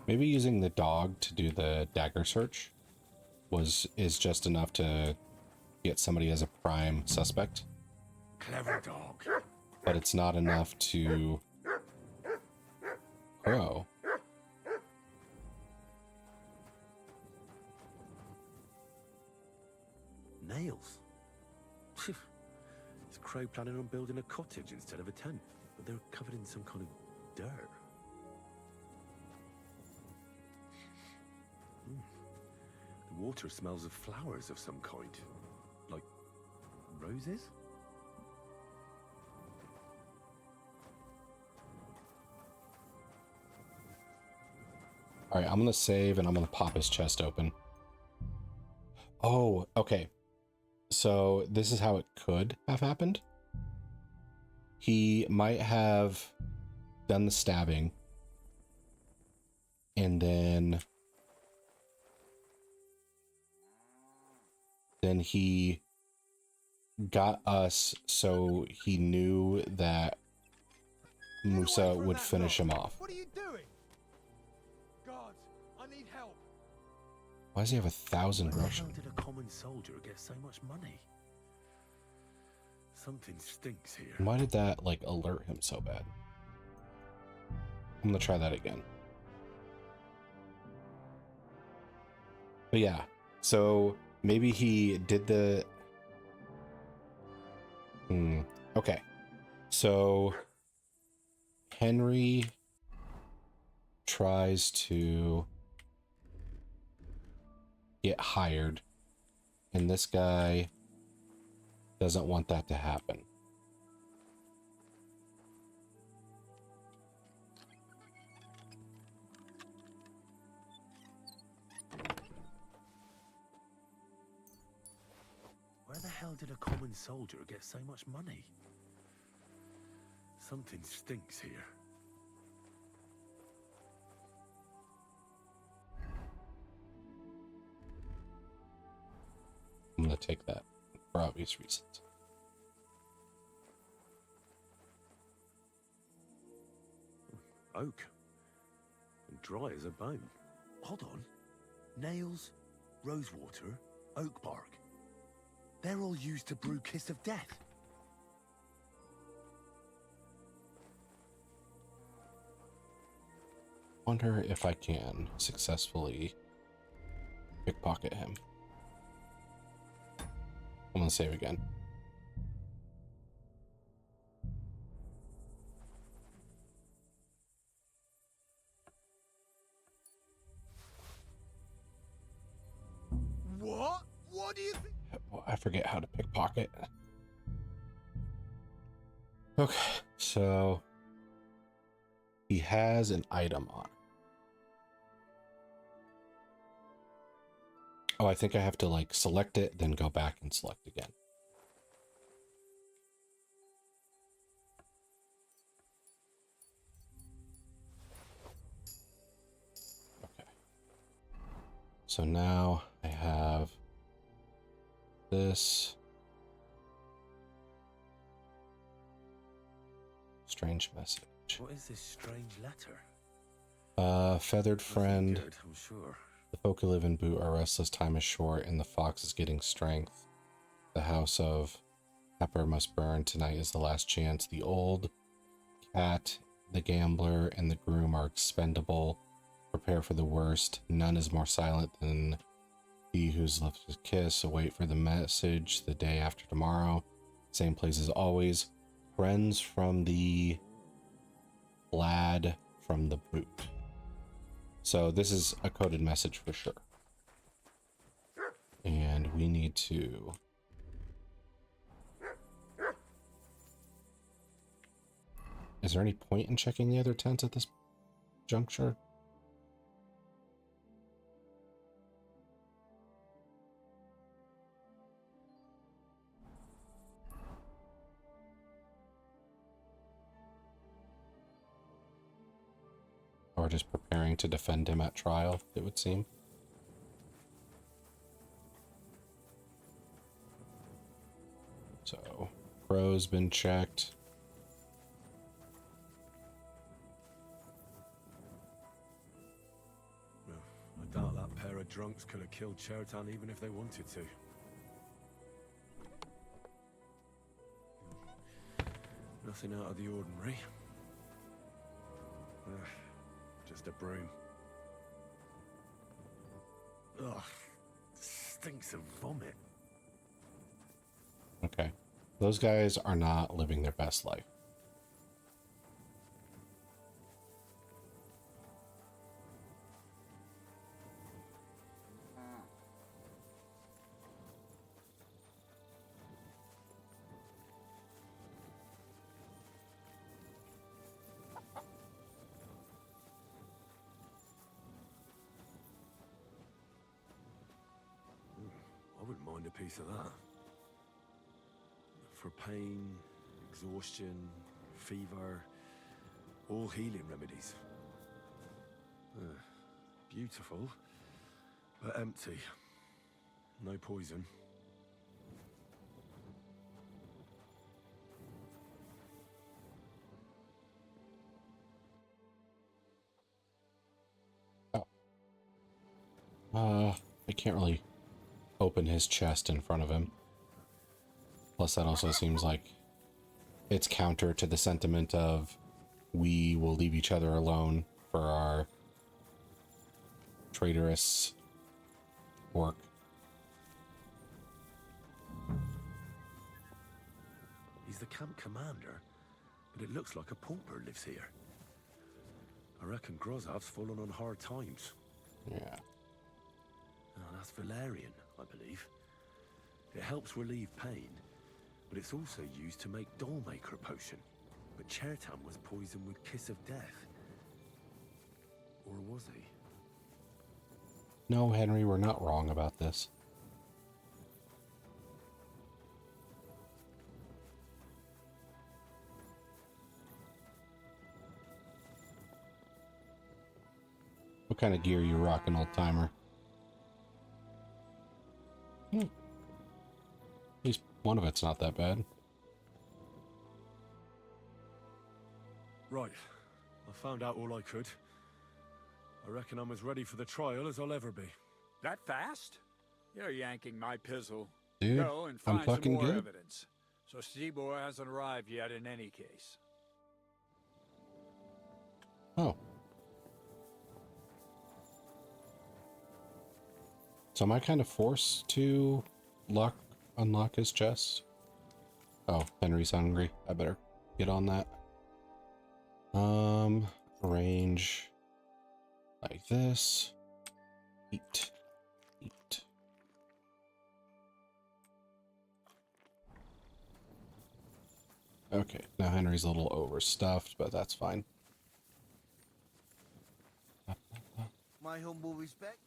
Maybe using the dog to do the dagger search is just enough to get somebody as a prime suspect. Clever dog. But it's not enough to Crow. Nails? Is Crow planning on building a cottage instead of a tent? But they're covered in some kind of dirt. The water smells of flowers of some kind. Like roses? All right, I'm gonna save and I'm gonna pop his chest open. Oh, okay. So this is how it could have happened. He might have done the stabbing and then he got us so he knew that Musa would finish him off. What are you doing? God, I need help. Why does he have 1,000 Russian? How did a common soldier get so much money? Something stinks here. Why did that like alert him so bad? I'm gonna try that again. But yeah, so maybe he did the okay. So Henry tries to get hired, and this guy doesn't want that to happen. Where the hell did a common soldier get so much money? Something stinks here. I'm gonna take that for obvious reasons. Oak. And dry as a bone. Hold on. Nails, rosewater, oak bark. They're all used to brew Kiss of Death. Wonder if I can successfully pickpocket him. I'm gonna save again. What? What do you think? I forget how to pickpocket. Okay, so he has an item on. Oh, I think I have to like select it, then go back and select again. Okay. So now I have this strange message. What is this strange letter? Feathered friend. Good, I'm sure. The folk who live in Boot are restless, time is short, and the fox is getting strength. The house of Pepper must burn. Tonight is the last chance. The old cat, the gambler, and the groom are expendable. Prepare for the worst. None is more silent than He who's left his kiss, await for the message the day after tomorrow. Same place as always. Friends from the lad from the boot. So this is a coded message for sure. And we need to... Is there any point in checking the other tents at this juncture? Or just preparing to defend him at trial, it would seem. So, crow's been checked. I doubt that pair of drunks could have killed Chertan even if they wanted to. Nothing out of the ordinary. Just a broom. Ugh, stinks of vomit. Okay. Those guys are not living their best life. I wouldn't mind a piece of that. For pain, exhaustion, fever, all healing remedies. Beautiful, but empty. No poison. I can't really open his chest in front of him. Plus, that also seems like it's counter to the sentiment of we will leave each other alone for our traitorous work. He's the camp commander, but it looks like a pauper lives here. I reckon Grozav's fallen on hard times. Yeah. Oh, that's valerian, I believe. It helps relieve pain, but it's also used to make Dollmaker potion. But Chertan was poisoned with Kiss of Death. Or was he? No, Henry, we're not wrong about this. What kind of gear you rocking, old timer? At least one of it's not that bad. Right. I found out all I could. I reckon I'm as ready for the trial as I'll ever be. That fast? You're yanking my pizzle. Dude, Go and I'm find some fucking more good. evidence. So Stibor hasn't arrived yet in any case. Oh. So am I kind of forced to unlock his chest? Oh, Henry's hungry. I better get on that. Arrange like this. Eat. Eat. Okay, now Henry's a little overstuffed, but that's fine. My humble respects.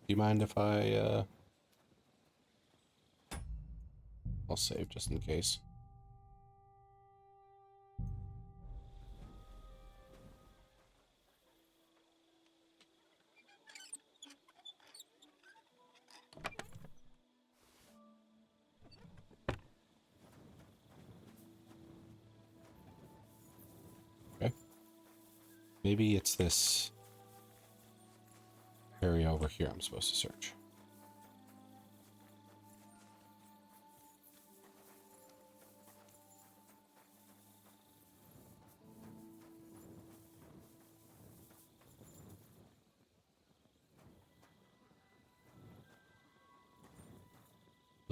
Do you mind if I'll save just in case. Okay. Maybe it's this area over here I'm supposed to search.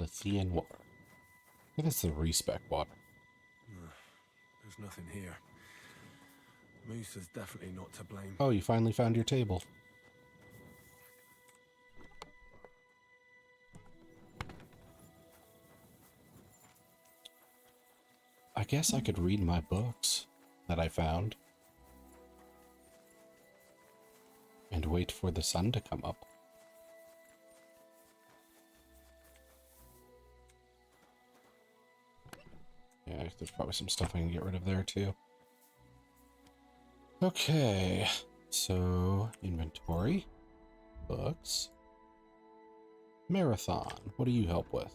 Lithian water. I think that's the respec water. There's nothing here. Moose is definitely not to blame. Oh, you finally found your table. I guess I could read my books that I found. And wait for the sun to come up. Yeah, there's probably some stuff I can get rid of there too. Okay, so inventory, books, marathon. What do you help with?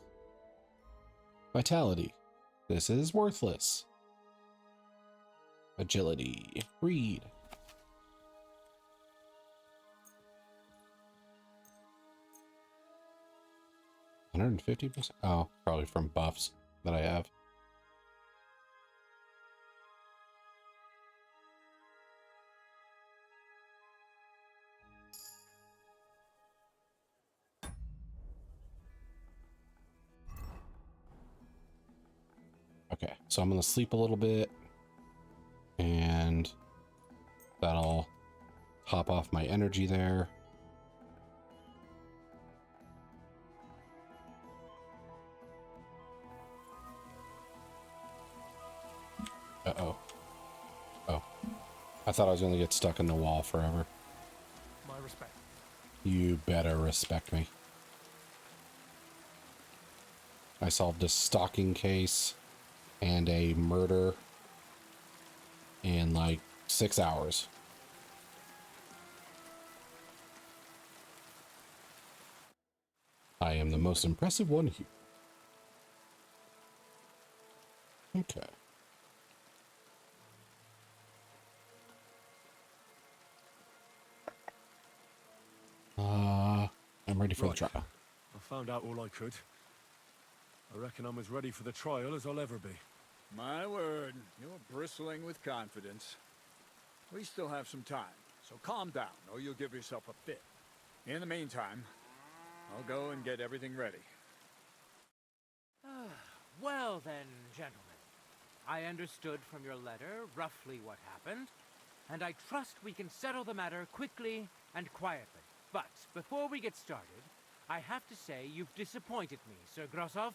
Vitality. This is worthless. Agility. Read. $150%? Oh, probably from buffs that I have. Okay, so I'm gonna sleep a little bit and that'll top off my energy there. Uh-oh. Oh. I thought I was gonna get stuck in the wall forever. My respect. You better respect me. I solved a stalking case and a murder in like 6 hours. I am the most impressive one here. Okay. I'm ready for the trial. I found out all I could. I reckon I'm as ready for the trial as I'll ever be. My word, you're bristling with confidence. We still have some time, so calm down, or you'll give yourself a fit. In the meantime, I'll go and get everything ready. Well then, gentlemen. I understood from your letter roughly what happened, and I trust we can settle the matter quickly and quietly. But before we get started, I have to say you've disappointed me, Sir Grosov.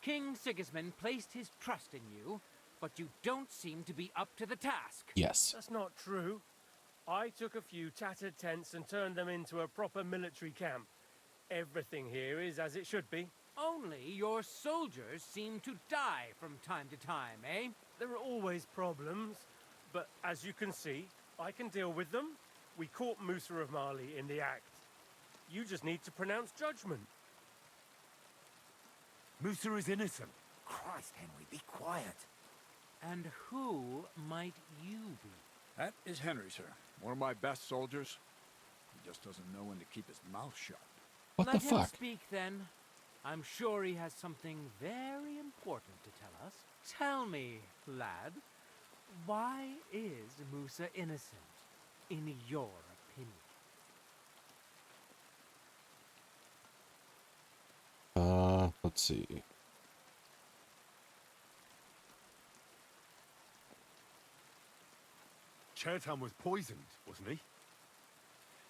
King Sigismund placed his trust in you, but you don't seem to be up to the task. Yes. That's not true. I took a few tattered tents and turned them into a proper military camp. Everything here is as it should be. Only your soldiers seem to die from time to time, eh? There are always problems, but as you can see, I can deal with them. We caught Musa of Mali in the act. You just need to pronounce judgment. Musa is innocent. Christ, Henry, be quiet. And who might you be? That is Henry, sir. One of my best soldiers. He just doesn't know when to keep his mouth shut. What Let the him fuck? Speak then. I'm sure he has something very important to tell us. Tell me, lad, why is Musa innocent, in your opinion? Let's see. Chertan was poisoned, wasn't he?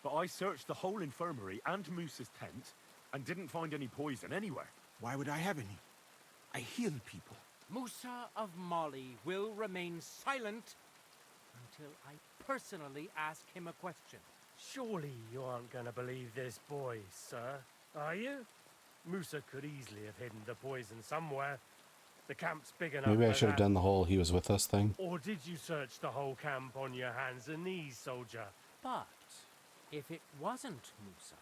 But I searched the whole infirmary and Moose's tent and didn't find any poison anywhere. Why would I have any? I heal people. Musa of Mali will remain silent until I personally ask him a question. Surely you aren't going to believe this boy, sir, are you? Musa could easily have hidden the poison somewhere. The camp's big enough. Maybe I for should have that. done the whole he was with us thing. Or did you search the whole camp on your hands and knees, soldier? But if it wasn't Musa,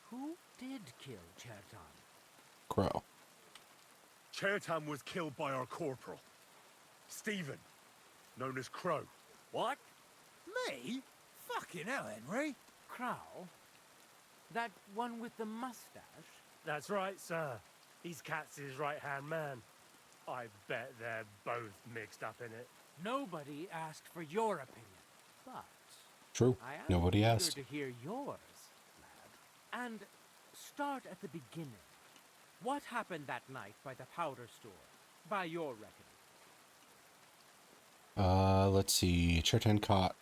who did kill Chertan? Crow. Chertan was killed by our corporal, Stephen, known as Crow. What? Me? Fucking hell, Henry. Crow? That one with the mustache? That's right, sir. He's Katz's right-hand man. I bet they're both mixed up in it. Nobody asked for your opinion, but True. I am Nobody eager asked. to hear yours, lad. And start at the beginning. What happened that night by the powder store, by your reckoning? Let's see. Chertan caught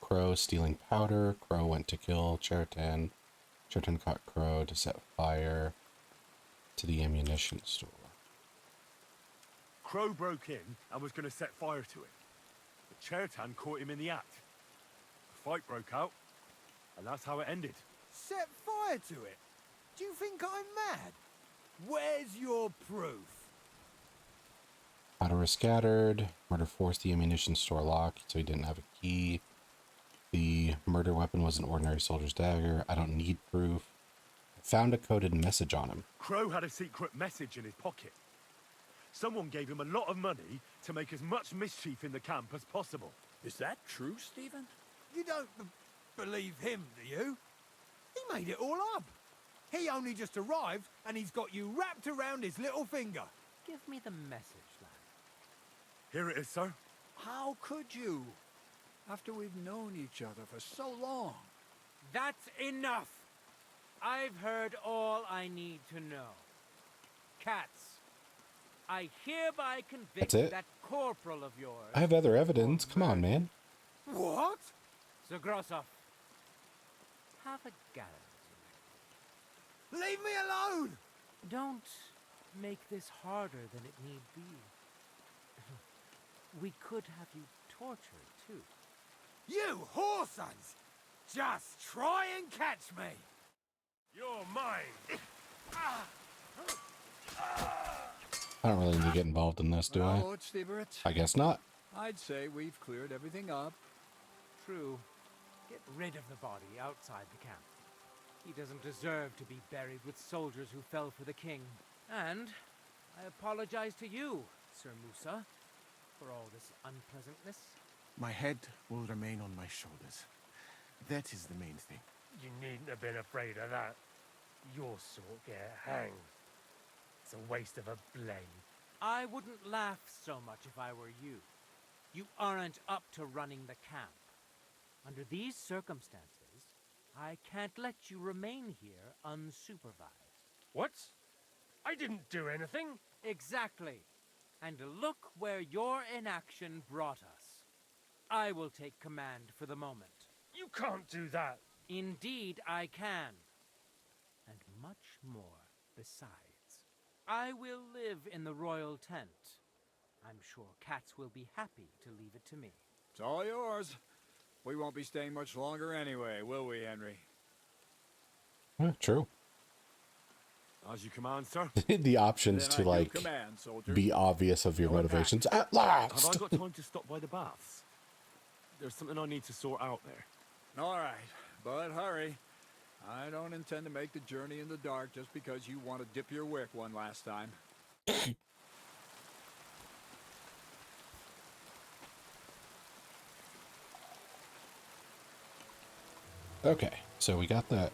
Crow stealing powder. Crow went to kill Chertan. Chertan caught Crow to set fire to the ammunition store. Crow broke in and was going to set fire to it, but Chertan caught him in the act. A fight broke out, and that's how it ended. Set fire to it? Do you think I'm mad? Where's your proof? Powder was scattered. Murder forced the ammunition store locked, so he didn't have a key. The murder weapon was an ordinary soldier's dagger. I don't need proof. I found a coded message on him. Crow had a secret message in his pocket. Someone gave him a lot of money to make as much mischief in the camp as possible. Is that true, Stephen? You don't believe him, do you? He made it all up. He only just arrived, and he's got you wrapped around his little finger. Give me the message, lad. Here it is, sir. How could you? After we've known each other for so long. That's enough! I've heard all I need to know. Cats, I hereby That's convict it? that corporal of yours... I have other evidence. Come on, man. What? Zagrosov, have a gallon. Leave me alone! Don't make this harder than it need be. We could have you tortured, too. You whoresons! Just try and catch me! You're mine! I don't really need to get involved in this, do I? Well, Stiberet, I guess not. I'd say we've cleared everything up. True. Get rid of the body outside the camp. He doesn't deserve to be buried with soldiers who fell for the king. And I apologize to you, Sir Musa, for all this unpleasantness. My head will remain on my shoulders. That is the main thing. You needn't have been afraid of that. Your sort get hanged. It's a waste of a blade. I wouldn't laugh so much if I were you. You aren't up to running the camp. Under these circumstances, I can't let you remain here unsupervised. What? I didn't do anything. Exactly. And look where your inaction brought us. I will take command for the moment. You can't do that. Indeed, I can. And much more besides. I will live in the royal tent. I'm sure cats will be happy to leave it to me. It's all yours. We won't be staying much longer anyway, will we, Henry? True. As you command, sir. The options Then to, I do like, command, soldier. be obvious of your Going motivations back. at last. Have I got time to stop by the baths? There's something I need to sort out there. All right, but hurry. I don't intend to make the journey in the dark just because you want to dip your wick one last time. Okay, so we got that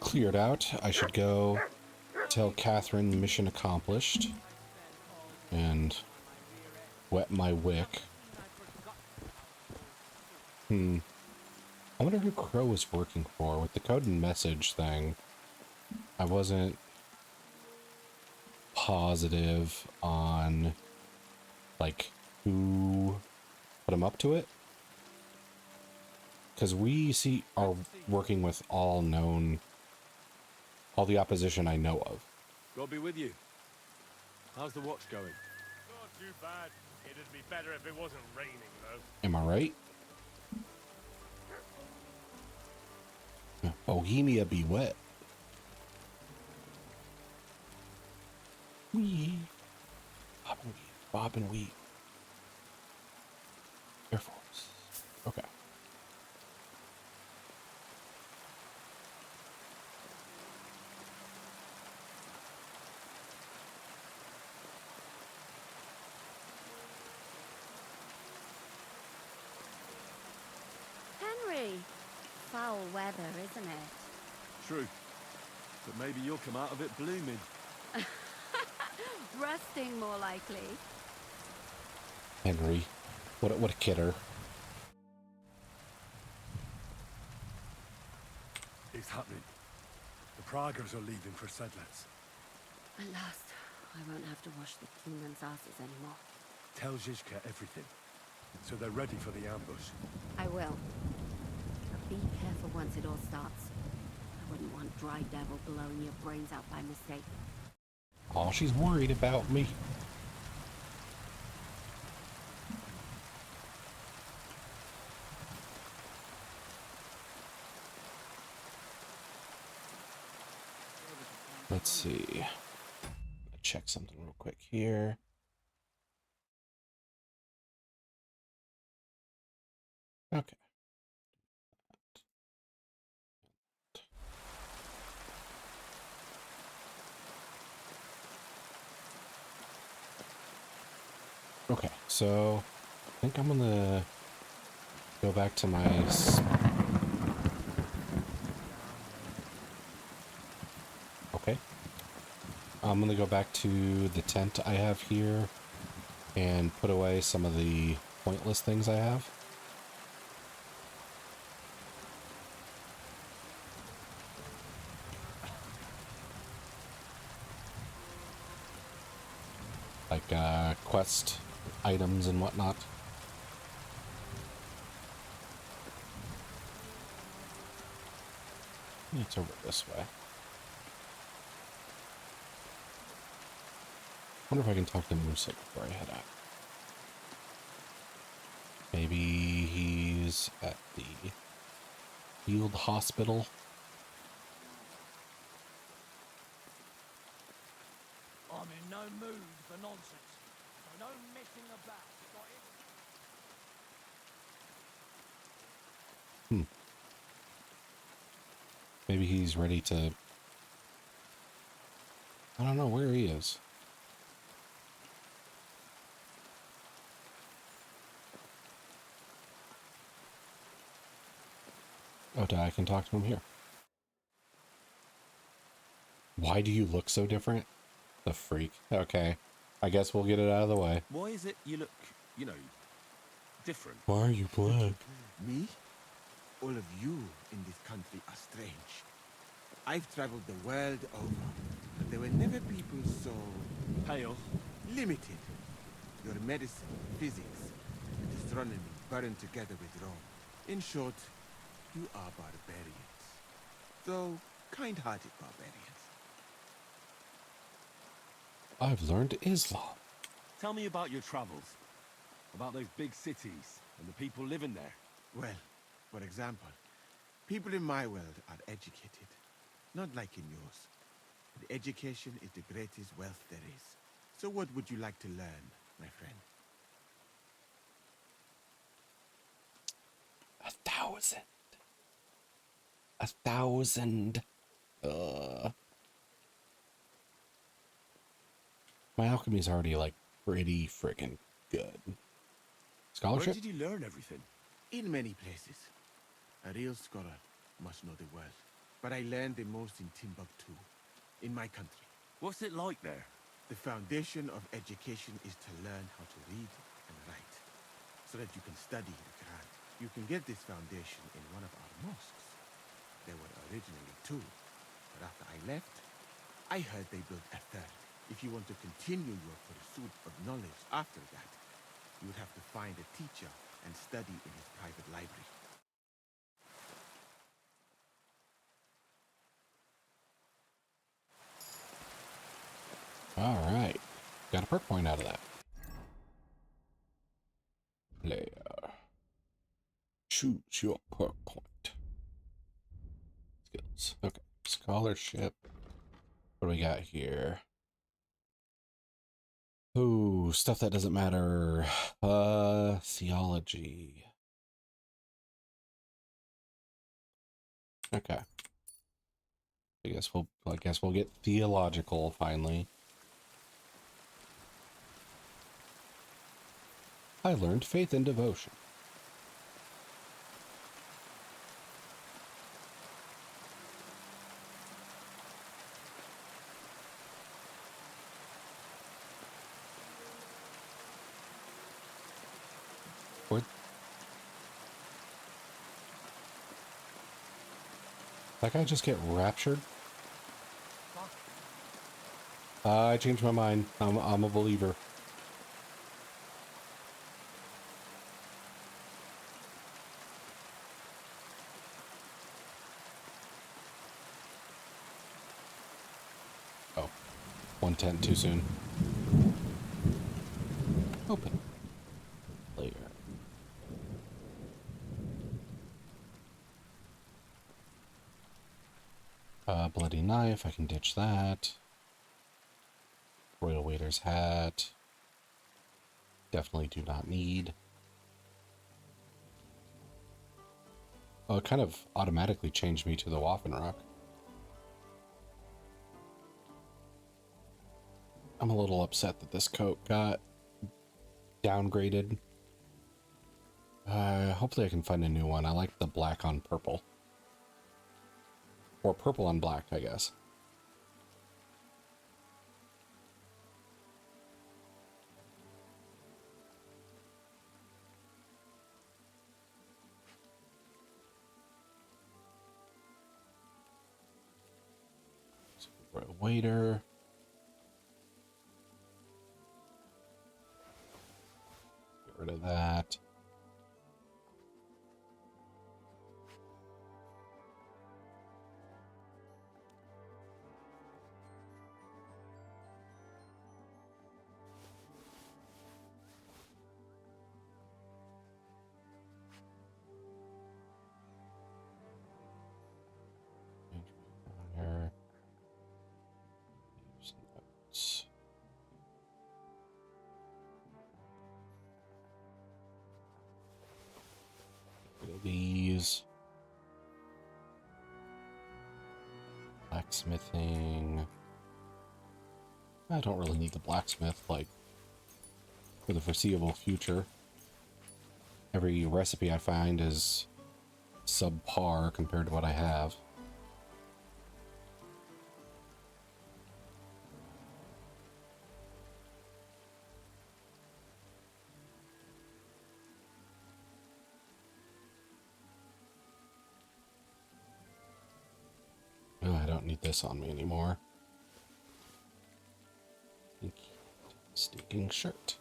cleared out. I should go tell Catherine mission accomplished and wet my wick. I wonder who Crow was working for with the coded message thing. I wasn't positive on, like, who put him up to it. Because we are working with all the opposition I know of. God be with you. How's the watch going? Not too bad. It'd be better if it wasn't raining, though. Am I right? Bohemia be wet. Wee. Bob and wheat. Air Force. Okay. Henry! Foul weather, isn't it? True. But maybe you'll come out of it blooming. Rusting, more likely. Henry. What a kidder. It's happening. The Praggers are leaving for Sedlets. At last, I won't have to wash the kingman's asses anymore. Tell Zizka everything, so they're ready for the ambush. I will. But be careful once it all starts. I wouldn't want Dry Devil blowing your brains out by mistake. Oh, she's worried about me. Let's see. Check something real quick here. Okay. Okay, so I think I'm gonna go back to my okay. I'm gonna go back to the tent I have here and put away some of the pointless things I have. Like quest items and whatnot. It's over this way. Wonder if I can talk to Musa before I head out. Maybe he's at the field hospital. I'm in no mood for nonsense. So no messing about. Got it? Maybe he's ready to... I don't know where he is. Oh, I can talk to him here. Why do you look so different? The freak. Okay. I guess we'll get it out of the way. Why is it you look, you know, different? Why are you black? Me? All of you in this country are strange. I've traveled the world over, but there were never people so... pale. Limited. Your medicine, physics, and astronomy burned together with Rome. In short, you are barbarians. Though kind-hearted barbarians. I've learned Islam. Tell me about your travels. About those big cities and the people living there. Well, for example, people in my world are educated. Not like in yours. And education is the greatest wealth there is. So what would you like to learn, my friend? 1,000. 1,000. My alchemy's already like pretty freaking good. Scholarship? Where did you learn everything? In many places. A real scholar must know the world. But I learned the most in Timbuktu, in my country. What's it like there? The foundation of education is to learn how to read and write, so that you can study the Quran. You can get this foundation in one of our mosques. There were originally 2, but after I left, I heard they built a 3rd. If you want to continue your pursuit of knowledge after that, you would have to find a teacher and study in his private library. All right. Got a perk point out of that. Player. Choose your perk point. Skills. Okay. Scholarship. What do we got here? Ooh, stuff that doesn't matter. Theology. Okay. I guess we'll get theological finally. I learned faith and devotion. What? That guy just get raptured? I changed my mind. I'm a believer. Oh, 110 too soon. Open. Layer. Bloody knife, I can ditch that. Royal Waiter's hat. Definitely do not need. Oh, it kind of automatically changed me to the Waffenrock. I'm a little upset that this coat got downgraded. Hopefully I can find a new one. I like the black on purple. Or purple on black, I guess. Royal Waiter. Get rid of that. Here. Notes. Get rid of these. Blacksmithing. I don't really need the blacksmith, like, for the foreseeable future. Every recipe I find is subpar compared to what I have. Oh, I don't need this on me anymore. Stinking shirt.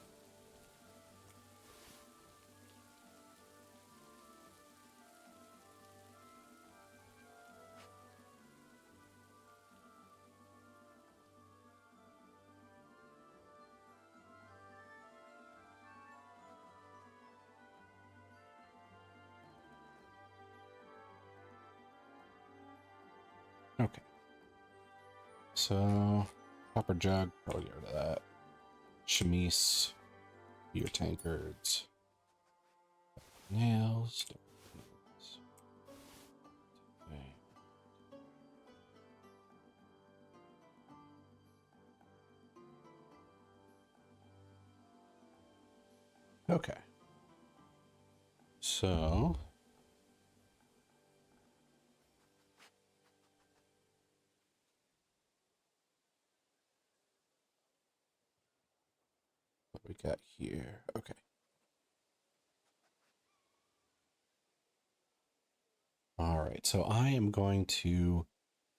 Okay. So, copper jug, probably get rid of that. Chemise, beer tankards, nails. Okay. Okay. So, what we got here? Okay. All right. So I am going to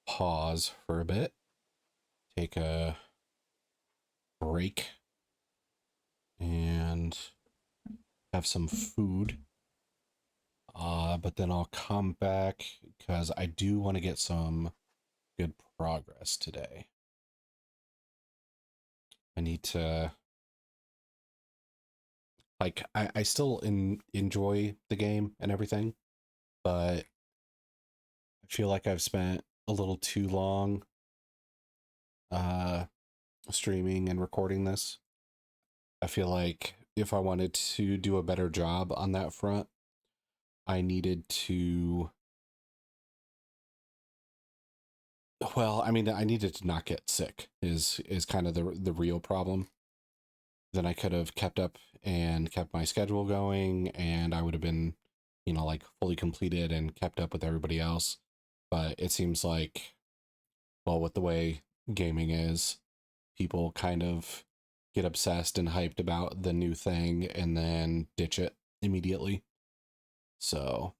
pause for a bit, take a break, and have some food. But then I'll come back because I do want to get some good progress today. I need to, like, I still enjoy the game and everything, but I feel like I've spent a little too long streaming and recording this. I feel like if I wanted to do a better job on that front, I needed to, well, I mean, I needed to not get sick is kind of the real problem. Then I could have kept up and kept my schedule going, and I would have been, you know, like fully completed and kept up with everybody else. But it seems like, well, with the way gaming is, people kind of get obsessed and hyped about the new thing and then ditch it immediately. So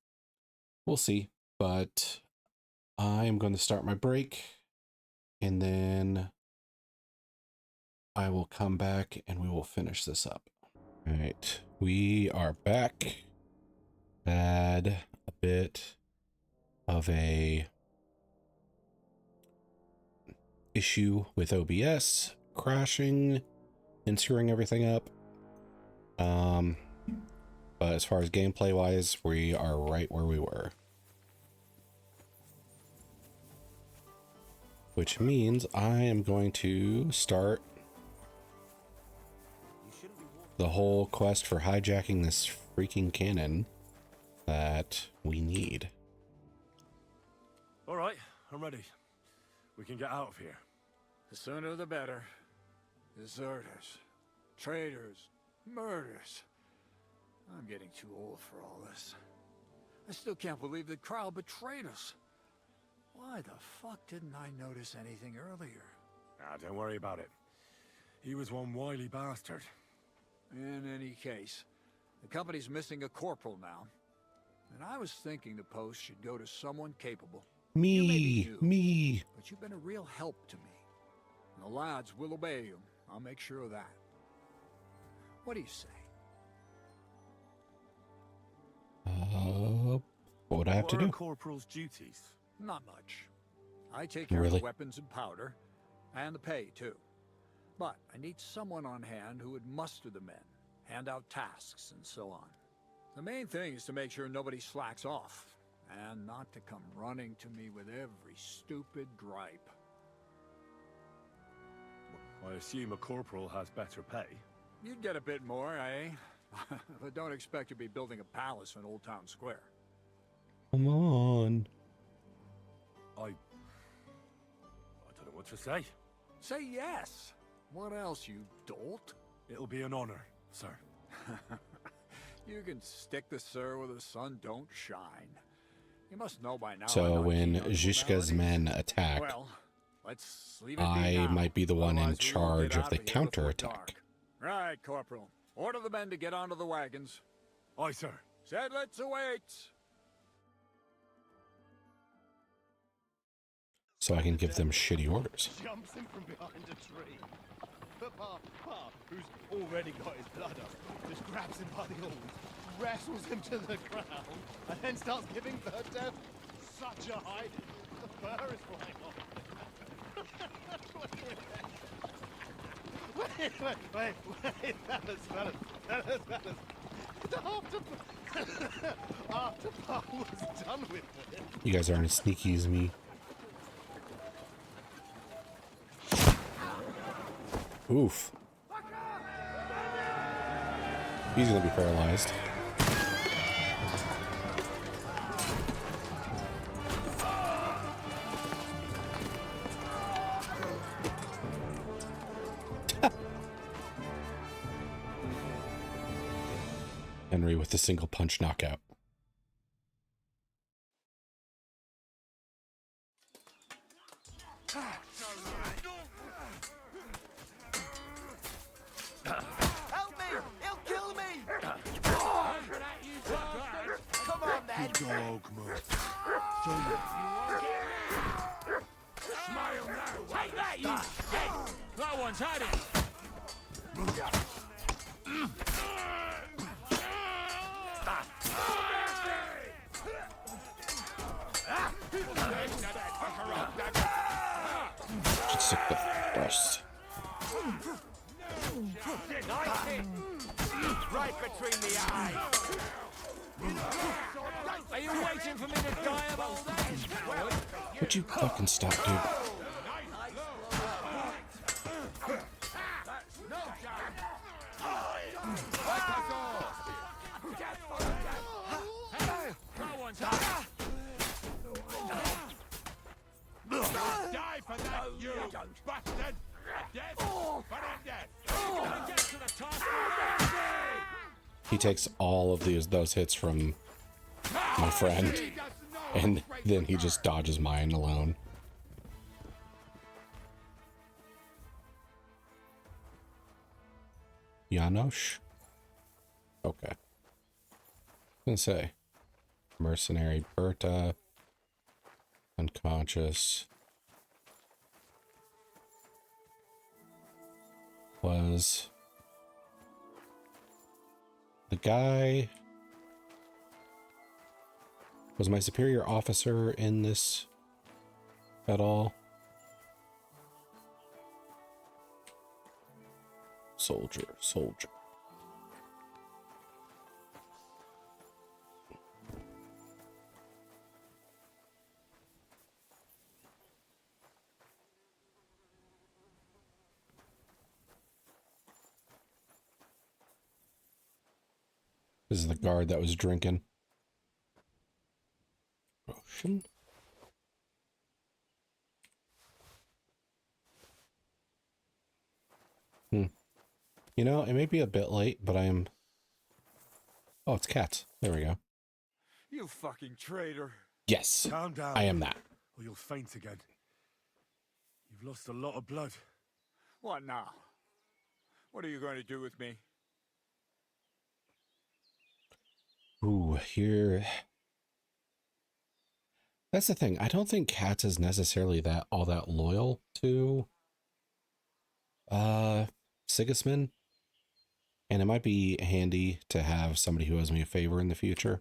we'll see. But I am going to start my break, and then I will come back and we will finish this up. All right, we are back. Had a bit of a issue with OBS crashing and screwing everything up. But as far as gameplay wise, we are right where we were. Which means I am going to start the whole quest for hijacking this freaking cannon that we need. All right, I'm ready. We can get out of here. The sooner the better. Deserters, traitors, murders. I'm getting too old for all this. I still can't believe that Krau betrayed us. Why the fuck didn't I notice anything earlier? Ah, don't worry about it. He was one wily bastard. In any case, the company's missing a corporal now. And I was thinking the post should go to someone capable. Me. But you've been a real help to me. And the lads will obey you. I'll make sure of that. What do you say? What would I have to do? What are a corporal's duties? Not much. I take care of the weapons and powder, and the pay, too. But I need someone on hand who would muster the men, hand out tasks, and so on. The main thing is to make sure nobody slacks off, and not to come running to me with every stupid gripe. I assume a corporal has better pay. You'd get a bit more, eh? But don't expect to be building a palace in Old Town Square. Come on. I don't know what to say. Say yes. What else, you dolt? It'll be an honor, sir. You can stick the sir where the sun don't shine. You must know by now. So when Zhishka's men attack, well, let's leave it I might be the one in charge of the counterattack. Right, Corporal. Order the men to get onto the wagons. Aye, sir. Sedlets await. So I can give them shitty orders. Jumps him from behind a tree. But Pa, who's already got his blood up, just grabs him by the horns, wrestles him to the ground, and then starts giving the death such a hiding. The fur is flying off. Wait, fellas. After Pa was done with it. You guys aren't as sneaky as me. Oof. He's gonna be paralyzed. Henry with the single punch knockout. Help me! He'll kill me! Come on, then! Dogma. Smile now! Take that, you! Hey, that one's had it! Just stick the dust. Right between the eyes! Are you waiting for me to die of old age? Would you fucking stop, dude? Die for that, you bastard! Dead, but I'm dead. Gonna get to the top. He takes all of those hits from my friend, and then he just dodges mine alone. Janosch? Okay. I was gonna say. Mercenary Berta. Unconscious. was the guy was my superior officer in this at all? Soldier. This is the guard that was drinking. Ocean. You know, it may be a bit late, but I am... Oh, it's cats. There we go. You fucking traitor. Yes, Calm down. I am that. Or you'll faint again. You've lost a lot of blood. What now? What are you going to do with me? Ooh, here... That's the thing. I don't think Cats is necessarily all that loyal to Sigismund. And it might be handy to have somebody who owes me a favor in the future.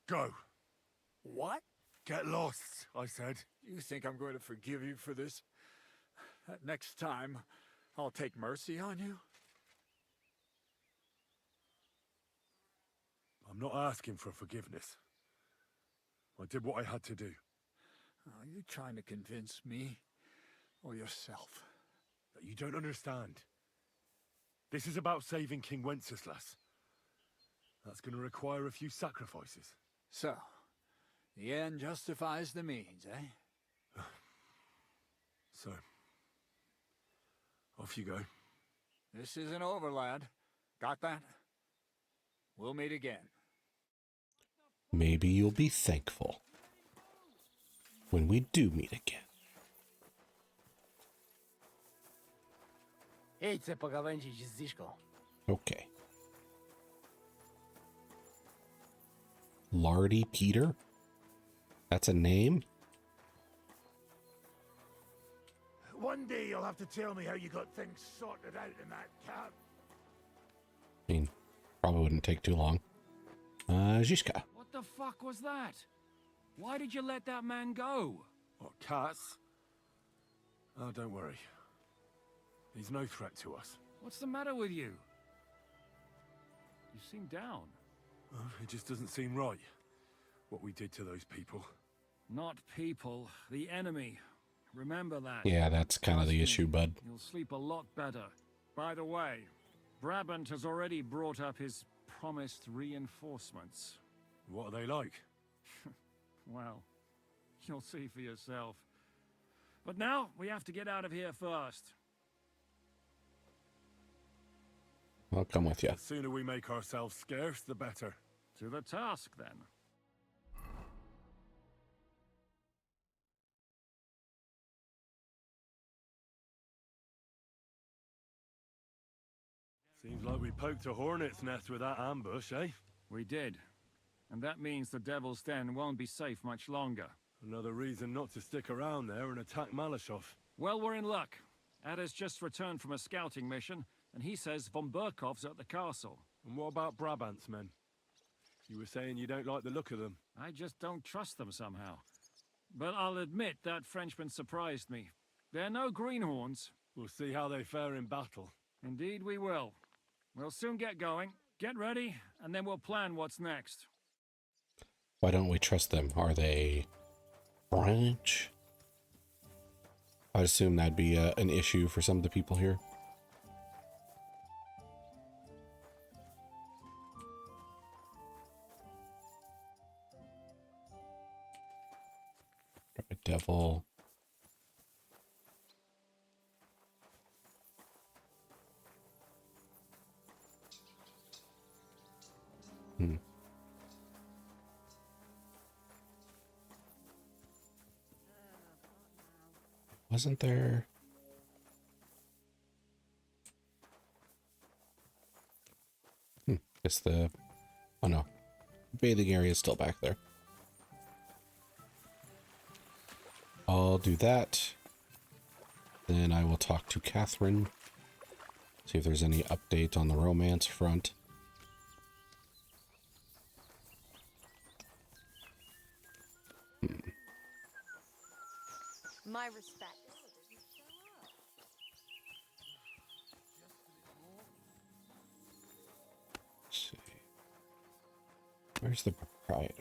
Go. What? Get lost, I said. You think I'm going to forgive you for this? Next time, I'll take mercy on you? I'm not asking for forgiveness. I did what I had to do. Are you trying to convince me or yourself? That you don't understand. This is about saving King Wenceslas. That's going to require a few sacrifices. So, the end justifies the means, eh? So, off you go. This isn't over, lad. Got that? We'll meet again. Maybe you'll be thankful when we do meet again. Okay. Lardy Peter? That's a name? One day you'll have to tell me how you got things sorted out in that camp. I mean, probably wouldn't take too long. Zizka. What the fuck was that? Why did you let that man go? What, Cats? Oh, don't worry. He's no threat to us. What's the matter with you? You seem down. Oh, it just doesn't seem right, what we did to those people. Not people, the enemy. Remember that. Yeah, that's kind of the issue, bud. You'll sleep a lot better. By the way, Brabant has already brought up his promised reinforcements. What are they like? Well, you'll see for yourself. But now, we have to get out of here first. I'll come with you. The sooner we make ourselves scarce, the better. To the task, then. Seems like we poked a hornet's nest with that ambush, eh? We did. And that means the Devil's Den won't be safe much longer. Another reason not to stick around there and attack Malashov. Well, we're in luck. Ada's just returned from a scouting mission, and he says von Burkov's at the castle. And what about Brabant's men? You were saying you don't like the look of them. I just don't trust them somehow. But I'll admit that Frenchman surprised me. They're no greenhorns. We'll see how they fare in battle. Indeed we will. We'll soon get going. Get ready, and then we'll plan what's next. Why don't we trust them? Are they French? I'd assume that'd be an issue for some of the people here. Devil. Wasn't there? Guess the... Oh no. Bathing area is still back there. I'll do that. Then I will talk to Catherine. See if there's any update on the romance front. My respects. Let's see. Where's the proprietor?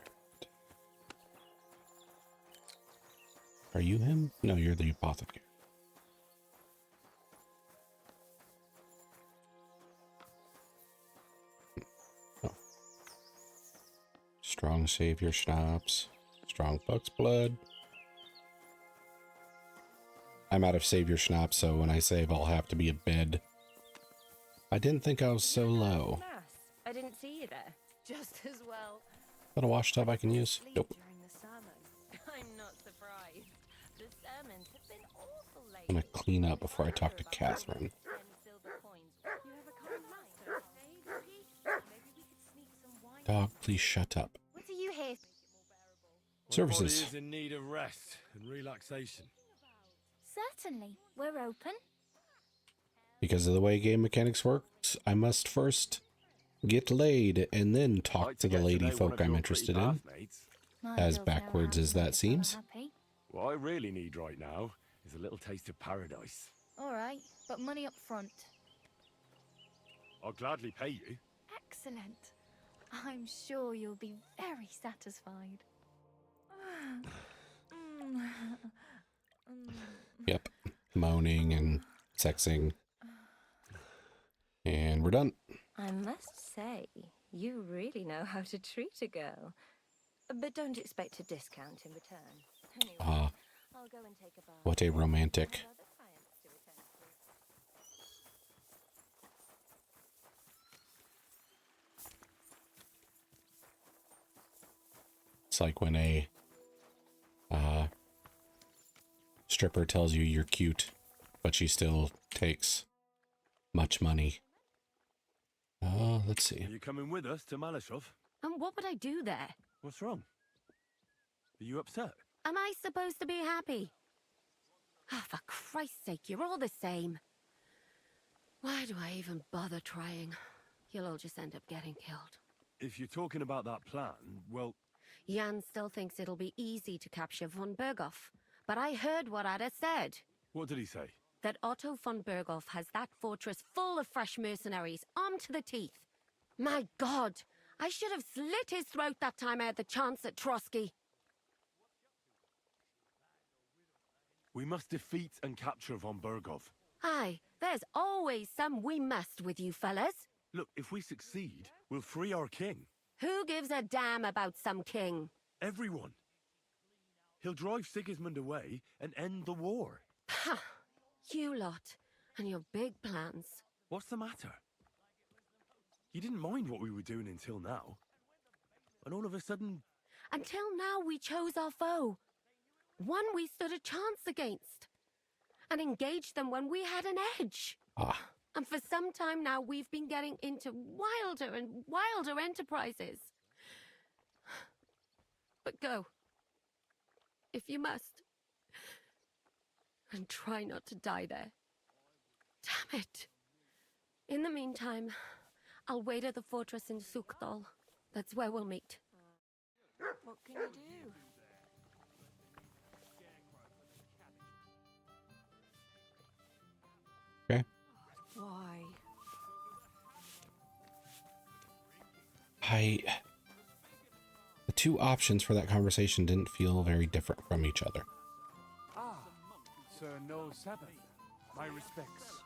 Are you him? No, you're the apothecary. Oh. Strong savior schnapps. Strong buck's blood. I'm out of savior schnapps, so when I save, I'll have to be a bed. I didn't think I was so low. I didn't see you there. Just as well. Got a wash tub I can use? Nope. During the sermon. I'm not surprised. The sermons have been awful late. I'm gonna clean up before I talk to Catherine. Dog, please shut up. What are you here? Services. My body is in need of rest and relaxation. Certainly. We're open. Because of the way game mechanics works, I must first get laid and then talk to the lady folk I'm interested in. As backwards as that seems. What I really need right now is a little taste of paradise. All right, but money up front. I'll gladly pay you. Excellent. I'm sure you'll be very satisfied. Yep. Moaning and sexing. And we're done. I must say, you really know how to treat a girl. But don't expect a discount in return. Anyway, I'll go and take a bath. What a romantic. It's like when a stripper tells you you're cute, but she still takes much money. Let's see. Are you coming with us to Malashov? And what would I do there? What's wrong? Are you upset? Am I supposed to be happy? Ah, for Christ's sake, you're all the same. Why do I even bother trying? You'll all just end up getting killed. If you're talking about that plan, well... Jan still thinks it'll be easy to capture von Berghoff, but I heard what Ada said. What did he say? That Otto von Berghoff has that fortress full of fresh mercenaries, armed to the teeth. My God, I should have slit his throat that time I had the chance at Trotsky. We must defeat and capture von Berghoff. Aye, there's always some we must with you fellas. Look, if we succeed, we'll free our king. Who gives a damn about some king? Everyone. He'll drive Sigismund away and end the war. Ha! You lot, and your big plans. What's the matter? You didn't mind what we were doing until now. And all of a sudden... Until now we chose our foe. One we stood a chance against. And engaged them when we had an edge. And for some time now we've been getting into wilder and wilder enterprises. But go. If you must. And try not to die there. Damn it. In the meantime, I'll wait at the fortress in Sukdal. That's where we'll meet. What can you do? Okay. Why? The two options for that conversation didn't feel very different from each other. Ah, Sir No Sabbath. My respects.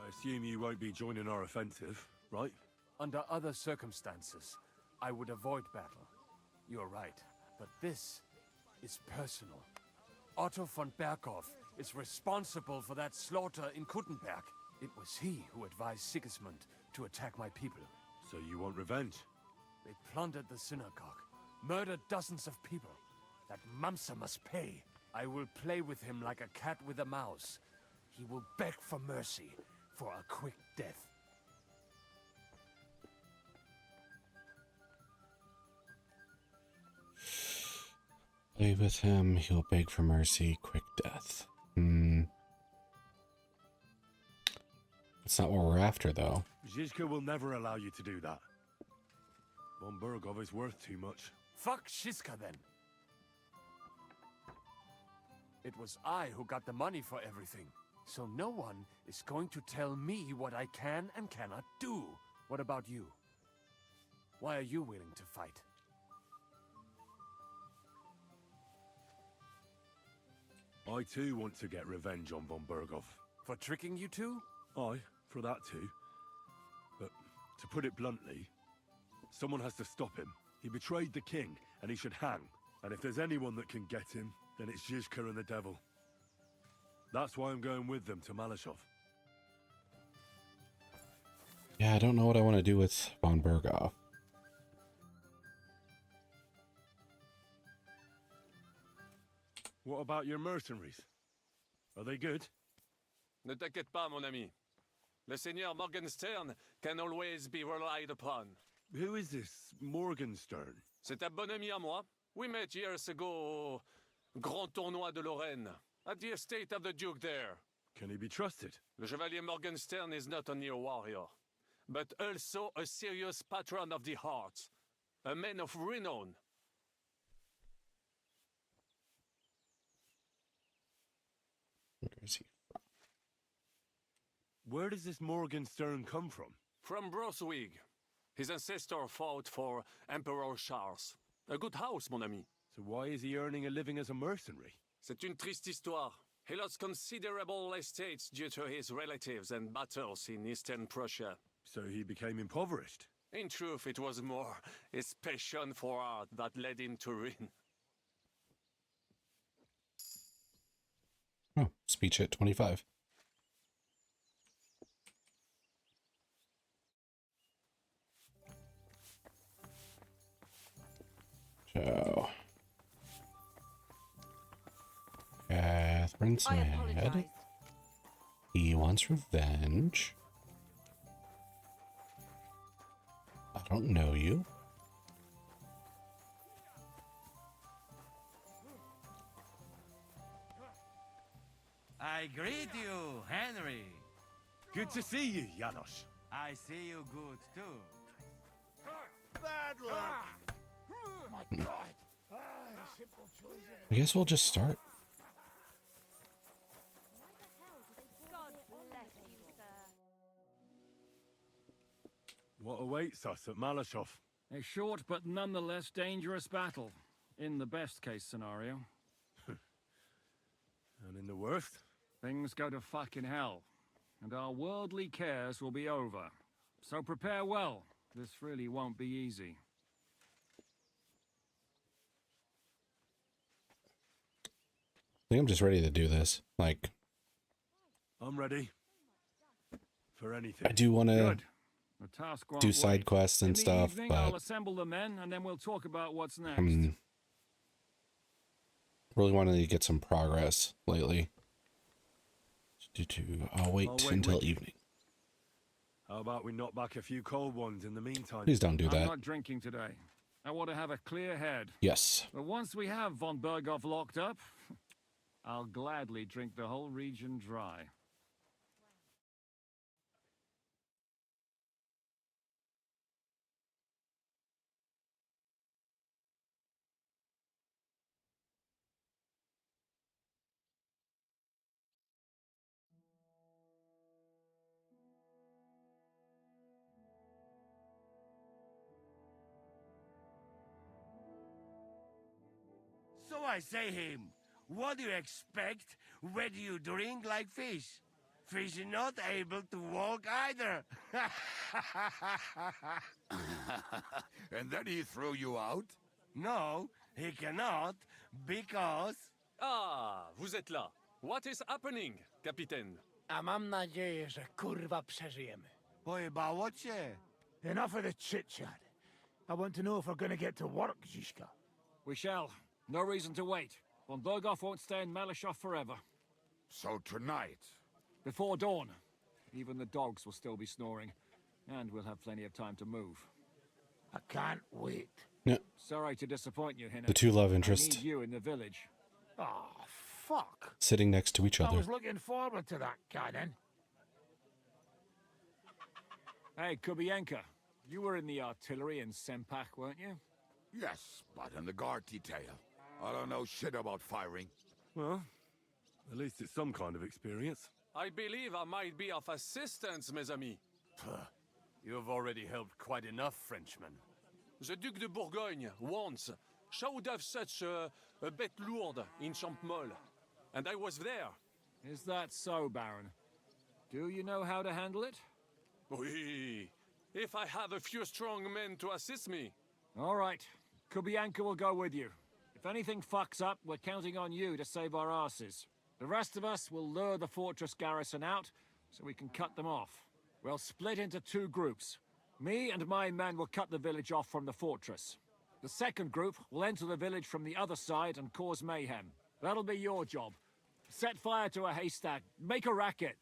I assume you won't be joining our offensive, right? Under other circumstances, I would avoid battle. You're right, but this is personal. Otto von Berghoff is responsible for that slaughter in Kuttenberg. It was he who advised Sigismund to attack my people. So you want revenge? They plundered the synagogue, murdered dozens of people. That Mamsa must pay. I will play with him like a cat with a mouse. He will beg for mercy, for a quick death. Play with him, he'll beg for mercy, quick death. That's not what we're after, though. Zizka will never allow you to do that. Von Burgov is worth too much. Fuck Shiska then. It was I who got the money for everything. So no one is going to tell me what I can and cannot do. What about you? Why are you willing to fight? I too want to get revenge on Von Burgov. For tricking you two? Aye, for that too. But to put it bluntly, someone has to stop him. He betrayed the king, and he should hang. And if there's anyone that can get him, then it's Zizka and the devil. That's why I'm going with them to Malashov. Yeah, I don't know what I want to do with Von Burgov. What about your mercenaries? Are they good? Ne t'inquiète pas, mon ami. Le Seigneur Morgenstern can always be relied upon. Who is this Morgenstern? C'est un bon ami à moi. We met years ago au Grand Tournoi de Lorraine, at the estate of the Duke there. Can he be trusted? Le Chevalier Morgenstern is not only a warrior, but also a serious patron of the heart, a man of renown. Where is he? Where does this Morgenstern come from? From Brunswick. His ancestor fought for Emperor Charles. A good house, mon ami. So why is he earning a living as a mercenary? C'est une triste histoire. He lost considerable estates due to his relatives and battles in Eastern Prussia. So he became impoverished? In truth, it was more his passion for art that led him to ruin. Oh, speech at 25. So, Catherine's mad. He wants revenge. I don't know you. I greet you, Henry. Good to see you, Janos. I see you good too. Bad luck. My God. I guess we'll just start. What awaits us at Malashov? A short but nonetheless dangerous battle, in the best case scenario. And in the worst? Things go to fucking hell, and our worldly cares will be over. So prepare well. This really won't be easy. I think I'm just ready to do this. Like, I'm ready. For anything. I do want to The task won't do side wait. quests and In the stuff, evening, but I'll assemble the men, and then we'll talk about what's next. I'm really wanting to get some progress lately. I'll wait until evening. How about we knock back a few cold ones in the meantime? Please don't do I'm that. not drinking today. I want to have a clear head. Yes. But once we have von Burgov locked up, I'll gladly drink the whole region dry. So I say him, what do you expect when you drink like fish? Fish is not able to walk either. And then he threw you out? No, he cannot, because... Ah, vous êtes là. What is happening, Capitaine? A mam nadzieję, że kurwa przeżyjemy. Pojebało cię. Enough of the chit-chat. I want to know if we're gonna get to work, Zizka. We shall. No reason to wait. Von Burgov won't stay in Malashov forever. So tonight? Before dawn. Even the dogs will still be snoring. And we'll have plenty of time to move. I can't wait. Yeah. Sorry to disappoint you, Henry. The two love I interest need you in the village. Oh, fuck. sitting next to each I other. was looking forward to that cannon. Hey, Kubienka, you were in the artillery in Sempak, weren't you? Yes, but in the guard detail. I don't know shit about firing. Well, at least it's some kind of experience. I believe I might be of assistance, mes amis. You've already helped quite enough, Frenchmen. The Duc de Bourgogne, once, showed off such a bête lourde in Champmol. And I was there. Is that so, Baron? Do you know how to handle it? Oui. If I have a few strong men to assist me. All right. Kubienka will go with you. If anything fucks up, we're counting on you to save our asses. The rest of us will lure the fortress garrison out, so we can cut them off. We'll split into two groups. Me and my men will cut the village off from the fortress. The second group will enter the village from the other side and cause mayhem. That'll be your job. Set fire to a haystack, make a racket.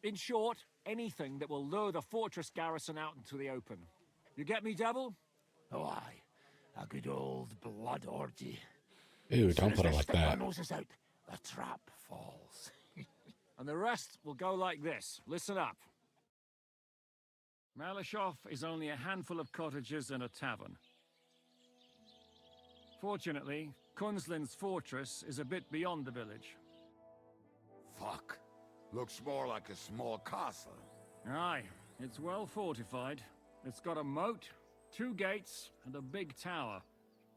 In short, anything that will lure the fortress garrison out into the open. You get me, Devil? Oh, aye. A good old blood orgy. Ew, don't put it like that. Our noses out, the trap falls. And the rest will go like this. Listen up. Malashov is only a handful of cottages and a tavern. Fortunately, Kunzlin's fortress is a bit beyond the village. Fuck. Looks more like a small castle. Aye, it's well fortified. It's got a moat, 2 gates, and a big tower.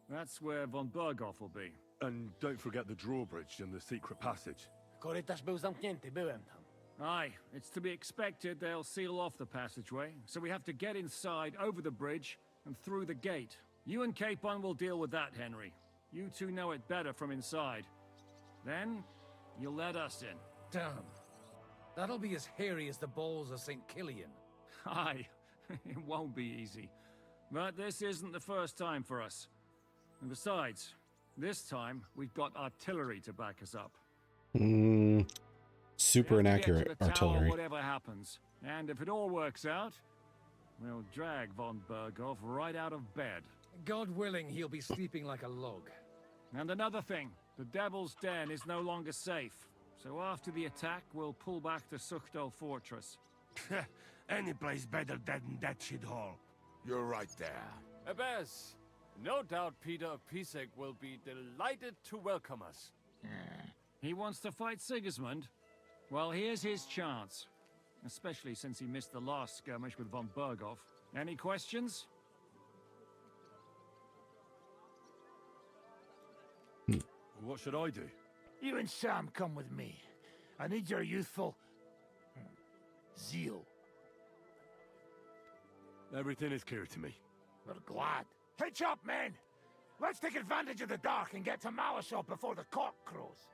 That's where von Berghoff will be. And don't forget the drawbridge and the secret passage. Korytarz był zamknięty, byłem tam. Aye, it's to be expected they'll seal off the passageway, so we have to get inside, over the bridge, and through the gate. You and Capon will deal with that, Henry. You two know it better from inside. Then, you'll let us in. Damn. That'll be as hairy as the balls of St. Killian. Aye, it won't be easy. But this isn't the first time for us. And besides, this time, we've got artillery to back us up. Super inaccurate artillery. Whatever happens. And if it all works out, we'll drag von Berghoff right out of bed. God willing, he'll be sleeping like a log. And another thing, the Devil's Den is no longer safe. So after the attack, we'll pull back to Suchto Fortress. Any place better than that shithole. You're right there. Abbas, no doubt Peter of Pisek will be delighted to welcome us. He wants to fight Sigismund? Well, here's his chance. Especially since he missed the last skirmish with von Berghoff. Any questions? What should I do? You and Sam come with me. I need your youthful zeal. Everything is clear to me. We're glad. Hitch up, men! Let's take advantage of the dark and get to Malashov before the cock crows.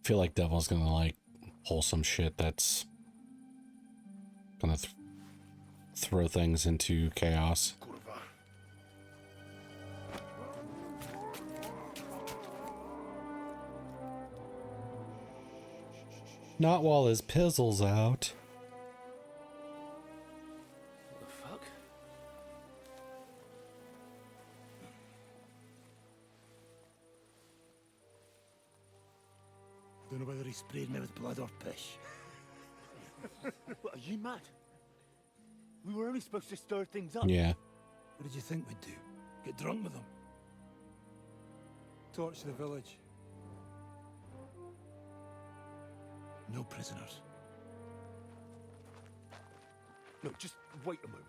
I feel like Devil's gonna like pull some shit that's gonna throw things into chaos. Not while his pizzle's out. What the fuck? Don't know whether he sprayed me with blood or piss. What, are you mad? We were only supposed to stir things up. Yeah. What did you think we'd do? Get drunk with them? Torch the village. No prisoners. No, just wait a moment.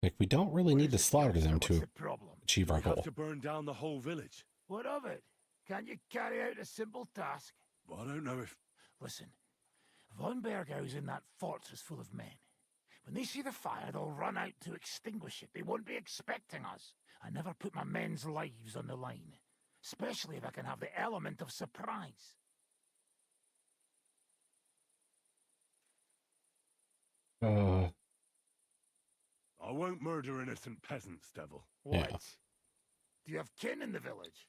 Like, we don't really need to slaughter them to achieve our We have goal. to burn down the whole village. What of it? Can't you carry out a simple task? I don't know if... Listen, von Bergau's in that fortress full of men. When they see the fire, they'll run out to extinguish it. They won't be expecting us. I never put my men's lives on the line, especially if I can have the element of surprise. Uh, I won't murder innocent peasants, Devil. What? Yeah. Do you have kin in the village?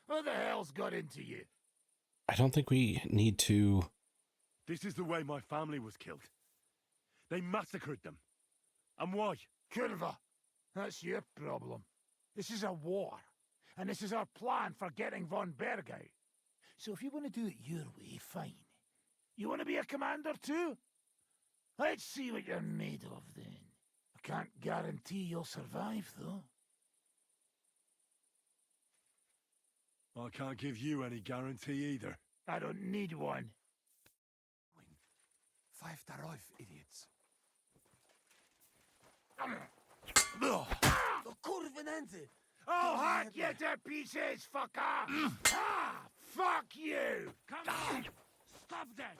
Who the hell's got into you? I don't think we need to. This is the way my family was killed. They massacred them. And why? Curva, that's your problem. This is a war, and this is our plan for getting von Bergay. So if you want to do it your way, fine. You want to be a commander too? Let's see what you're made of then. I can't guarantee you'll survive, though. I can't give you any guarantee either. I don't need one. Pfeift darauf, idiots. I'll hack you to pieces, fucker! Fuck you! Come on! Stop that!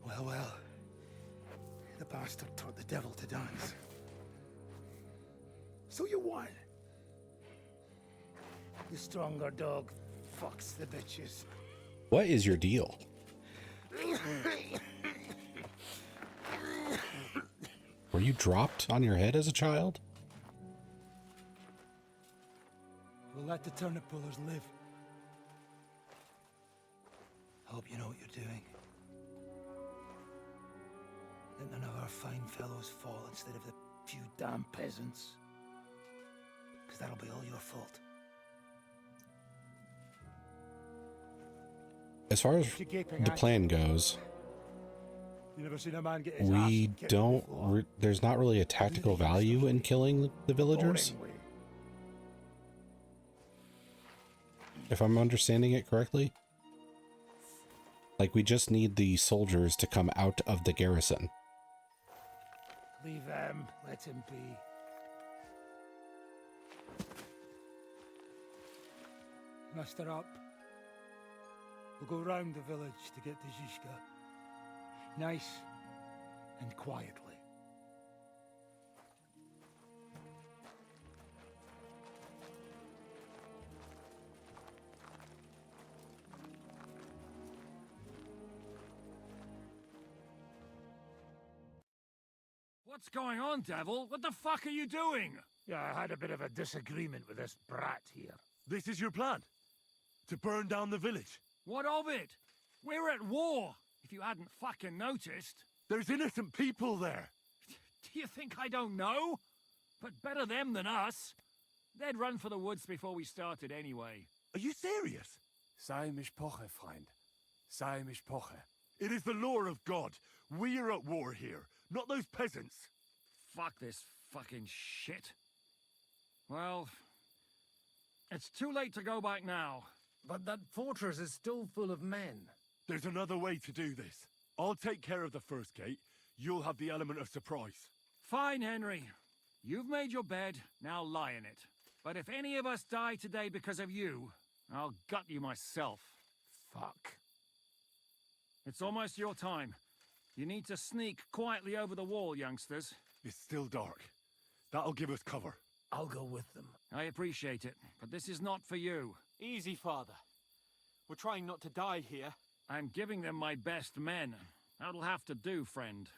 Well, well. The bastard taught the devil to dance. So you won. The stronger dog fucks the bitches. What is your deal? Were you dropped on your head as a child? We'll let the turnip pullers live. Hope you know what you're doing. Let none of our fine fellows fall instead of the few damn peasants. Because that'll be all your fault. As far as the plan goes, You never seen a man get his we ass kicked don't. before. There's not really a tactical value in killing the villagers, Boring way. if I'm understanding it correctly. Like, we just need the soldiers to come out of the garrison. Leave him. Let him be. Muster up. We'll go round the village to get to Zizka. Nice and quietly. What's going on, Devil? What the fuck are you doing? Yeah, I had a bit of a disagreement with this brat here. This is your plan? To burn down the village? What of it? We're at war, if you hadn't fucking noticed. There's innocent people there. Do you think I don't know? But better them than us. They'd run for the woods before we started anyway. Are you serious? Sei Mishpoche, Freund. Sei Mishpoche. It is the law of God. We are at war here, not those peasants. Fuck this fucking shit. Well, it's too late to go back now. But that fortress is still full of men. There's another way to do this. I'll take care of the first gate. You'll have the element of surprise. Fine, Henry. You've made your bed, now lie in it. But if any of us die today because of you, I'll gut you myself. Fuck. It's almost your time. You need to sneak quietly over the wall, youngsters. It's still dark. That'll give us cover. I'll go with them. I appreciate it, but this is not for you. Easy, Father. We're trying not to die here. I'm giving them my best men. That'll have to do, friend.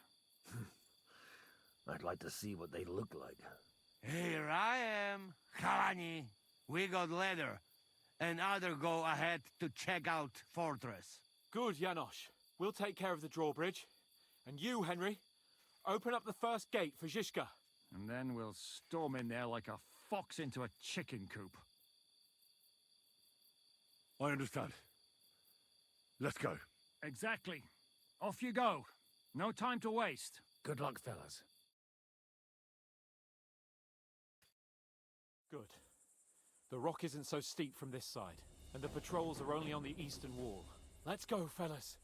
I'd like to see what they look like. Here I am, Kalani. We got leather, and other go ahead to check out fortress. Good, Janosch. We'll take care of the drawbridge. And you, Henry, open up the first gate for Zizka. And then we'll storm in there like a fox into a chicken coop. I understand. Let's go. Exactly. Off you go. No time to waste. Good luck, fellas. Good. The rock isn't so steep from this side, and the patrols are only on the eastern wall. Let's go, fellas.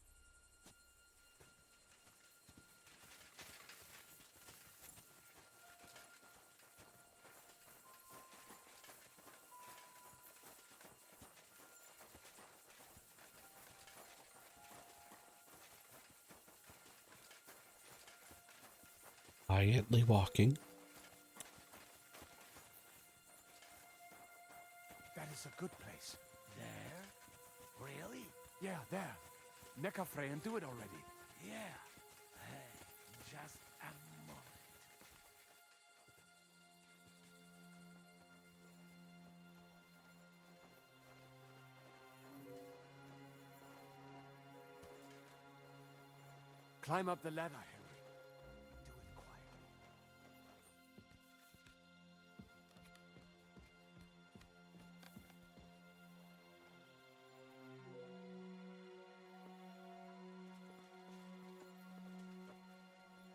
Quietly walking. That us a good place. There? Really? Yeah, there. Nekafre and do it already. Yeah. Hey, just a moment. Climb up the ladder, Henry. Do it quietly.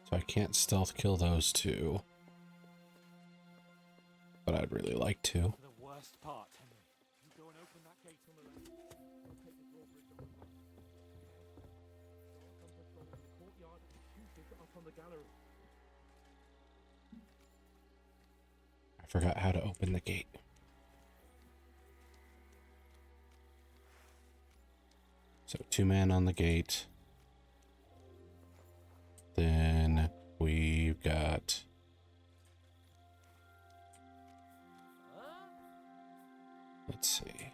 So I can't stealth kill those two. But I'd really like to. The worst part, Henry. You go and open that gate on the left. I'll take the drawbridge on the right. I'll come patrol in the courtyard and shoot it up on the gallery. I forgot how to open the gate. So 2 men on the gate. Then we've got... Let's see.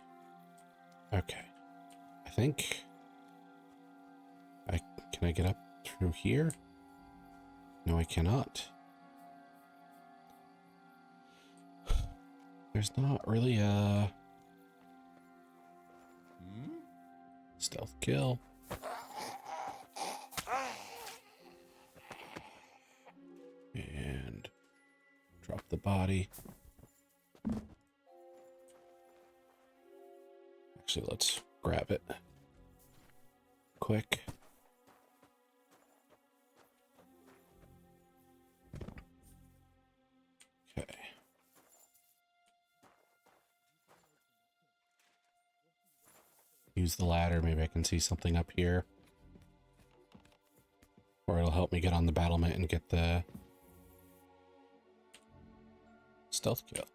Okay. I think... Can I get up through here? No, I cannot. There's not really a... stealth kill. And drop the body. Actually, let's grab it quick. Okay. Use the ladder. Maybe I can see something up here. Or it'll help me get on the battlement and get the stealth kill.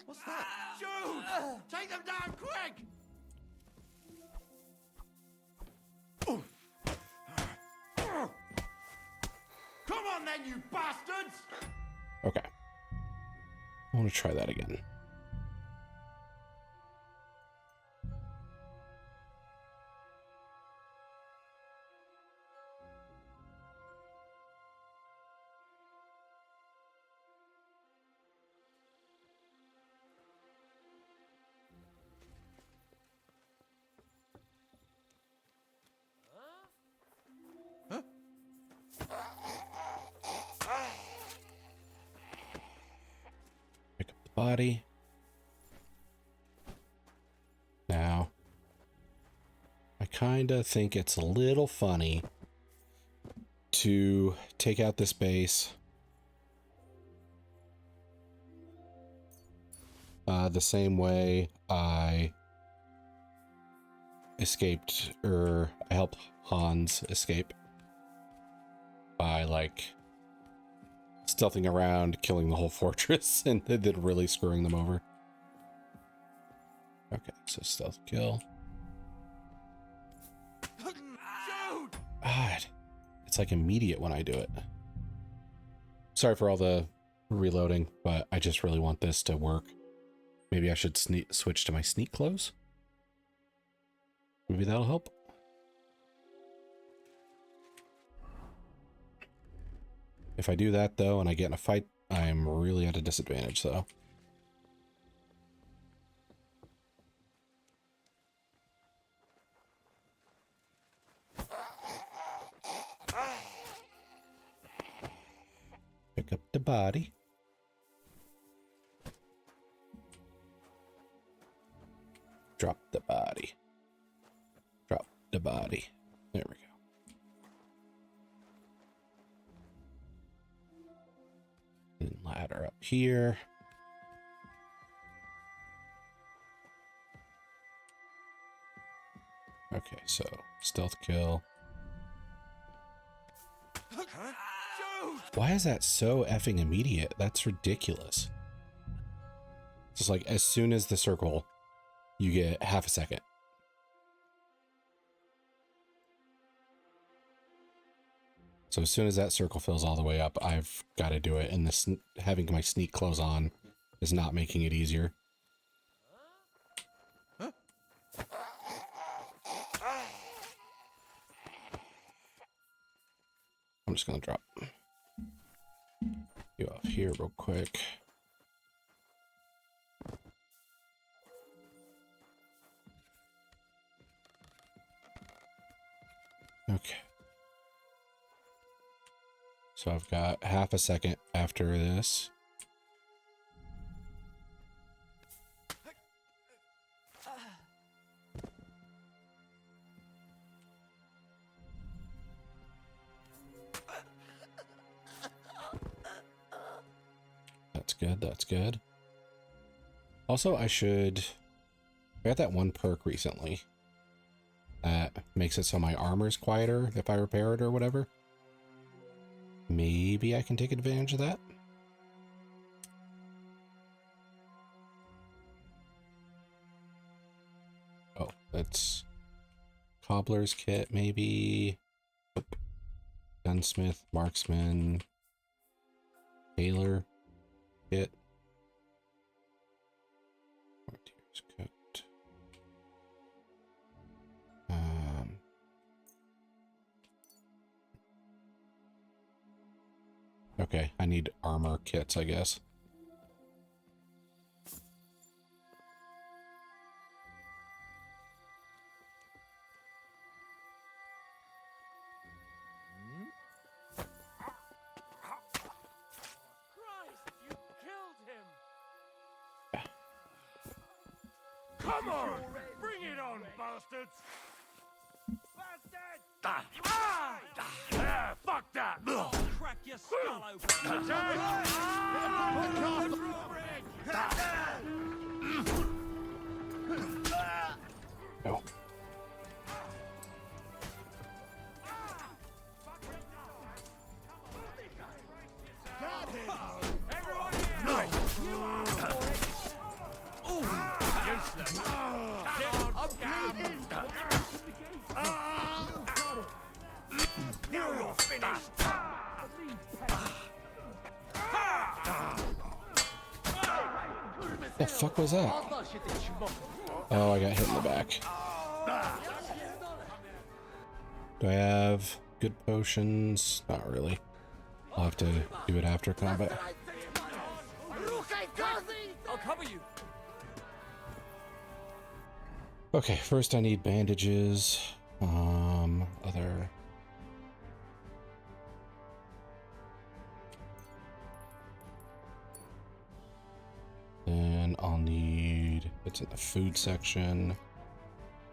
What's that? Shoot! Take them down, quick! Come on then, you bastards! Okay. I want to try that again. Pick up the body. Now, I kind of think it's a little funny to take out this base. The same way I escaped, or I helped Hans escape by like stealthing around, killing the whole fortress, and then really screwing them over. Okay, so stealth kill. God, it's like immediate when I do it. Sorry for all the reloading, but I just really want this to work. Maybe I should switch to my sneak clothes. Maybe that'll help. If I do that though, and I get in a fight, I'm really at a disadvantage, so. Pick up the body. Drop the body. Drop the body. There we go. Then ladder up here. Okay, so stealth kill. Why is that so effing immediate? That's ridiculous. Just like as soon as the circle, you get half a second. So as soon as that circle fills all the way up, I've got to do it. And this having my sneak clothes on is not making it easier. I'm just gonna drop you off here real quick. Okay. So I've got half a second after this. That's good, that's good. Also, I got that one perk recently that makes it so my armor's quieter if I repair it or whatever. Maybe I can take advantage of that. Oh, that's cobbler's kit, maybe. Nope. Gunsmith, marksman, tailor kit. Mortier's cooked. Okay, I need armor kits, I guess. Come on! Bring it on, bastards! Yeah, fuck that! Crack your skull open. Oh. Now you're finished! The fuck was that? Oh, I got hit in the back. Do I have good potions? Not really. I'll have to do it after combat. I'll cover you. Okay, first I need bandages. Other... Then I'll need... It's in the food section.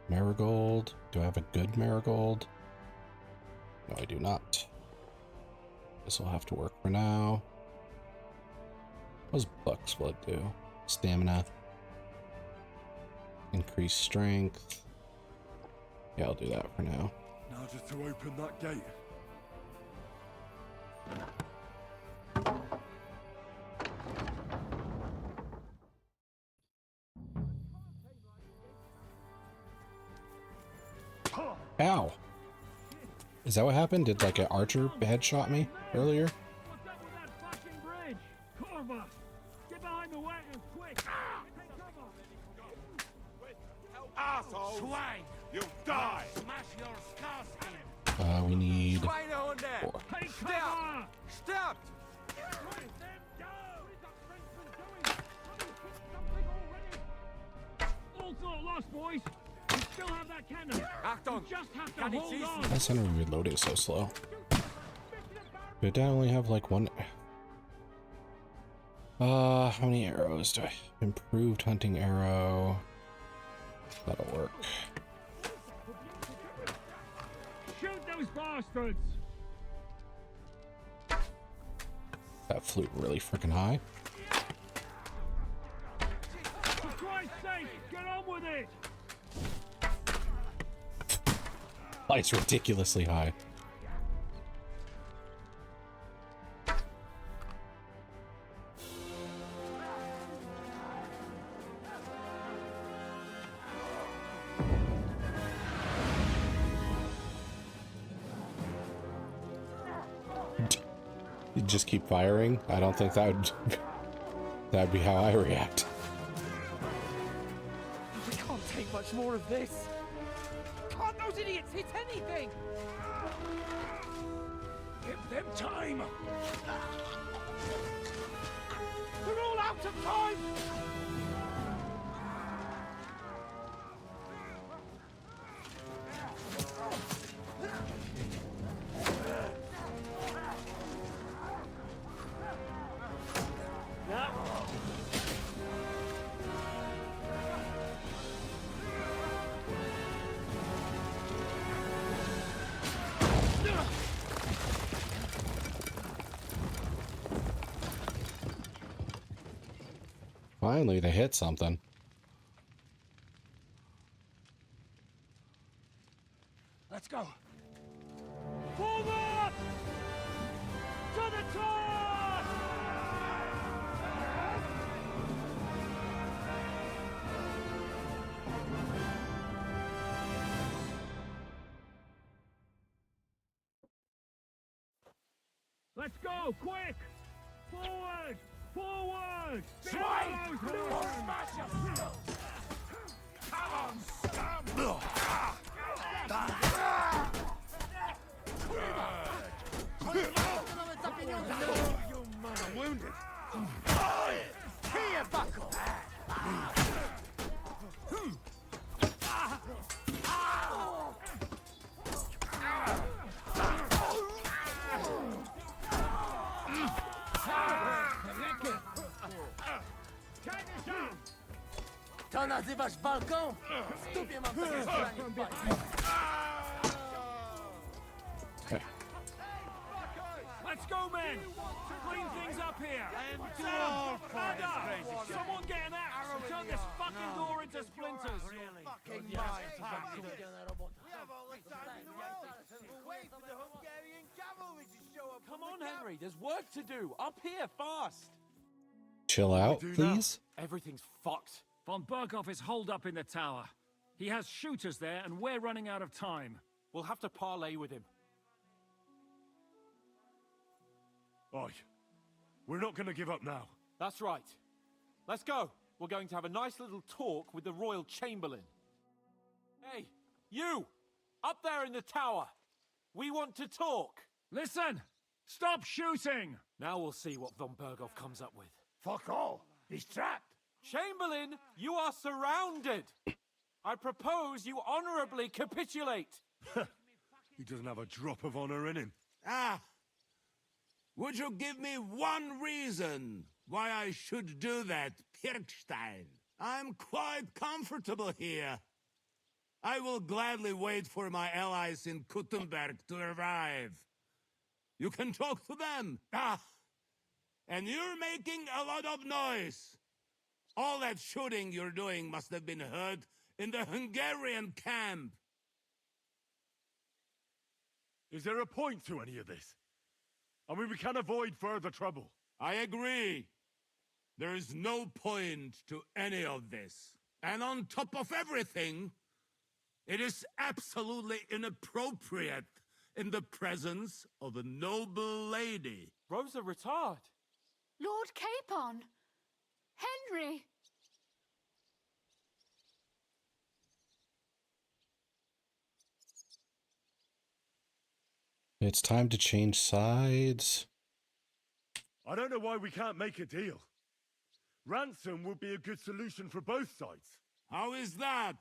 Marigold. Do I have a good marigold? No, I do not. This will have to work for now. What does Buck's Blood do? Stamina. Increase strength. Yeah, I'll do that for now. Now just to open that gate. Ow! Is that what happened? Did like an archer headshot me earlier? What's up with that fucking bridge? Corva! Get behind the wagons, quick! Asshole! Swine! You die! Smash your skulls in! We need... Rhino on there! 4. Take cover! Stop! All's not lost, boys! We still have that cannon! Achtung! You just have to Can he hold see? on! Why is Henry reloading so slow? Did I only have like one... how many arrows do I... Improved hunting arrow... That'll work. Shoot those bastards! That flew really freaking high. For Christ's sake, get on with it! Flies ridiculously high. You just keep firing? I don't think that would... That'd be how I react. We can't take much more of this. Can't those idiots hit anything? Give them time! They're all out of time! Finally, they hit something. Let's go! Forward! To the top! Let's go, quick! Forward! Forward! Swine! Smash him! Come on, scum! I'm wounded. Here, buckle! To nazywasz walką? W dupie mam takie stranie. Let's go, men! Clean things up here! too old for this crazy shit. Someone get an axe and turn this fucking door into splinters! Fucking We have all the time in the world. We'll wait for the Hungarian cavalry to show up. Come on, Henry. There's work to do. Up here, fast. Chill out, please. Everything's fucked. Von Berghoff is holed up in the tower. He has shooters there, and we're running out of time. We'll have to parley with him. Oi, we're not going to give up now. That's right. Let's go. We're going to have a nice little talk with the Royal Chamberlain. Hey, you! Up there in the tower! We want to talk! Listen! Stop shooting! Now we'll see what Von Berghoff comes up with. Fuck all! He's trapped! Chamberlain, you are surrounded! I propose you honorably capitulate! He doesn't have a drop of honor in him. Ah! Would you give me one reason why I should do that, Pirkstein? I'm quite comfortable here. I will gladly wait for my allies in Kuttenberg to arrive. You can talk to them. Ah! And you're making a lot of noise. All that shooting you're doing must have been heard in the Hungarian camp. Is there a point to any of this? I mean, we can avoid further trouble. I agree. There is no point to any of this. And on top of everything, it is absolutely inappropriate in the presence of a noble lady. Rosa Retard. Lord Capon! Henry! It's time to change sides. I don't know why we can't make a deal. Ransom would be a good solution for both sides. How is that?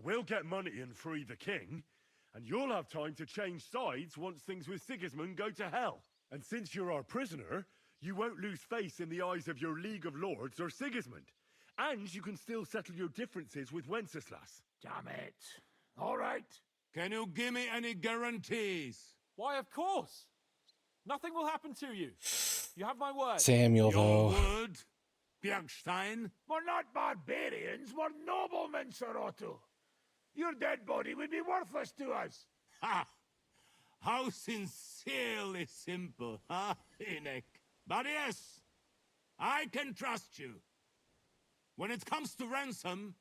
We'll get money and free the king, and you'll have time to change sides once things with Sigismund go to hell. And since you're our prisoner, you won't lose face in the eyes of your League of Lords or Sigismund. And you can still settle your differences with Wenceslas. Damn it. All right. Can you give me any guarantees? Why, of course. Nothing will happen to you. You have my word. Samuel, though. Your word, Bjergstein? We're not barbarians, we're noblemen, Sir Otto. Your dead body would be worthless to us. Ha! How sincerely simple, huh, Enoch? But yes, I can trust you. When it comes to ransom,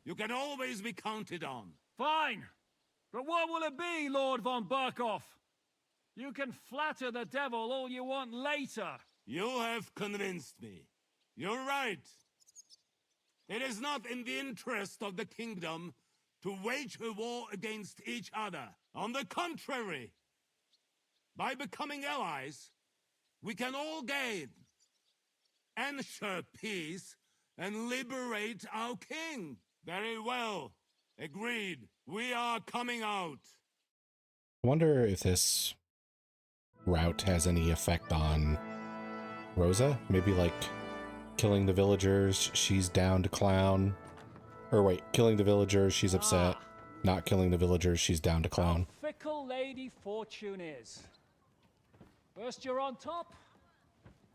you can always be counted on. Fine. But what will it be, Lord von Berghoff? You can flatter the devil all you want later. You have convinced me. You're right. It is not in the interest of the kingdom to wage a war against each other. On the contrary, by becoming allies, we can all gain, ensure peace, and liberate our king. Very well. Agreed. We are coming out. I wonder if this route has any effect on Rosa. Maybe like killing the villagers, she's down to clown. Or wait, killing the villagers, she's upset. Not killing the villagers, she's down to clown. Fickle Lady Fortune is. First you're on top,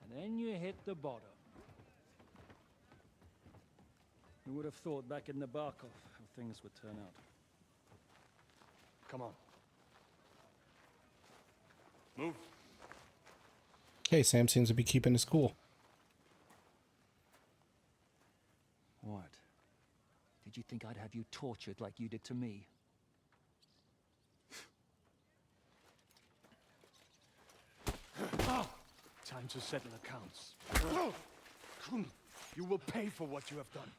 and then you hit the bottom. Who would have thought back in the Barkov how things would turn out? Come on. Move. Okay, Sam seems to be keeping his cool. What? Did you think I'd have you tortured like you did to me? Time to settle accounts. You will pay for what you have done.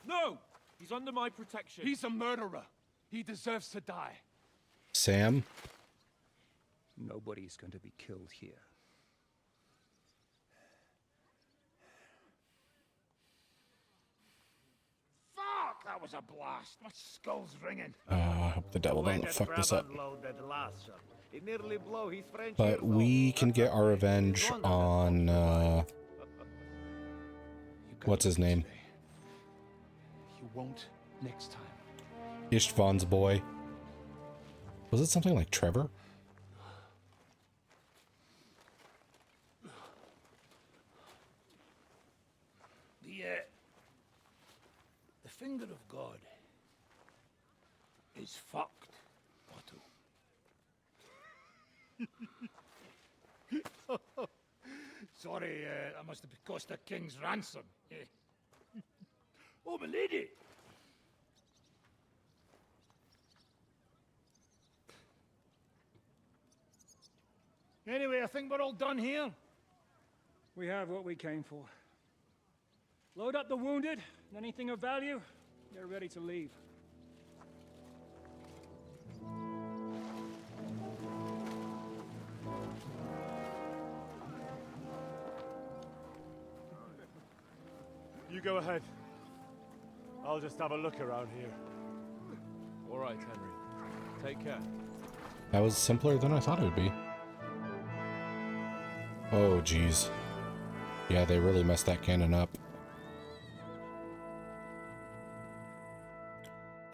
No! He's under my protection. He's a murderer. He deserves to die. Sam? Nobody's going to be killed here. Fuck! That was a blast. My skull's ringing. I hope the devil doesn't fuck this up. It nearly blow his French But we can get our revenge on, what's his name? You won't next time. Ishtvan's boy. Was it something like Trevor? The finger of God is fucked, Otto. Sorry, that must have cost the king's ransom. Oh, my lady! Anyway, I think we're all done here. We have what we came for. Load up the wounded, and anything of value, get ready to leave. You go ahead. I'll just have a look around here. All right, Henry. Take care. That was simpler than I thought it would be. Oh, geez. Yeah, they really messed that cannon up.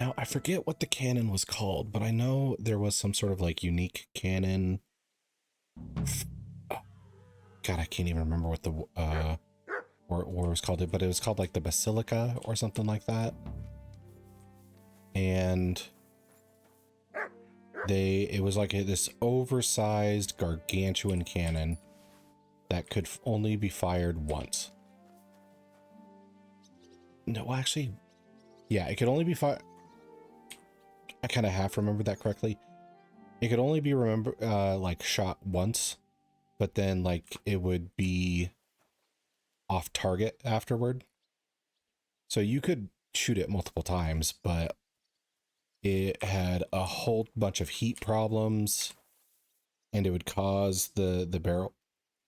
Now, I forget what the cannon was called, but I know there was some sort of, like, unique cannon. Oh, God, I can't even remember what the, what it was called, but it was called, like, the Basilica or something like that. And it was like this oversized, gargantuan cannon that could only be fired once. No, actually, yeah, it could only be fired. I kind of half remembered that correctly. It could only be like shot once, but then like it would be off target afterward. So you could shoot it multiple times, but it had a whole bunch of heat problems, and it would cause the barrel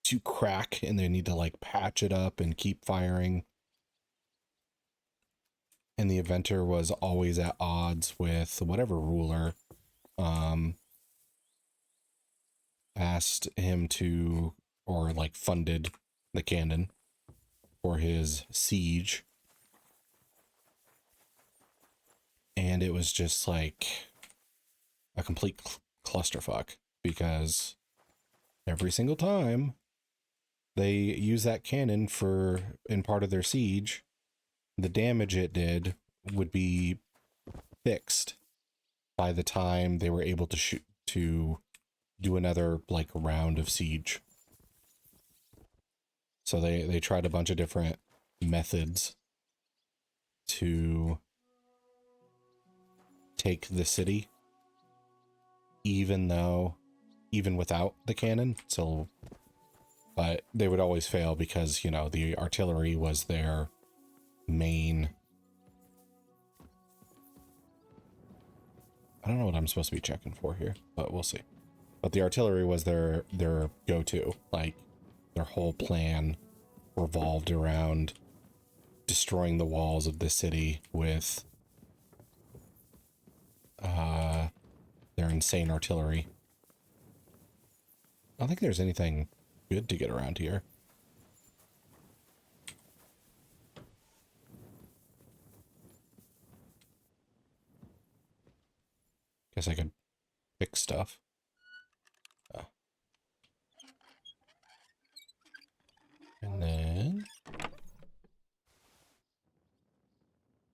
to crack, and they need to like patch it up and keep firing. And the inventor was always at odds with whatever ruler asked him to, or like funded the cannon for his siege. And it was just like a complete clusterfuck, because every single time they use that cannon in part of their siege, the damage it did would be fixed by the time they were able to do another like round of siege. So they tried a bunch of different methods to take the city, even without the cannon. So but they would always fail because, you know, the artillery was their main. I don't know what I'm supposed to be checking for here, but we'll see. But the artillery was their go-to. Like, their whole plan revolved around destroying the walls of the city with their insane artillery. I don't think there's anything good to get around here. Guess I could pick stuff. And then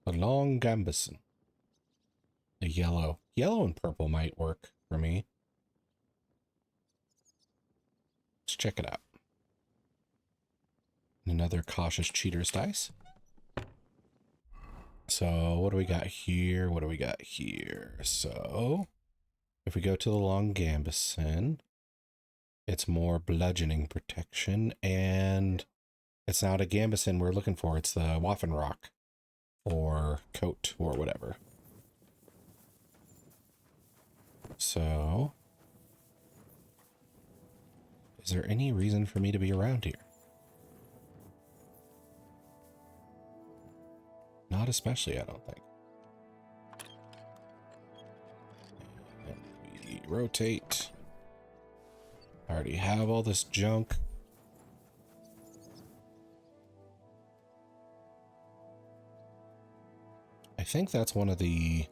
a long gambeson. The yellow. Yellow and purple might work for me. Let's check it out. Another cautious cheater's dice. So what do we got here? What do we got here? So if we go to the long gambeson, it's more bludgeoning protection, and it's not a gambeson we're looking for. It's the Waffenrock or coat or whatever. So is there any reason for me to be around here? Not especially, I don't think. And we rotate. I already have all this junk. I think that's one of the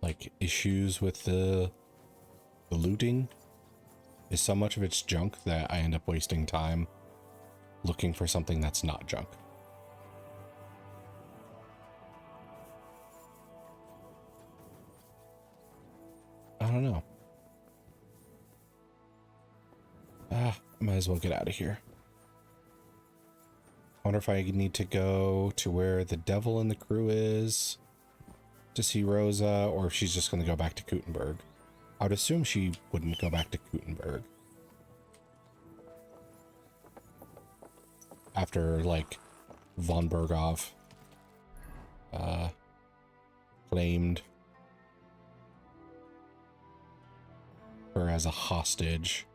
like issues with the looting is so much of it's junk that I end up wasting time looking for something that's not junk. I don't know. Might as well get out of here. I wonder if I need to go to where the devil and the crew is to see Rosa, or if she's just going to go back to Kuttenberg. I would assume she wouldn't go back to Kuttenberg after, like, von Berghoff claimed her as a hostage.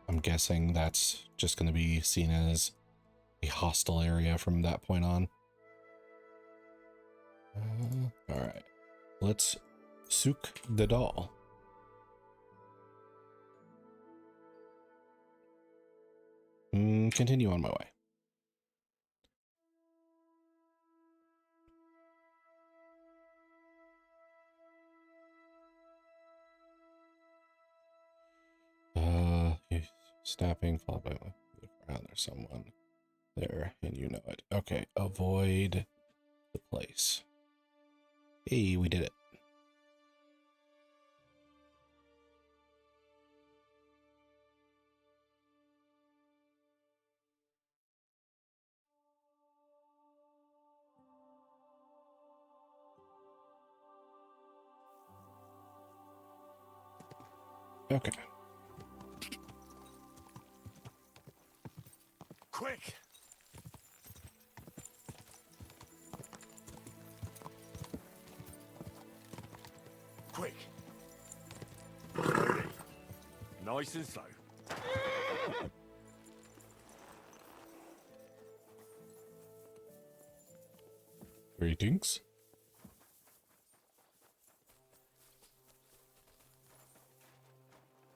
I'm guessing that's just going to be seen as a hostile area from that point on. All right, let's souk the doll. Continue on my way. Snapping followed by around. There's someone there, and you know it. Okay, avoid the place. Hey, we did it. Okay. Quick! Quick! Slowly. Nice and slow. Greetings.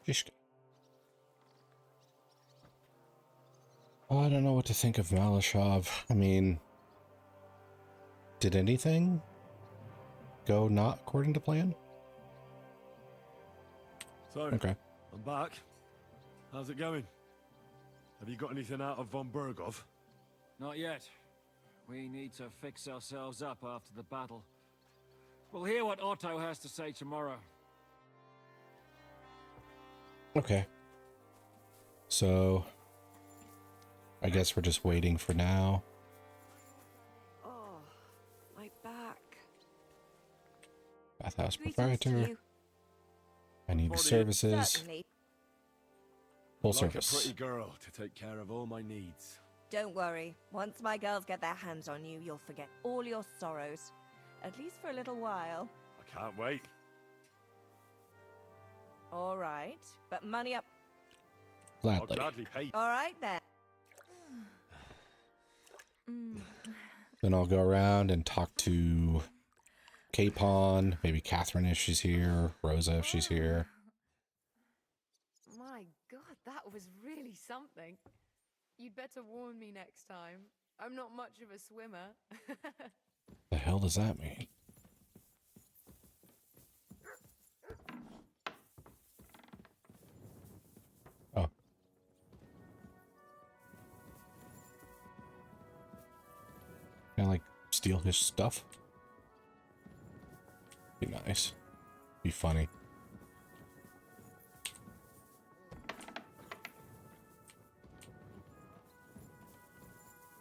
bsky. I don't know what to think of Malashov. I mean, did anything go not according to plan? So, okay. I'm back. How's it going? Have you got anything out of von Berghoff? Not yet. We need to fix ourselves up after the battle. We'll hear what Otto has to say tomorrow. Okay. So, I guess we're just waiting for now. Oh, my back. Bathhouse proprietor. I need services. Certainly. Full I'd like service. a pretty girl to take care of all my needs. Don't worry. Once my girls get their hands on you, you'll forget all your sorrows. At least for a little while. I can't wait. All right, but money up. Gladly. I'll gladly pay. All right then. Then I'll go around and talk to Capon, maybe Catherine if she's here, Rosa if she's here. My God, that was really something. You'd better warn me next time. I'm not much of a swimmer. The hell does that mean? Oh. Can I, like, steal his stuff? Be nice. Be funny.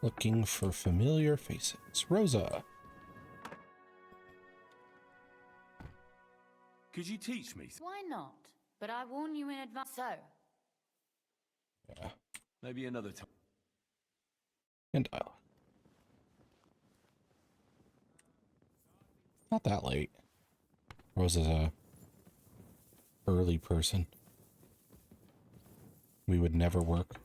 Looking for familiar faces. Rosa. Could you teach me? Why not? But I warn you in advance. So. Yeah. Maybe another time. And dial. Not that late. Rosa's a early person. We would never work.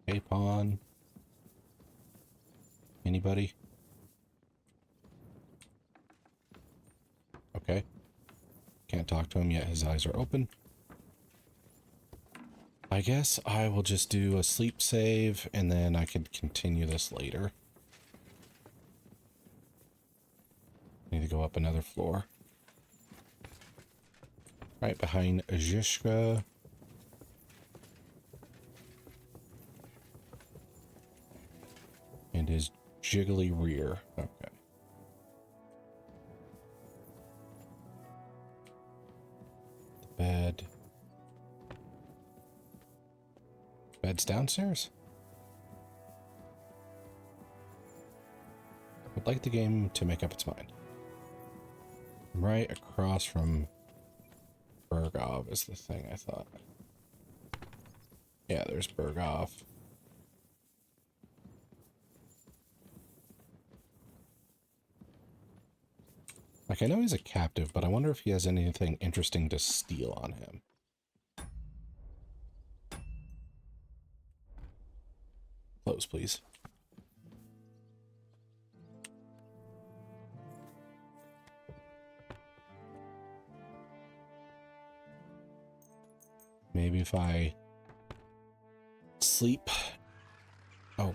Capon. Anybody? Okay. Can't talk to him yet. His eyes are open. I guess I will just do a sleep save and then I can continue this later. Need to go up another floor. Right behind Zhishka. And his jiggly rear. Okay. The bed. Bed's downstairs. Would like the game to make up its mind. Right across from Bergov is the thing I thought. Yeah, there's Bergov. Like, I know he's a captive, but I wonder if he has anything interesting to steal on him. Close, please. Maybe if I sleep. Oh.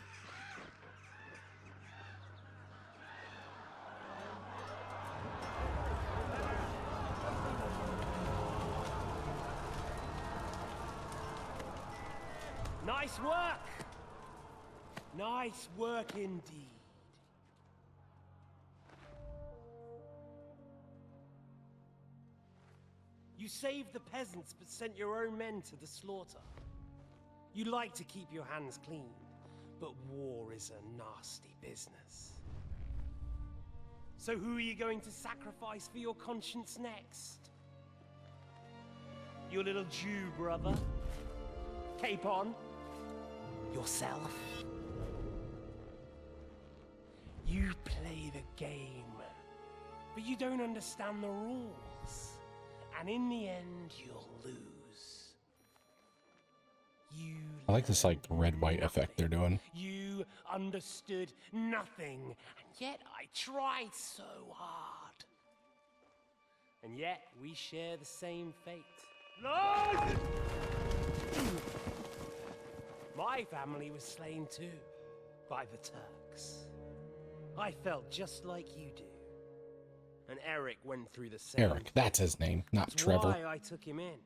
Nice work! Nice work indeed. You saved the peasants but sent your own men to the slaughter. You like to keep your hands clean, but war is a nasty business. So who are you going to sacrifice for your conscience next? Your little Jew brother? Capon? Yourself? You play the game, but you don't understand the rules. And in the end, you'll lose. You I like this, like, red-white effect they're doing. You understood nothing, and yet I tried so hard. And yet we share the same fate. Lord! My family was slain too, by the Turks. I felt just like you do. And Eric went through the same. Eric, that's his name, not That's Trevor. why I took him in.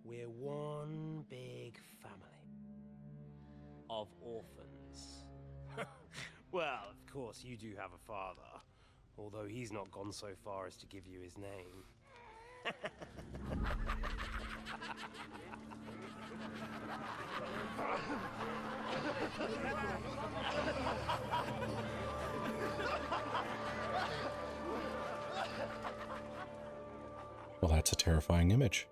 We're one big family of orphans. Well, of course, you do have a father, although he's not gone so far as to give you his name. Well, that's a terrifying image.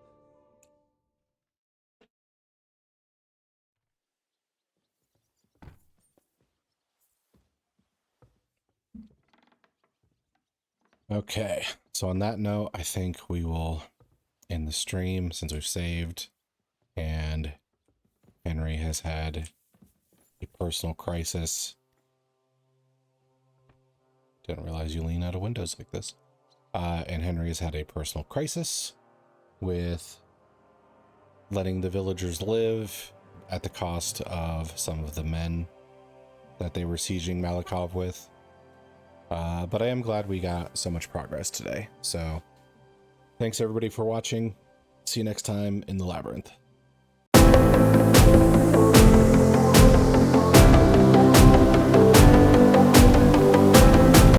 Okay, so on that note, I think we will end the stream since we've saved, and Henry has had a personal crisis. Didn't realize you lean out of windows like this. And Henry has had a personal crisis with letting the villagers live at the cost of some of the men that they were sieging Malakov with. But I am glad we got so much progress today. So thanks everybody for watching. See you next time in the Labyrinth.